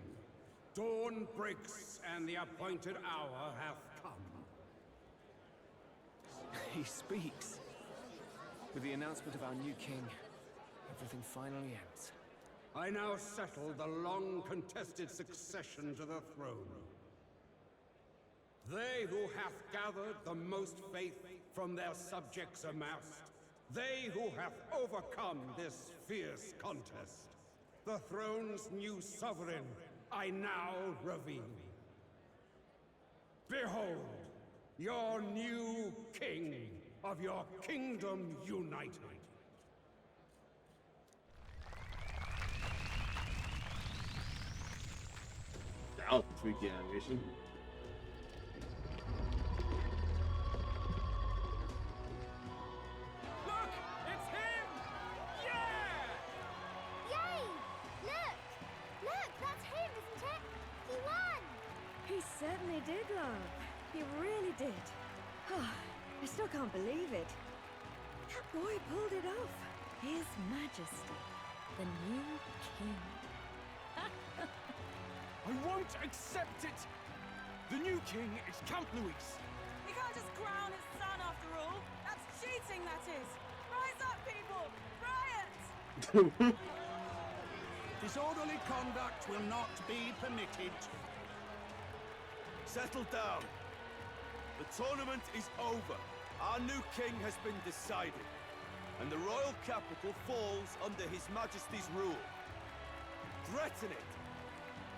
Dawn breaks, and the appointed hour hath come. He speaks. With the announcement of our new king, everything finally ends. I now settle the long-contested succession to the throne. They who hath gathered the most faith from their subjects amassed, they who have overcome this fierce contest, the throne's new sovereign, I now reveal. Behold, your new king of your kingdom united. That was a freaky animation. Look! It's him! Yeah! Yay! Look! Look, that's him, isn't it? He won! He certainly did, love. He really did. Oh, I still can't believe it. That boy pulled it off. His Majesty, the new king. I won't accept it! The new king is Count Louise. He can't just crown his son after all. That's cheating, that is. Rise up, people! Riot! Disorderly conduct will not be permitted. Settle down. The tournament is over. Our new king has been decided, and the royal capital falls under His Majesty's rule. Threaten it,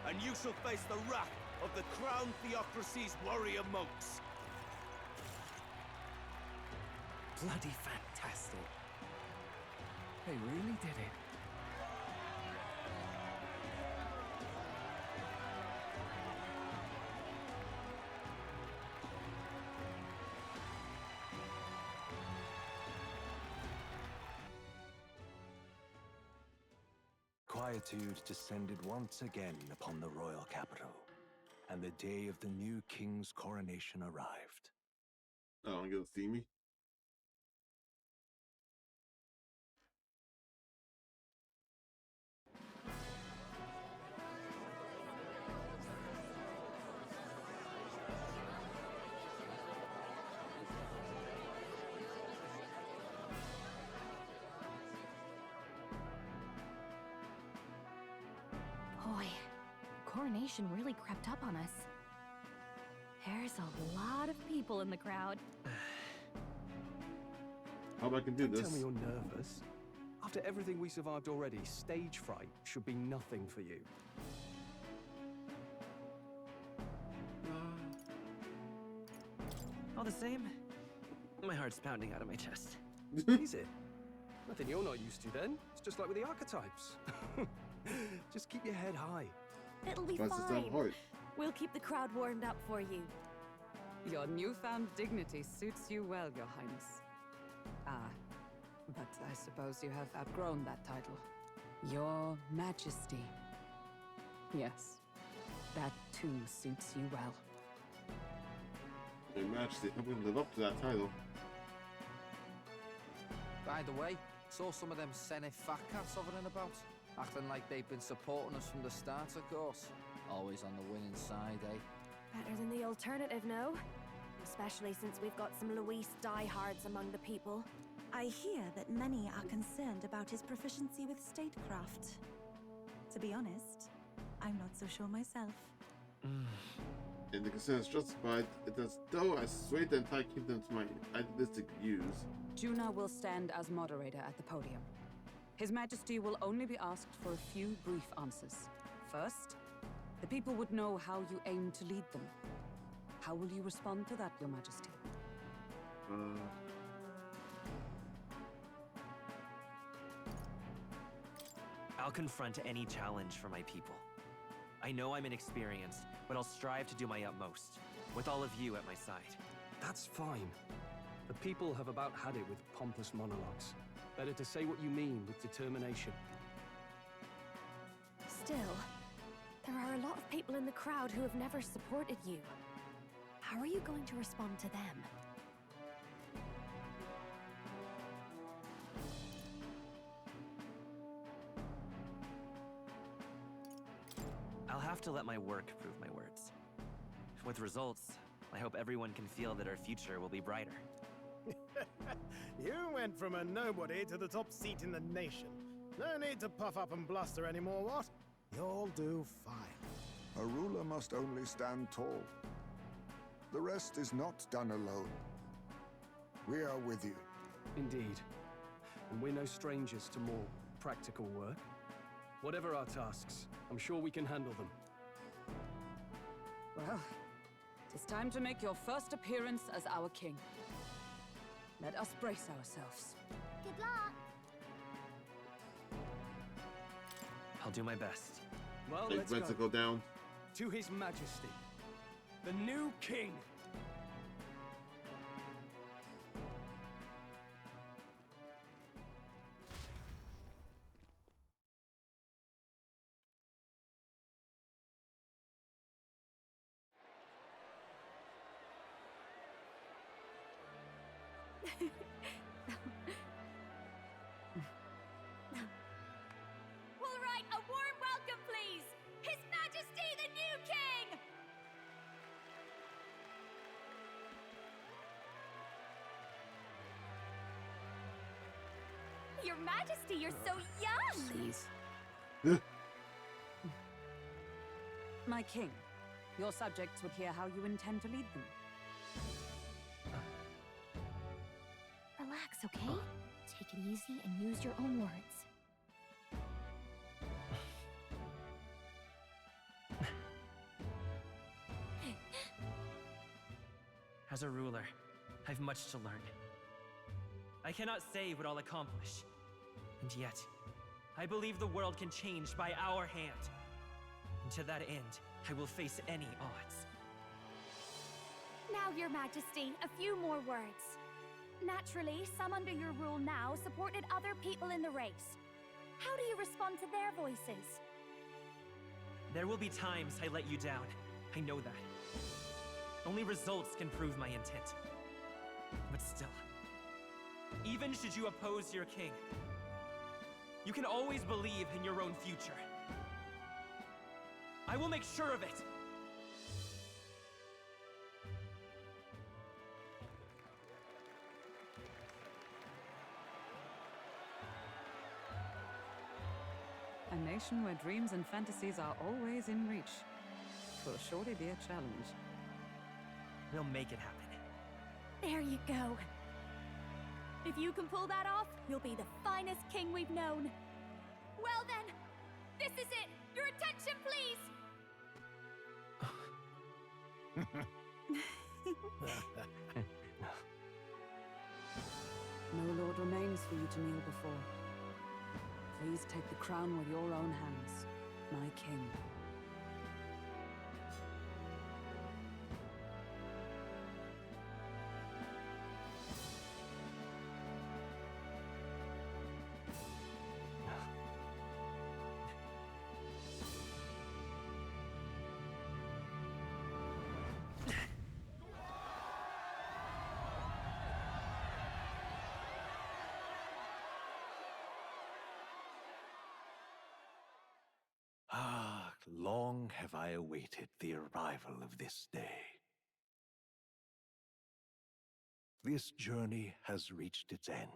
and you shall face the wrath of the Crown Theocracy's warrior monks. Bloody fantastic. They really did it. Quietude descended once again upon the royal capital, and the day of the new king's coronation arrived. Oh, you gonna see me? Boy, coronation really crept up on us. There's a lot of people in the crowd. How about I can do Don't this? tell me you're nervous. After everything we survived already, stage fright should be nothing for you. All the same, my heart's pounding out of my chest. Is it? Nothing you're not used to then. It's just like with the archetypes. Just keep your head high. It'll be That's just fine. that hard. We'll keep the crowd warmed up for you. Your newfound dignity suits you well, Your Highness. But I suppose you have outgrown that title. Your Majesty. Yes, that too suits you well. Your Majesty, help me live up to that title. By the way, saw some of them Senate fat cats hovering about, acting like they've been supporting us from the start, of course. Always on the winning side, eh? Better than the alternative, no? Especially since we've got some Louise diehards among the people. I hear that many are concerned about his proficiency with statecraft. To be honest, I'm not so sure myself. And the concern is justified. It is though I sway the entire kingdom to my idealistic views. Juna will stand as moderator at the podium. His Majesty will only be asked for a few brief answers. First, the people would know how you aim to lead them. How will you respond to that, Your Majesty? I'll confront any challenge for my people. I know I'm inexperienced, but I'll strive to do my utmost, with all of you at my side. That's fine. The people have about had it with pompous monologues. Better to say what you mean with determination. Still, there are a lot of people in the crowd who have never supported you. How are you going to respond to them? I'll have to let my work prove my words. With results, I hope everyone can feel that our future will be brighter. You went from a nobody to the top seat in the nation. No need to puff up and bluster anymore, what? You'll do fine. A ruler must only stand tall. The rest is not done alone. We are with you. Indeed. And we're no strangers to more practical work. Whatever our tasks, I'm sure we can handle them. Well, it is time to make your first appearance as our king. Let us brace ourselves. Good luck. I'll do my best. Well, let's go down. To His Majesty, the new king. All right, a warm welcome, please! His Majesty the new king! Your Majesty, you're so young! Please. My king, your subjects would hear how you intend to lead them. Relax, okay? Take it easy and use your own words. As a ruler, I've much to learn. I cannot say what I'll accomplish. And yet, I believe the world can change by our hand. And to that end, I will face any odds. Now, Your Majesty, a few more words. Naturally, some under your rule now supported other people in the race. How do you respond to their voices? There will be times I let you down. I know that. Only results can prove my intent. But still, even should you oppose your king, you can always believe in your own future. I will make sure of it! A nation where dreams and fantasies are always in reach. Will surely be a challenge. We'll make it happen. There you go. If you can pull that off, you'll be the finest king we've known. Well then, this is it. Your attention, please. No lord remains for you to kneel before. Please take the crown with your own hands, my king. Ah, long have I awaited the arrival of this day. This journey has reached its end,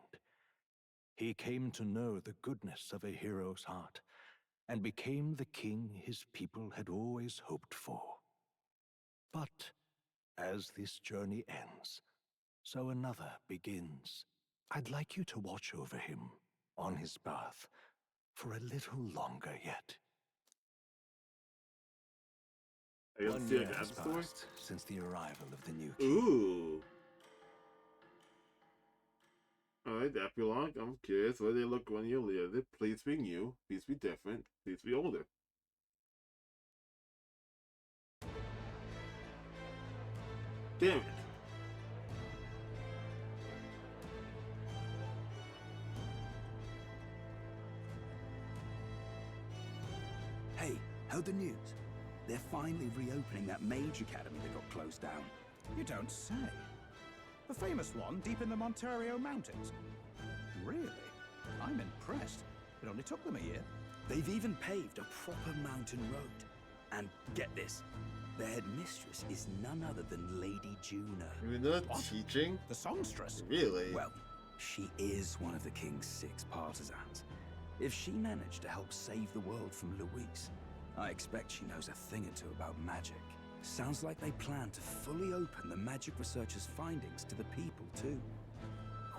He came to know the goodness of a hero's heart, and became the king his people had always hoped for. But as this journey ends, so another begins. I'd like you to watch over him on his path for a little longer yet. I One can see year like has the story. passed since the arrival of the new king. Ooh. Alright, the epilogue. I'm curious where they look 1 year later. Please be new. Please be different. Please be older. Damn it. Hey, heard the news? They're finally reopening that mage academy that got closed down. You don't say. The famous one deep in the Montario Mountains. Really? I'm impressed. It only took them a year. They've even paved a proper mountain road. And get this, their headmistress is none other than Lady Juna. You're not teaching? The songstress? Really? Well, she is one of the king's 6 partisans. If she managed to help save the world from Louise, I expect she knows a thing or two about magic. Sounds like they plan to fully open the magic researchers' findings to the people, too.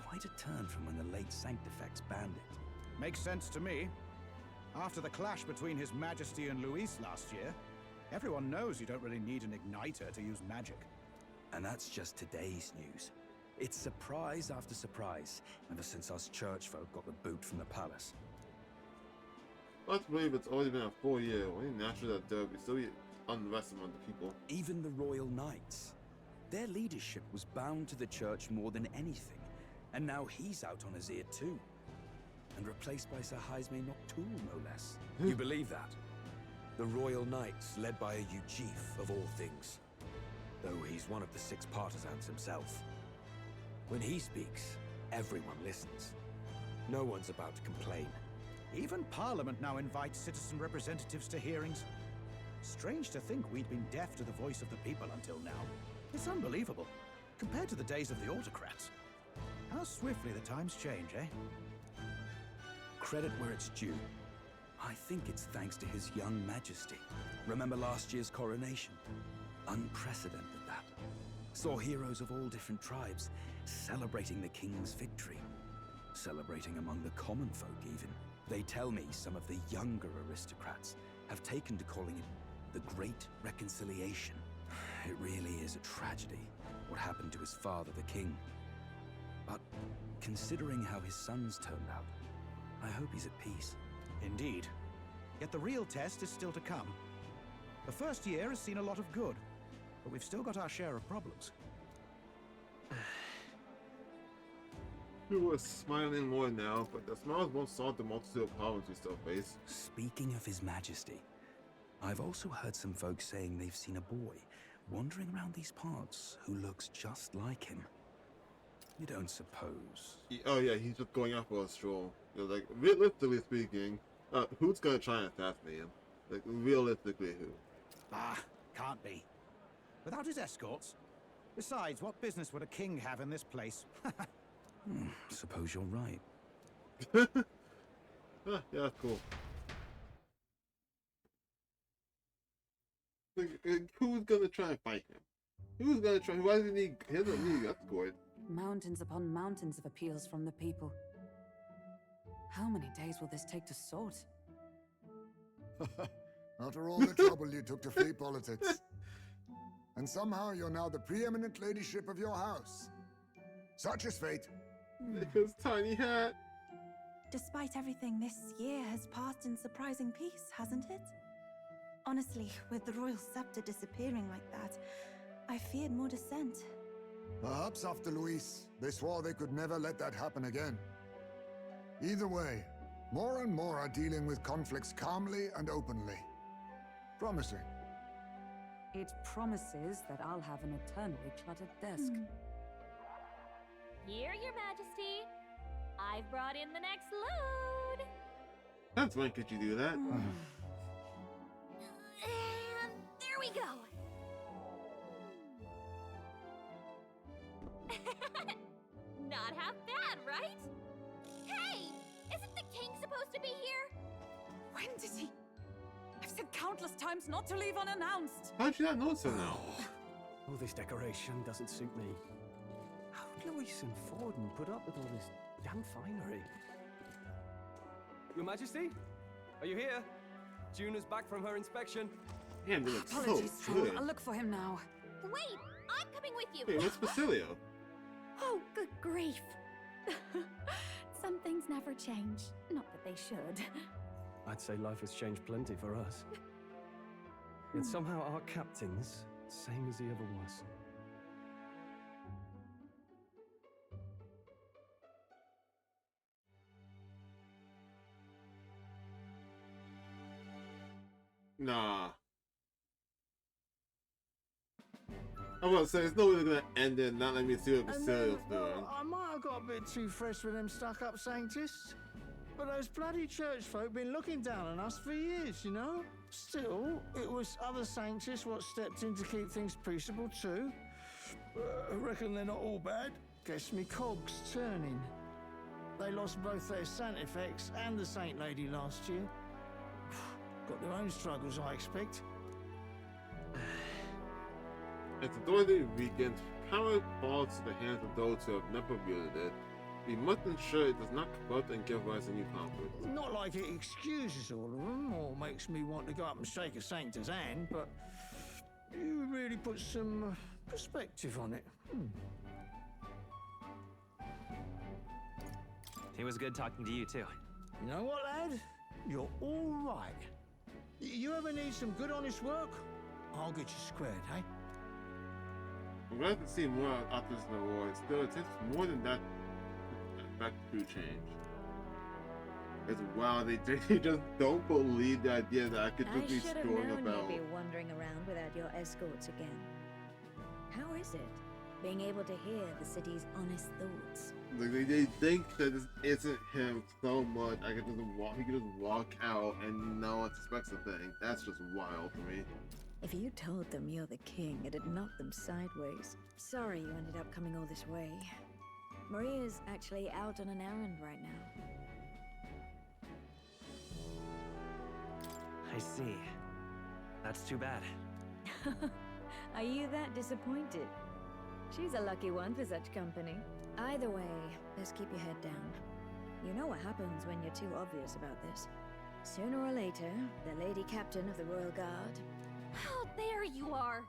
Quite a turn from when the late Sanctifex banned it. Makes sense to me. After the clash between His Majesty and Louise last year, everyone knows you don't really need an igniter to use magic. And that's just today's news. It's surprise after surprise, ever since us church folk got the boot from the palace. Let's believe it's already been a full year. Only natural that there would still be unrest among the people. Even the Royal Knights. Their leadership was bound to the church more than anything, and now he's out on his ear too. And replaced by Sir Jaime Noctul, no less. You believe that? The Royal Knights, led by a Ujif of all things. Though he's one of the 6 partisans himself. When he speaks, everyone listens. No one's about to complain. Even Parliament now invites citizen representatives to hearings. Strange to think we'd been deaf to the voice of the people until now. It's unbelievable, compared to the days of the autocrats. How swiftly the times change, eh? Credit where it's due. I think it's thanks to His young majesty. Remember last year's coronation? Unprecedented, that. Saw heroes of all different tribes celebrating the king's victory. Celebrating among the common folk, even. They tell me some of the younger aristocrats have taken to calling it the Great Reconciliation. It really is a tragedy, what happened to his father, the king. But considering how his sons turned out, I hope he's at peace. Indeed. Yet the real test is still to come. The first year has seen a lot of good, but we've still got our share of problems. People are smiling more now, but the smiles won't solve the multitude of problems we still face. Speaking of His Majesty, I've also heard some folks saying they've seen a boy wandering around these parts who looks just like him. You don't suppose? Oh yeah, he's just going out for a stroll. You know, like, realistically speaking, who's gonna try and assassinate him? Like, realistically, who? Ah, can't be. Without his escorts? Besides, what business would a king have in this place? Suppose you're right. Yeah, that's cool. Like, who's gonna try and fight him? Who's gonna try? Why does he doesn't need escort? Mountains upon mountains of appeals from the people. How many days will this take to sort? After all the trouble you took to flee politics. And somehow you're now the preeminent ladyship of your house. Such is fate. His tiny hat. Despite everything, this year has passed in surprising peace, hasn't it? Honestly, with the royal scepter disappearing like that, I feared more dissent. Perhaps after Louise, they swore they could never let that happen again. Either way, more and more are dealing with conflicts calmly and openly. Promising. It promises that I'll have an eternally cluttered desk. Here, Your Majesty. I've brought in the next load. That's when could you do that? And there we go. Not half bad, right? Hey! Isn't the king supposed to be here? When did he? I've said countless times not to leave unannounced. How did you not notice him now? All this decoration doesn't suit me. How would Louise and Forden put up with all this damn finery? Your Majesty? Are you here? Juna's back from her inspection. Damn, they look so Apologies, Troll. good. I'll look for him now. Wait, I'm coming with you. Hey, what's Basilio? Oh, good grief. Some things never change. Not that they should. I'd say life has changed plenty for us. Yet somehow our captain's same as he ever was. Nah. I was about to say, there's no way they're gonna end it and not let me see what Basilio's doing. I might have got a bit too fresh with them stuck-up Sanctists, but those bloody church folk been looking down on us for years, you know? Still, it was other Sanctists what stepped in to keep things peaceable too. I reckon they're not all bad. Guess me cogs turning. They lost both their Sanctifex and the Saint Lady last year. Got their own struggles, I expect. As the Dorothy weakens, power falls to the hands of those who have never wielded it. We must ensure it does not corrupt and give rise to new conflicts. Not like it excuses all of them or makes me want to go up and shake a Sanctor's hand, but you really put some perspective on it. It was good talking to you, too. You know what, lad? You're all right. You ever need some good, honest work? I'll get you squared, eh? I'm glad to see more authors in the war. Still, it takes more than that to affect true change. It's wow, they just don't believe the idea that I could just be strolling about. You'd be wandering around without your escorts again. How is it, being able to hear the city's honest thoughts? Like they think that this isn't him so much. I could just walk. He could just walk out and no one suspects a thing. That's just wild to me. If you told them you're the king, it'd knock them sideways. Sorry you ended up coming all this way. Maria's actually out on an errand right now. I see. That's too bad. Are you that disappointed? She's a lucky one for such company. Either way, best keep your head down. You know what happens when you're too obvious about this. Sooner or later, the Lady Captain of the Royal Guard... Oh, there you are.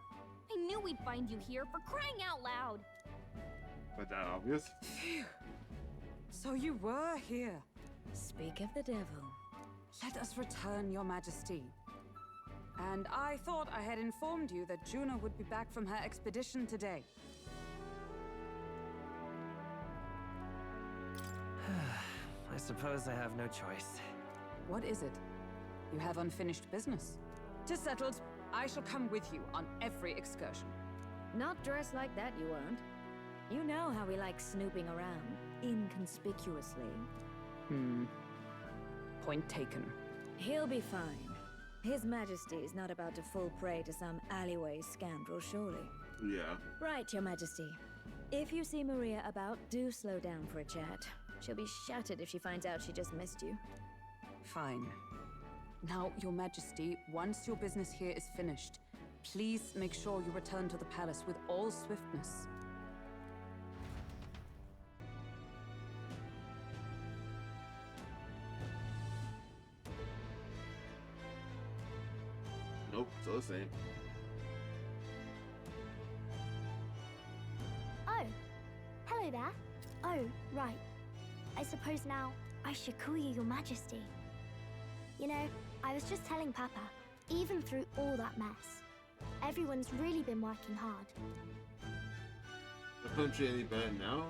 I knew we'd find you here, for crying out loud. But that obvious? Phew. So you were here. Speak of the devil. Let us return, Your Majesty. And I thought I had informed you that Juna would be back from her expedition today. I suppose I have no choice. What is it? You have unfinished business. 'Tis settled. I shall come with you on every excursion. Not dressed like that, you won't. You know how we like snooping around, inconspicuously. Point taken. He'll be fine. His Majesty is not about to fall prey to some alleyway scoundrel, surely. Yeah. Right, Your Majesty. If you see Maria about, do slow down for a chat. She'll be shattered if she finds out she just missed you. Fine. Now, Your Majesty, once your business here is finished, please make sure you return to the palace with all swiftness. Nope, still the same. Oh, hello there. Oh, right. I suppose now I should call you Your Majesty. You know, I was just telling Papa, even through all that mess, everyone's really been working hard. The country any better now?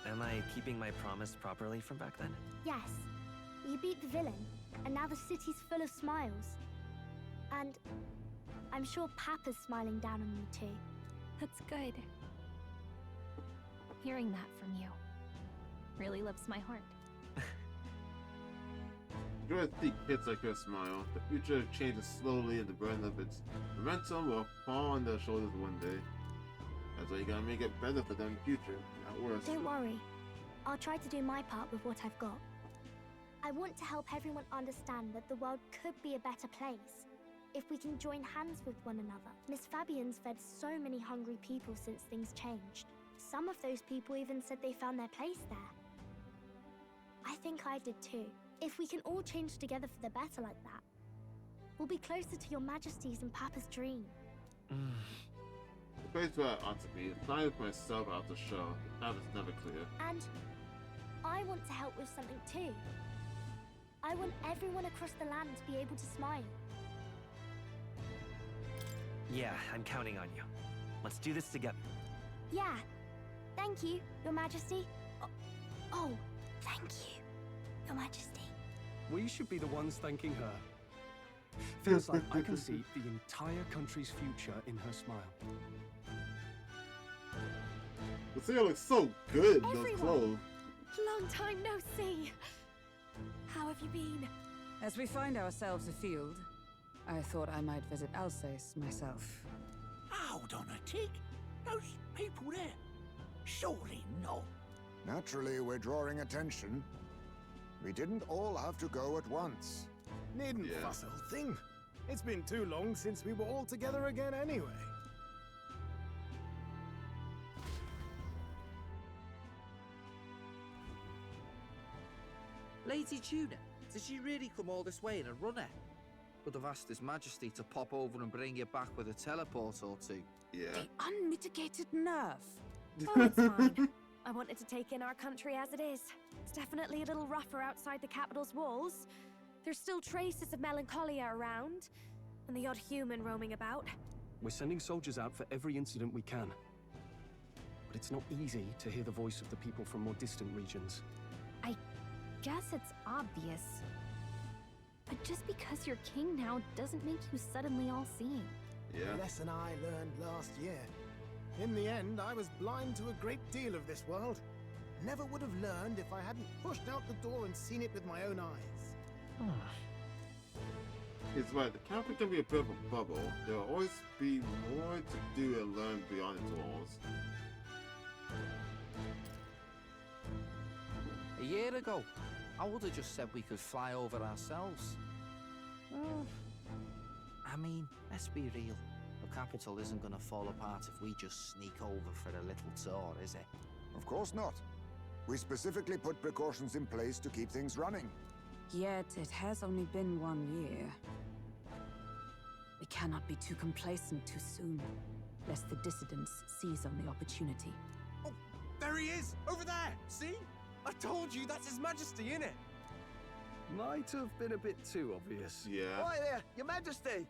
Am I keeping my promise properly from back then? Yes, you beat the villain, and now the city's full of smiles. And I'm sure Papa's smiling down on you too. That's good. Hearing that from you really lifts my heart. You're gonna see kids like her smile. The future changes slowly and the burden of its momentum will fall on their shoulders one day. That's why you gotta make it better for them in the future, not worse. Don't worry. I'll try to do my part with what I've got. I want to help everyone understand that the world could be a better place if we can join hands with one another. Miss Fabian's fed so many hungry people since things changed. Some of those people even said they found their place there. I think I did too. If we can all change together for the better like that, we'll be closer to your Majesty's and Papa's dream. The place where I ought to be, it's not myself out the show. That is never clear. And I want to help with something too. I want everyone across the land to be able to smile. Yeah, I'm counting on you. Let's do this together. Yeah. Thank you, Your Majesty. Oh, thank you, Your Majesty. We should be the ones thanking her. Feels like I can see the entire country's future in her smile. Lucia looks so good in those Everyone. clothes. Long time no see. How have you been? As we find ourselves afield, I thought I might visit Alsace myself. Hold on a tick. Those people there. Surely not. Naturally, we're drawing attention. We didn't all have to go at once. Needn't fuss, old thing. It's been too long since we were all together again anyway. Lady Tuna, did she really come all this way in a runner? Would have asked His Majesty to pop over and bring you back with a teleport or two. Yeah. The unmitigated nerve. Oh, it's fine. I wanted to take in our country as it is. It's definitely a little rougher outside the capital's walls. There's still traces of melancholia around, and the odd human roaming about. We're sending soldiers out for every incident we can. But it's not easy to hear the voice of the people from more distant regions. I guess it's obvious. But just because you're king now doesn't make you suddenly all-seeing. A lesson I learned last year. In the end, I was blind to a great deal of this world. Never would have learned if I hadn't pushed out the door and seen it with my own eyes. He's right, the capital can be a bit of a bubble. There will always be more to do and learn beyond its walls. A year ago, I would have just said we could fly over ourselves. I mean, let's be real. The capital isn't going to fall apart if we just sneak over for a little tour, is it? Of course not. We specifically put precautions in place to keep things running. Yet it has only been 1 year. We cannot be too complacent too soon, lest the dissidents seize on the opportunity. Oh, there he is! Over there! See? I told you, that's His Majesty, innit? Might have been a bit too obvious. Yeah. Hi there, Your Majesty!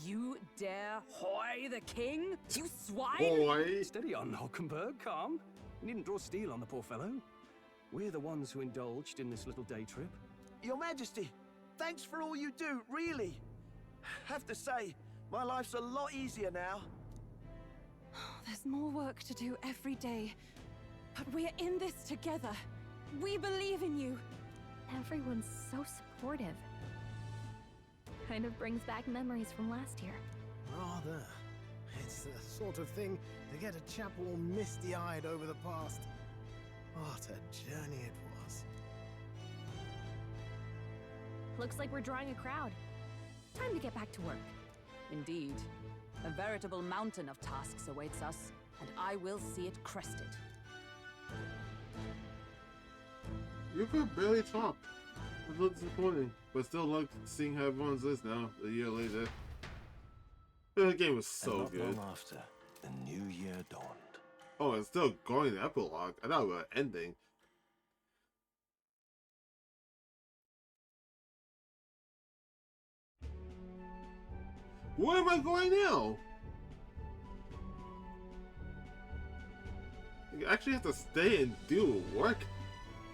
You dare hoy the king? You swine! Boy! Steady on, Hockenberg, calm. You needn't draw steel on the poor fellow. We're the ones who indulged in this little day trip. Your Majesty, thanks for all you do, really. Have to say, my life's a lot easier now. There's more work to do every day, but we're in this together. We believe in you. Everyone's so supportive. Kind of brings back memories from last year. Rather. It's the sort of thing to get a chap all misty-eyed over the past. What a journey it was. Looks like we're drawing a crowd. Time to get back to work. Indeed. A veritable mountain of tasks awaits us, and I will see it crested. You could barely talk. It's a little disappointing, but still like seeing how everyone's is now, a year later. The game was so and not good. long after, the new year dawned. Oh, it's still going the epilogue. I thought we were ending. Where am I going now? You actually have to stay and do work.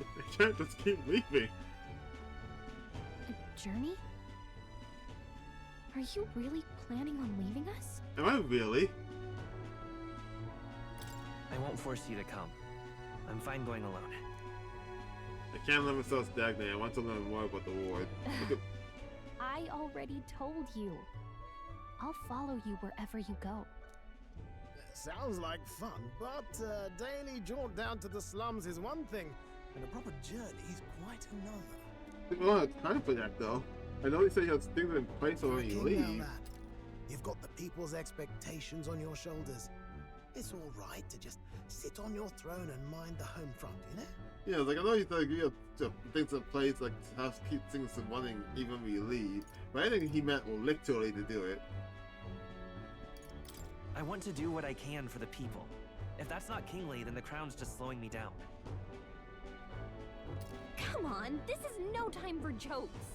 I can't just keep leaving. A journey? Are you really planning on leaving us? Am I really? I won't force you to come. I'm fine going alone. I can't let myself stagnate. I want to learn more about the ward. I already told you. I'll follow you wherever you go. Sounds like fun, but daily jaunt down to the slums is one thing. and a proper journey is quite another. People don't have time for that, though. I know he said he has things in place You're a when you king leave. now, lad. You've got the people's expectations on your shoulders. It's all right to just sit on your throne and mind the home front, you know? Yeah, like I know he said you have things in place, like how to keep things running even when we leave. But I think he meant literally to do it. I want to do what I can for the people. If that's not kingly, then the crown's just slowing me down. Come on, this is no time for jokes.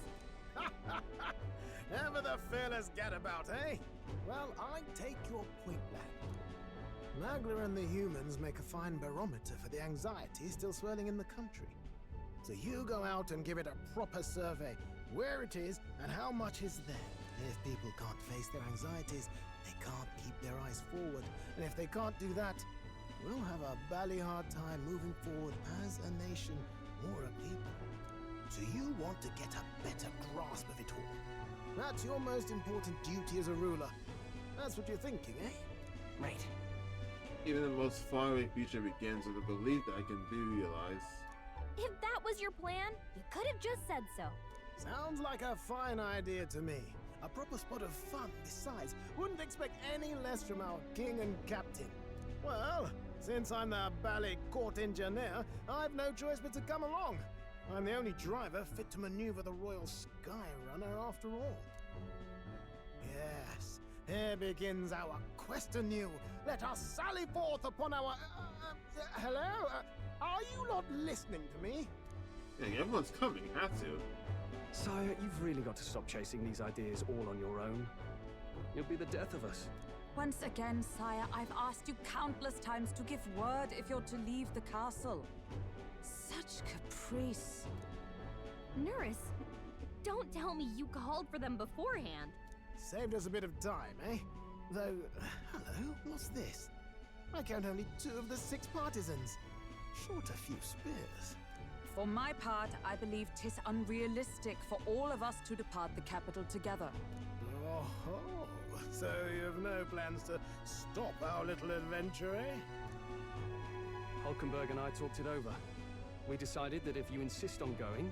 Ever the fearless gadabout, eh? Well, I take your point, lad. Magla and the humans make a fine barometer for the anxiety still swirling in the country. So you go out and give it a proper survey, where it is and how much is there. If people can't face their anxieties, they can't keep their eyes forward. And if they can't do that, we'll have a bally hard time moving forward as a nation or a people. So you want to get a better grasp of it all. That's your most important duty as a ruler. That's what you're thinking, eh? Right. Even the most faraway future begins with a belief that I can be realized. If that was your plan, you could have just said so. Sounds like a fine idea to me. A proper spot of fun, besides. Wouldn't expect any less from our king and captain. Well, since I'm the ballet court engineer, I've no choice but to come along. I'm the only driver fit to maneuver the Royal Skyrunner after all. Yes, here begins our quest anew. Let us sally forth upon our... hello? Are you not listening to me? Yeah, everyone's coming, have to. Sire, you've really got to stop chasing these ideas all on your own. You'll be the death of us. Once again, sire, I've asked you countless times to give word if you're to leave the castle. Such caprice. Nurse, don't tell me you called for them beforehand. Saved us a bit of time, eh? Though, hello, what's this? I count only 2 of the 6 partisans. Short a few spears. For my part, I believe 'tis unrealistic for all of us to depart the capital together. Oh, so you have no plans to stop our little adventure, eh? Hulkenberg and I talked it over. We decided that if you insist on going,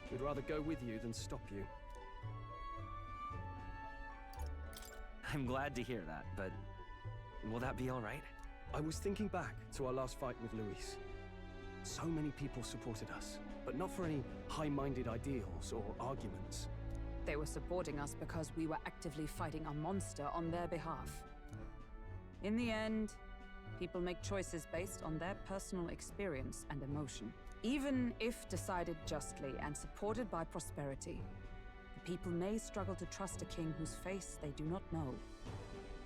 we'd rather go with you than stop you. I'm glad to hear that, but will that be all right? I was thinking back to our last fight with Louise. So many people supported us, but not for any high-minded ideals or arguments. They were supporting us because we were actively fighting a monster on their behalf. In the end, people make choices based on their personal experience and emotion. Even if decided justly and supported by prosperity, the people may struggle to trust a king whose face they do not know.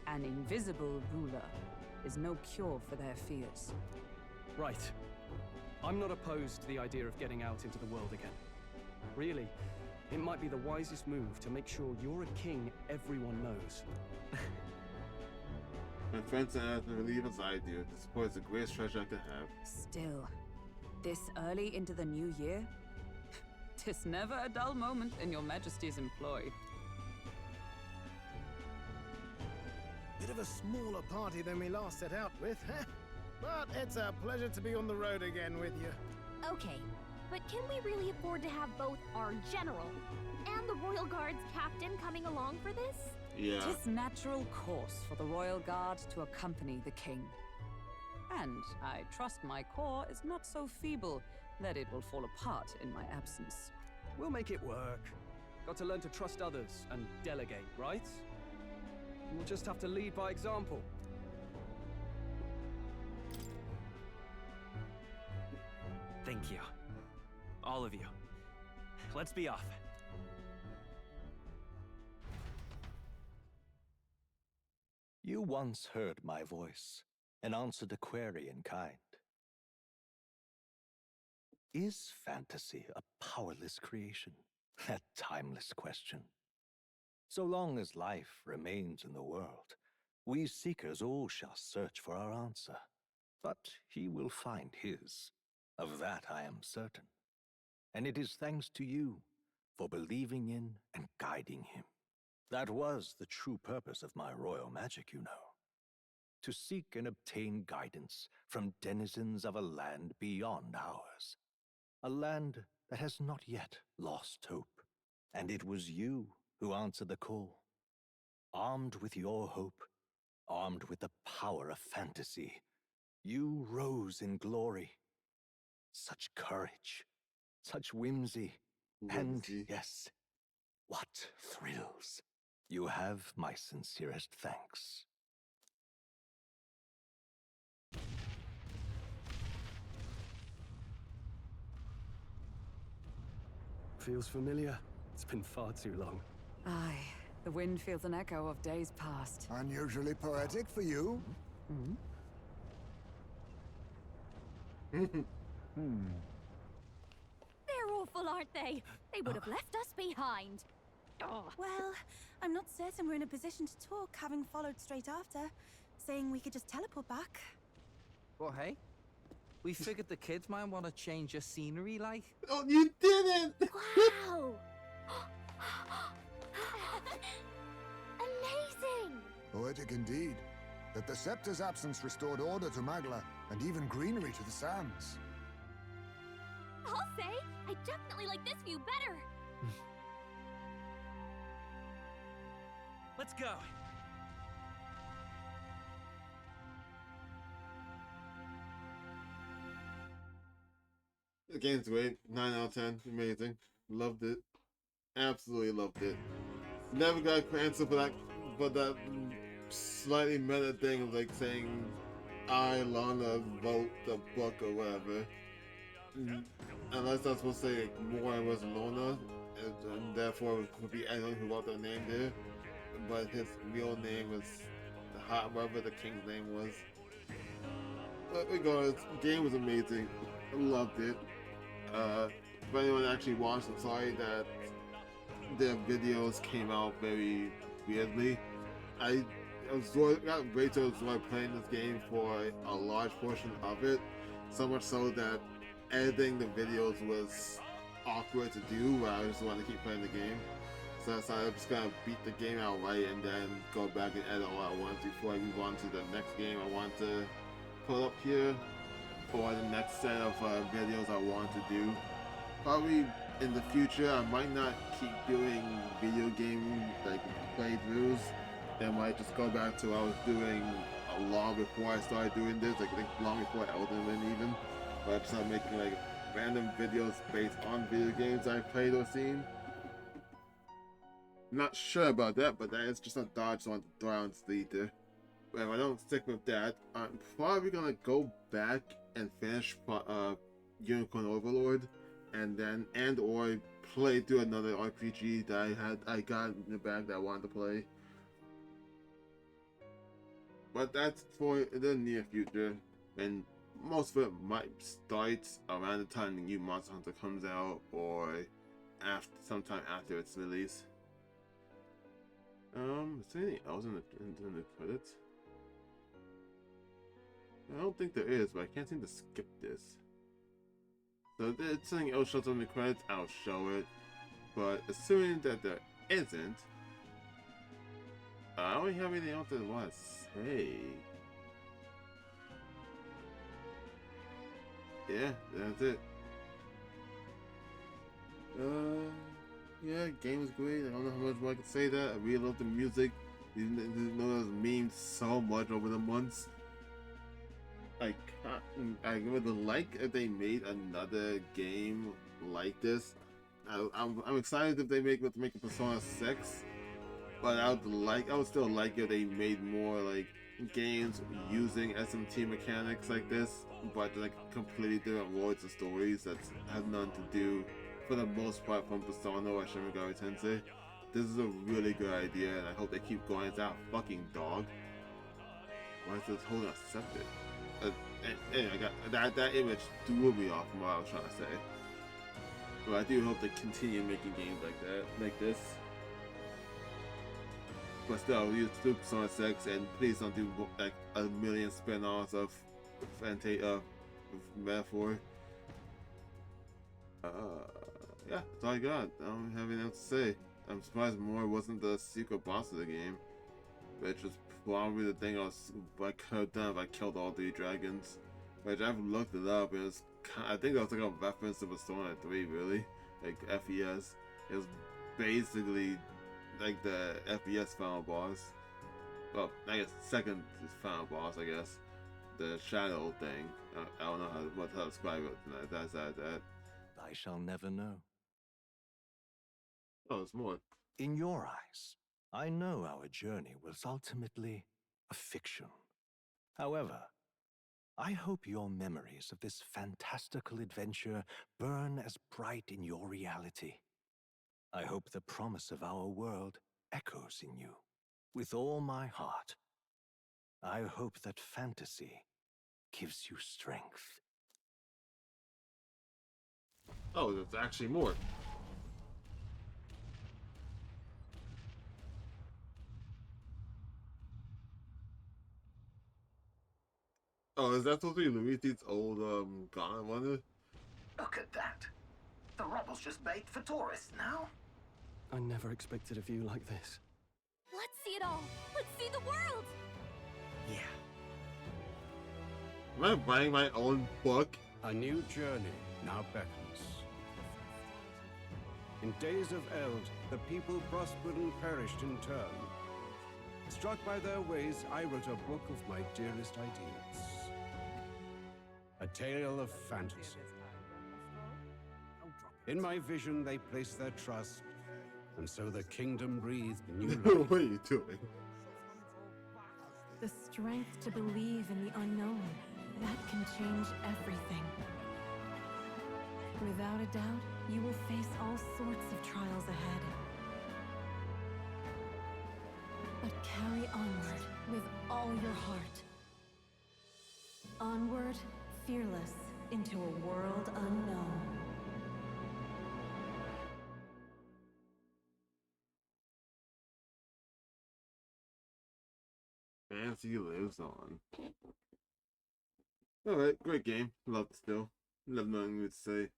An invisible ruler is no cure for their fears. Right. I'm not opposed to the idea of getting out into the world again. Really, it might be the wisest move to make sure you're a king everyone knows. My friends and I have to believe as I do. The support is the greatest treasure I could have. Still, this early into the new year? 'Tis never a dull moment in your Majesty's employ. Bit of a smaller party than we last set out with, huh? But it's a pleasure to be on the road again with you. Okay, but can we really afford to have both our general and the Royal Guard's captain coming along for this? Yeah. 'Tis natural course for the Royal Guard to accompany the king. And I trust my corps is not so feeble that it will fall apart in my absence. We'll make it work. Got to learn to trust others and delegate, right? We'll just have to lead by example. Thank you. All of you. Let's be off. You once heard my voice and answered a query in kind. Is fantasy a powerless creation? That timeless question. So long as life remains in the world, we seekers all shall search for our answer. But he will find his. Of that I am certain. And it is thanks to you for believing in and guiding him. That was the true purpose of my royal magic, you know. To seek and obtain guidance from denizens of a land beyond ours. a land that has not yet lost hope. And it was you who answered the call. Armed with your hope, armed with the power of fantasy, you rose in glory. Such courage, such whimsy, and yes, what thrills. You have my sincerest thanks. Feels familiar. It's been far too long. Aye, the wind feels an echo of days past. Unusually poetic for you. They're awful, aren't they? They would have left us behind. Well, I'm not certain we're in a position to talk, having followed straight after, saying we could just teleport back. Well, hey, we figured the kids might want to change your scenery, like. Oh, you didn't! Wow! Amazing! Poetic indeed. That the scepter's absence restored order to Magla, and even greenery to the sands. I'll say, I definitely like this view better. Let's go. The game's great. 9 out of 10. Amazing. Loved it. Absolutely loved it. Never got an answer for that slightly meta thing of like saying I, Lana, wrote the book or whatever. Unless I'm supposed to say like, more was Lona, and therefore it could be anyone who wrote their name there. But his real name was whatever the king's name was. But regardless, the game was amazing. I loved it. If anyone actually watched, I'm sorry that their videos came out very weirdly. I got Rachel enjoy playing this game for a large portion of it, so much so that editing the videos was awkward to do, where I just wanted to keep playing the game. So I decided I'm just gonna beat the game outright and then go back and edit all I want before I move on to the next game I want to put up here, or the next set of videos I want to do. Probably in the future I might not keep doing video game like playthroughs. I might just go back to what I was doing long before I started doing this, like I think long before Elden Ring even. But I just started making like random videos based on video games I played or seen. Not sure about that, but that is just a thought I just want to throw out later. But if I don't stick with that, I'm probably gonna go back and finish Unicorn Overlord, and then or play through another RPG that I got in the bag that I wanted to play. But that's for the near future, and most of it might start around the time the new Monster Hunter comes out, or sometime after its release. Is there anything else in the credits? I don't think there is, but I can't seem to skip this. So if there's something else shows up in the credits, I'll show it. But assuming that there isn't, I don't have anything else that I want to say. Yeah, that's it. Yeah, game was great. I don't know how much more I can say that. I really love the music. Didn't know those memes so much over the months. I would like if they made another game like this. I'm excited if they make a Persona 6, but I would still like if they made more like games using SMT mechanics like this, but like completely different worlds and stories that have nothing to do, for the most part, from Persona or Shin Megami Tensei. This is a really good idea, and I hope they keep going. Is that a fucking dog? Why is this holding a scepter? Anyway, I got that image threw me off from what I was trying to say. But I do hope they continue making games like this. But still, use Persona 6, and please don't do like a million spin-offs of Metaphor. Yeah, that's all I got. I don't have anything else to say. I'm surprised more wasn't the secret boss of the game, which was probably the thing I could have done if I killed all 3 dragons. which I've looked it up, and it's I think it was like a reference to Persona 3, really, like FES. It was basically like the FES final boss. Well, I guess second final boss, I guess. The shadow thing. I don't know how to describe it. That's that. I shall never know. Oh, there's more. In your eyes, I know our journey was ultimately a fiction. However, I hope your memories of this fantastical adventure burn as bright in your reality. I hope the promise of our world echoes in you. With all my heart, I hope that fantasy gives you strength. Oh, there's actually more. Oh, is that supposed to be Luigi's old gauntlet wonder? Look at that. The rubble's just baked for tourists now. I never expected a view like this. Let's see it all. Let's see the world. Yeah. Am I writing my own book? A new journey now beckons. In days of Eld, the people prospered and perished in turn. Struck by their ways, I wrote a book of my dearest ideas. A tale of fantasy. In my vision, they placed their trust, and so the kingdom breathed new life. What are you doing? The strength to believe in the unknown, that can change everything. Without a doubt, you will face all sorts of trials ahead. But carry onward with all your heart. Onward, fearless, into a world unknown. Fantasy lives on. Alright, great game. Loved it still. Love nothing new to say.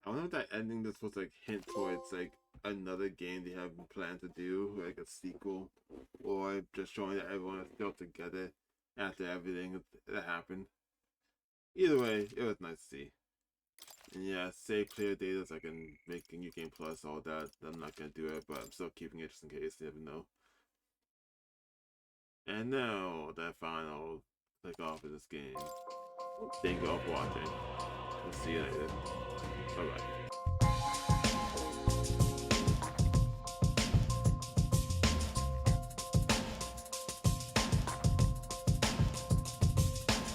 I wonder if that ending is supposed to like hint towards like another game they have planned to do, like a sequel, or just showing that everyone is still together after everything that happened. Either way, it was nice to see. And yeah, save clear data so I can make a new game plus, all that. I'm not gonna do it, but I'm still keeping it just in case, you never know. And now, that final click off of this game. Thank you all for watching. We'll see you later. Bye bye.